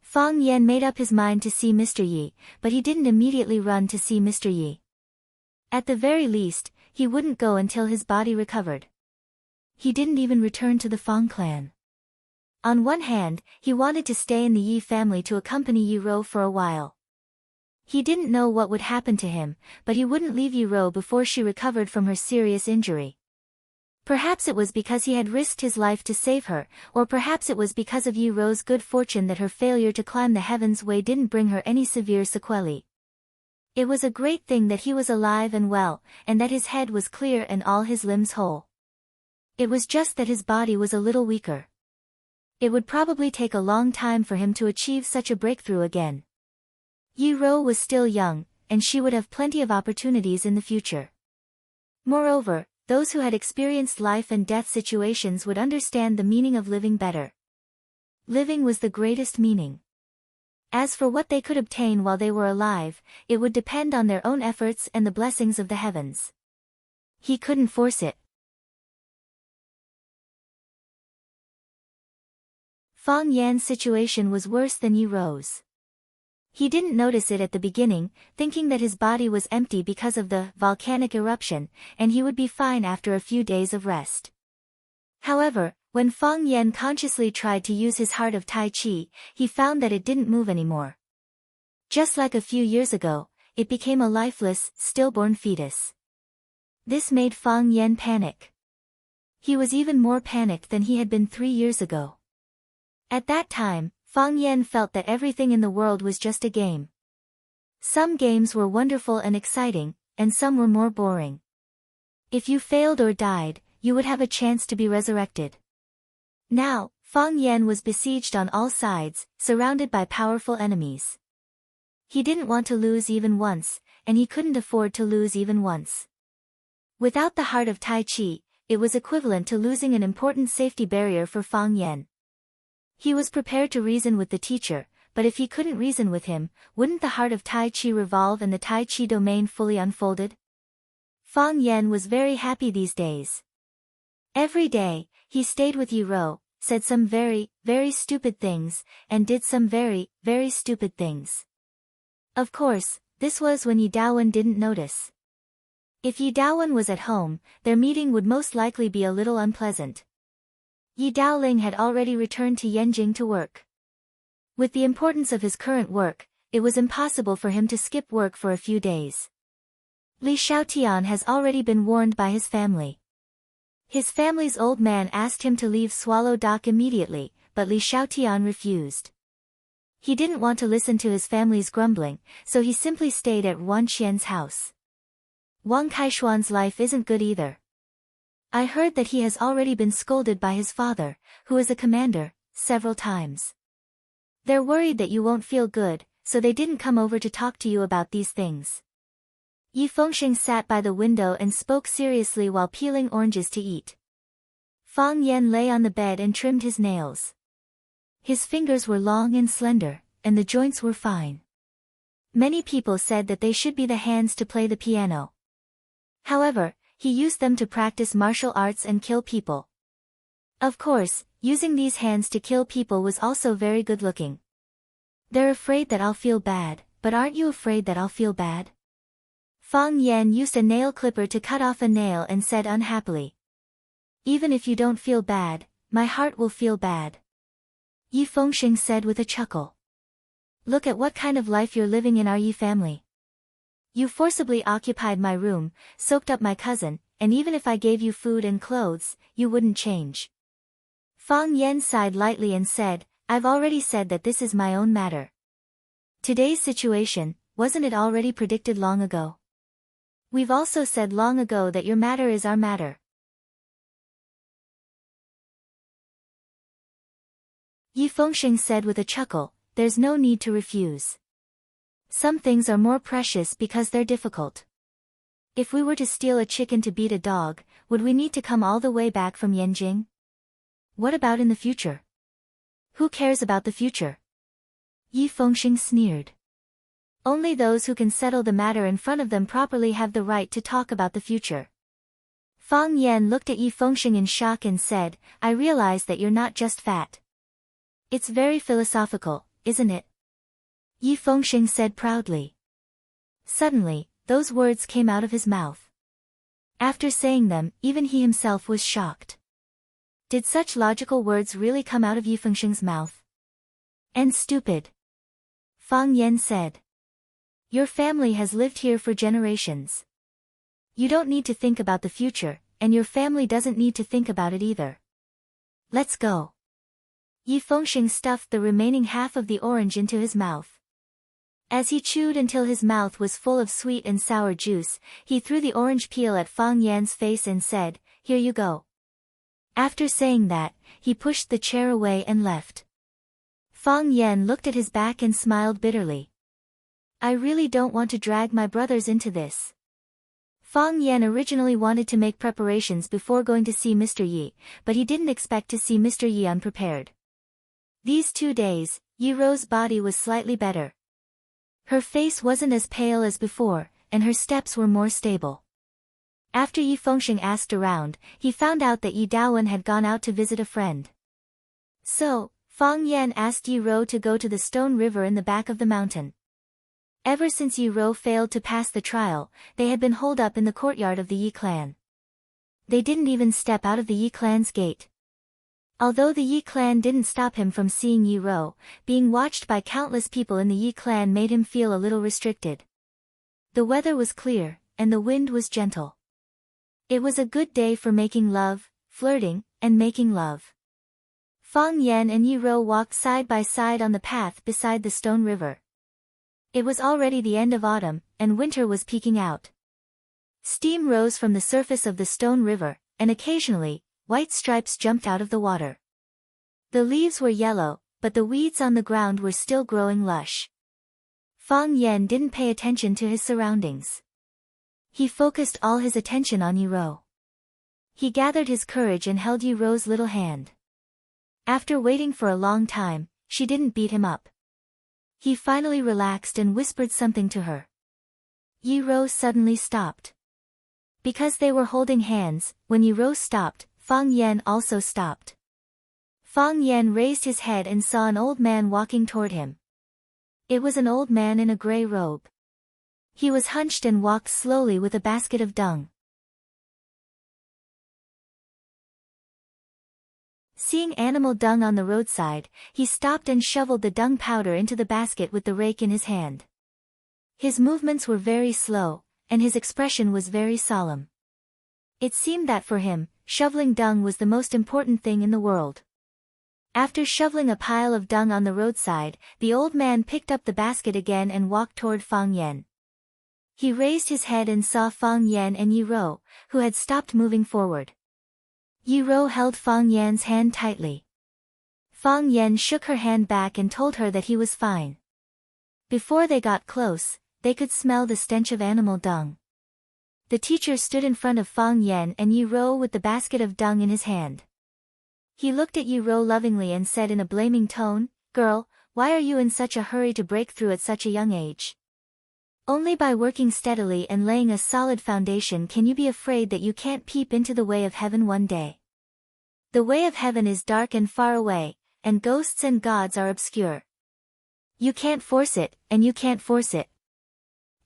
Fang Yan made up his mind to see Mr. Yi, but he didn't immediately run to see Mr. Yi. At the very least, he wouldn't go until his body recovered. He didn't even return to the Fang clan. On one hand, he wanted to stay in the Yi family to accompany Yi Ro for a while. He didn't know what would happen to him, but he wouldn't leave Yi Ro before she recovered from her serious injury. Perhaps it was because he had risked his life to save her, or perhaps it was because of Yi Ro's good fortune that her failure to climb the heavens way didn't bring her any severe sequelae. It was a great thing that he was alive and well, and that his head was clear and all his limbs whole. It was just that his body was a little weaker. It would probably take a long time for him to achieve such a breakthrough again. Yi Ro was still young, and she would have plenty of opportunities in the future. Moreover, those who had experienced life and death situations would understand the meaning of living better. Living was the greatest meaning. As for what they could obtain while they were alive, it would depend on their own efforts and the blessings of the heavens. He couldn't force it. Fang Yan's situation was worse than Yi Ro's. He didn't notice it at the beginning, thinking that his body was empty because of the volcanic eruption, and he would be fine after a few days of rest. However, when Fang Yan consciously tried to use his heart of Tai Chi, he found that it didn't move anymore. Just like a few years ago, it became a lifeless, stillborn fetus. This made Fang Yan panic. He was even more panicked than he had been 3 years ago. At that time, Fang Yan felt that everything in the world was just a game. Some games were wonderful and exciting, and some were more boring. If you failed or died, you would have a chance to be resurrected. Now, Fang Yan was besieged on all sides, surrounded by powerful enemies. He didn't want to lose even once, and he couldn't afford to lose even once. Without the heart of Tai Chi, it was equivalent to losing an important safety barrier for Fang Yan. He was prepared to reason with the teacher, but if he couldn't reason with him, wouldn't the heart of Tai Chi revolve and the Tai Chi domain fully unfolded? Fang Yan was very happy these days. Every day, he stayed with Yi Ro, said some very, very stupid things, and did some very, very stupid things. Of course, this was when Yi Daowen didn't notice. If Yi Daowen was at home, their meeting would most likely be a little unpleasant. Yi Daoling had already returned to Yanjing to work. With the importance of his current work, it was impossible for him to skip work for a few days. Li Xiaotian has already been warned by his family. His family's old man asked him to leave Swallow Dock immediately, but Li Xiaotian refused. He didn't want to listen to his family's grumbling, so he simply stayed at Wang Qian's house. Wang Kaishuan's life isn't good either. I heard that he has already been scolded by his father, who is a commander, several times. They're worried that you won't feel good, so they didn't come over to talk to you about these things. Yi Fengxing sat by the window and spoke seriously while peeling oranges to eat. Fang Yan lay on the bed and trimmed his nails. His fingers were long and slender, and the joints were fine. Many people said that they should be the hands to play the piano. However, he used them to practice martial arts and kill people. Of course, using these hands to kill people was also very good looking. They're afraid that I'll feel bad, but aren't you afraid that I'll feel bad? Fang Yan used a nail clipper to cut off a nail and said unhappily. Even if you don't feel bad, my heart will feel bad. Yi Fengxing said with a chuckle. Look at what kind of life you're living in our Yi family. You forcibly occupied my room, soaked up my cousin, and even if I gave you food and clothes, you wouldn't change. Fang Yan sighed lightly and said, I've already said that this is my own matter. Today's situation, wasn't it already predicted long ago? We've also said long ago that your matter is our matter. Yi Fengxing said with a chuckle, there's no need to refuse. Some things are more precious because they're difficult. If we were to steal a chicken to beat a dog, would we need to come all the way back from Yanjing? What about in the future? Who cares about the future? Yi Fengxing sneered. Only those who can settle the matter in front of them properly have the right to talk about the future. Fang Yan looked at Yi Fengxing in shock and said, I realize that you're not just fat. It's very philosophical, isn't it? Yi Fengxing said proudly. Suddenly, those words came out of his mouth. After saying them, even he himself was shocked. Did such logical words really come out of Yi Fengxing's mouth? And stupid. Fang Yan said. Your family has lived here for generations. You don't need to think about the future, and your family doesn't need to think about it either. Let's go. Yi Fengxing stuffed the remaining half of the orange into his mouth. As he chewed until his mouth was full of sweet and sour juice, he threw the orange peel at Fang Yan's face and said, Here you go. After saying that, he pushed the chair away and left. Fang Yan looked at his back and smiled bitterly. I really don't want to drag my brothers into this. Fang Yan originally wanted to make preparations before going to see Mr. Yi, but he didn't expect to see Mr. Yi unprepared. These 2 days, Yi Ro's body was slightly better. Her face wasn't as pale as before, and her steps were more stable. After Yi Fengxing asked around, he found out that Yi Daowen had gone out to visit a friend. So, Fang Yan asked Yi Ro to go to the stone river in the back of the mountain. Ever since Yi Ro failed to pass the trial, they had been holed up in the courtyard of the Yi clan. They didn't even step out of the Yi clan's gate. Although the Yi clan didn't stop him from seeing Yi Ro, being watched by countless people in the Yi clan made him feel a little restricted. The weather was clear, and the wind was gentle. It was a good day for making love, flirting, and making love. Fang Yan and Yi Ro walked side by side on the path beside the stone river. It was already the end of autumn, and winter was peeking out. Steam rose from the surface of the stone river, and occasionally, white stripes jumped out of the water. The leaves were yellow, but the weeds on the ground were still growing lush. Fang Yan didn't pay attention to his surroundings. He focused all his attention on Yi Ro. He gathered his courage and held Yi Ro's little hand. After waiting for a long time, she didn't beat him up. He finally relaxed and whispered something to her. Yi Ro suddenly stopped. Because they were holding hands, when Yi Ro stopped, Fang Yan also stopped. Fang Yan raised his head and saw an old man walking toward him. It was an old man in a gray robe. He was hunched and walked slowly with a basket of dung. Seeing animal dung on the roadside, he stopped and shoveled the dung powder into the basket with the rake in his hand. His movements were very slow, and his expression was very solemn. It seemed that for him, shoveling dung was the most important thing in the world. After shoveling a pile of dung on the roadside, the old man picked up the basket again and walked toward Fang Yan. He raised his head and saw Fang Yan and Yi Ro, who had stopped moving forward. Yi Rou held Fang Yan's hand tightly. Fang Yan shook her hand back and told her that he was fine. Before they got close, they could smell the stench of animal dung. The teacher stood in front of Fang Yan and Yi Rou with the basket of dung in his hand. He looked at Yi Rou lovingly and said in a blaming tone, "Girl, why are you in such a hurry to break through at such a young age? Only by working steadily and laying a solid foundation can you be afraid that you can't peep into the way of heaven one day. The way of heaven is dark and far away, and ghosts and gods are obscure. You can't force it, and you can't force it.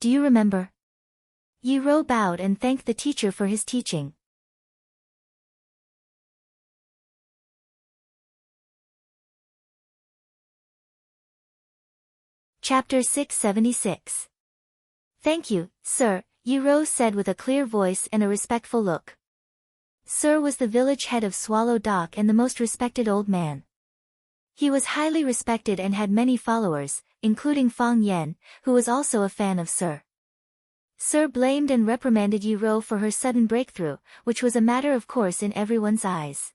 Do you remember?" Yi Rou bowed and thanked the teacher for his teaching. Chapter 676. "Thank you, sir," Yi Rou said with a clear voice and a respectful look. Sir was the village head of Swallow Dock and the most respected old man. He was highly respected and had many followers, including Fang Yan, who was also a fan of Sir. Sir blamed and reprimanded Yi Rou for her sudden breakthrough, which was a matter of course in everyone's eyes.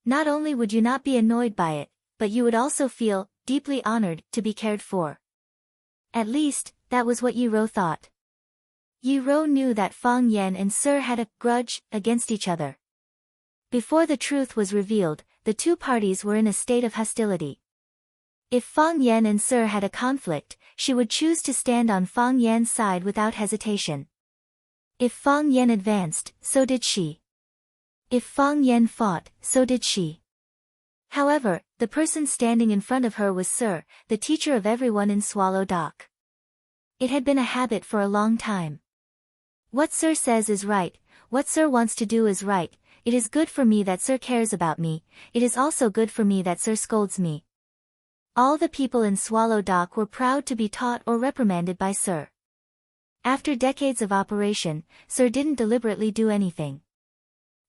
Not only would you not be annoyed by it, but you would also feel deeply honored to be cared for. At least, that was what Yi Rou thought. Yi Rou knew that Fang Yan and Sir had a grudge against each other. Before the truth was revealed, the two parties were in a state of hostility. If Fang Yan and Sir had a conflict, she would choose to stand on Fang Yan's side without hesitation. If Fang Yan advanced, so did she. If Fang Yan fought, so did she. However, the person standing in front of her was Sir, the teacher of everyone in Swallow Dock. It had been a habit for a long time. What Sir says is right, what Sir wants to do is right, it is good for me that Sir cares about me, it is also good for me that Sir scolds me. All the people in Swallow Dock were proud to be taught or reprimanded by Sir. After decades of operation, Sir didn't deliberately do anything.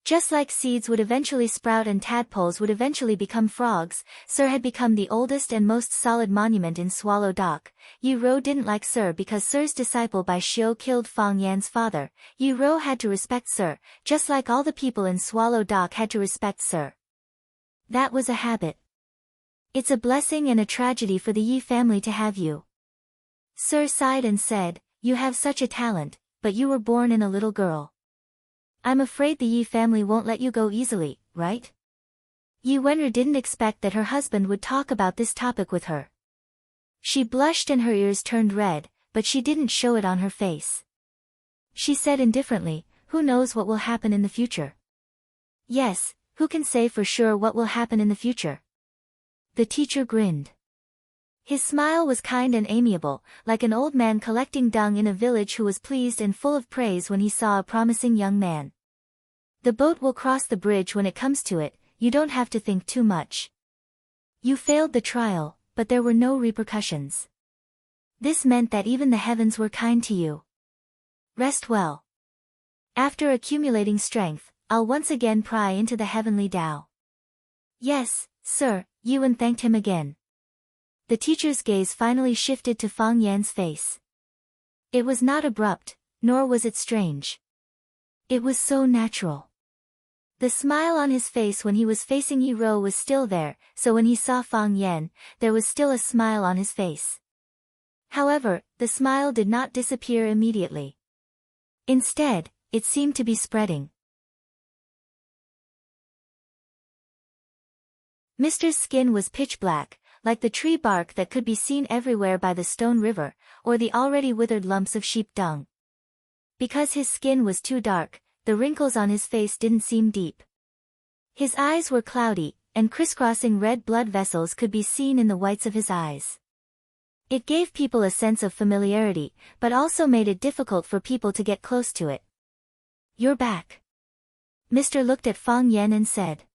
Just like seeds would eventually sprout and tadpoles would eventually become frogs, Sir had become the oldest and most solid monument in Swallow Dock. Yi Rou didn't like Sir because Sir's disciple Bai Xiu killed Fang Yan's father. Yi Rou had to respect Sir, just like all the people in Swallow Dock had to respect Sir. That was a habit. It's a blessing and a tragedy for the Yi family to have you. Sir sighed and said, "You have such a talent, but you were born in a little girl. I'm afraid the Yi family won't let you go easily, right?" Yi Wen'er didn't expect that her husband would talk about this topic with her. She blushed and her ears turned red, but she didn't show it on her face. She said indifferently, "Who knows what will happen in the future?" "Yes, who can say for sure what will happen in the future?" The teacher grinned. His smile was kind and amiable, like an old man collecting dung in a village who was pleased and full of praise when he saw a promising young man. "The boat will cross the bridge when it comes to it, you don't have to think too much. You failed the trial, but there were no repercussions. This meant that even the heavens were kind to you. Rest well. After accumulating strength, I'll once again pry into the heavenly Tao." "Yes, Sir," Yuan thanked him again. The teacher's gaze finally shifted to Fang Yan's face. It was not abrupt, nor was it strange. It was so natural. The smile on his face when he was facing Yi Rou was still there, so when he saw Fang Yan, there was still a smile on his face. However, the smile did not disappear immediately. Instead, it seemed to be spreading. Mr.'s skin was pitch black, like the tree bark that could be seen everywhere by the stone river, or the already withered lumps of sheep dung. Because his skin was too dark, the wrinkles on his face didn't seem deep. His eyes were cloudy, and crisscrossing red blood vessels could be seen in the whites of his eyes. It gave people a sense of familiarity, but also made it difficult for people to get close to it. "You're back." Mr. looked at Fang Yan and said.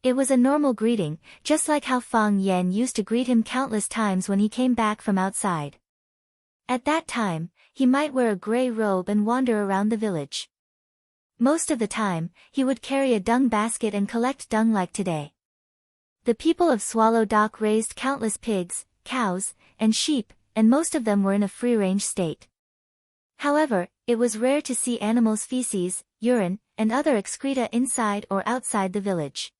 It was a normal greeting, just like how Fang Yan used to greet him countless times when he came back from outside. At that time, he might wear a gray robe and wander around the village. Most of the time, he would carry a dung basket and collect dung like today. The people of Swallow Dock raised countless pigs, cows, and sheep, and most of them were in a free-range state. However, It was rare to see animals' feces, urine, and other excreta inside or outside the village.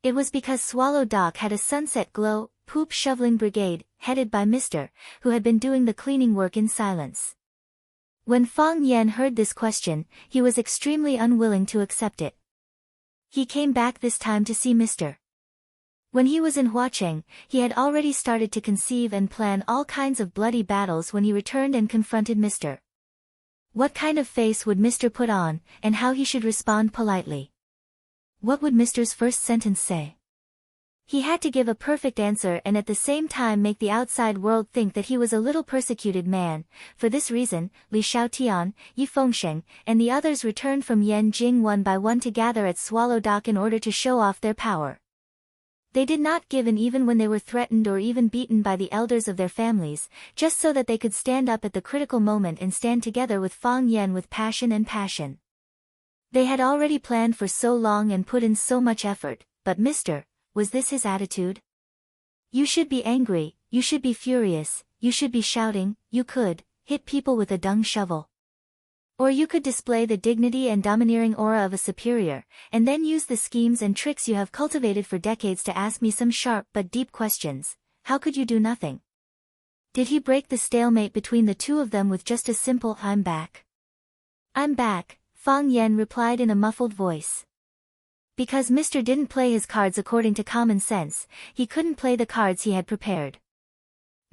It was because Swallow Dock had a sunset glow, poop shoveling brigade, headed by Mr., who had been doing the cleaning work in silence. When Fang Yen heard this question, he was extremely unwilling to accept it. He came back this time to see Mr. When he was in Huacheng, he had already started to conceive and plan all kinds of bloody battles when he returned and confronted Mr. What kind of face would Mr. put on, and how he should respond politely? What would Mr.'s first sentence say? He had to give a perfect answer and at the same time make the outside world think that he was a little persecuted man. For this reason, Li Xiaotian, Yi Fengsheng, and the others returned from Yanjing one by one to gather at Swallow Dock in order to show off their power. They did not give in even when they were threatened or even beaten by the elders of their families, just so that they could stand up at the critical moment and stand together with Fang Yen with passion and passion. They had already planned for so long and put in so much effort, but Mr. Was this his attitude? You should be angry, you should be furious, you should be shouting, you could hit people with a dung shovel. Or you could display the dignity and domineering aura of a superior, and then use the schemes and tricks you have cultivated for decades to ask me some sharp but deep questions. How could you do nothing? Did he break the stalemate between the two of them with just a simple "I'm back"? "I'm back," Fang Yen replied in a muffled voice. Because Mr. didn't play his cards according to common sense, he couldn't play the cards he had prepared.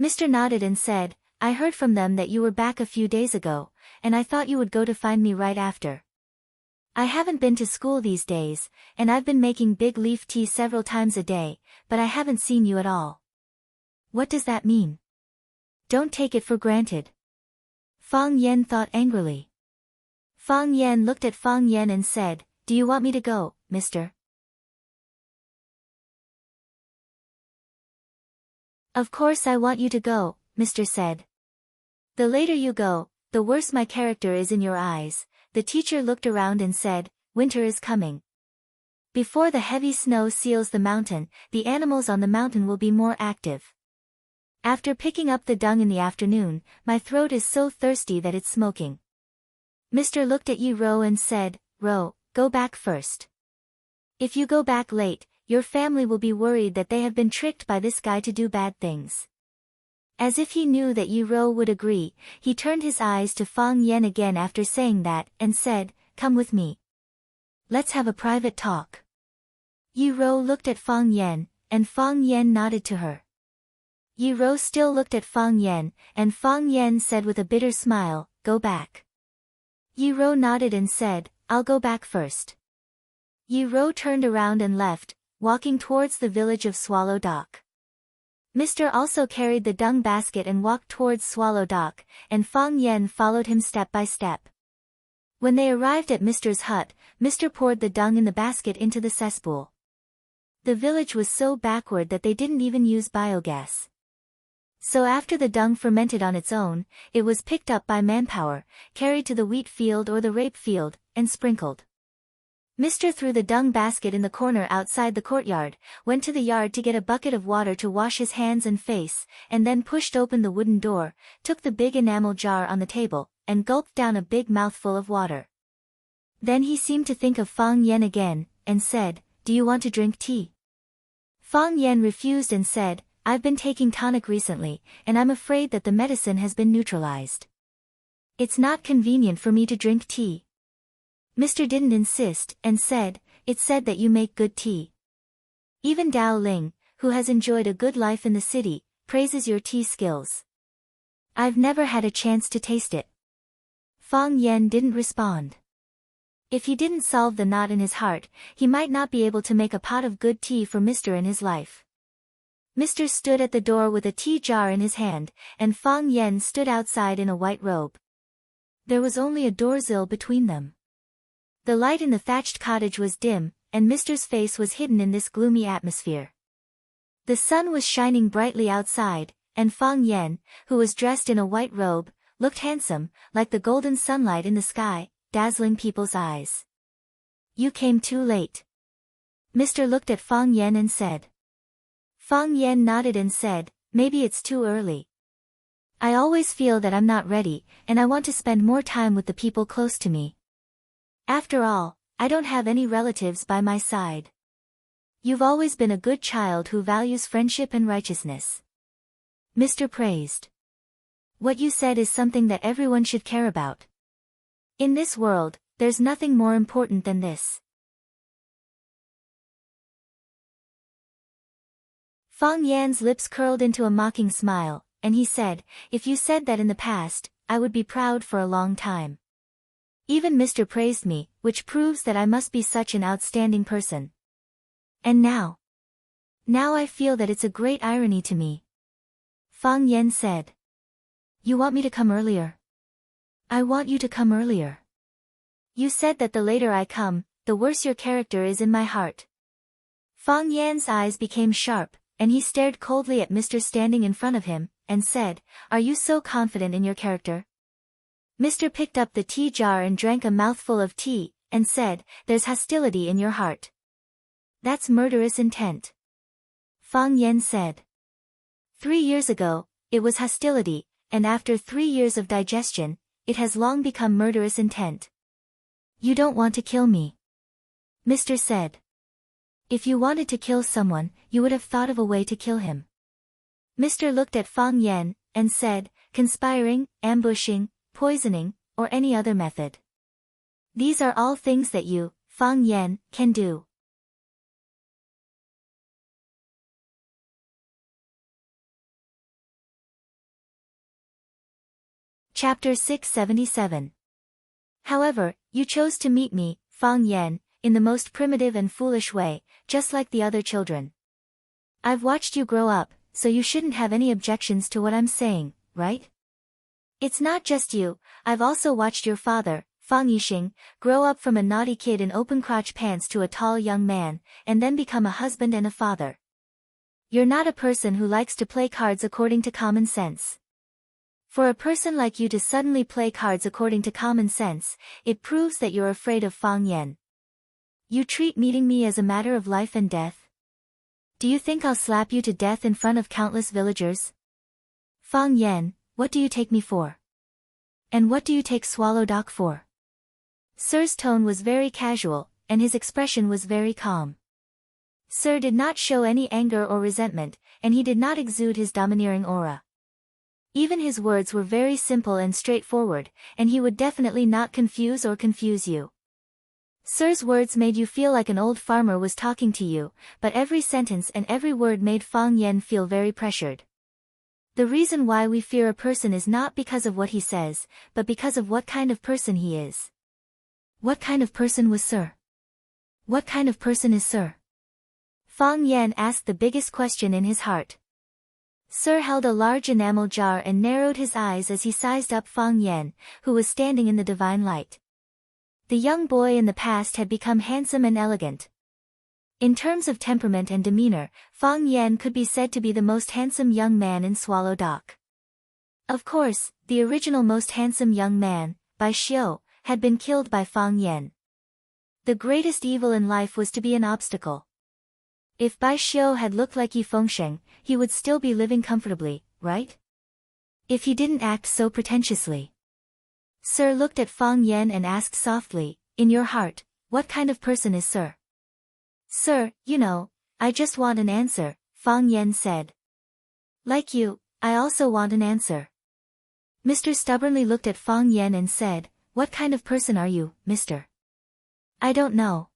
Mr. nodded and said, "I heard from them that you were back a few days ago, and I thought you would go to find me right after. I haven't been to school these days, and I've been making big leaf tea several times a day, but I haven't seen you at all. What does that mean? Don't take it for granted." Fang Yen thought angrily. Fang Yen looked at Fang Yen and said, "Do you want me to go, Mr.?" "Of course I want you to go," Mr. said. "The later you go, the worse my character is in your eyes." The teacher looked around and said, "Winter is coming. Before the heavy snow seals the mountain, the animals on the mountain will be more active. After picking up the dung in the afternoon, my throat is so thirsty that it's smoking." Mr. looked at Yi Ro and said, "Ro, go back first. If you go back late, your family will be worried that they have been tricked by this guy to do bad things." As if he knew that Yi Ro would agree, he turned his eyes to Fang Yen again after saying that, and said, "Come with me. Let's have a private talk." Yi Ro looked at Fang Yen, and Fang Yen nodded to her. Yi Ro still looked at Fang Yen, and Fang Yen said with a bitter smile, "Go back." Yi Ro nodded and said, "I'll go back first." Yi Ro turned around and left, walking towards the village of Swallow Dock. Mr. also carried the dung basket and walked towards Swallow Dock, and Fang Yen followed him step by step. When they arrived at Mr.'s hut, Mr. poured the dung in the basket into the cesspool. The village was so backward that they didn't even use biogas. So after the dung fermented on its own, it was picked up by manpower, carried to the wheat field or the rape field, and sprinkled. Mr. threw the dung basket in the corner outside the courtyard, went to the yard to get a bucket of water to wash his hands and face, and then pushed open the wooden door, took the big enamel jar on the table, and gulped down a big mouthful of water. Then he seemed to think of Fang Yen again, and said, "Do you want to drink tea?" Fang Yen refused and said, "I've been taking tonic recently, and I'm afraid that the medicine has been neutralized. It's not convenient for me to drink tea." Mr. didn't insist, and said, "It's said that you make good tea. Even Dao Ling, who has enjoyed a good life in the city, praises your tea skills. I've never had a chance to taste it." Fang Yen didn't respond. If he didn't solve the knot in his heart, he might not be able to make a pot of good tea for Mr. in his life. Mr. stood at the door with a tea jar in his hand, and Fang Yen stood outside in a white robe. There was only a doorsill between them. The light in the thatched cottage was dim, and Mr.'s face was hidden in this gloomy atmosphere. The sun was shining brightly outside, and Fang Yen, who was dressed in a white robe, looked handsome, like the golden sunlight in the sky, dazzling people's eyes. "You came too late." Mr. looked at Fang Yen and said. Fang Yen nodded and said, "Maybe it's too early." I always feel that I'm not ready, and I want to spend more time with the people close to me. After all, I don't have any relatives by my side. You've always been a good child who values friendship and righteousness. Mr. praised. What you said is something that everyone should care about. In this world, there's nothing more important than this. Fang Yan's lips curled into a mocking smile, and he said, if you said that in the past, I would be proud for a long time. Even Mr. praised me, which proves that I must be such an outstanding person. And now I feel that it's a great irony to me. Fang Yan said. You want me to come earlier? I want you to come earlier. You said that the later I come, the worse your character is in my heart. Fang Yan's eyes became sharp, and he stared coldly at Mr. standing in front of him, and said, Are you so confident in your character? Mr. picked up the tea jar and drank a mouthful of tea, and said, There's hostility in your heart. That's murderous intent. Fang Yan said. 3 years ago, it was hostility, and after 3 years of digestion, it has long become murderous intent. You don't want to kill me. Mr. said. If you wanted to kill someone, you would have thought of a way to kill him. Mr. looked at Fang Yan, and said, conspiring, ambushing, poisoning, or any other method. These are all things that you, Fang Yan, can do. Chapter 677. However, you chose to meet me, Fang Yan, in the most primitive and foolish way, just like the other children. I've watched you grow up, so you shouldn't have any objections to what I'm saying, right? It's not just you, I've also watched your father, Fang Yixing, grow up from a naughty kid in open-crotch pants to a tall young man, and then become a husband and a father. You're not a person who likes to play cards according to common sense. For a person like you to suddenly play cards according to common sense, it proves that you're afraid of Fang Yan. You treat meeting me as a matter of life and death. Do you think I'll slap you to death in front of countless villagers? Fang Yan, what do you take me for? And what do you take Swallow Dock for? Sir's tone was very casual, and his expression was very calm. Sir did not show any anger or resentment, and he did not exude his domineering aura. Even his words were very simple and straightforward, and he would definitely not confuse or confuse you. Sir's words made you feel like an old farmer was talking to you, but every sentence and every word made Fang Yan feel very pressured. The reason why we fear a person is not because of what he says, but because of what kind of person he is. What kind of person was Sir? What kind of person is Sir? Fang Yan asked the biggest question in his heart. Sir held a large enamel jar and narrowed his eyes as he sized up Fang Yan, who was standing in the divine light. The young boy in the past had become handsome and elegant. In terms of temperament and demeanor, Fang Yan could be said to be the most handsome young man in Swallow Dock. Of course, the original most handsome young man, Bai Xiu, had been killed by Fang Yan. The greatest evil in life was to be an obstacle. If Bai Xiu had looked like Yi Fengsheng, he would still be living comfortably, right? If he didn't act so pretentiously. Sir looked at Fang Yan and asked softly, in your heart, what kind of person is Sir? Sir, you know, I just want an answer, Fang Yan said. Like you, I also want an answer. Mr. stubbornly looked at Fang Yan and said, what kind of person are you, mister? I don't know.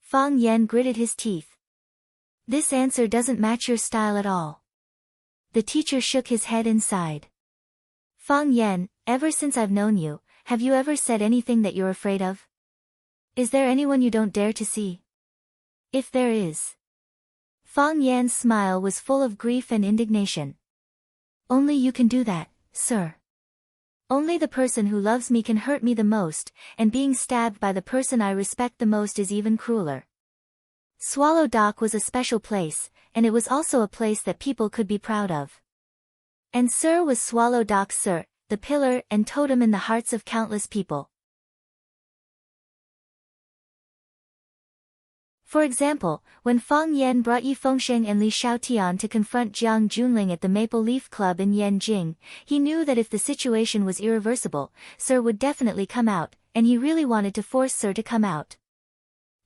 Fang Yan gritted his teeth. This answer doesn't match your style at all. The teacher shook his head and sighed. Fang Yan, ever since I've known you, have you ever said anything that you're afraid of? Is there anyone you don't dare to see? If there is. Fang Yan's smile was full of grief and indignation. Only you can do that, sir. Only the person who loves me can hurt me the most, and being stabbed by the person I respect the most is even crueler. Swallow Dock was a special place, and it was also a place that people could be proud of. And Sir was Swallow Dock's Sir, the pillar and totem in the hearts of countless people. For example, when Fang Yan brought Yi Fengsheng and Li Xiaotian to confront Jiang Junling at the Maple Leaf Club in Yanjing, he knew that if the situation was irreversible, Sir would definitely come out, and he really wanted to force Sir to come out.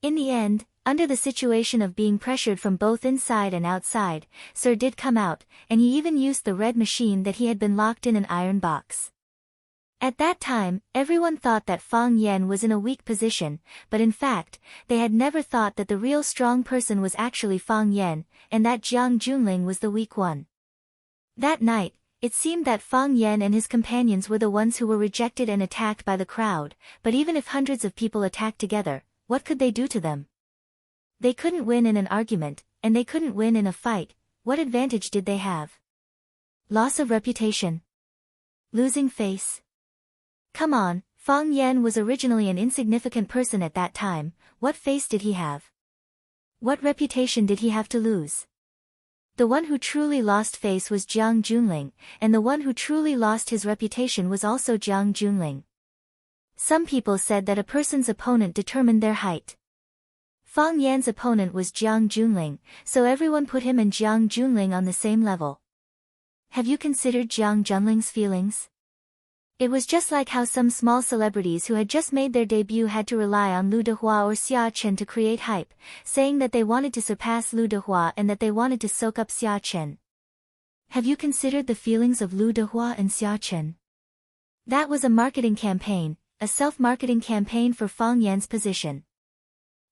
In the end, under the situation of being pressured from both inside and outside, Sir did come out, and he even used the red machine that he had been locked in an iron box. At that time, everyone thought that Fang Yan was in a weak position, but in fact, they had never thought that the real strong person was actually Fang Yan, and that Jiang Junling was the weak one. That night, it seemed that Fang Yan and his companions were the ones who were rejected and attacked by the crowd, but even if hundreds of people attacked together, what could they do to them? They couldn't win in an argument, and they couldn't win in a fight. What advantage did they have? Loss of reputation. Losing face. Come on, Fang Yan was originally an insignificant person at that time. What face did he have? What reputation did he have to lose? The one who truly lost face was Jiang Junling, and the one who truly lost his reputation was also Jiang Junling. Some people said that a person's opponent determined their height. Fang Yan's opponent was Jiang Junling, so everyone put him and Jiang Junling on the same level. Have you considered Jiang Junling's feelings? It was just like how some small celebrities who had just made their debut had to rely on Lu Dehua or Xia Chen to create hype, saying that they wanted to surpass Lu Dehua and that they wanted to soak up Xia Chen. Have you considered the feelings of Lu Dehua and Xia Chen? That was a marketing campaign, a self-marketing campaign for Fang Yan's position.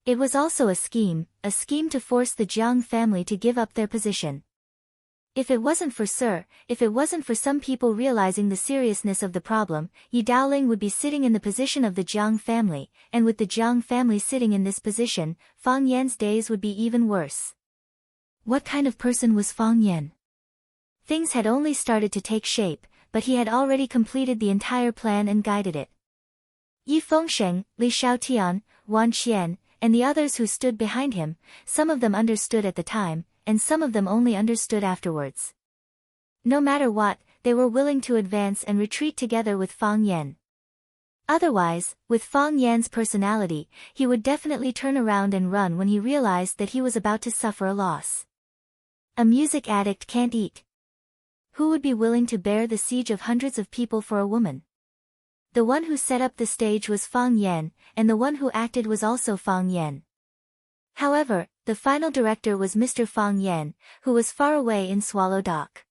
It was also a scheme to force the Jiang family to give up their position. If it wasn't for some people realizing the seriousness of the problem, Yi Daoling would be sitting in the position of the Jiang family, and with the Jiang family sitting in this position, Fang Yan's days would be even worse. What kind of person was Fang Yan? Things had only started to take shape, but he had already completed the entire plan and guided it. Yi Fengsheng, Li Xiaotian, Wan Qian, and the others who stood behind him, some of them understood at the time, and some of them only understood afterwards. No matter what, they were willing to advance and retreat together with Fang Yan. Otherwise, with Fang Yan's personality, he would definitely turn around and run when he realized that he was about to suffer a loss. A music addict can't eat. Who would be willing to bear the siege of hundreds of people for a woman? The one who set up the stage was Fang Yan, and the one who acted was also Fang Yan. However, the final director was Mr. Fang Yan, who was far away in Swallow Dock.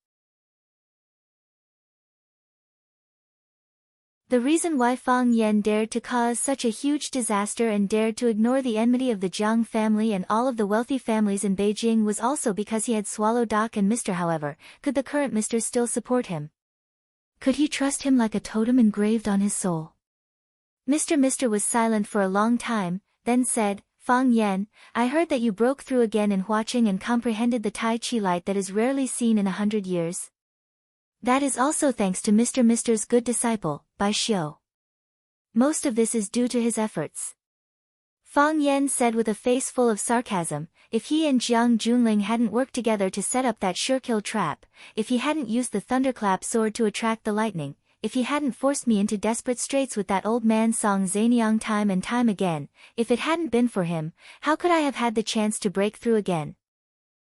The reason why Fang Yan dared to cause such a huge disaster and dared to ignore the enmity of the Jiang family and all of the wealthy families in Beijing was also because he had Swallow Dock and Mr. However, could the current Mr. still support him? Could he trust him like a totem engraved on his soul? Mr. was silent for a long time, then said, Fang Yan, I heard that you broke through again in Huaqing and comprehended the Tai Chi light that is rarely seen in 100 years. That is also thanks to Mr.'s good disciple, Bai Xiu. Most of this is due to his efforts. Fang Yan said with a face full of sarcasm, if he and Jiang Junling hadn't worked together to set up that sure-kill trap, if he hadn't used the thunderclap sword to attract the lightning, if he hadn't forced me into desperate straits with that old man Song Zaniang time and time again, if it hadn't been for him, how could I have had the chance to break through again?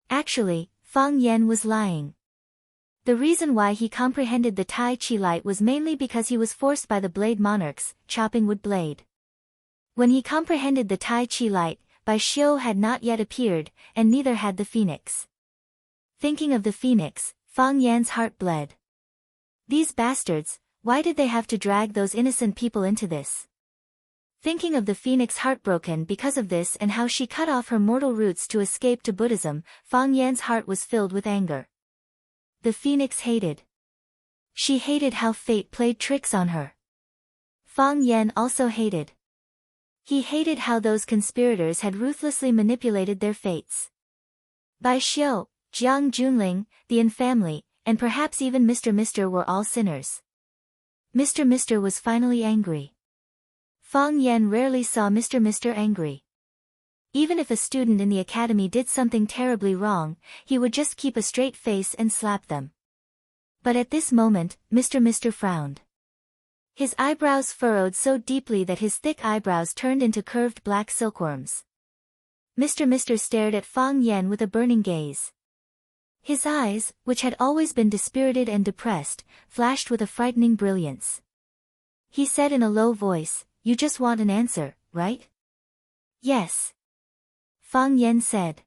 Actually, Fang Yan was lying. The reason why he comprehended the Tai Chi light was mainly because he was forced by the Blade Monarchs, chopping wood blade. When he comprehended the Tai Chi light, Bai Xiu had not yet appeared, and neither had the phoenix. Thinking of the phoenix, Fang Yan's heart bled. These bastards, why did they have to drag those innocent people into this? Thinking of the phoenix heartbroken because of this and how she cut off her mortal roots to escape to Buddhism, Fang Yan's heart was filled with anger. The phoenix hated. She hated how fate played tricks on her. Fang Yan also hated. He hated how those conspirators had ruthlessly manipulated their fates. Bai Xiu, Jiang Junling, the Yin family, and perhaps even Mr. were all sinners. Mr. was finally angry. Fang Yan rarely saw Mr. angry. Even if a student in the academy did something terribly wrong, he would just keep a straight face and slap them. But at this moment, Mr. frowned. His eyebrows furrowed so deeply that his thick eyebrows turned into curved black silkworms. Mr. stared at Fang Yan with a burning gaze. His eyes, which had always been dispirited and depressed, flashed with a frightening brilliance. He said in a low voice, "You just want an answer, right?" "Yes," Fang Yan said.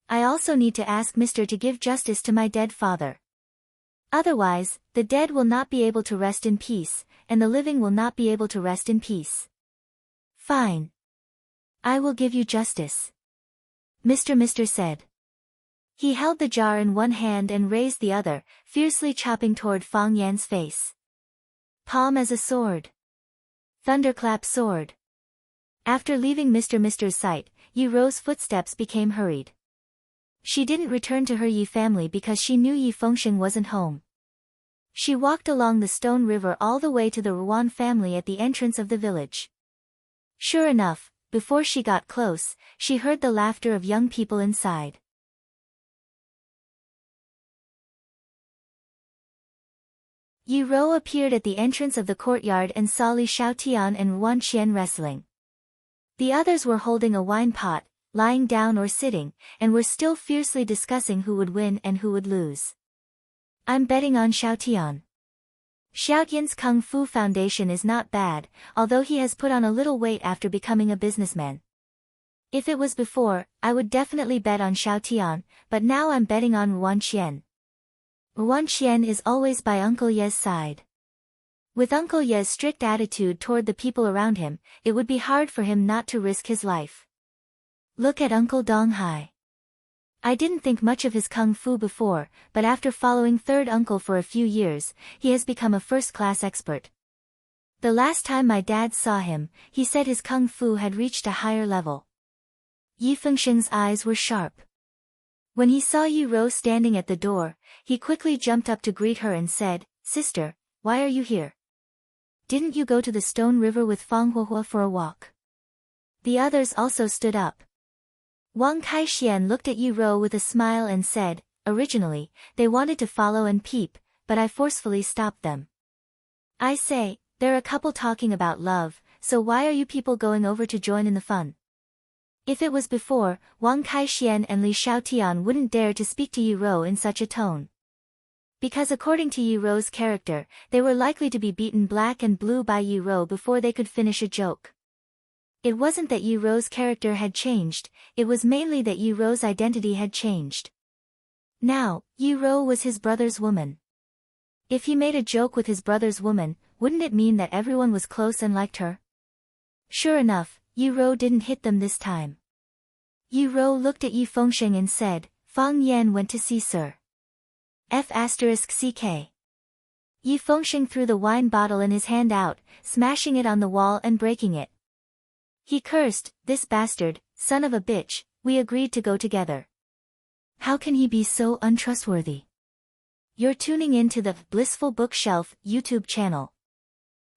"I also need to ask Mr. to give justice to my dead father. Otherwise, the dead will not be able to rest in peace, and the living will not be able to rest in peace." "Fine. I will give you justice," Mr. said. He held the jar in one hand and raised the other, fiercely chopping toward Fang Yan's face. Palm as a sword. Thunderclap sword. After leaving Mr.'s sight, Yi Rou's footsteps became hurried. She didn't return to her Yi family because she knew Yi Fengsheng wasn't home. She walked along the stone river all the way to the Ruan family at the entrance of the village. Sure enough, before she got close, she heard the laughter of young people inside. Yi Rou appeared at the entrance of the courtyard and saw Li Xiaotian and Ruan Qian wrestling. The others were holding a wine pot, lying down or sitting, and were still fiercely discussing who would win and who would lose. "I'm betting on Xiaotian. Xiaotian's Kung Fu foundation is not bad, although he has put on a little weight after becoming a businessman. If it was before, I would definitely bet on Xiaotian, but now I'm betting on Ruan Qian. Ruan Qian is always by Uncle Ye's side. With Uncle Ye's strict attitude toward the people around him, it would be hard for him not to risk his life. Look at Uncle Donghai. I didn't think much of his Kung Fu before, but after following third uncle for a few years, he has become a first-class expert. The last time my dad saw him, he said his Kung Fu had reached a higher level." Yi Fengsheng's eyes were sharp. When he saw Yi Rou standing at the door, he quickly jumped up to greet her and said, "Sister, why are you here? Didn't you go to the Stone River with Fang Huohuo for a walk?" The others also stood up. Wang Kaixian looked at Yi Rou with a smile and said, "Originally, they wanted to follow and peep, but I forcefully stopped them. I say, they're a couple talking about love, so why are you people going over to join in the fun?" If it was before, Wang Kaixian and Li Xiaotian wouldn't dare to speak to Yi Rou in such a tone. Because according to Yi Rou's character, they were likely to be beaten black and blue by Yi Rou before they could finish a joke. It wasn't that Yi Rou's character had changed, it was mainly that Yi Rou's identity had changed. Now, Yi Rou was his brother's woman. If he made a joke with his brother's woman, wouldn't it mean that everyone was close and liked her? Sure enough, Yi Rou didn't hit them this time. Yi Rou looked at Yi Fengsheng and said, "Fang Yan went to see Sir F***ck. Yi Fengsheng threw the wine bottle in his hand out, smashing it on the wall and breaking it. He cursed, "This bastard, son of a bitch, we agreed to go together. How can he be so untrustworthy?" You're tuning in to the Blissful Bookshelf YouTube channel.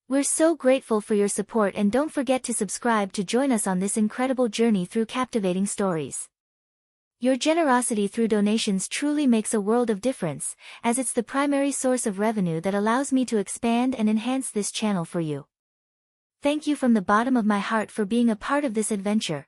We're so grateful for your support and don't forget to subscribe to join us on this incredible journey through captivating stories. Your generosity through donations truly makes a world of difference, as it's the primary source of revenue that allows me to expand and enhance this channel for you. Thank you from the bottom of my heart for being a part of this adventure.